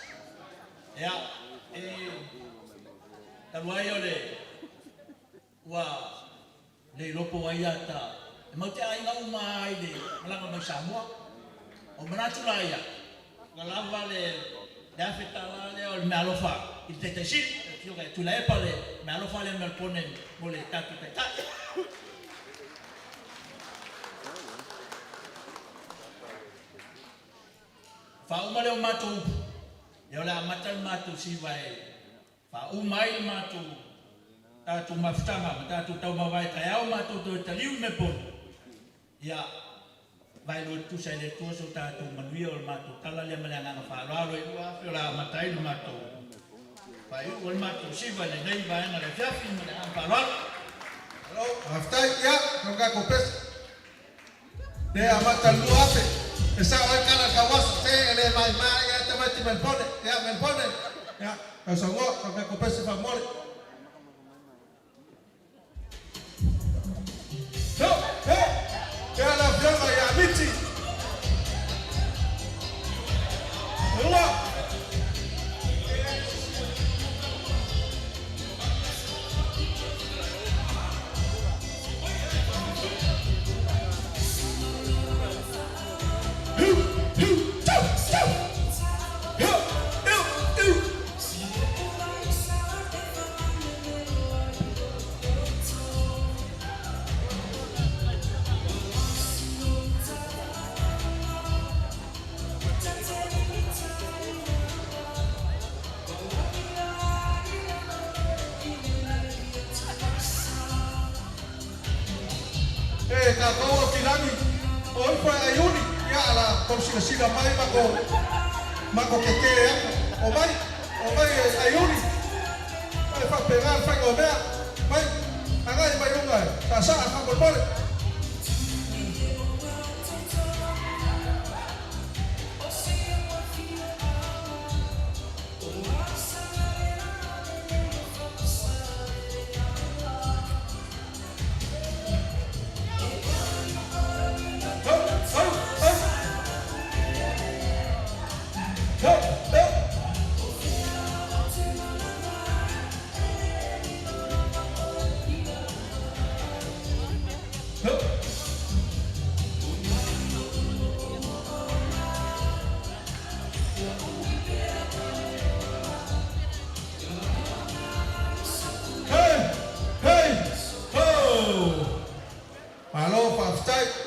ya taluai ole wa le lopo ai ata mau te ai ngau mai le malanga mai Samoa o manatu la ia ngala le da feta le o me alofa il te sit fio que tu la e pale me alofa le me pone mole tatu ta fa umale o matu ya la matal matu si vai fa umai matu tatu maftama tatu tau mawai kai au matu to taliu me pon ya vai lo tu sai le tu so tatu manui o matu tala le malanga na fa lo lo la matai matu vai o matu si vai le dai vai na le fiafi me na fa lo hello aftai ya no ka kopes de amata luape esa oi kana kawas se ele mai mai ya te mati melpone ya kasango ka kopes fa mole no ya la fianga ya miti uwa Kakao kilani oi fa ayuni ya la sila mai mako kete ya o mai ayuni ai fa pegar fa gomea mai agai mai unga sa fa bolbol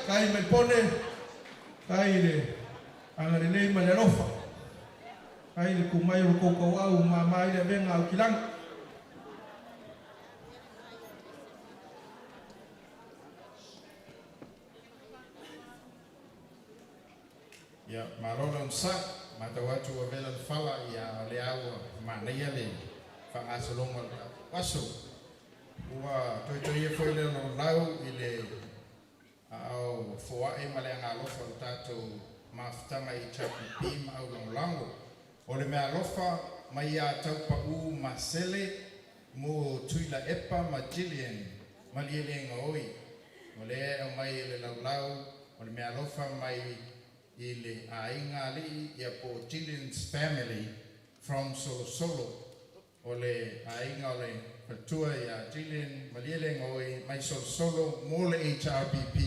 kai me pone kai le angare nei malerofa kai le kumai ro ko au mama ile venga au kilang ya marolon sa mata watu wa vela fala ya le au mana ya le fa asolongo paso wa to ye foi le no lau ile au foa e malenga alofa tato maftanga i chapi pim au lango o le mea alofa mai a tau pa u masele mo tuila epa ma Jillian ma lielenga oi. O le o mai le laulau o le mea lofa mai i le ainga li ia po Jillian's family from Solo. O le ainga o le patua ia Jillian ma lielenga oi mai Solo mo le HRPP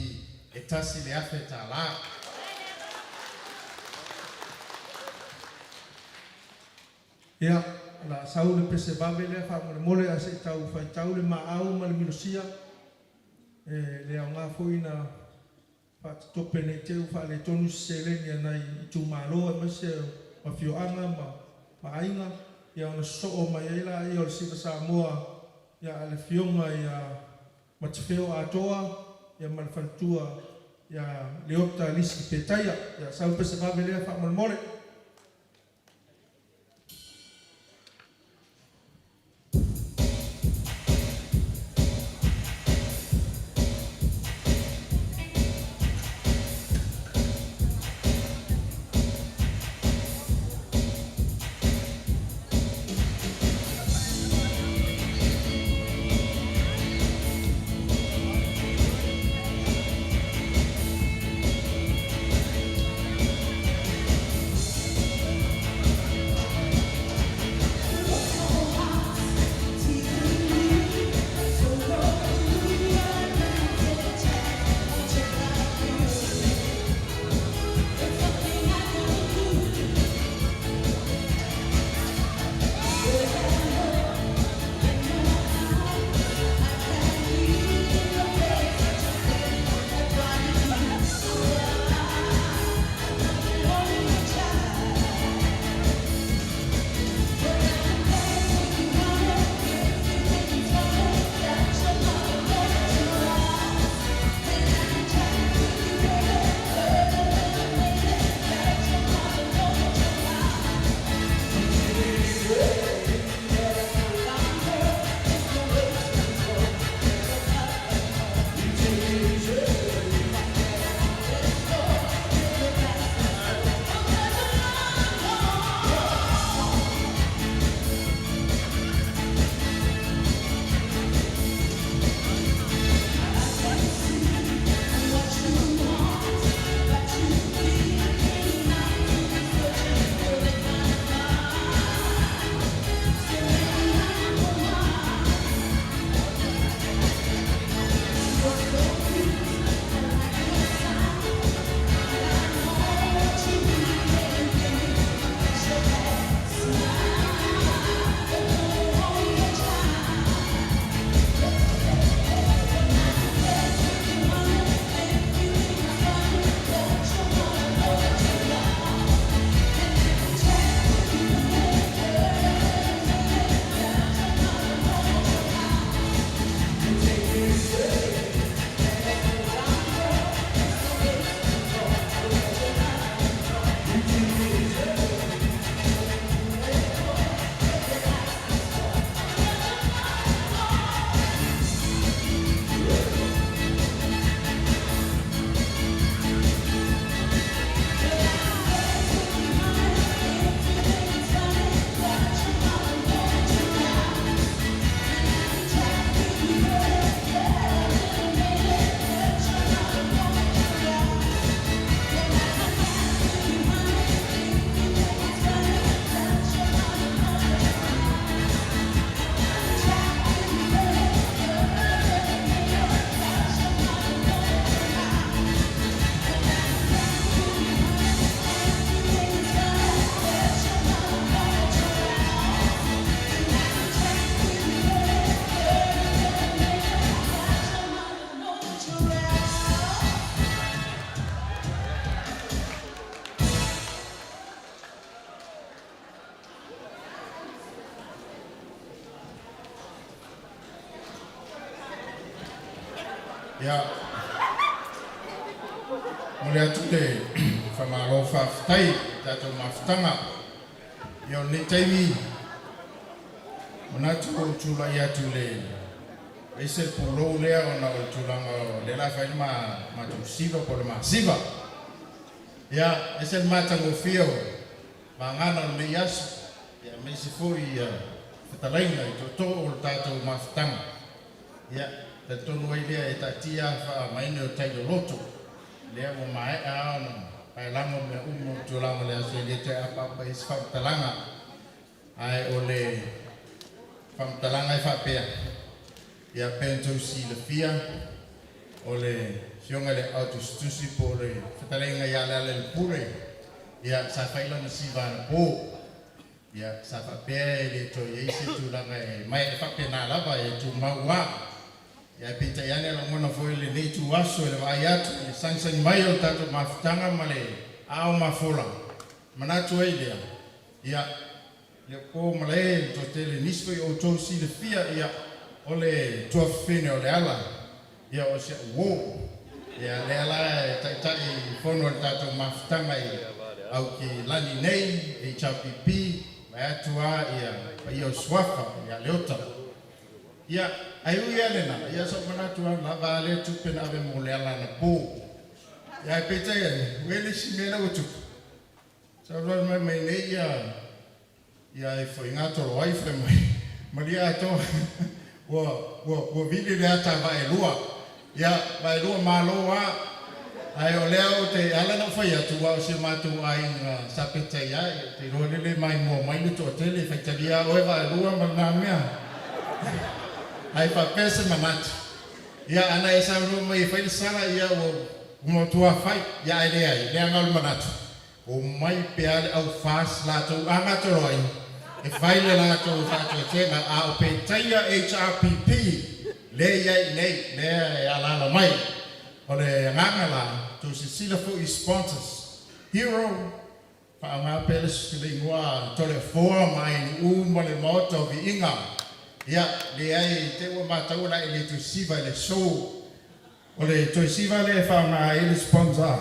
e tasi le afe ta la. Ia, la sau le pese babe le fa mole a se tau fai tau le maau ma le milosia. Le au ngā fuina fa tope ne teu fa le tonu seleni anai I tu malo e mase ma fioanga ma ainga. Ia ona so mai ila I o le sita Samoa. Ia le fionga ia matefeo Atua. Ia ma le fantua. Ia leota lisi petaia. Ia sau pese babe le fa mole. Ya. Mulai tu le fama rofa ftai tato maftanga. Yo ne taimi. Menatu chula ya tu le. Ese polo le ona chulanga le la fai ma tu siva por ma siva. Ya, ese mata go fio. Mangana le yas. Ya me se foi whetalainga I to o tātou mawhitanga. Ia, te tonu ai lea e tatia wha maine o tai o loto. Lea o mai aona, pai lango me umo tūlanga lea se le te apapa isi whamtalanga. Ai o le whamtalanga I whapea. Ia pentou si le fia, o le fionga le autostusi po le whetalenga ia lea le pure. Ia sa whaila na si vana po. Ia sa whapea e le to eisi tūlanga e mai e whapea nā lava e tū maua. Ia pita iane la ngona foi le nei tu aso e le vai atu e sangsang mai o tato mawhitanga ma le ao mafola. Manatu ei lea. Ia le ko male to te le nispo o to si le fia ia o le tuafine o le ala. Ia o se wo. Ia le ala e tai fono le tato mawhitanga i au ki lani nei e chapipi mai atua ia o swafa ia leota. Ia ai ui alena, ia so manatua la vale tupe na ave mo le ala na po. Ia pete ia, wele si mena o tupe. Sa roa mai nei ia e foi ngato lo ai fre mai. Maria to wo vili le ata vai lua. Ia vai lua maloa. Ai o leo te ala na foi atu wa se matu ai sa pete ia te role le mai mo mai le to tele faitalia o vai lua manamia. Ai fa pese mamati. Ia ana esa ruma I fai sara ia o mo tua fai ia ele ai le ngal manatu. O mai peale au fas la to anga to roi. E fai le la to fa to tena a o pe taia HRPP le ia nei le ala la mai. O le ngangala to se sila fo I sponsors. Hero fa nga pele skile ngwa to le foa mai mo le Maota o Viiga. Ia, le ai te ua matau la ele tu siva le show. O le tu siva le whaunga ele sponsor.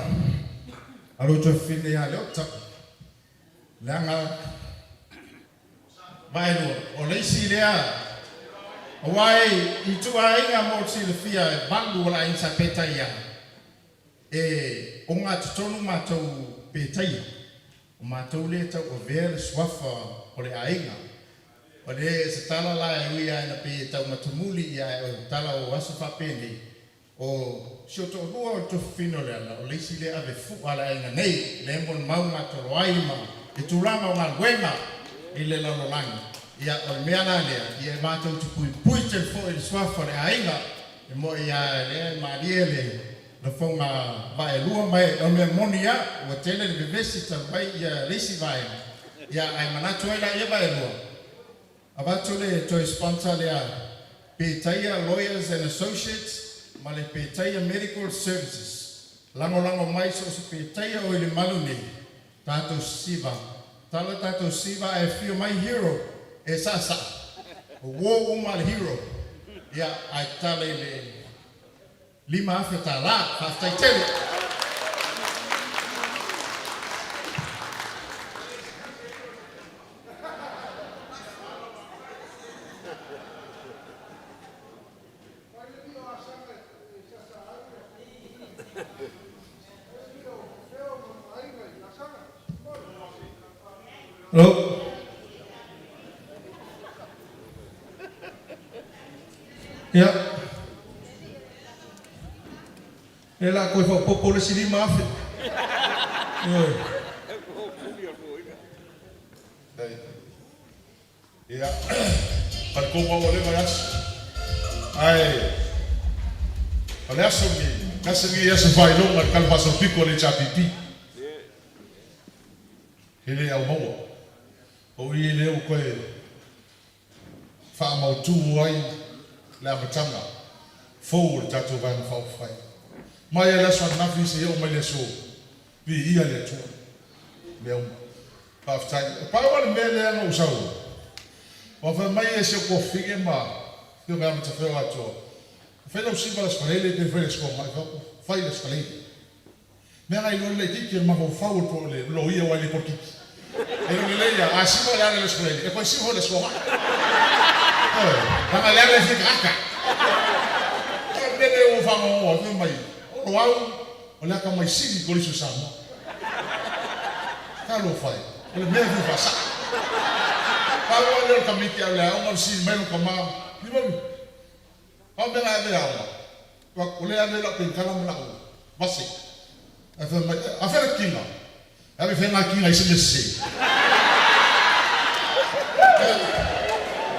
Aro tu whine a leota. Leanga. Vaelua. O leisi lea. O wai, I tu a inga mo si le fia e bangu la insa petaia. E o ngā tutonu matau petaia. O matau le tau o vea le swafa o le a inga. O le se tala la e ui ai na pe tau matumuli ia o tala o aso whapene o sioto rua o tu whino le ana o leisi le ave fu ala inga nei le mon maunga to roaima e turanga o ngā wenga I le lalolangi ia o le meana lea ia e mātou tu pui te fo I le swafa le ainga e mo ia le maalie le whonga vae lua mai o mea moni a o tele le vevesi ta vai ia leisi vai ia ai manatu ai la ia vae lua. Avatule to sponsor lea Petaia Lawyers and Associates ma le Petaia Medical Services. Lango mai so se Petaia o le malu nei. Tato siva. Tala tato siva e fio mai hero e sasa. O wo umal hero. Ia ai tale le lima afeta la haftai tele. Hello. Yeah. E la koe wha popo le siri maafi. Ia, parkonga o le mai asu. Ai, o le asu ni, kasi ni asu whailonga kalpaso piko le chapipi. Hele au maua. O I leo koe wha mautu ai le amatanga. Fou le tatu vana whau whai. Mai e laso anafi se eo mai le so. Vi ia le tua. Leo. Pawhtai. Pawale me le anga usau. Wafa mai e se ko fige ma. Fio me amata wheo atua. Whela usipa las whalele te whele sko mai. Whai las whalele. Mea ngai lor le tiki e maho whau po le lo ia wai le porkiki. E no leia, a sipa le anga le skolele. E koe sipa le sko mai. Tanga le anga le fika aka. Nene o whango o mai. O au, o le aka mai siri koriso Samoa. Kalo whai. O le mea fu wasa. Kalau ada kami tiada orang si main kama, di mana? Kau bela ada apa? Kau boleh ada nak pengkalan melaku, masih. After kinga, tapi fenga kinga isi mesti.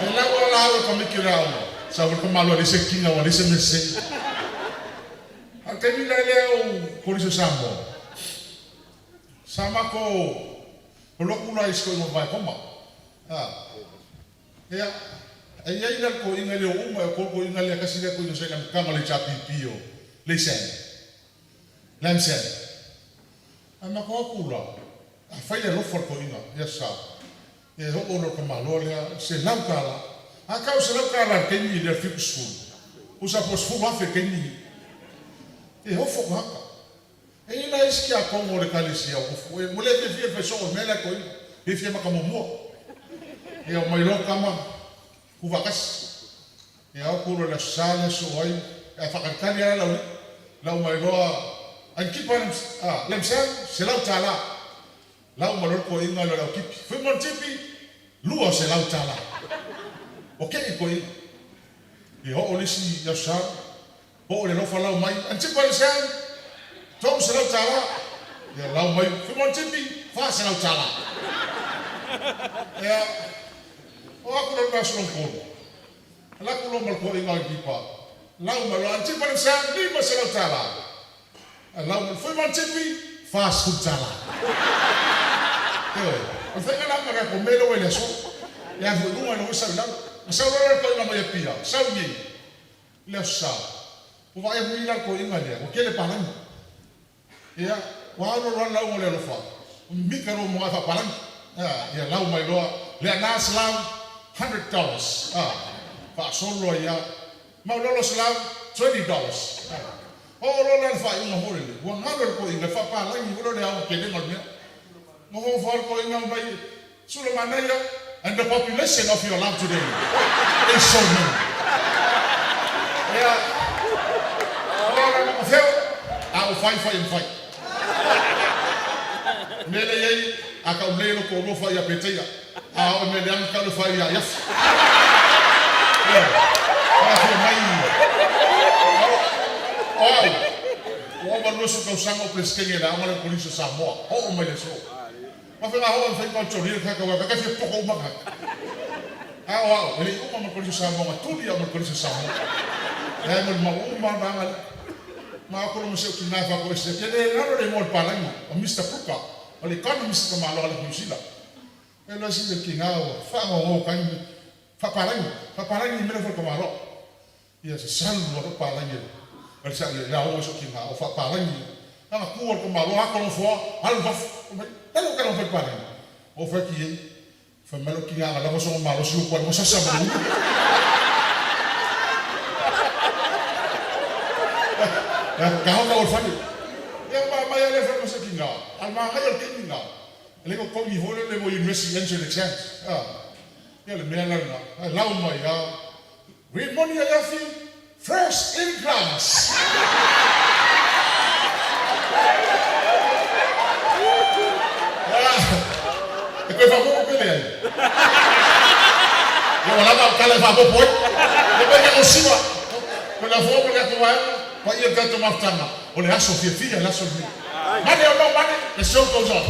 Kalau orang kami kira orang, sahaja kemalu ada sekinga, ada mesti. Kami leleu polisi sama ko pelokula isko mo vai koma. Ya, ina ko inga le uma ko inga le kasi le ko ino sa kama le chapi pio. Listen. Lamsen. Ama ko kula. Fai le lofor ko inga, ya sa. E ho ono ko malolia se laukala. Akau se laukala ke ni le fikusfu. Usa pos fu wa fe ke ni. E ho fo haka. E ina iski a kongo le kalisia o mole te fie fe so mela ko e fie makamo mo. E o mai lo kama ku vakas. E au kuro la sala so ai e fakatani ala la mai lo an kipan lemsa se la tala. La mai lo ko inga lo kipi. Fe mon tipi luo se la tala. O ke ko e ho olisi ya sa o le lo fala mai an tipan se Tom se lau tala, ya lau mai, kumon tipi, fa se lau tala. Ya, o aku lau nasu lau kono. Alaku lau malko inga kipa. Lau mai lau antipi pada sa, lima se lau tala. Lau mai, kumon tipi, fa se lau tala. O whenga lau mara ko melo ele so, ya fu lunga no sa lau. Sa lau ko inga mai pia, sa ni. Le sa. O vai mu ina ko inga le, o kele palang. Ya, wano ron lau mo le lofa. Mikaro mo afa palang. Ya, lau mai loa. Le nas lau $100. Pa solo ya. Mau lolo lau $20. O lolo fa yung hore. Wang halo ko inga fa palang ulo le au kede ngol me. Mo ho for ko inga bai sulo manaya and the population of your land today is so many. Ya. Ora mo feo. Au fight. Mele yei aka mlelo ko no fa ya peteia a o mele an ka no fa ya yaf ya mai o ba no so ko sango preskenge da amale polisi Samoa o mele so ma fa ho fa ko chori ka ka fi poko ma ka o ele o ma polisi Samoa tu dia ma polisi Samoa ya ma ba ma ko no se kina fa ko se kene no le mo palangi o Mr. Puka o le economist ka malo ala New e lo si le kingao fa ngo kan fa palangi me fo ko malo ia se salu mo palangi o sa le la o so kingao fa palangi na ku ko malo ha ko fo al va telo ka no fa palangi o fa ki fa malo kingao la mo so malo su ko mo sa sa mo kau kau fani, yang mama ya le fani masa kinga, alma kaya kinga, le ko kau ni hole le mo university entrance exams, ya le mela na, lau mai ya, read money ya fi first in class. Kau fago ko pele ay, ya wala ka kala fago boy, le pega ko siwa, ko la fogo ka tuwa. Kwa hiyo gato maftanga ole aso fia la so vi mane o no mane the show goes on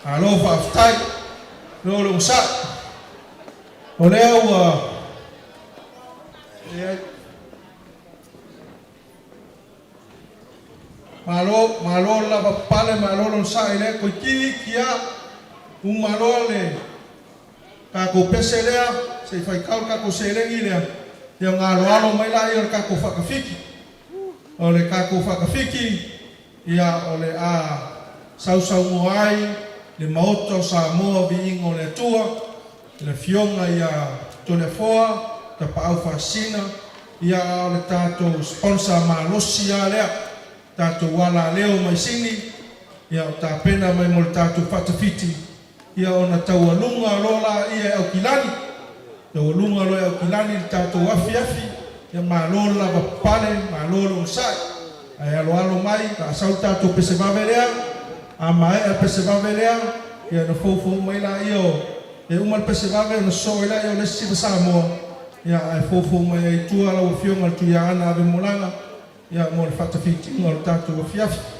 alo whaaftai, lo le usa. O lea ua, malo lava pale, malo lo sa ile ko kia, malo le, kako pese lea, se fai kau kako selengi lea, ia ngalo mai la ia kako whakawhiki. O le kako whakawhiki, ia o le a sau moai, le Maota o Samoa Viiga o le Atua, le fionga ia Tolefoa, ta pau fasina, ia o le tātou sponsor malosi a lea, tātou wala leo mai sini, ia o tā pena mai mo le tātou whatawhiti, ia o na taualunga lola ia au kilani, taualunga lola au kilani, tātou afi, ia mālola lava pale, mālola usai, ai alo mai, ka asau tātou pese wavelea, a mai a pese wavelea, ia na fofo mai la ia o, e umal pese wavelea na so ila ia o lesi siva Samoa, ia ai fofo mai ai tua lau fionga tu ia ana ave molanga, ia mo le whatawhiti inga o tātou afi.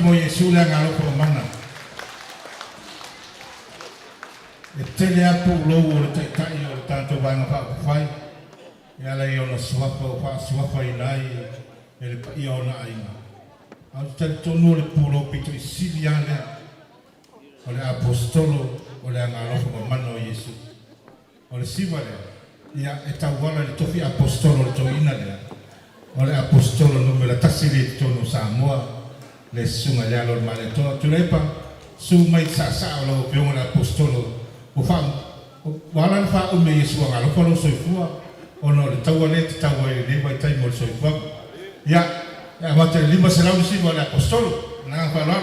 mo Yesu le ngalo ko mana. E tele atu lo o te tai o tanto vanga pa fai. Ya la yo no swapa inai ele pa yo na ai. Au te tonu le puro pito siliane. Ole apostolo ole ngalo ko mana o Yesu. Ole sivale. Ya etawala le tofi apostolo le toina le. Ole apostolo numero tasiri tono Samoa le sunga le alor male to tulepa su mai sa lo pion le apostolo o fam wala fa o me Yesu ngalo ko lo soifua ono le tawale tawale le vai tai mo soifua ya mate lima sela usi le apostolo na fa lo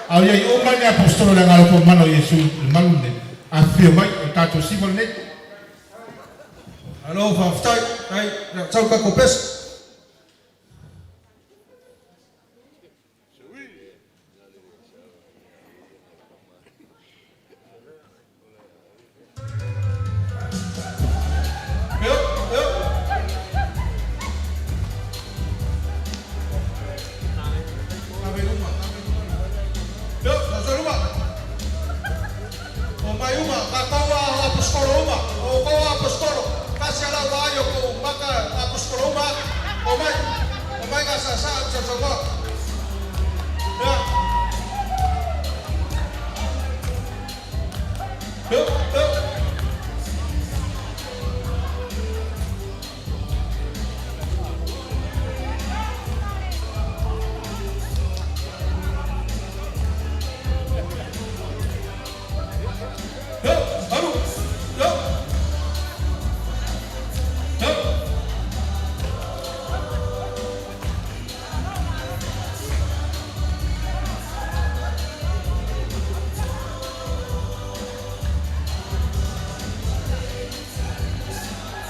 au ye o mai le apostolo le ngalo ko mano Yesu malunde afirma tato sivone. Alo faftai ai tsau ka kopes.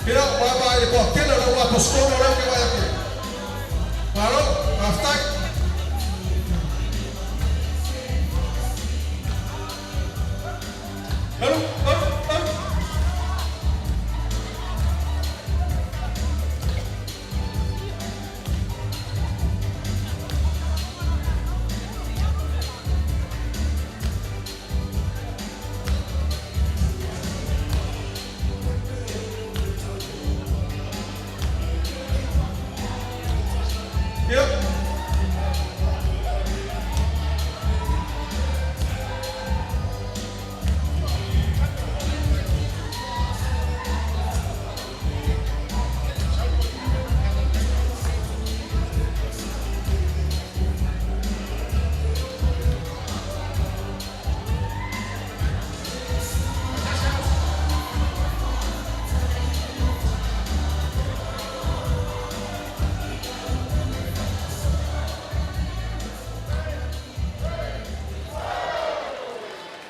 Mira, va a ir por qué no lo va a postar ahora que vaya aquí. Claro, hasta ahí.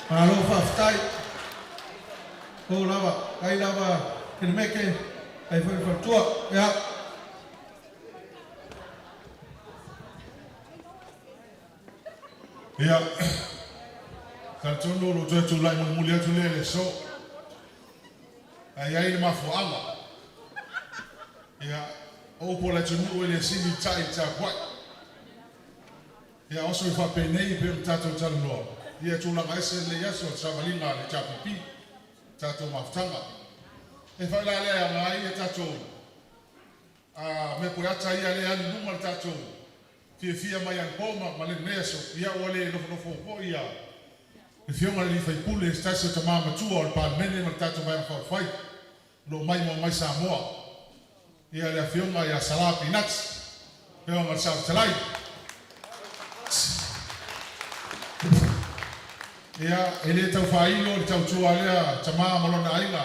Alo faftai. Ko lava, kai lava, kirmeke, kai foi tua, ya. Ya. Kantono lo tu lai mo mulia tu le so. Ai mafu ala. Ya, o pola tu mu le sini tai ta kwa. Ya oso fa penei pe tato talo. Ia tula ngaise le yaso samalinga le chapipi tato maftanga e fa la le ngai e tato me purata ia le ani numa tato fia mai an poma ma le neso ia wale no fo ia e fia mai li fai pule staso tamama tu al pa mene ma tato mai fa fai lo mai mo mai Samoa ia le fia mai a salapi nats pe ma sa talai ia ele tau failo le tau tua lea tama malona ainga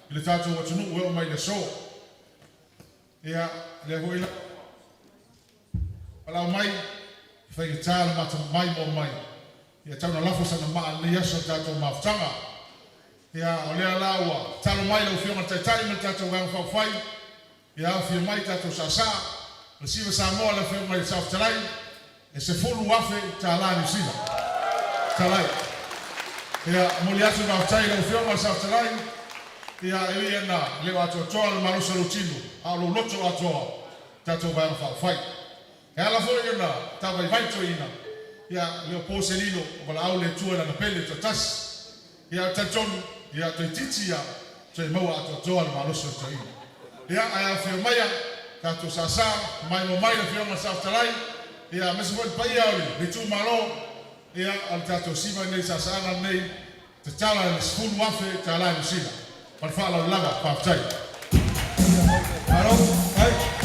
le tatu watunu ue o mai le so ia le hoila ala mai fai tala mata mai mo mai ia tau na lafo sana maa le yaso tatu maftanga ia o lea laua talo mai le ufio ngata tai me tatu wang fau fai ia ufio mai tatu sasa le siva Samoa le ufio mai South Talai e se fulu wafe talani sila talai. Ya muliatu na utai le ufio ma South Talai ya eliena le watu toa le marusa lutino a lo loto atoa tato vai fa fai ya la foi na tava vai to ina ia le po se lilo o la au le tua na pele to tas ia tachonu ia to titi ia so mau ato joa le maloso to ia ai fe maya ka to sasa mai mo mai le fe ma sa talai ia me se foi pai ole le tu malo ia al tato siva nei sasa na nei te tala le school wafe tala le sila par fa la lava pa tai alo ai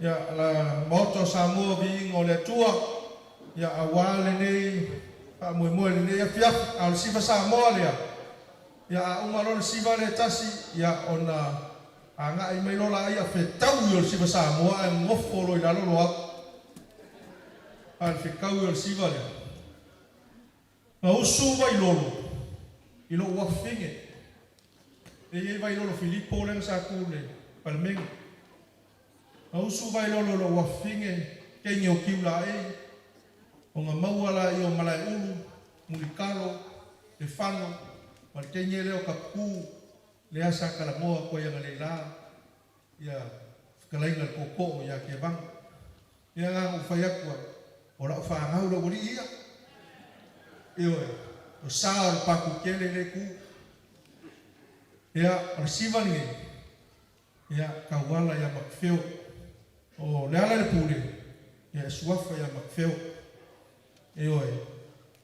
ya la Maota Samoa Viiga Atua ya awale nei pa mo nei afia al siva Samoa ya umalo siva le tasi ya ona anga i mai lola ia fetau yo siva Samoa e ngofo lo ila lo al fekau yo siva le na usu vai lolo ilo wa finge e vai lolo Filippo len sa kule palmeng au su vai lo wa finge ke nyo kiula e o nga mauala i o malai ulu mulikalo le fano ma ke nyele o kapu le asa kala moa ko yang le la ya kalainga koko ya ke bang ya nga u faya ko ora fa nga lo buri ia io o sa pa ku kele le ku ya resiva ni ya kawala ya makfeo o le ala le pule ya suafa ya makfeo oi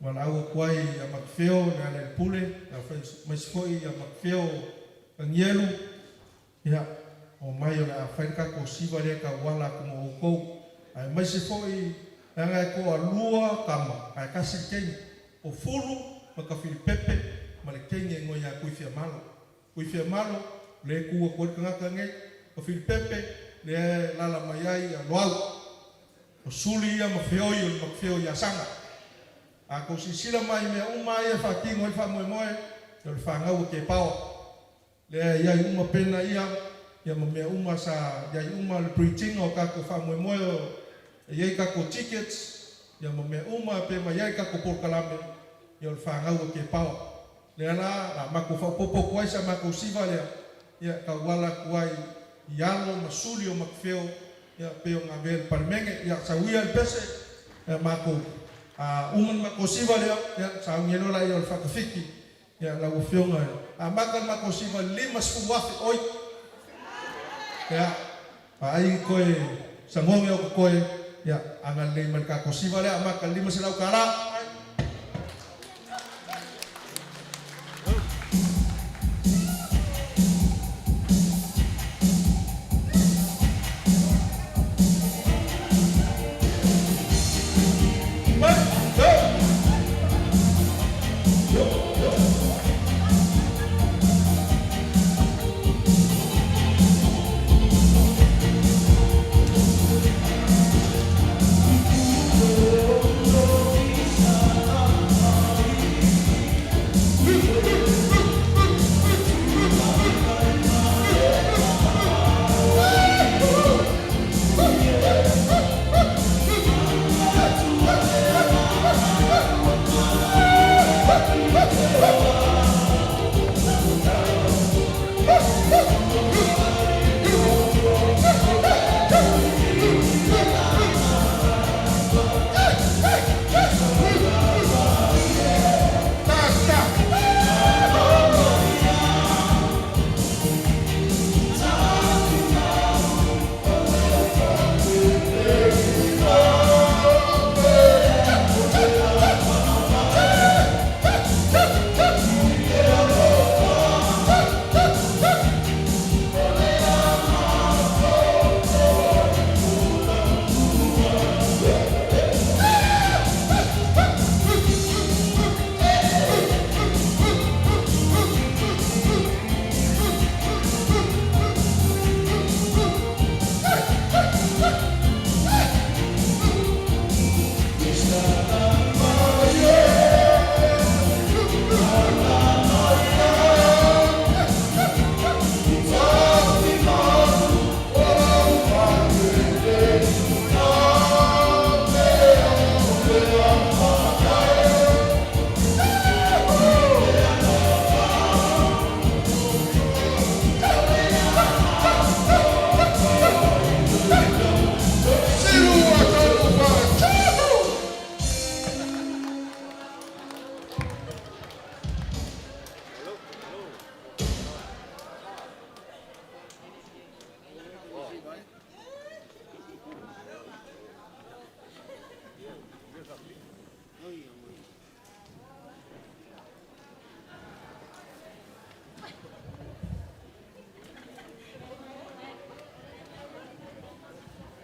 wala au kwai ya makfeo le ala le pule ya mas foi ya makfeo angielu ya o mai o la faika ko siva le ka wala ko ko ai mas foi nga ko alua kama ai kasi ken o fulu maka Hrpp male kenye ngo ya kuifia malo le ku ko ka ngai o Hrpp le lala mayai a loau o suli ia mafeo ia sanga a ko sisila mai me umai e fatingo e fa moe le fangau ke pao le ia uma pena ia me uma sa ia uma le preaching o ka ko fa moe ia ka ko tickets ia me uma pe mai ka ko por kalame ia le fangau ke pao le la ma ko fa popo ko sa ma ko siva le ia ka wala kuai yalo masuli o makfeo ya peo ngabel parmenge ya sawia pese mako uman mako siva ya sawngelo la yo fakafiki ya la ufionga makan mako siva 5 suwafi oi ya Ai koe sangonge o koe ya angan le man ka kosiva le ama ka lima selau kala.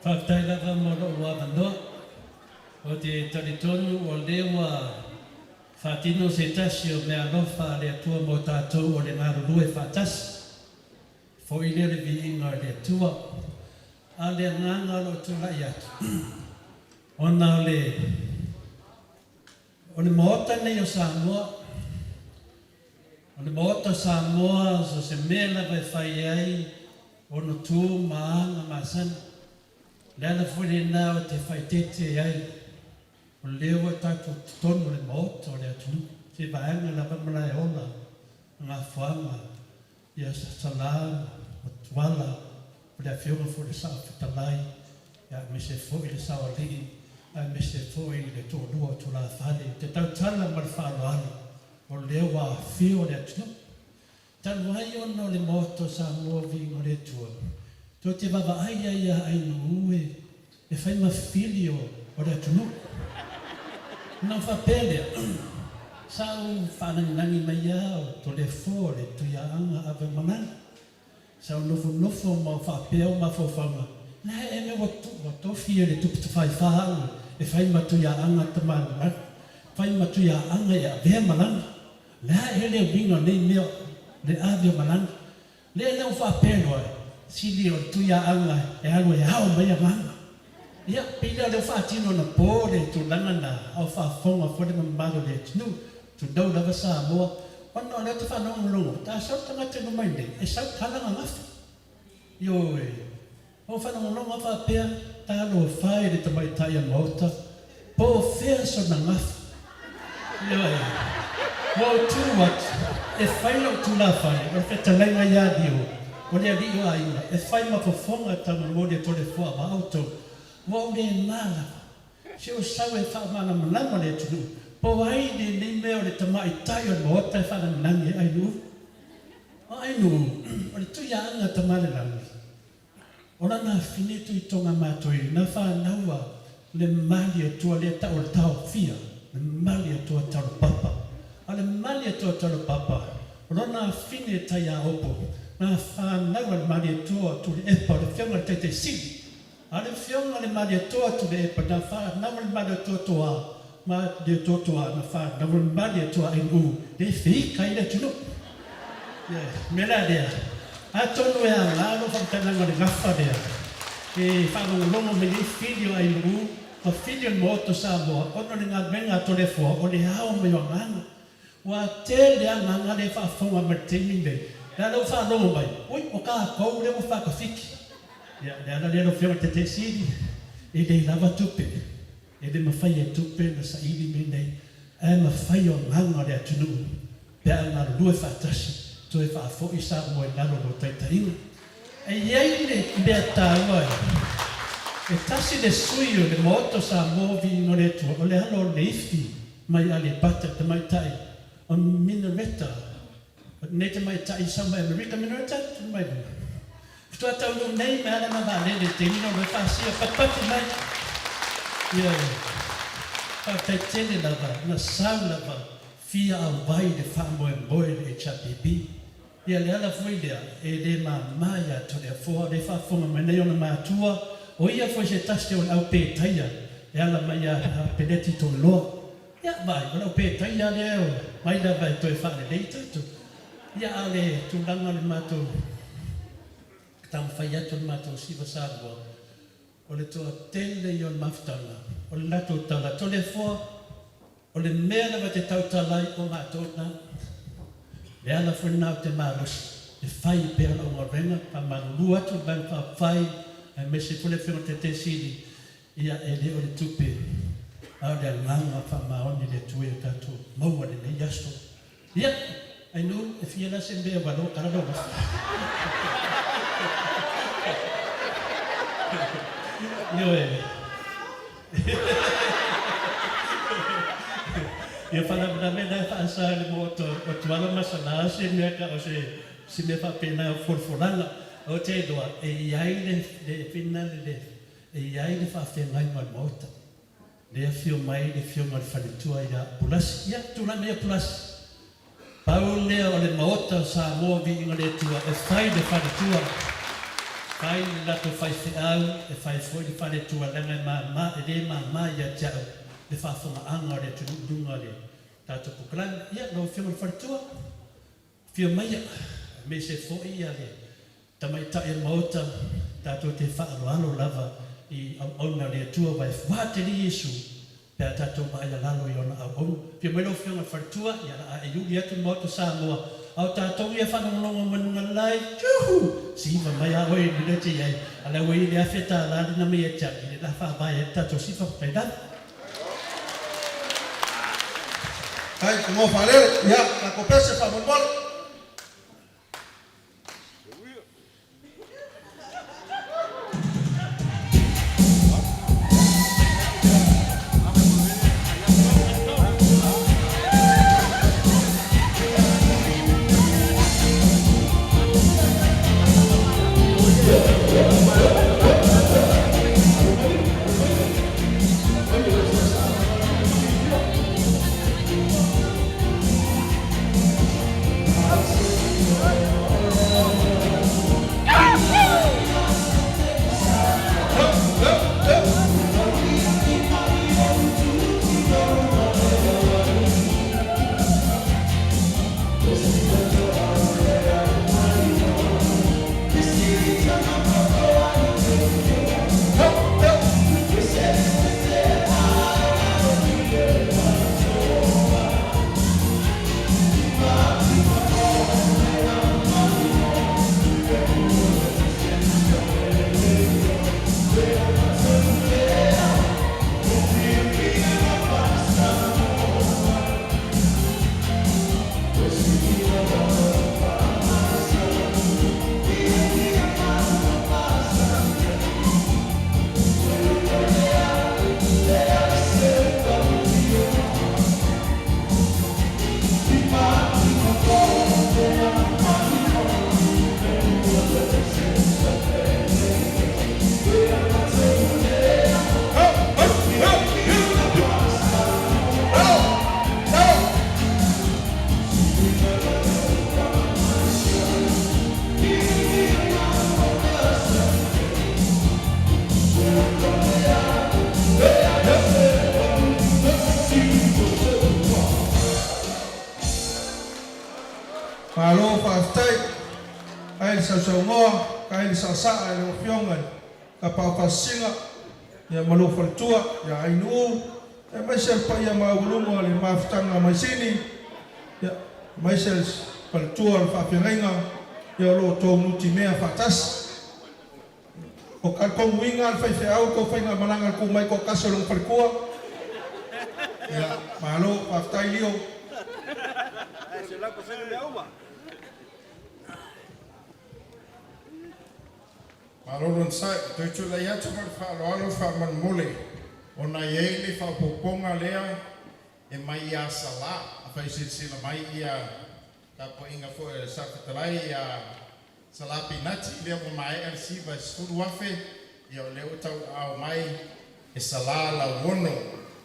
Whaktai lava moro ua wanoa, o te taritonu o lewa whatino se tasi o mea lofa le atua mo tātou o le ngāru rue whatasi. Fo i le Viiga le atua, a le nganga lo tulai atu. Ona o le Maota nei o Samoa, o le Maota Samoa so se mea lava e whai ai o no tū maanga masana. Lena fwere nā o te whaitete ai, o leo o tātou tonu le Maota o le atunu, te vaenga la wamana e ola, ngā whanga, ia salama, o tuala, o le awhiunga fwere sao whitalai, ia me se fwere le sao alii, a me se fwere le tōrua o tula whale, te tautala ma le whāloani, o leo a whio le atunu. Tanu ai ono le Maota Samoa Viiga o le atua. Tō te wawa ai no ue, e whai mawhili o rea tunu. Nā whapelea, sau whanangi mai au, tō le fō, le tuia anga awe manana. Sau nofo ma whapeo ma whawhanga. Nā e me wa tōwhia le tupu te whai whahanga, e whai matuia anga te mana. Whai matuia anga e awea manana. Nā e leo winga nei mea, le awea manana. Le leo whapelo ai. Sili o tuia anga e alu e hao mai amanga. Ia, pila leo whaatino na pōre tu langa na au whaafonga fwere mamaro le tinu, tu dau lava Samoa. Ono leo te whanongo, ta sau tangata no mai nei, e sau kalanga ngafu. Io e, o whanongo whapea, ta alo whae le tamai taia Maota, pō whea so na ngafu. Io e, mo tu wat, e whailo tu la whae, o whetalenga iadi o. O le ali'o aina, e whai mafofonga tanu o le tole fua ma auto, mo le nana. Se o sau e whaamana manama le tunu, po ai le nei mea o le tamai tai o Maota e whananangi ainu. O ainu, o le tuia anga tamale langi. Ona na fine tu I tonga mātoi, na whānaua le mali atua le tau tau fia, le mali atua tau papa. A le mali atua tau papa, ona na fine tai a opo, na whānaua le mali atua tu le epa, le whionga te te sili. A le whionga le mali atua tu le epa, na whānaua le mali atua toa, ma de toa na whānaua le mali atua ai ngu, le whika I le tunu. Mera dea. A tonu e a ngālo whamtananga le gafa dea. E whanongongo me li filio ai ngu, ma filio moto Samoa, ono le ngā menga to le fua, o le hao me o nganga. Wa te le a nganga le whafonga ma te minde. Le alo whanongo mai, oi, o ka kou le o whakawhiki. Le ana le alo whionga te siri, e le lava tupe. E le mawhai e tupe na sa ili me nei, e mawhai o nganga le atunu. Pea ngā lue whatasi. To e whaafo I sa mo e naro no taitainga. E iei le mea tāua e tasi le sui o le moto sa mo vi no le tua, o le halo le ifi mai a le bata te mai tai, o minareta, ne te mai tai sa mai Amerika minareta, te mai luna. Kutua tau no nei mea na ma le te mino le whaasia patpati mai. Ia, tai tene lava, na sau lava, fia au vai le whaamoe moe le Hrpp. Ia le ala fwoi lea, e le maia to le afoa, le whaafonga mai nei ona mātua, o ia fwoi se taste o le au pētaia, e ala mai a peneti to loa. Ia vai, o le au pētaia le eo, mai la vai to e whaare lei tatu. Ia ale tūlanga le mātou, tam whai atu le mātou siwa sābua, o le toa tele I o le mafutanga, o le lato tala, to le afoa, o le mea lewa te tautalai o mātou na, le ala fwoi nao te marosi, le whai pēra o ngā pa marulu atu, bang pa whai, e mese fule whionga te siri, ia e le o le tupe, au le nganga wha maoni le tue o tatou, maua le nei yasto. Ia, ai nu, e whiela se mbea walo, karado wa. Io e. Ia whanamana mena whaasa le mo o tuala masana se mea ka o se mea whapena o forforanga o te doa e iai le whina e iai le whawhengai ma Maota. Le a whio mai le whio ngal whanetua I a pulasi. Ia, tūna mea pulasi. Pau lea o le Maota Samoa Viiga le tua e whai le whanetua. Whai le lato whai whiau e whai fwoi le whanetua langa e le ma ia tiao. Le whaafonga anga le tununga le tātou pukaranga. Ia, no whionga wharetua. Whio maia, me se fōi ia le tamaita e Maota, tātou te whaaroalo lava I auna le atua vai whāte li Yesu, pēr tātou maia lalo I ona au onu. Whio mailo whionga wharetua, ia la a e yuri atu Maota Samoa, au tātou ia whanongonongo manunga lai, tūhu! Siva mai a oi ni rete iai, ala wei le awheta lani na mea tia, I le la whaavai e tātou sifa paidana. Hai, mo falele, ya, la copese fa monbol. Malo whaftai, ai le sau ngoa, kai le sa ai le fionga, ka pau fasinga, ia malo faltua, ia ainu, e mai se pa ia maulunga le maftanga mai sini, ia mai se faltua le fafirenga, ia lo tonu timea fatas. O kalkong winga fai fe au ko fai malanga ko mai ko kasolong falkua. Ya, malo whaftai lio. Maroron sai, toi tula ia tuma whaaloalo whaaman mole. O na iei le whaapoponga lea e mai ia sala. A whai sila mai ia tapo inga fo e sakitalai ia salapi nati lea mo mai al siva skuru wafe. Ia o leo tau au mai e salala wono.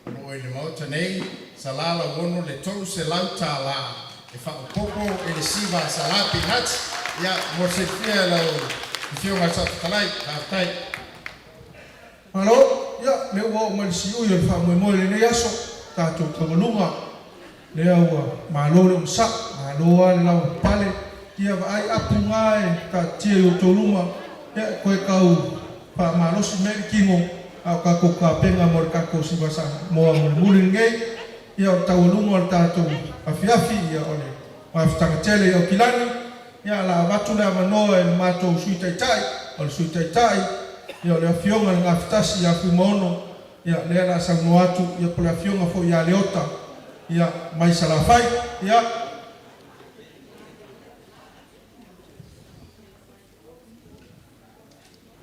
No e le Maota nei, salala wono le tolu se lauta la. E whaapopo e le siva salapi nati. Ia mo se fia lau. Fionga sa talai, tai. Malo, ya le wa mal siu yo fa mo le ne yaso ta to kamalunga. Le wa malo le sa, malo wa la pale. Ia va ai apunga e ta tie yo toluma. Ya ko e kau pa malo si me kingo au ka ko ka penga mo ka ko si basa mo mo mulinge. Ia ta ulunga ta to afiafi ya ole. Ma ftanga tele yo kilani. Ya la watu le mano e mato sui tai tai, o sui tai tai, ya le fionga nga ftasi ya kumono, ya le la sango atu, ya pola fionga fo ya leota, ya mai salafai, ya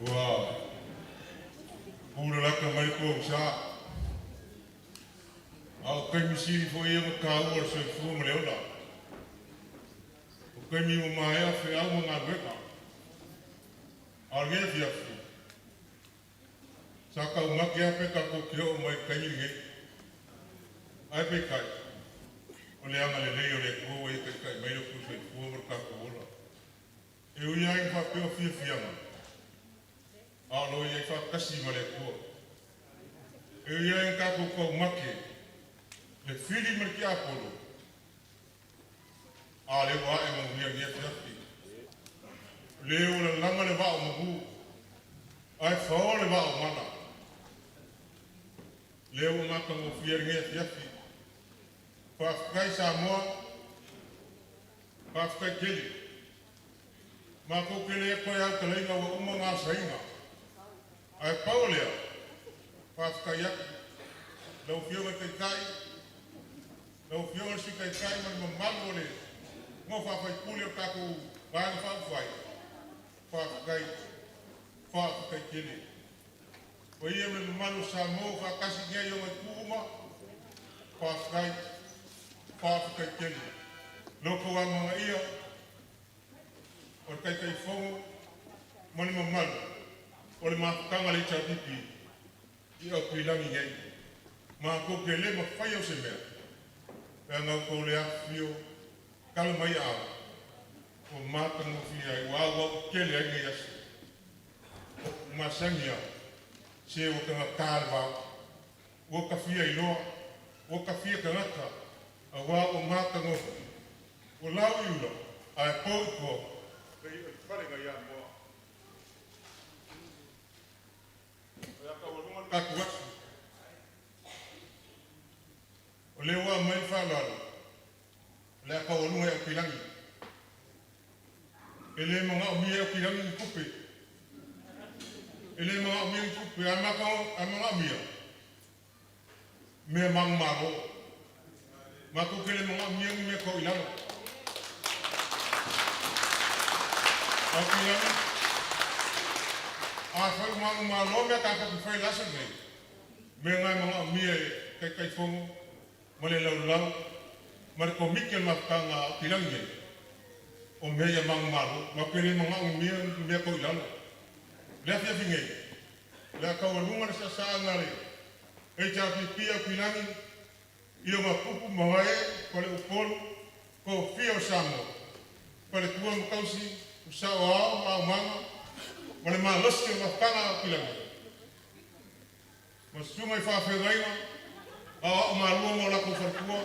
Wow. Pura laka mai ko sa. Au kai misi fo ia ka o se fu mo leona. Kai mi o mai a fe au ngā weka. Arge fia fi. Sa kau maki a pe ka ko kio mai kai nge. Ai pe kai. O le anga le lei o le kua i kai kai mai o kusai kua mar ka ko ola. E ui ai wha peo fia fia ma. A lo i ai wha kasi ma le kua. E ui ai ka ko kau maki. Le fili mar ki a polo. A le wa e mo hia ngia fiafi. Le o le langa le wao mahu. Ai whao le wao mana. Le o maka mo fia ngia fiafi. Whafkai Samoa. Whafkai keli. Mako kele e koe au kalainga wa uma ngā sainga. Ai pao lea. Whafkai aki. Lau fionga kai kai. Lau fionga si kai kai man mamalo le. Mo fa fai puli o kako vai fa fai. Fa kai kele. O ia me malu Samoa fa kasi ngai o mai kuma. Fa kai kele. Loko wa mga ia. O kai kai fongo. Mani mamalu. O le makanga le chapipi. Ia o kuilangi ngai. Ma ko kele ma fai o se mea. E ngau ko le afio. Kala mai au, o mata mo fia i wawa kele ai ngai asu. O masangi au, se o kanga kāre wau, o ka fia i loa, o ka fia kangata, a wā o mata ngofu. O lau i ula, a e pau kua, pei o whare ngai a moa. O ia ka warunga kaku wasu. O leo wa mai whalalo. Le ka walunga e o kilangi. E le mga o mia e o kilangi i kupe. E le mga o mia i kupe, a mga o mia. Mea mang maro. Mako ke le mga o mia i mea kau ilanga. O kilangi. A whai mga maro mea ka kapi whai lasa nei. Mea ngai mga o mia e kai fongo. Male lau lau. Mare ko mikel makanga kilangi. O mea mang maro. Ma kere mga o mea kau ilanga. Lea fia finge. Lea kau alunga na sa ngare. E chapi pia kilangi. Iyo mapupu mawae. Kole upolu. Ko fia o Samoa. Kole kua mkausi. Usao ao mau manga. Male maa losi o makanga kilangi. Masunga i whawhengainga. O marua mo lako wharkua.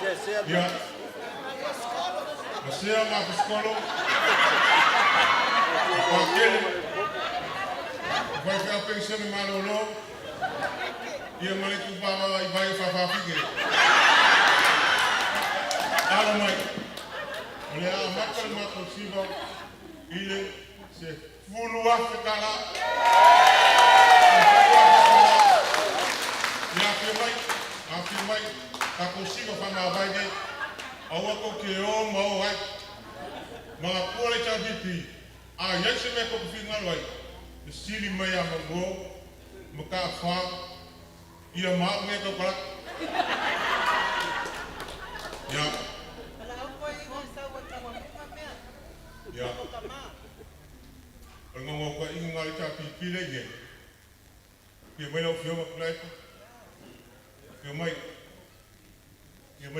Ia. Masea ma paskolo. Pakele. Vai ficar pensando em malolo. Ia mali tu baba vai fa fige. Alo mai. Olha a makal mato siba. Ile se fulua fekala. Ia afirmai. Ka consigo fama vai dei. Awa ko ke o mau ai. Mga pole cha bipi. A yesi me ko finga loi. Sili mai a mango. Maka fa. Ia ma me ko para. Ya. Ya. Ngomong ko ingal cha pipi lagi. Ke mai lo fio ma plai. Ke mai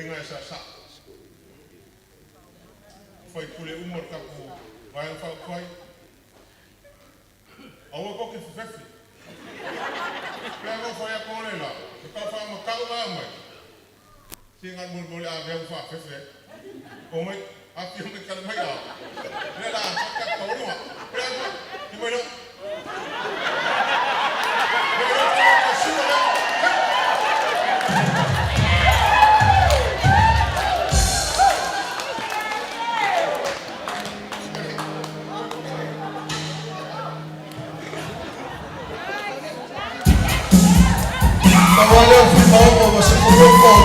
ngai sa. Foi pule umur kapu. Vai foi. Awa ko ke fefe. Pego foi a kolela. Ka fa ma ka ma mai. Singa mul a ve fa fefe. O mai a fi me kal mai a. Le la ka ko no. Pego ti mai no. Olha o final, você comeu o pão.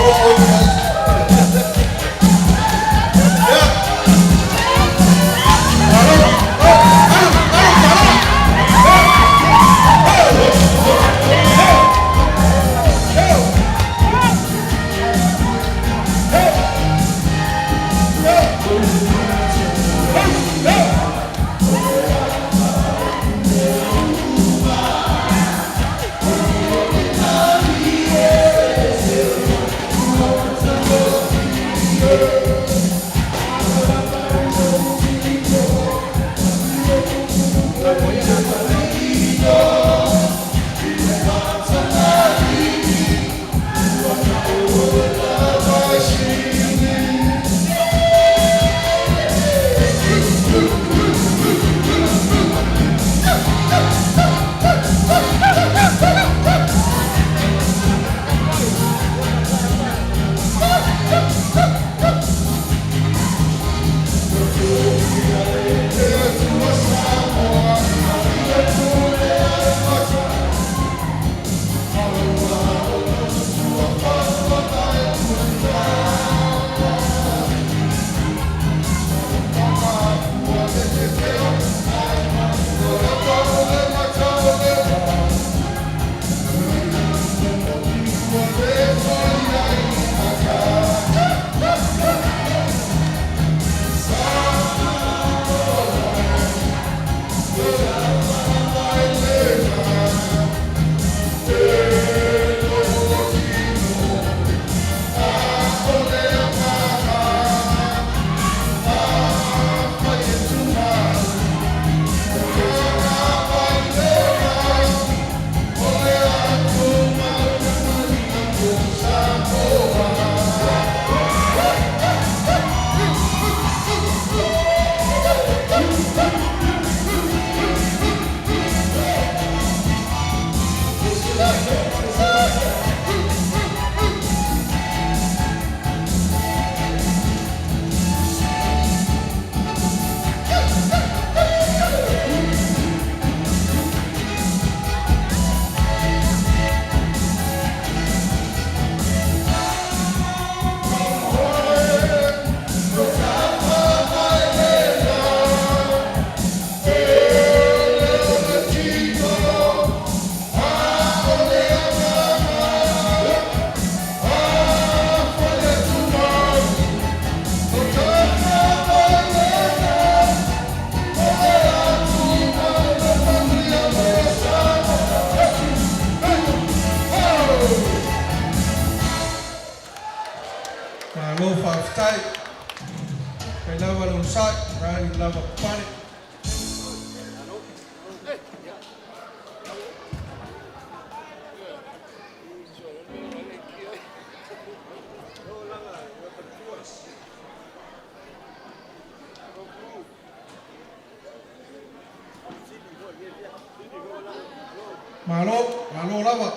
malo lava.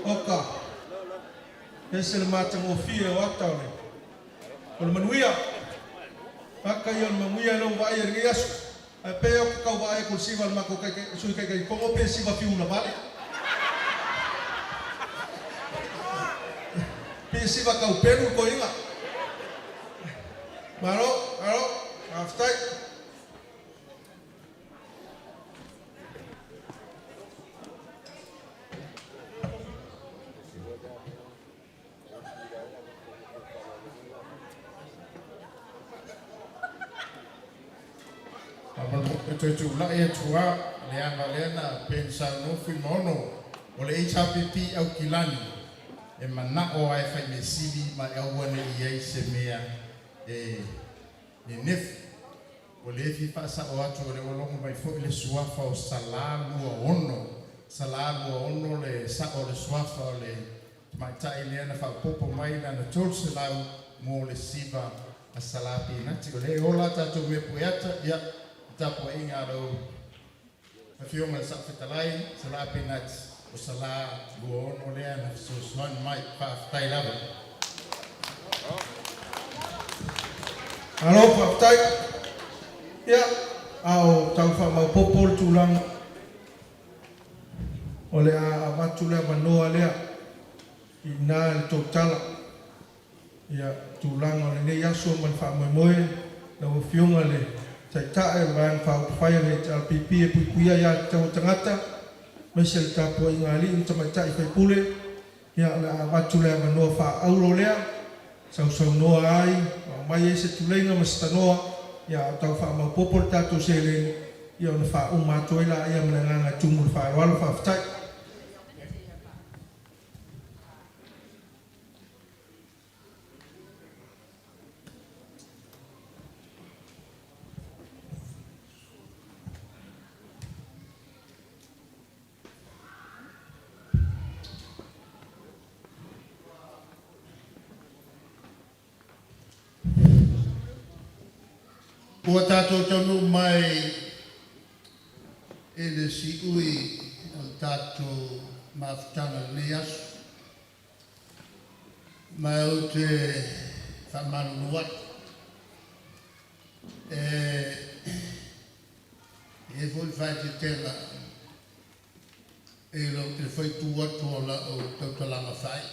Oka. Ese le matang ofia wakta le. Kalau manuia. Maka yon manuia lo vai rias. Pe o ka vai ko siva ma ko kai sui kai ko pe siva fiu na vale. Pe siva ka penu ko inga. Malo, after tu la ia tua le ana pensa no fi mono o le Hrpp au kilani e mana o ai fai me sili ma e au ne ia se mea e nef o le fi fa sa o atu le o longo mai fo le suafa o salalu ono le sa o le suafa o le mai tai le ana fa popo mai na tolse lau mo le siva a salapi na ti o le ola tatu me pueta ya tapo inga ro a fioma sa fetalai salapi na o sala lu ono le ana so swan mai fa tai lava alo paktai ya au tau fa mau popol tulang ole a matula manoa lea ina totala ya tulang ole ne yaso man fa moe na o fiunga le tai tae van fa fai le Hrpp e puia ya tau tangata mesel tapo ingali in tama tai fai pule ya la matula manoa fa aulo lea sau noa ai mai ese tulenga mastanoa ya tau fa mau popol tatu sele ya na fa umato ila ya menanga tumul fa wal fa ftai Ua tātou tonu mai e le si ui o tātou mawhitanga le asu. Mai o te whamanu nuat. E fwoi whai te tela e lo te whai tuatu o la o tautalanga whai.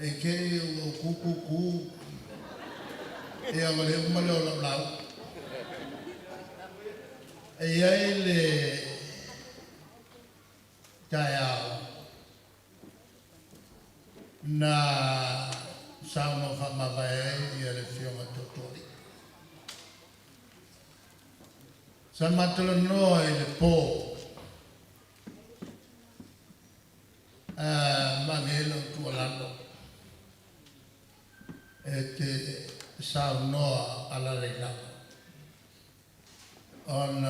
E ke o kukuku e a wale umale o lau. E ai le tai au na sauno whamawai i a le whionga totori. Sa matala noa i le pō mangelo tualano e te sao noa ala reina on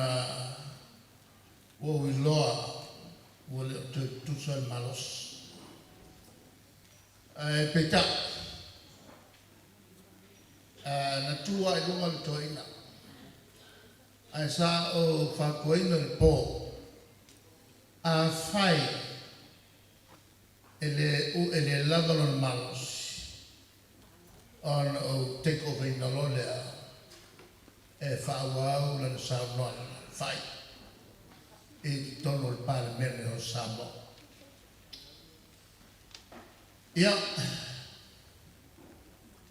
o loa o le tuso malos peta na tua i lunga le toina ai sa o whakoina le pō a whai ele lavalon malos on o take over in the lolea e whaawau la Samoa whai e tono le pāle mene o Samoa. Ia,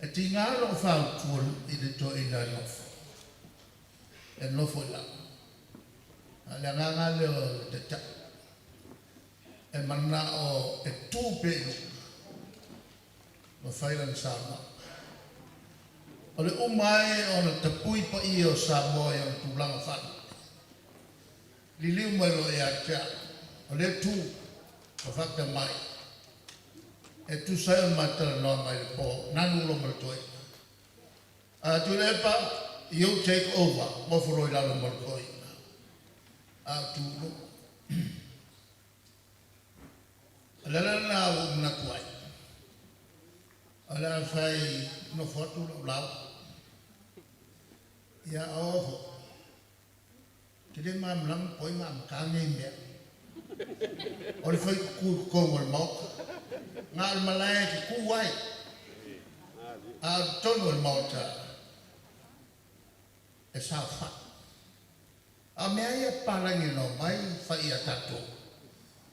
e ti ngālo o whau tuol i le to ina nofo. E nofo la. A le nganga leo te ta. E mana o e tūpe o whaila ni Samoa. O le umai o na tapui pa i o Samoa i o tūlanga whanu. Liliu mai lo e atia. O le tū o whakta mai. E tu sai o matara noa mai le pō. Nanu lo maratoi. Tu le pa, you take over. Moforo i lalo maratoi. Tu lo. Lala na o mna kuai. Ala fai no foto lo lau. Ya oho. Tede mam lang poi mam kange me. O le whai ku kongo le Maota. Ngā le malaya ki ku wai. A tono le Maota. E sao wha. A mea ia parangi no mai whai a tatou.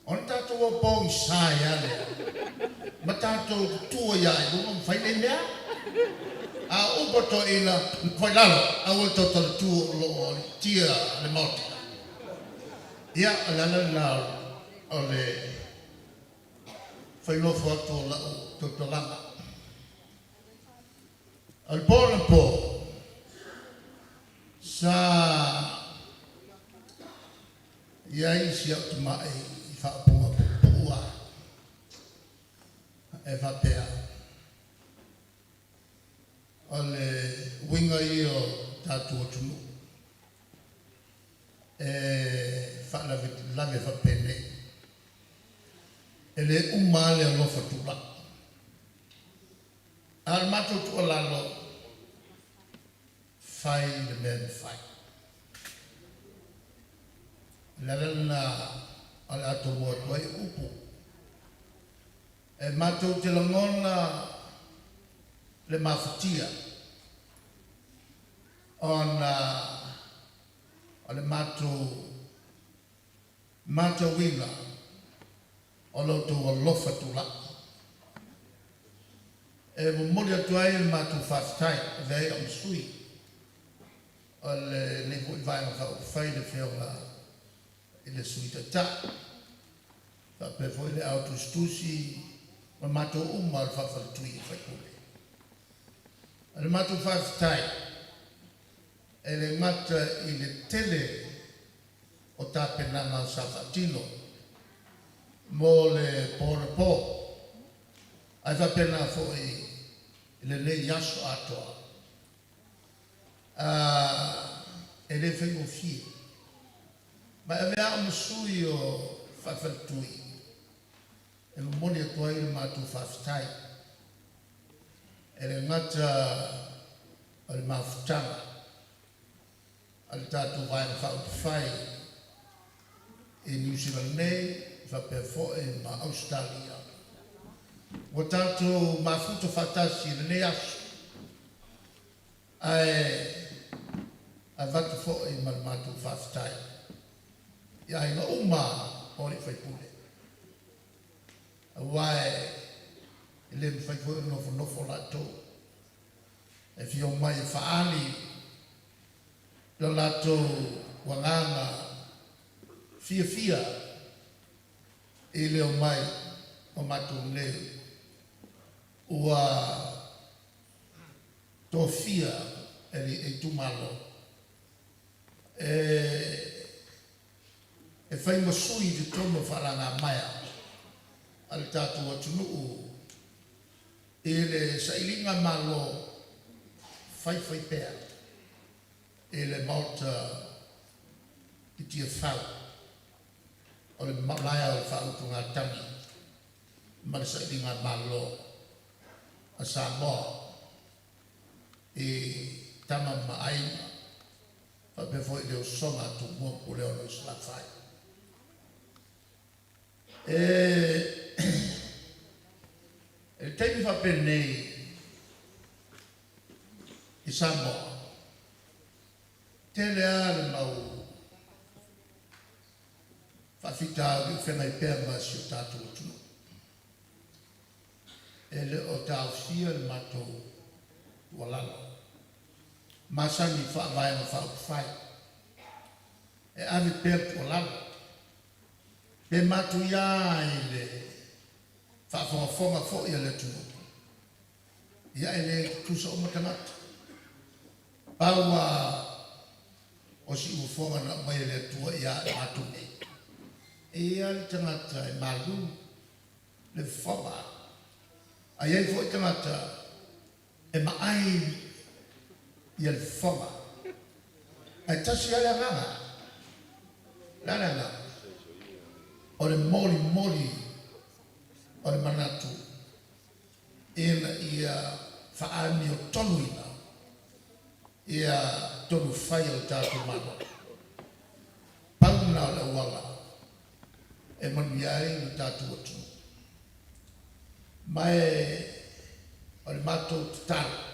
O le tatou o pōngi sāi alea. Ma tatou tua iai lunga mwhai nei mea. A upa to ina whai lalo. A ua tau tala tua lo tia le Maota. Ia alana na o le whailofo atu o lau tautalanga. Al pōna pō sa iai si au tu mai i whaapunga pōua e whapea. O le winga i o tātua tunu. Lave whapene. E le umale alofa tula. Al mato tu alalo whai le mea me whai. Lalana ala ato mua tuai upu. E mato te langona le mawhatia. O le mato wina o loto o lofa tula. E mori atu ai le mato whaftai vei o msui. O le nepo i vai ma whai le whionga i le sui tata. Whape foi le auto stusi ma mato umar whawhal tui i whaikule. Le mato whaftai e le mata i le tele o tāpenanga sa whatino mo le pōrapo ai whapena fo i le nei yaso Atua e le whai o fie ma e mea o masui o whawhaltui e moni atua i le mātu whawhitai e le ngata o le mawhutanga al tātou vai na whai e New Zealand nei, whapea foe ma Australia. O tātou mawhuta whatasi na nei asu. Ai watu foe ma mātou whawhitai. Ia inga uma o le whaipule. Wai e le whaifoe nofo lato. E fio mai e whaani lo lato wanganga fia e leo mai o matu leo ua to fia e tumalo e fai masui te tono wharanga maia al tatu atunu e le sailinga malo fai pea e le Maota i tia whau o le malaya o le whau tu ngā tangi ma le sailinga malo a Samoa e tama maaina pa pe foi leo songa tu mua po leo no isla whai e teimi whape nei i Samoa tele ale mau whawhita au whengai pēr ma si o tātou tunu. E le o tāu fia le mātou walalo. Masani whaavai ma whaakuwhai. E ave pēr walalo. Pe mātou ia i le whaafonga fo ia le tunu. Ia e le kusa o matangata. Paua o si ufonga na mai le tua ia atu nei. E al tangata e malu le whawa. A iei fo i tangata e maai i al whawa. A tasi ale nganga. Lana o le mori o le manatu. Ena ia whaami o tonu ina. Ia tonu whai o tātou mana. Pauna o le wala. e manu ai no tātou atu. Mai o le mātou tatara.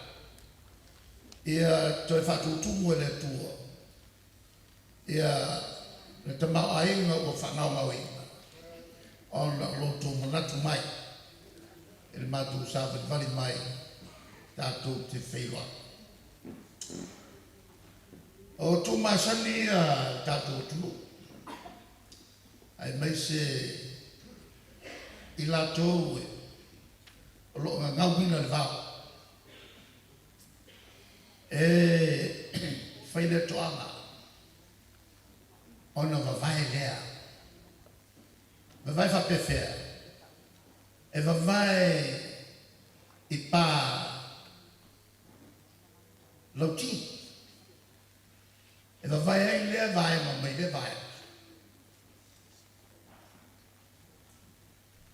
Ia toi whātutumu e le tua. Ia le tamau ainga o whanau mawinga. Ona loto manatu mai. E le mātou sāwhati vali mai. Tātou te wheiwa. O tū māsani tātou tū. Ai mai se i lātou o lo ngawina le vau. E whaile toanga. Ona wawai lea. Wawai whapewhea. E wawai i pā lauti. E wawai ai lea vai ma mai le vai.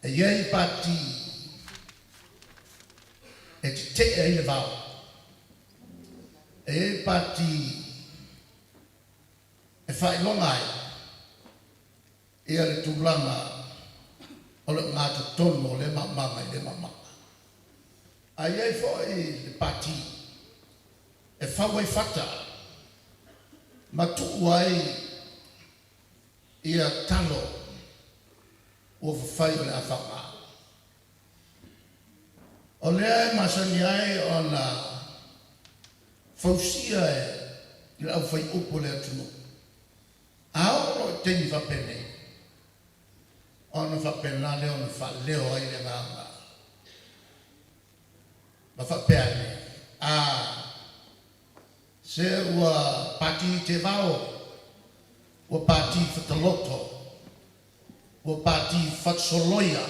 E iei pati e te te ai le vau. E pati e whai longai e ale tūlanga o le ngāta tono le mamama i le mamama. A iei fwoi le pati e whawai whata ma tuu ai i a talo o whai o le a whanga. O lea e masani ai o na fausia e le au whai upo le atunu. Aoro e teni whapene. Ona whapena leo na whaleo ai le nganga. Ma whapeane. Se ua pati te vao. Ua pati whataloto. Ua pati whatsoloia.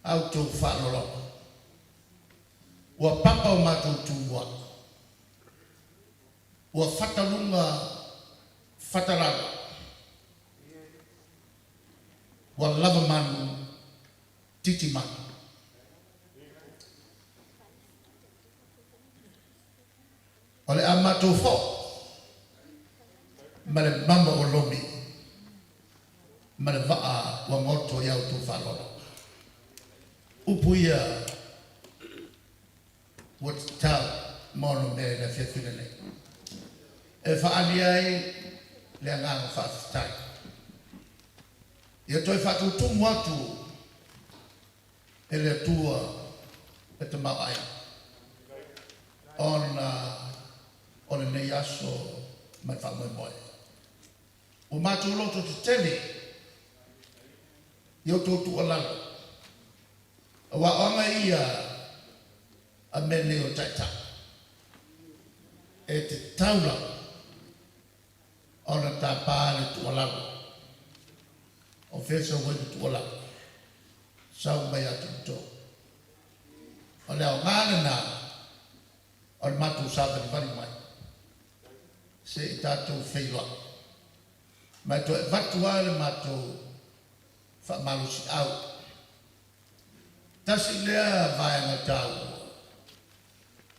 Au tau whaloloto. Ua papa o mātou tūua. Ua whatalunga whataranga. Ua lava manu titi manu. O le a mātou fo. Ma le mama o lomi. Ma le waa ua ngoto iau tu whalolo. Upu ia ua tau mono me le whiawhina nei. E whaani ai le anganga whaafitai. Ia toi whatutumu atu e le tua e te mau ai. O le nei aso mai whaamoi moi. O mātou loto te tele i o tōtu alalo. Wa onga ia a mene o taita. E te taula ona tā pāle tu alalo. O whesa wenu tu alalo. Sau mai atu tō. O leo ngāne nā o le mātou sāwhani wani mai. Se i tātou wheilua. Mai to e watu le mātou whaamalusi au. Tasi lea vaenga tau.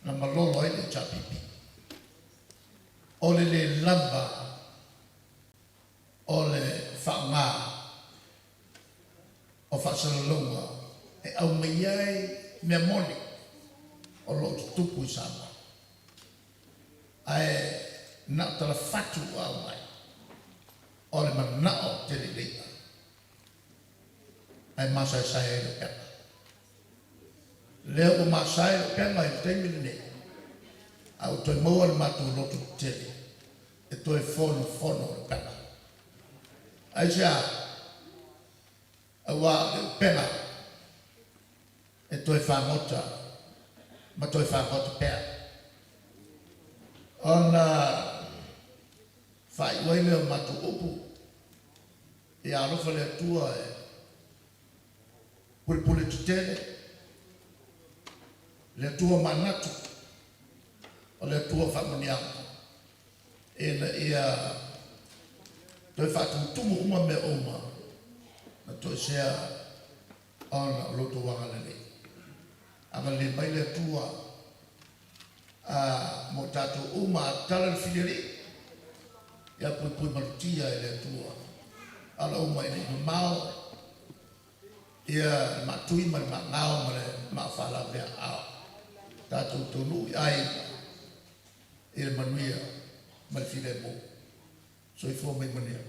Na malolo e le chapipi. O le lamba. O le whaanga. O whasalalunga. E au meiai mea moni. O lo tupu i sama. Ai na tala fatu au mai. O le manao te le leia. Ai masai sai e le pena. Leo o masai o pena e teimi le nei. Au toi moa le matu lotu tele. E toi fono le pena. Ai sea. Awa le pena. E toi whamota. Ma toi whamota pena. Ona fai wai leo matu upu. E alofa le atua e pule tutele. Le atua manatu. O le atua whamanianga. E na ia toi whatu tumu uma me oma. Na toi sea ona loto wangale nei. Anga le mai le atua mo tātou uma tala le whileri. Ia pui marutia e le atua. ala uma i mau ia matui ma ngao ma ma fala be a tatu tonu ai il manuia ma file mo so i fo me mania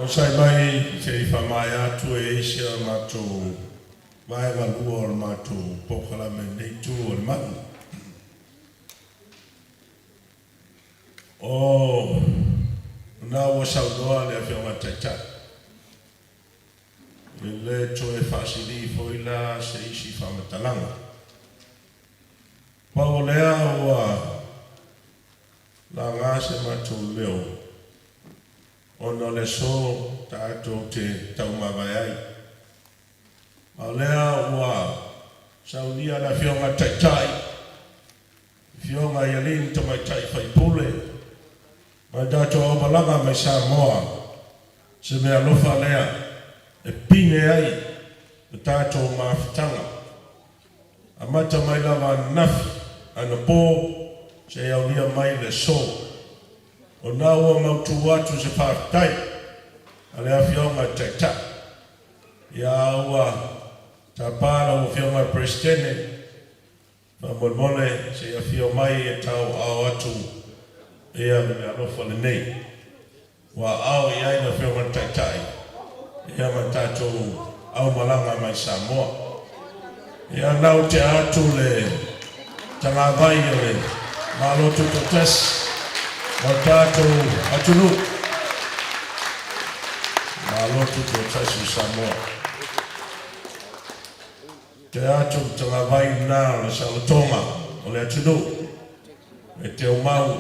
O sai mai se i whamai atu e isia mātou mai walua o mātou pokala me nei tū o manu. O nā ua saudoa le whionga taitai. Le to e whaasiri foila se isi whamatalanga. Pao lea ua la ngā se mātou leo. Ono le so tātou te taumawai ai. Ma lea ua saunia la whionga taitai. Whionga ialin tamai tai whaipule. Ma tātou o malanga mai Samoa. Se mea lofa lea. E pine ai. E tātou mawhitanga. A mata mai lava nafi. Ana pō se aunia mai le so. O nā ua mautu atu se whāwhitai, a lea whionga taita. Ia ua tā pāra o whionga prestene, whamolmole se ia whio mai e tau au atu, ia me alofa le nei. Wa au i aina whionga taitai, ia ma tātou au malanga mai Samoa. Ia nau te atu le tangawai o le malotu totes, Maota atunu. Malotu to tasu Samoa. Te atu tanga vai nā le salatonga o le atunu. E te umau.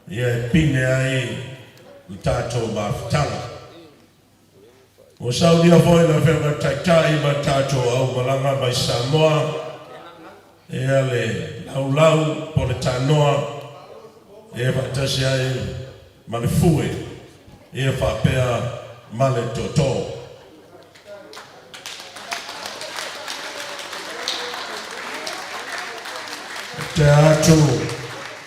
Ia e pine ai le tātou mawhitanga. O saudia foi na whenga taitai ma tātou au malanga mai Samoa. Ia le laulau po le tānoa. E whaitasi ai male fue, e whapea male toto. Te atu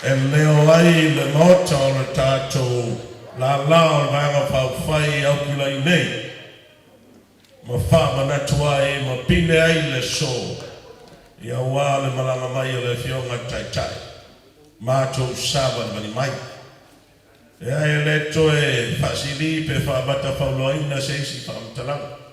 e leo ai le Maota o le tātou la lao vanga whawhai au ki lai nei. Ma whamana ai, ma pine ai le so. Ia wā le malanga mai o le whionga taitai. Mātou sāwa mani mai. E ai le to e whasiri pe whabata whauloaina se isi whamtalanga.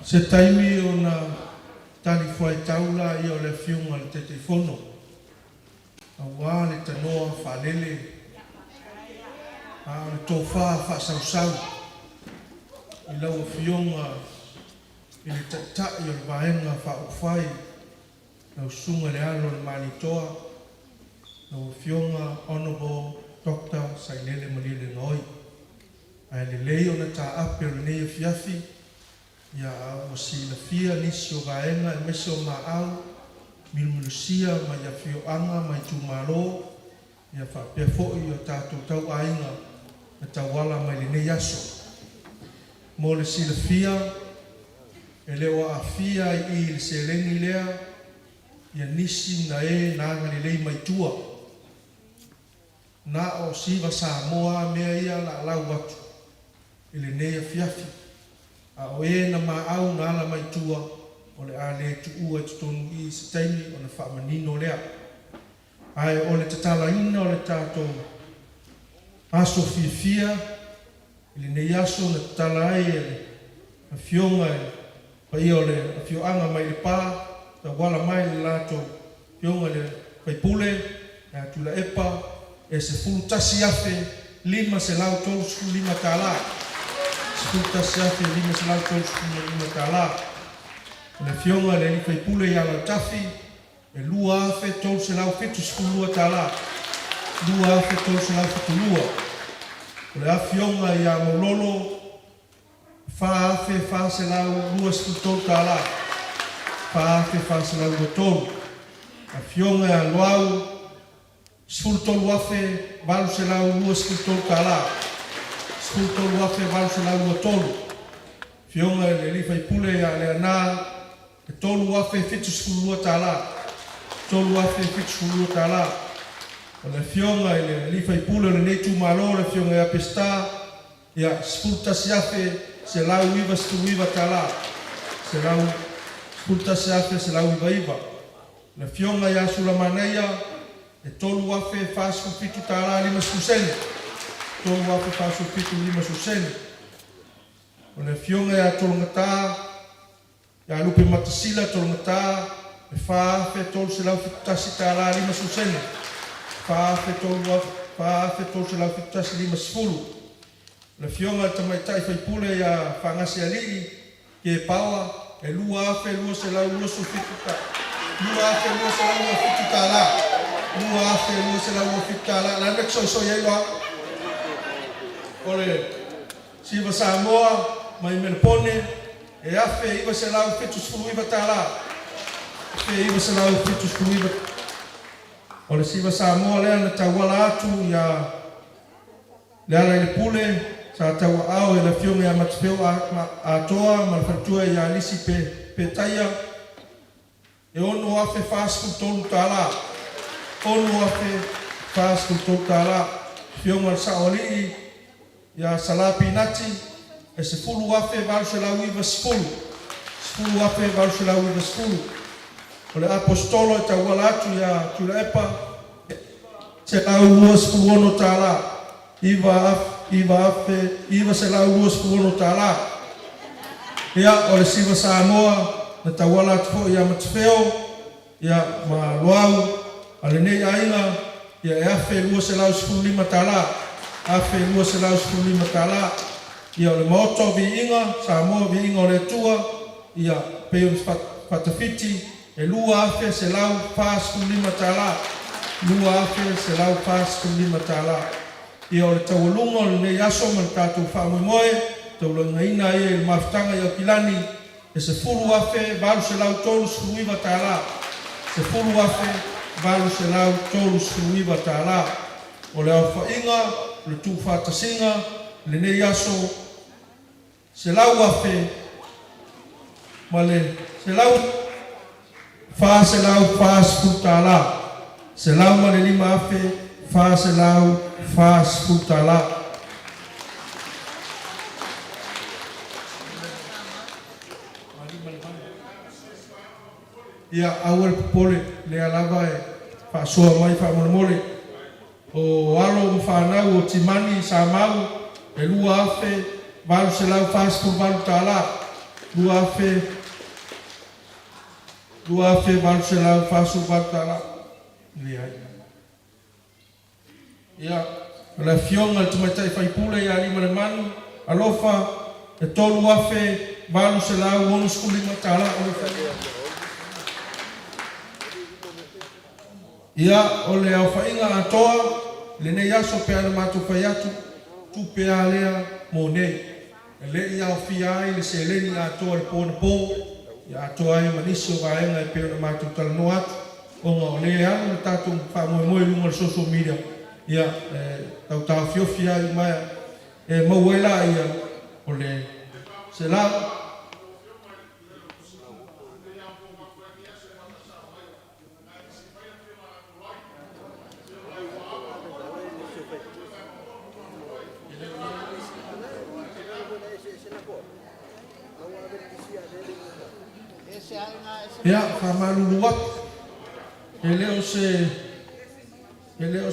Se taimi o na tali fuai taula i o le fiunga le te telefono. A wā le tanoa whalele. a le tofa whaasau i lau fionga i le tatai o le vaenga whaufai lau sunga le alo le manitoa lau fionga Honourable Dr. Sailele Malile Ngoi ai le leo na ta ape o le nei fiafi ia o si la fia nisi o vaenga e meso maau milumusia mai a fioanga mai tumalo ia whapea fo'i o tātou tau ainga na tawala mai le nei aso. Mo le sila fia, e leo a fia i le serengi lea, ia nisi na e nanga le lei mai tua. Na o siva Samoa mea ia la lau watu, i le nei a fiafi. A o e na maau na ala mai tua, o le a le tu ua tutonu i se taimi o le whaamanino lea. Ai o le tatala ina o le tātou aso fia i le nei aso na tatala ai e a fionga e pai o le a fioanga mai le pā ta wala mai le lato fionga le paipule e atula epa e se fulu tasi afe lima se lau tolu sku lima tāla se fulu tasi afe lima se lau tolu sku lima tāla le fionga le li paipule i ala tafi e lua afe tolu se lau fitu sku lua tāla lua afe tolu se lau fitu lua o le afionga i a maulolo fa afe fa se lau lua sku tolu tāla fa afe fa se lau lua tolu afionga i a loau sfulu tolu afe valu se lau lua sku tolu tāla sfulu tolu afe valu se lau lua tolu fionga le li faipule i a le ana e tolu afe fitu sku lua tāla tolu afe fitu sku lua tāla o le fionga i le lifa i pule o le nei tumalo le fionga i a pesta ia sfulu tasi afe se lau iwa sfulu iwa tāla se lau sfulu tasi afe se lau iwa iwa le fionga i a sulamanea e tolu afe fasfu fitu tāla lima susene tolu afe fasfu fitu lima susene o le fionga i a tolongata i a lupe matasila tolongata e fa afe tolu se lau fitu tasi tāla lima susene Faafe tolu se lau fitasi lima sefulu. Le fionga tamaitai faipule ia whangasi alii ke paua e lua afe lua se lau lua su fitu ta. Lua afe lua se lau lua fitu tāla. Lua afe lua se lau lua fitu tāla. La nek so yei loa. Ole siva Samoa mai Melpone e afe iwa se lau fitu sefulu iwa tāla. Afe iwa se lau fitu sefulu iwa tāla. O le siva Samoa lea na tauala atu ia le ala i le pule sa taua au e le fionga ia matapeo Atua ma le whatua ia alisi pe taia e ono afe whaasku tolu tāla ono afe whaasku tolu tāla fionga le saolii ia salapi nati e se fulu afe valu se lau iwa sfulu afe valu se lau iwa sfulu o le apostolo e tauala atu ia tula epa se lau lua sefulu ono tāla iwa se lau lua sefulu ono tāla ia o le siva Samoa na tauala atu fo ia matawheo ia ma loau a le nei ainga ia e afe lua se lau sefulu lima tāla afe lua se lau sefulu lima tāla ia o le Maota Viiga Samoa Viiga o le Atua ia peo fatafiti e lua afe se lau fasku lima tāla lua afe se lau fasku lima tāla ia o le taualunga o le nei aso ma le tātou whaamoemoe taulangaina ia i le mafutanga i o kilani e se fulu afe valu se lau tolu sefulu iwa tāla se fulu afe valu se lau tolu sefulu iwa tāla o le awhaiga le tūwhatasinga le nei aso se lau afe ma le se lau fa se lau sefulu tāla se lau ma le lima afe fa se lau sefulu tāla ia auel popole le alava e whaasoa mai whaamolemole o alo mo whanau o timani sa mau e lua afe valu se lau sefulu valu tāla lua afe valu se lau sefulu valu tāla ia La fionga le tumatai fai pule ya lima le manu. Alofa e tolu afe valu se lau onu skuli matala o le fai. Ia o le au whainga atoa le nei aso pe ana matu fai atu tu pe a lea mo nei. E le ia o fia ai le se leni atoa le pōna pō. Ia atoa ai manisi o vaenga e pe ana matu talano atu. O le anu le tatu wha moe moe lunga le social media. Ia tau tau fiofia i mai e mauela ia o le se lau. Ia whamalulu atu. E leo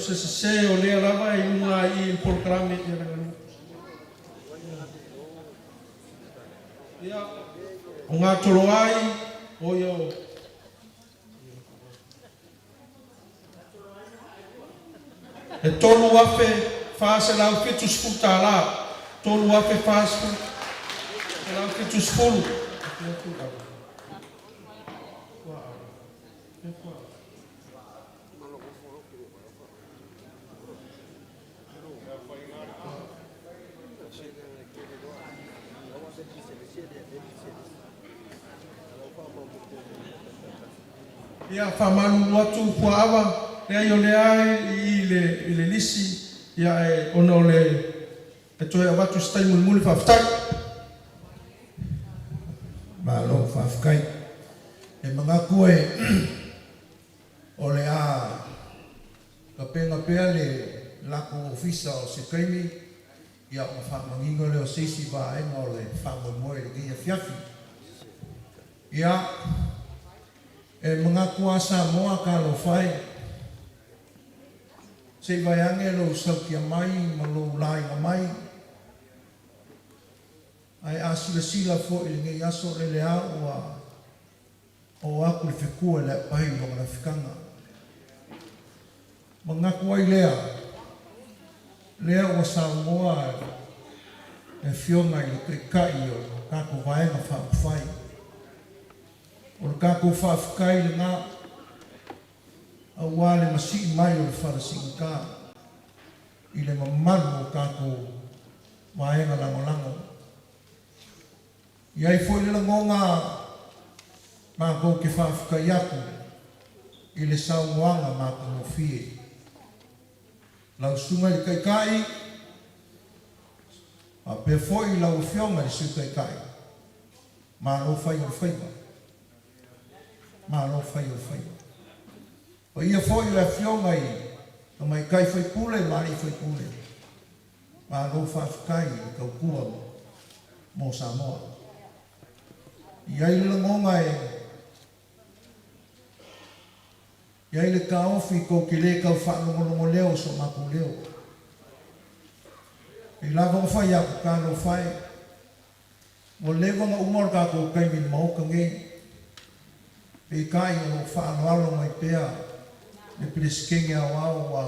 se o lea lava i unga i il programe i rangalu. Ia, o ngā tolo ai, o iau. E tolu afe whaase lau fitu spulu tā la. Tolu afe whaase lau fitu spulu. Ia whamalu atu puawa, lea i o lea i le lisi, ia e ono le e toe awatu stai muli whawhtai. Malo whawhkai. E mga koe o le a ka penga pea le lako ofisa o se kaimi, ia o whamangingo le o sisi wa enga o le whamoe le kia fiafi. Ia e mga kua Samoa ka lo whai. Se vai ange lo saukia mai, ma lo lai nga mai. Ai asila sila fo i ngei aso le lea o aku le whekua le pahi mo ngana whikanga. Mga kua i lea. Lea o Samoa e fionga i le kai o kako vaenga whai. O le kako whawhikai le ngā a wale masi mai o le wharasika i le mamaru o kako waenga lango. Iai fo le langonga mā kou ke whawhikai aku i le sauanga mā kou fie. Lau sunga i kai a pe fo i lau fionga i su kai mā lo whai o whaiwa. Malo fai o fai. O ia foi la fionga i, o mai kai fai pule, mari fai pule. Malo whawhikai i kau kua mo Samoa. Ia i le ngonga e, ia i le ka ofi ko ki le kau whanongonongo leo so maku leo. I lava o fai aku ka no fai, mo lewa nga umar ka ko kai min mauka ngei, pe kai o whaanoalo mai pea me piliskengi au au wa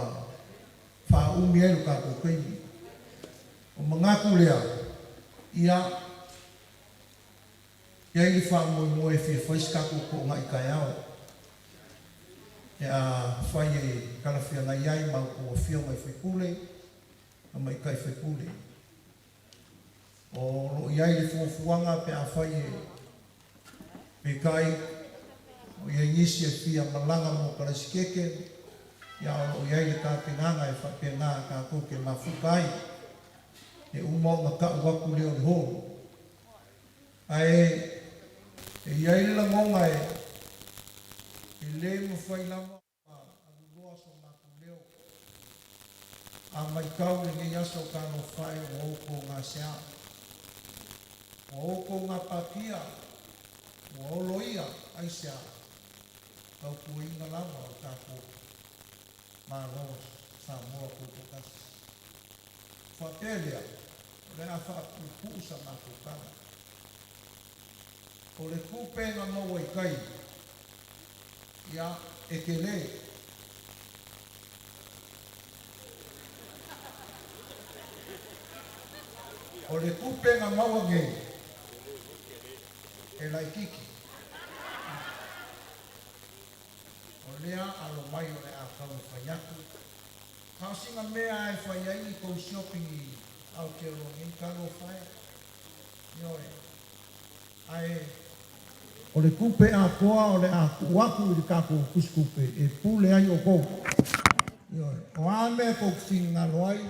whaumi elu ka kukaini. O mangaku lea, ia i whaamoi moe fia whaiskaku ko ngai kai au. Ia whai e kalawhia ngai ai mau ko whio mai whaipule, a mai kai whaipule. O lo iai le fuafuanga pe a whai e pe kai o ia ngisi e fia malanga mo karasikeke, ia o iai le kāpenganga e whapengā kā kōke mawhukai, e umau ngā ka uaku leo le hōru. Ai, e iai le langonga e le mawhai lama a luloa so māku leo. A mai kau le ngei aso ka no whai o oko ngā sea. O oko ngā pakia, o oloia, ai sea. Kau kua inga lama o kako mālo Samoa kūpukas. Whapelea, le a whapupusa mākukana. O le kūpenga maua i kai, ia e ke le. O le kupe ngā maua ngei. E lai kiki. O lea alo mai o le a kau whai aku. Kausinga mea e whai ai I kou shopping I Aotearoa kalo whai. Ioe. Ai o le kupe a koa o le a kuaku I le kako kuskupe e pule ai o kou. Ioe. O a mea kou whina loai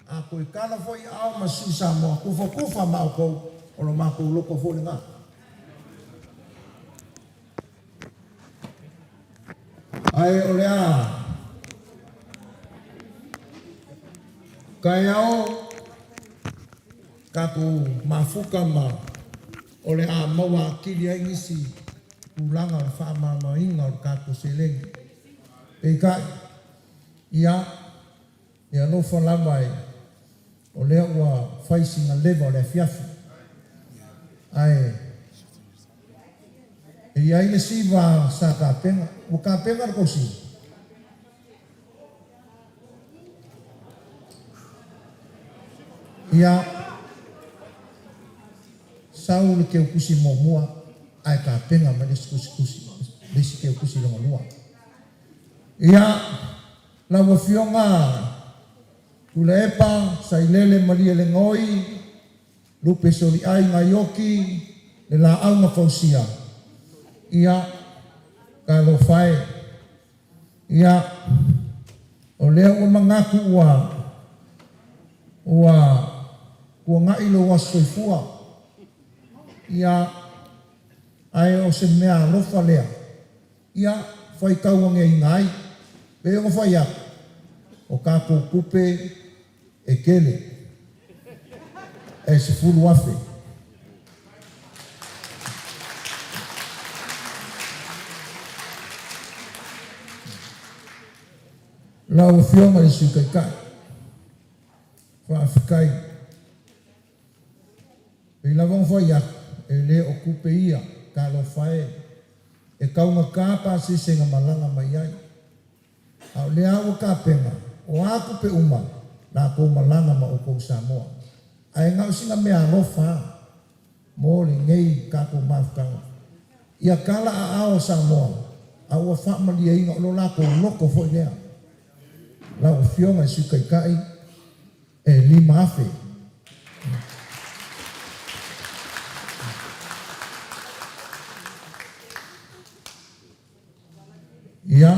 a koe kala foi ao masu Samoa kufa ma o kou o lo ma kou loko fo le ngā. Ai o le a kai ao kako mafuka ma o le a maua kili ai ngisi ulanga o wha ma inga o kako selengi. E kai ia no whalama e o lea ua whaisinga lewa o lea fiafi. Ai e iai le siwa sa ka penga. O ka penga rako si. Ia sau le keu kusi mo mua ai ka penga ma lesi kusi. Lesi keu kusi longa mua. Ia la wafionga Kula epa, sailele maria le ngoi, lupe soli ai ngayoki, le la au na fausia. Ia, kalo fai. Ia, o lea ua mangaku ua ngai lo wasoifua. Ia, ai o se mea lofa lea. Ia, fai kauange I ngai, pe o fai aku. O kako kupe, e kele e se fulu afe la o fionga I su kai whaafikai e la vong whaiak e le o kupe ia ka lo whae e kaunga kāpa se senga malanga mai ai au le au ka penga o a kupe uma na ko malanga ma o ko Samoa. Ai ngau singa mea lofa mo le ngei ka ko mafkanga. Ia kala a ao Samoa. A ua wha malia inga o lo la ko loko fo lea. La o fionga I sukai kai e lima afe. Ia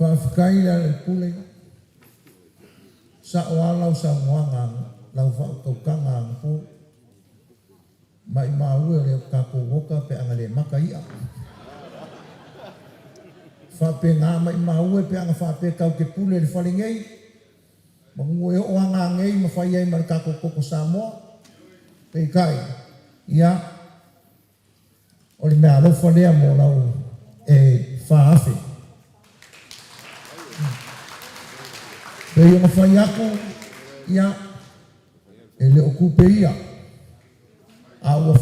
whaafikai le pule sa o alau sa moanga lau whaakaukanga angpo mai maue le kako woka pe anga le maka ia whape ngā mai maue pe anga whape kau ke pule le whalingei mangue o anga ngei ma whai ai mara kako koko Samoa pe kai ia o le mea alofa lea mo lau e whaafe Pei o whai aku, ia, e le o kupe ia. A ua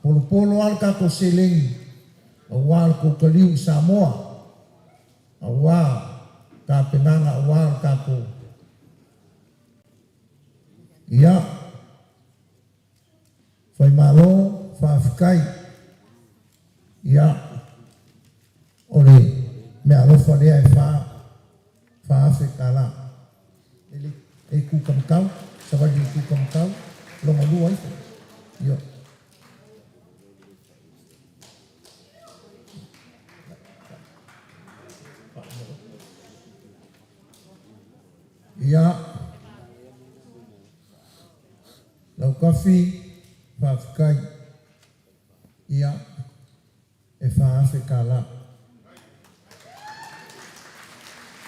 wha polo al kako selengi, a wal ko kaliu Samoa, a wā ka penanga a wal kako. Ia, whai malo, whaafikai, ia, ole, me alofa lea e whaafe kala. E kukam kau, sabali kukam kau, longa lua ipo. Yo. Ia. Lau kafi, whaafikai. Ia. E whaafe kala.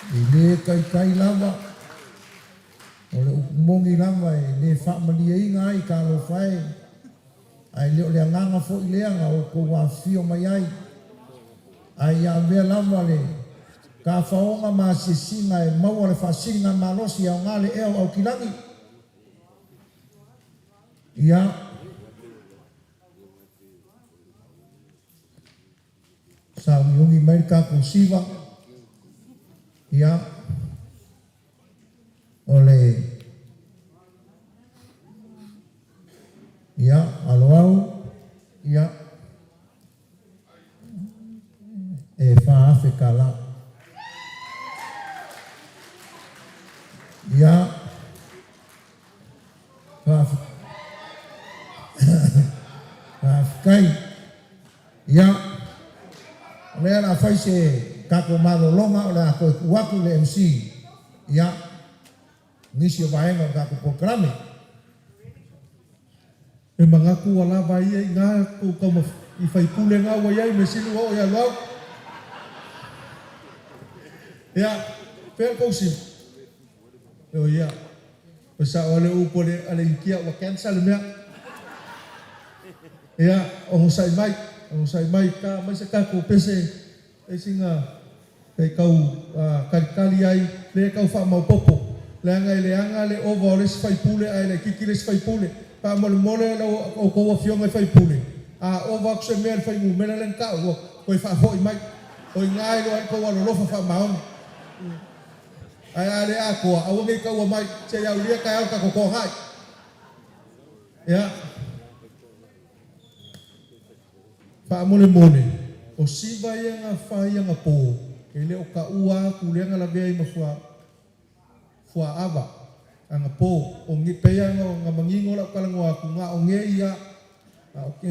I le kai lava. O le umongi lava e le whaamalia inga ai ka lo whae. Ai leo le anganga fo I leanga o ko wafio mai ai. Ai a mea lava le ka whaonga ma se singa e maua le whasinga malosi au ngale eo au kilangi. Ia. Sa miungi mai ka ko siva. Ia. ole ia aloau ia e whaafe kala ia whaafikai ia lea la whai se kako malolonga o le a koe kuaku le MC ia nisi o vaenga o kako programe e mangaku ala vai ai ngā kama i whai pule ngā wai ai me sinu o ia lau ia pēr kousi o ia pesa ole upo le ale ikia wa kensa le mea ia o ngusai mai ka mai se kako pese e singa e kau karikali ai le kau wha mau popo le anga le ova le sifai pule ai le kiki le sifai pule pa mole mole o koua fionga fai pule a ova kuse mea le fai mu mena len ka o koi wha hoi mai o ngai lo ai koua lo lofa wha maon ai ale a koa a wangi kaua mai se iau lia kai au ka koko hai ia wha mole mole o siva ianga wha ianga po e le o ka ua kuleanga la vea ima fua ava anga po o ngi pea nga mangingo la kalango aku nga o nge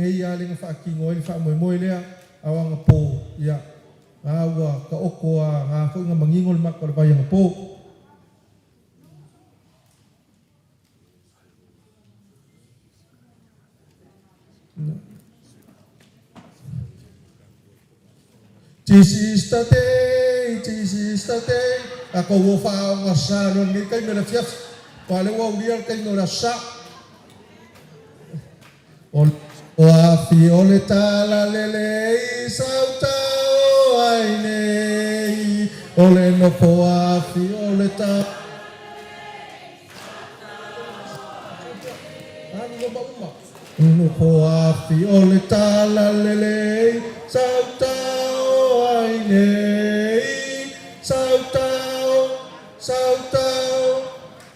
ia le nga wha kingo e wha moe moe lea au anga po ia nga ua ka oko a nga fo nga mangingo le maka le vai anga po This is the day. Ako wo fa nga sa no ni kay mera fiat. Pale wo urial kay no sa. O afi ole tala lele sauta o aine. Ole no po afi ole ta. No po afi ole tala lele sauta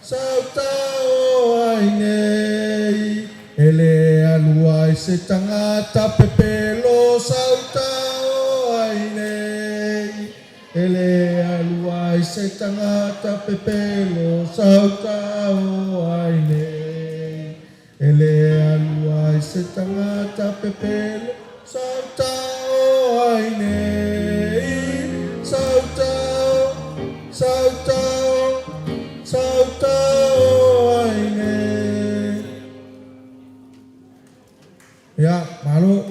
Sautau ainei ele aluai se tangata pepelo sautau ainei ele aluai se tangata pepelo sautau ainei ele aluai se tangata pepelo sautau ainei sautau ainei ya malu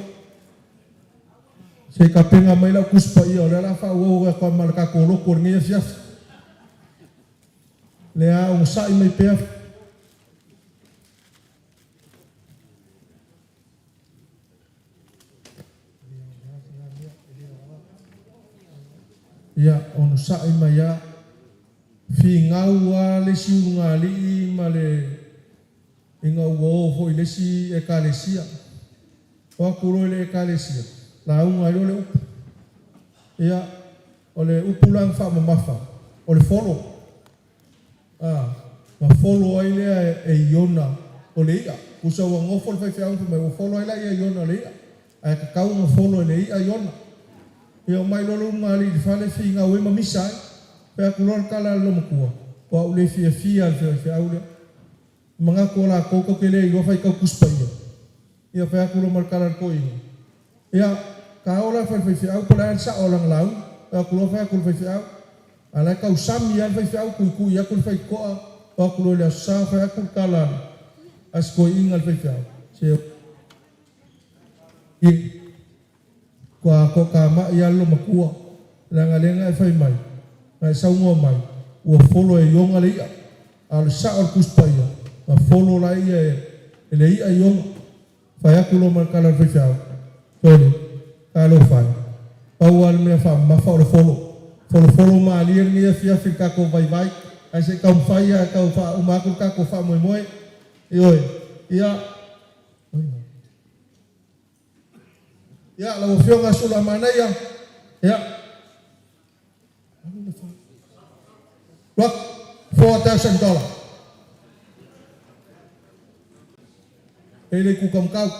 se kapenga mai la kuspa ia le la fa wo ka marka ko lo ko ngi fiaf le a o sai mai pe ya on sai mai ya fi ngaua le siunga li ma le inga wo ho le si e kalesia o kuro le kalesia la unga le upu ia o le upulang fa mafa o le follow ma follow ai le e iona o le ia usa wa ngofo le fa me o follow ai le ia iona le ia ai ka kau ma follow le ia iona ia mai lo ngali di fa le fi ngaue ma misai pe kulon kala lo mkua wa ule fia fe aule manga kola koko kele yo fai ka kuspaia ia pe kulo mar kala ko ia ka ola fa fe au kola sa olang lau ka kulo fa kulo fe au ala ka usam ia fe au ku ia kulo fa ko wa kulo le sa fa kulo kala as ko ingal fe au se i kwa ko kama ia lo mkua lenga fa mai ai saungo mai o folo e yonga le ia al sa al kuspaia a folo la ia e le ia yonga fa ya kulo mar kala fe fa tole kalo fa au al me fa ma fa folo ma ali ni fia fica ko vai ai se ka fa ia ka fa o ma ko fa moe ia la o fionga sula manaya ia $4,000. Ele ku kam kau.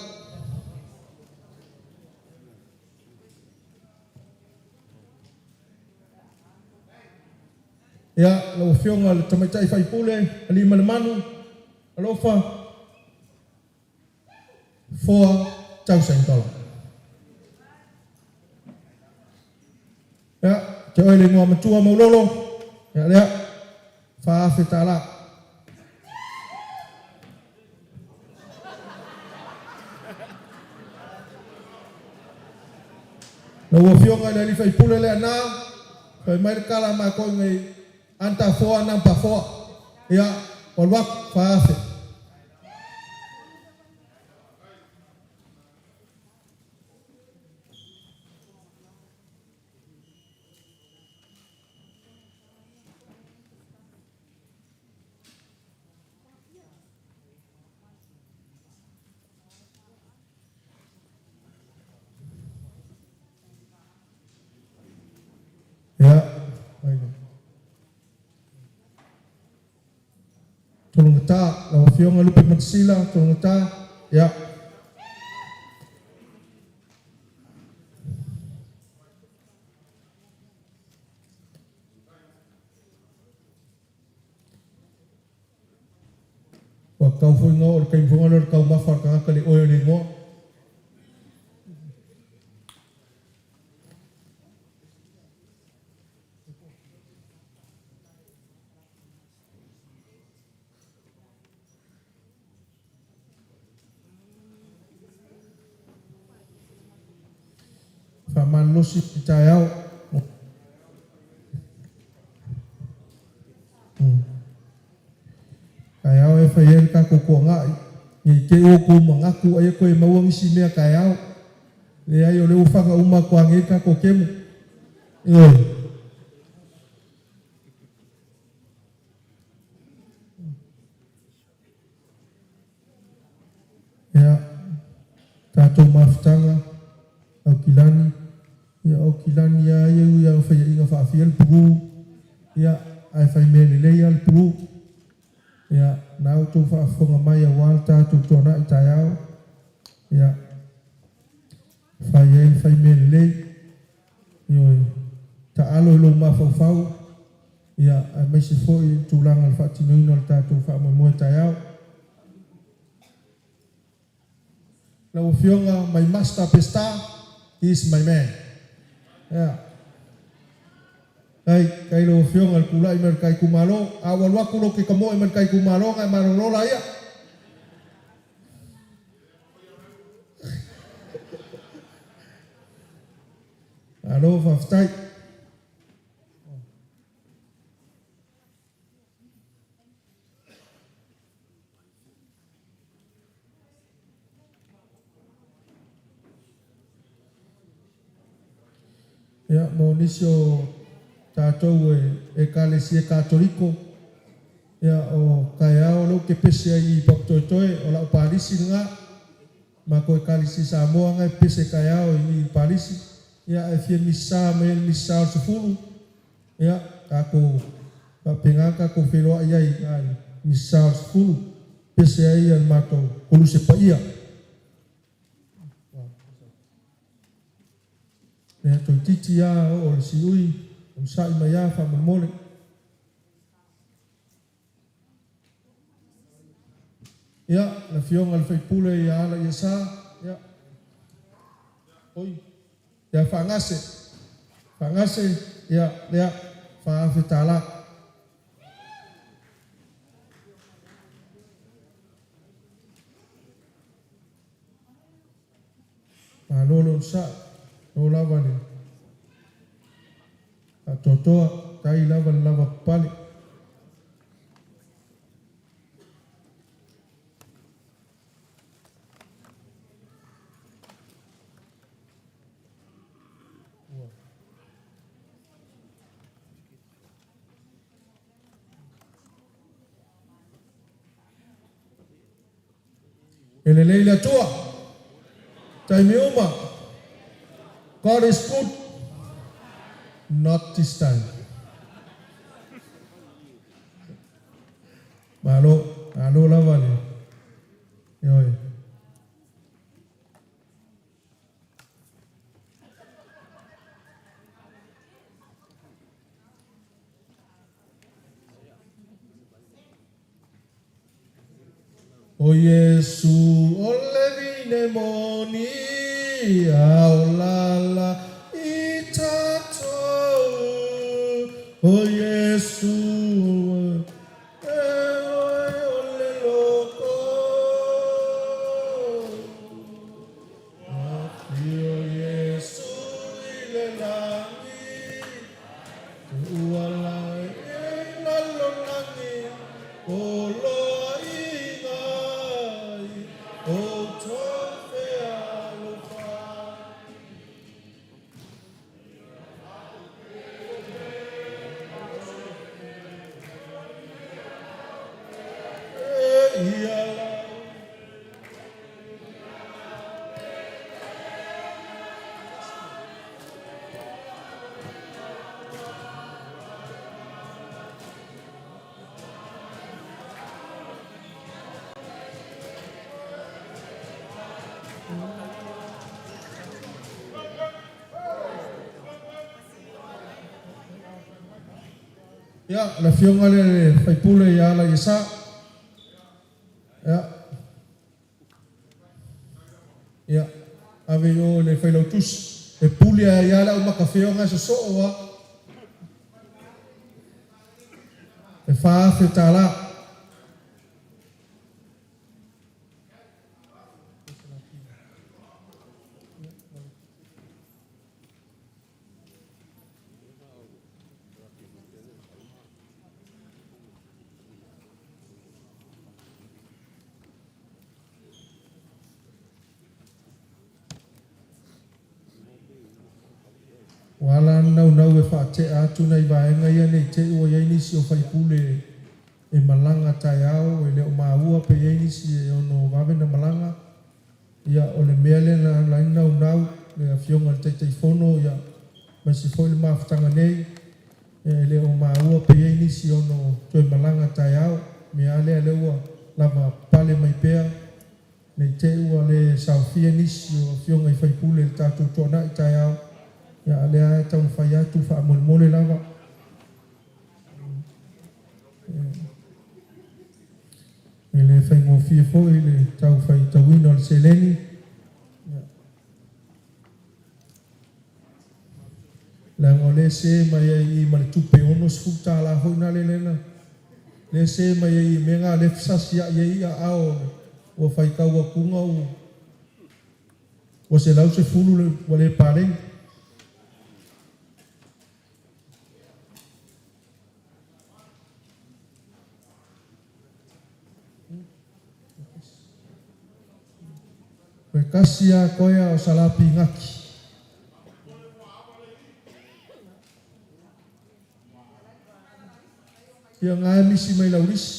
Ya, lo fionga le tamaita fai pule, ali manu, alofa $4,000. Ya, ke oi le ngua matua maulolo. Ya, ya. Fa fitala. Lo fionga le fai pule le ana, fai mai kala ma ko ngai anta foa nampa foa. Ya, walwak fa fit. Ya, tolong ta, la fionga lupa matsila, tolong ta, ya. Wa kau foi ngau, kai funga lor kau mafar ka kali oyo ni ngo. Faman losi pitayau. Kayau e fayel ka ko ngai. Ni ke o ko mangaku ay ko e mawang simea kayau. Le ayo le ufanga uma ko ange ka ko kemu. Ya. Tato maftanga au kilani. Ya au kilani ya ya faya inga fa fiel puru. Ya ai fai mele le al puru. Ya, nau tu fa fonga mai a walta tu tona itayau. Ya. Fai mele. Yo. Ta alo lo ma fau. Ya, mai se foi tulang al fatino no ta tu fa mo itayau. La fionga my master pesta is my man. Ya. Kai lo fiong al kula imer kai kumalo awal waku lo ke kamo imer kai kumalo ngai marolo la ya. Alo faftai. Ya monisio tatou e kalesia katoliko ya o kaya lo ke pese ai paktotoe o la parisi nga ma ko kalisi Samoa nga pese kaya o i parisi ya e fie misa misa sufulu ya ako papengaka ko felo ai ai misa sufulu pese ai al mato kulu se paia ya to titi ya o si ui Usai maya fa mole. Ya, la fiong al fai pule ya la yasa. Ya. Oi. Ya fangase. Fangase ya ya fa fitala. Malolo sa. Lola vale. Atotoa tai lava pale. Elelei la tua. Tai miuma. God is good. Not this time. O Yesu o le vine moni au lala i tatou. O Yesu e oe o le loko. Afi o Yesu i le langi. Ua lai e lalo langi. O loa i ngai. O tofe alofa. Ya, la fionga le faipule ya la yesa. Ya. Ya. Ave yo le failautus. E pule ya la uma kafeonga so so wa. E fa fe tala. Wala nau e whaate atu nei vaenga ia nei te ua iei nisi o whaipule e malanga tai au e leo maua pe iei nisi e ono wawena malanga ia o le mea le na lain nau le a fionga le teitei fono ia mai si foi le mawhatanga nei e leo maua pe iei nisi ono toi malanga tai au mea lea leua lava pale mai pea nei te ua le saofia nisi o fionga i whaipule le tātou tōna i tai au ya lea tau whai atu wha mole lava. E le whai ngofia fo i le tau whai tauina le seleni. La ngā le se mai i ma le tupe ono sfuta la hoi na le lena. Le se mai i me ngā le fisasi a i a ao o whai kaua kunga o se lau se fulu le wale pareng. Koe kasia koea o salapi ngaki. Ia ngai misi mai laurisi.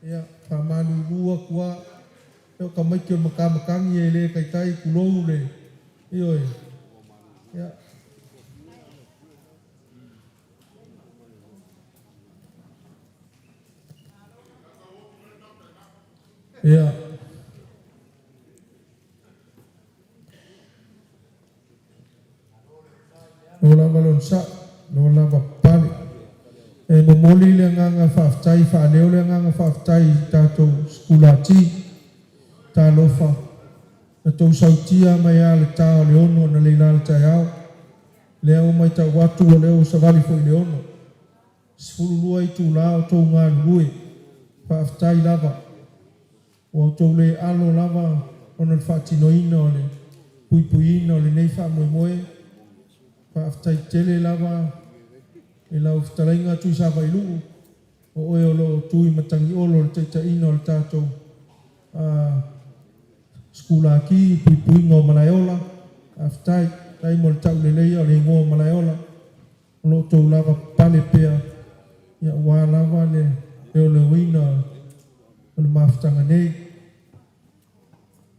Ia pamanu lua kua. Eo ka maiki o makamakangi e le kaitai kulou le. Ioi. Ia. Ya. Nola balonsa, nola bapali. E momoli le nganga whaftai, whaneo le nganga whaftai tātou skulati, tā lofa. Na tau sautia mai a le tā o le ono na leila le tai au. Leo mai tau watu o leo savali fo i le ono. Sfululua i tū lao tau ngā lue, whaftai lava. O tau le alo lava ona le whaatinoina o le puipuina o le nei wha moe moe. Whaaftai tele lava e lau whtalainga tui sa wailu. O oe o lo tui matangi olo le teitaina o le tātou skula ki puipuina o Malaiola. Whaaftai tai mo le tau le leia o le ingoa o Malaiola. O lo tau lava pale pea. Ia wā lava le o le wina o le mawhatanga nei.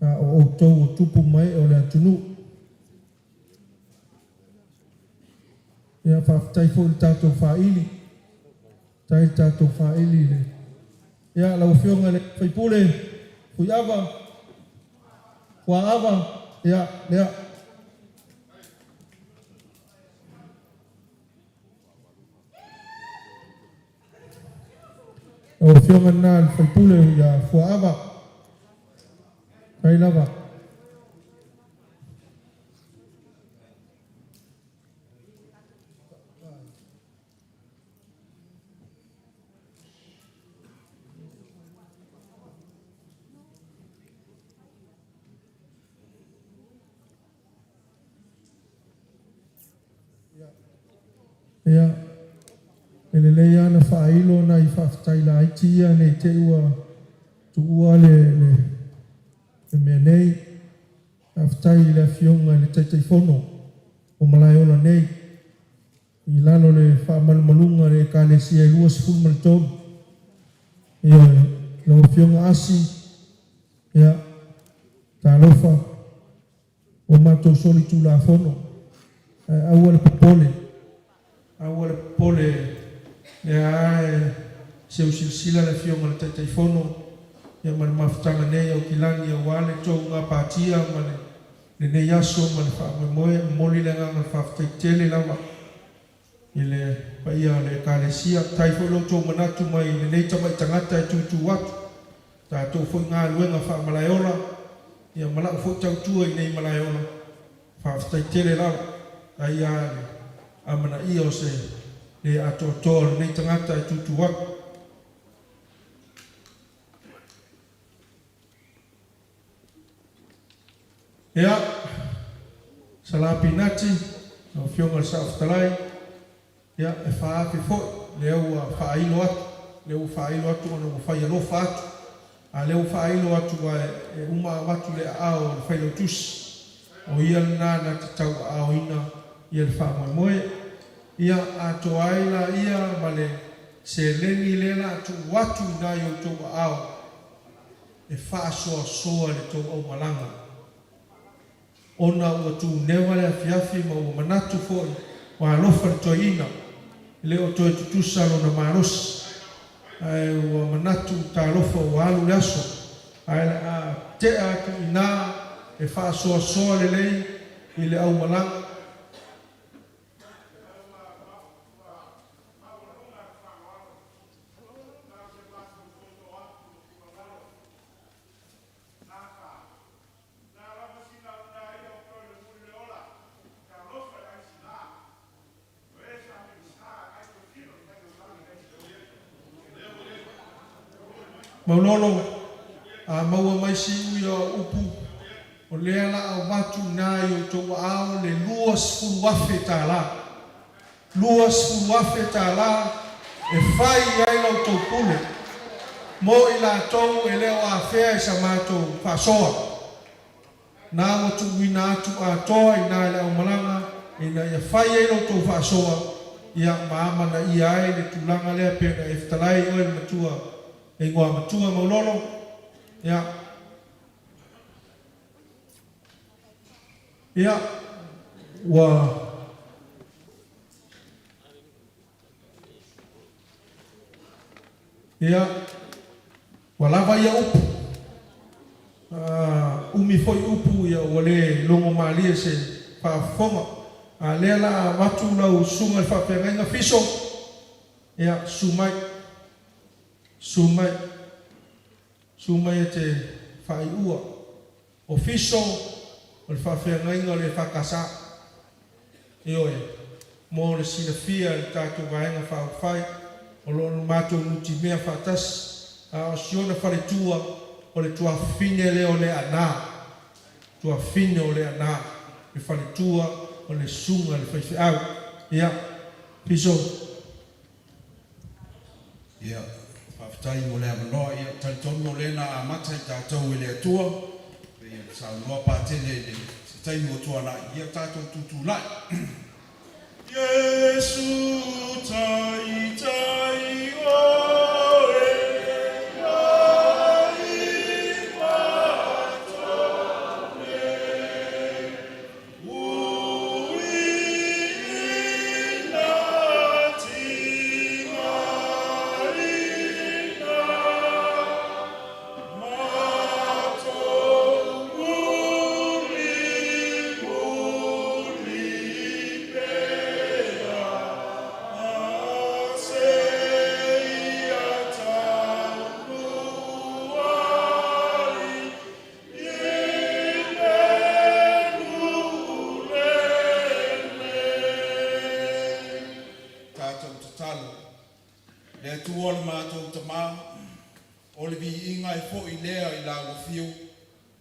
O tau o tupu mai o le atunu. Ia whaftai fo le tātou whaili. Tai tātou whaili le. Ia lau whionga le whaipule. Fui awa. Kua awa. Ia lea. o fionga na faipule ya fuava kai lava ya ele le ya na failo na I faafetai la aitia nei te ua tuua le mea nei afetai le afioga le taitaifono o malaiola nei I lalo le faamalumaluga le ekalesia I 2 ma le tolu ia le afioga asi ia talofa o matou soli tulafono aua le popole aua le popole le seusilasila le afioga le taitaifono ia ma le mafutaga nei au kilani auā le touga patia ma lenei aso ma le faamoemoe moli le agaga le faafetaitele lava I le paia le ekalesia tai foi lo tou manatu mai lenei tamaʻitagata e tutu atu tatou foi galuega faamalaeola ia malaʻu foi tautua I nei malaeola faafetaitele lava aia le amanaʻia o se le atoatoa o lenei tagata e tutu atu ia salapinati o fioga le saʻafetalai ia e faafe foʻi le ua faailo atu ona ua faialofa atu a le ua faailo atu ae uma au atu le aao o le failautusi o ia lenā na tatau aāoina ia le faamoemoe ia atoa ai la ia ma le seleni le latuu atu inā i outou aao e faasoasoa le tou aumalaga ona ua tunewa le afiafi ma ua manatu foʻi ua alofa le toeina le o toe tutusa lona malosi ae ua manatu talofa ua alu le aso ae le a tea atu inā e faasoasoa lelei I le aumalaga maulolo a maua mai siu ia upu o lea la au matu nā I outou ao le 2 afe tālā 2 afe tālā e fai ai lautou pule mo I latou e leo afea I sa mātou whasoa nā ua tuuina atu atoa inā I le aumalaga ina ia fai ai lautou whasoa ia maamana ia ai le tulaga lea pena e fetalai oe le matua e ngoa matua maulolo ia ua lava ia upu umi foi upu ia ua lē logo malia se faafofoga a lea la matu lau suga le faapegaiga fiso ia sumai e te whaiua o fiso o le whawhiangaiga o le whakasa e oe mo le sinafia le tātou vaenga whawhai o lo mātou nuti mea whatas a o siona wharetua o le tuafine le o le anā tuafine o le anā le wharetua o le sunga le whaiwhiau ia fiso ia whaftai mo le amanoa ia taitono lena a mata I tātou I le atua ia saunoa pātene le taimi o tuana ia tātou tutulai Yesu tai oe atua le mātou tamā, o le viiga e fo'i lea I la uafio,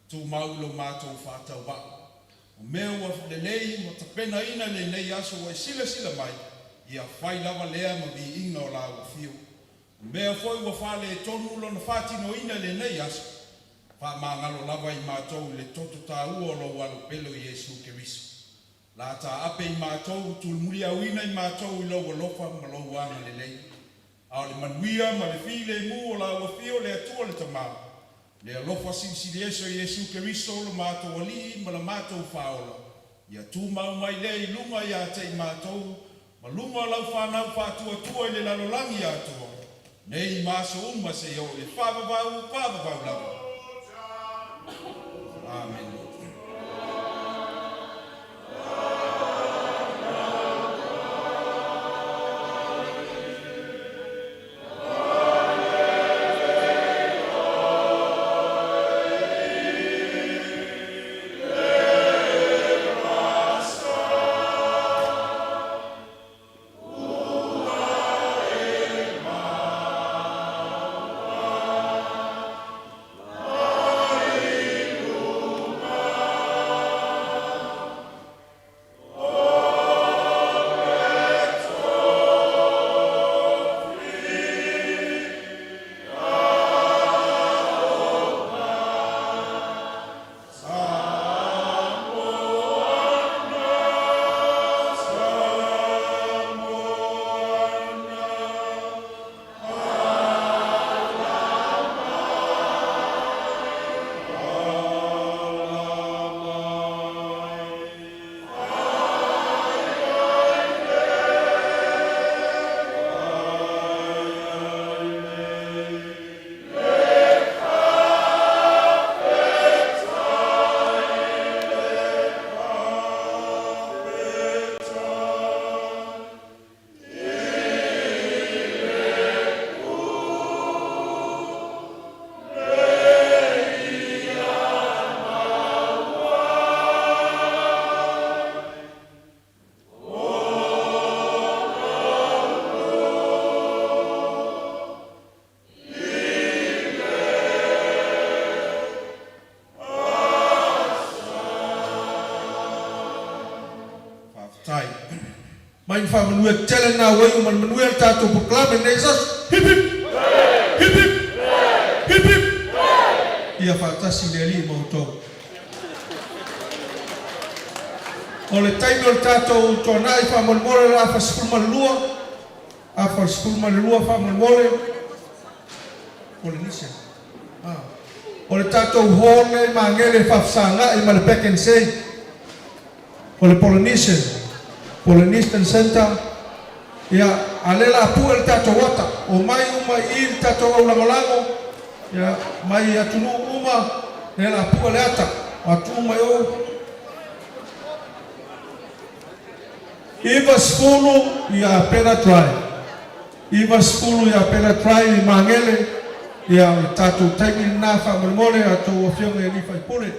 tu mau lo mātou whātau wa. O mea ua lelei ma tapena ina le nei aso wa sila mai, ia whai lava lea ma viiga o la uafio. O mea fo'i ua whale e tonu lo na whātino ina le nei aso, wha māngalo lava I mātou le toto tā ua lo walo pelo I Yesu Keriso. La ta ape I mātou tulmuri au ina I mātou I lau alofa ma lau wanga le lei. Ao le manuia ma le file mu o la uafio le atua le tamau. Le alofa sinsili eso Yesu Keriso lo mātou ali ma la mātou whaola. Ia tū mau mai le I lunga ia te I mātou, ma lunga lau whanau whātua tua I le lalolangi atua. Nei māso uma se iau le whāwawau lava. Amen. Mai fa manuel tele na wai man manuel tato proclame Jesus hip hip hip hip hip hip ia fa tasi le ali Maota o le taino tato tonai fa malmole la fa skul malua a fa skul malua fa malmole o le nisia o le tato hone mangele fa sanga I mal peken sei o le Polynesian Polynesian Center ia alela pu el tato wata o mai uma I tato ulangolango ia mai atunu uma ela pu le ata atu mai o Iva skulu ia pena try Iva skulu ia pena try mangele ia tato taimi na fa mole atu ofionge ni fa pole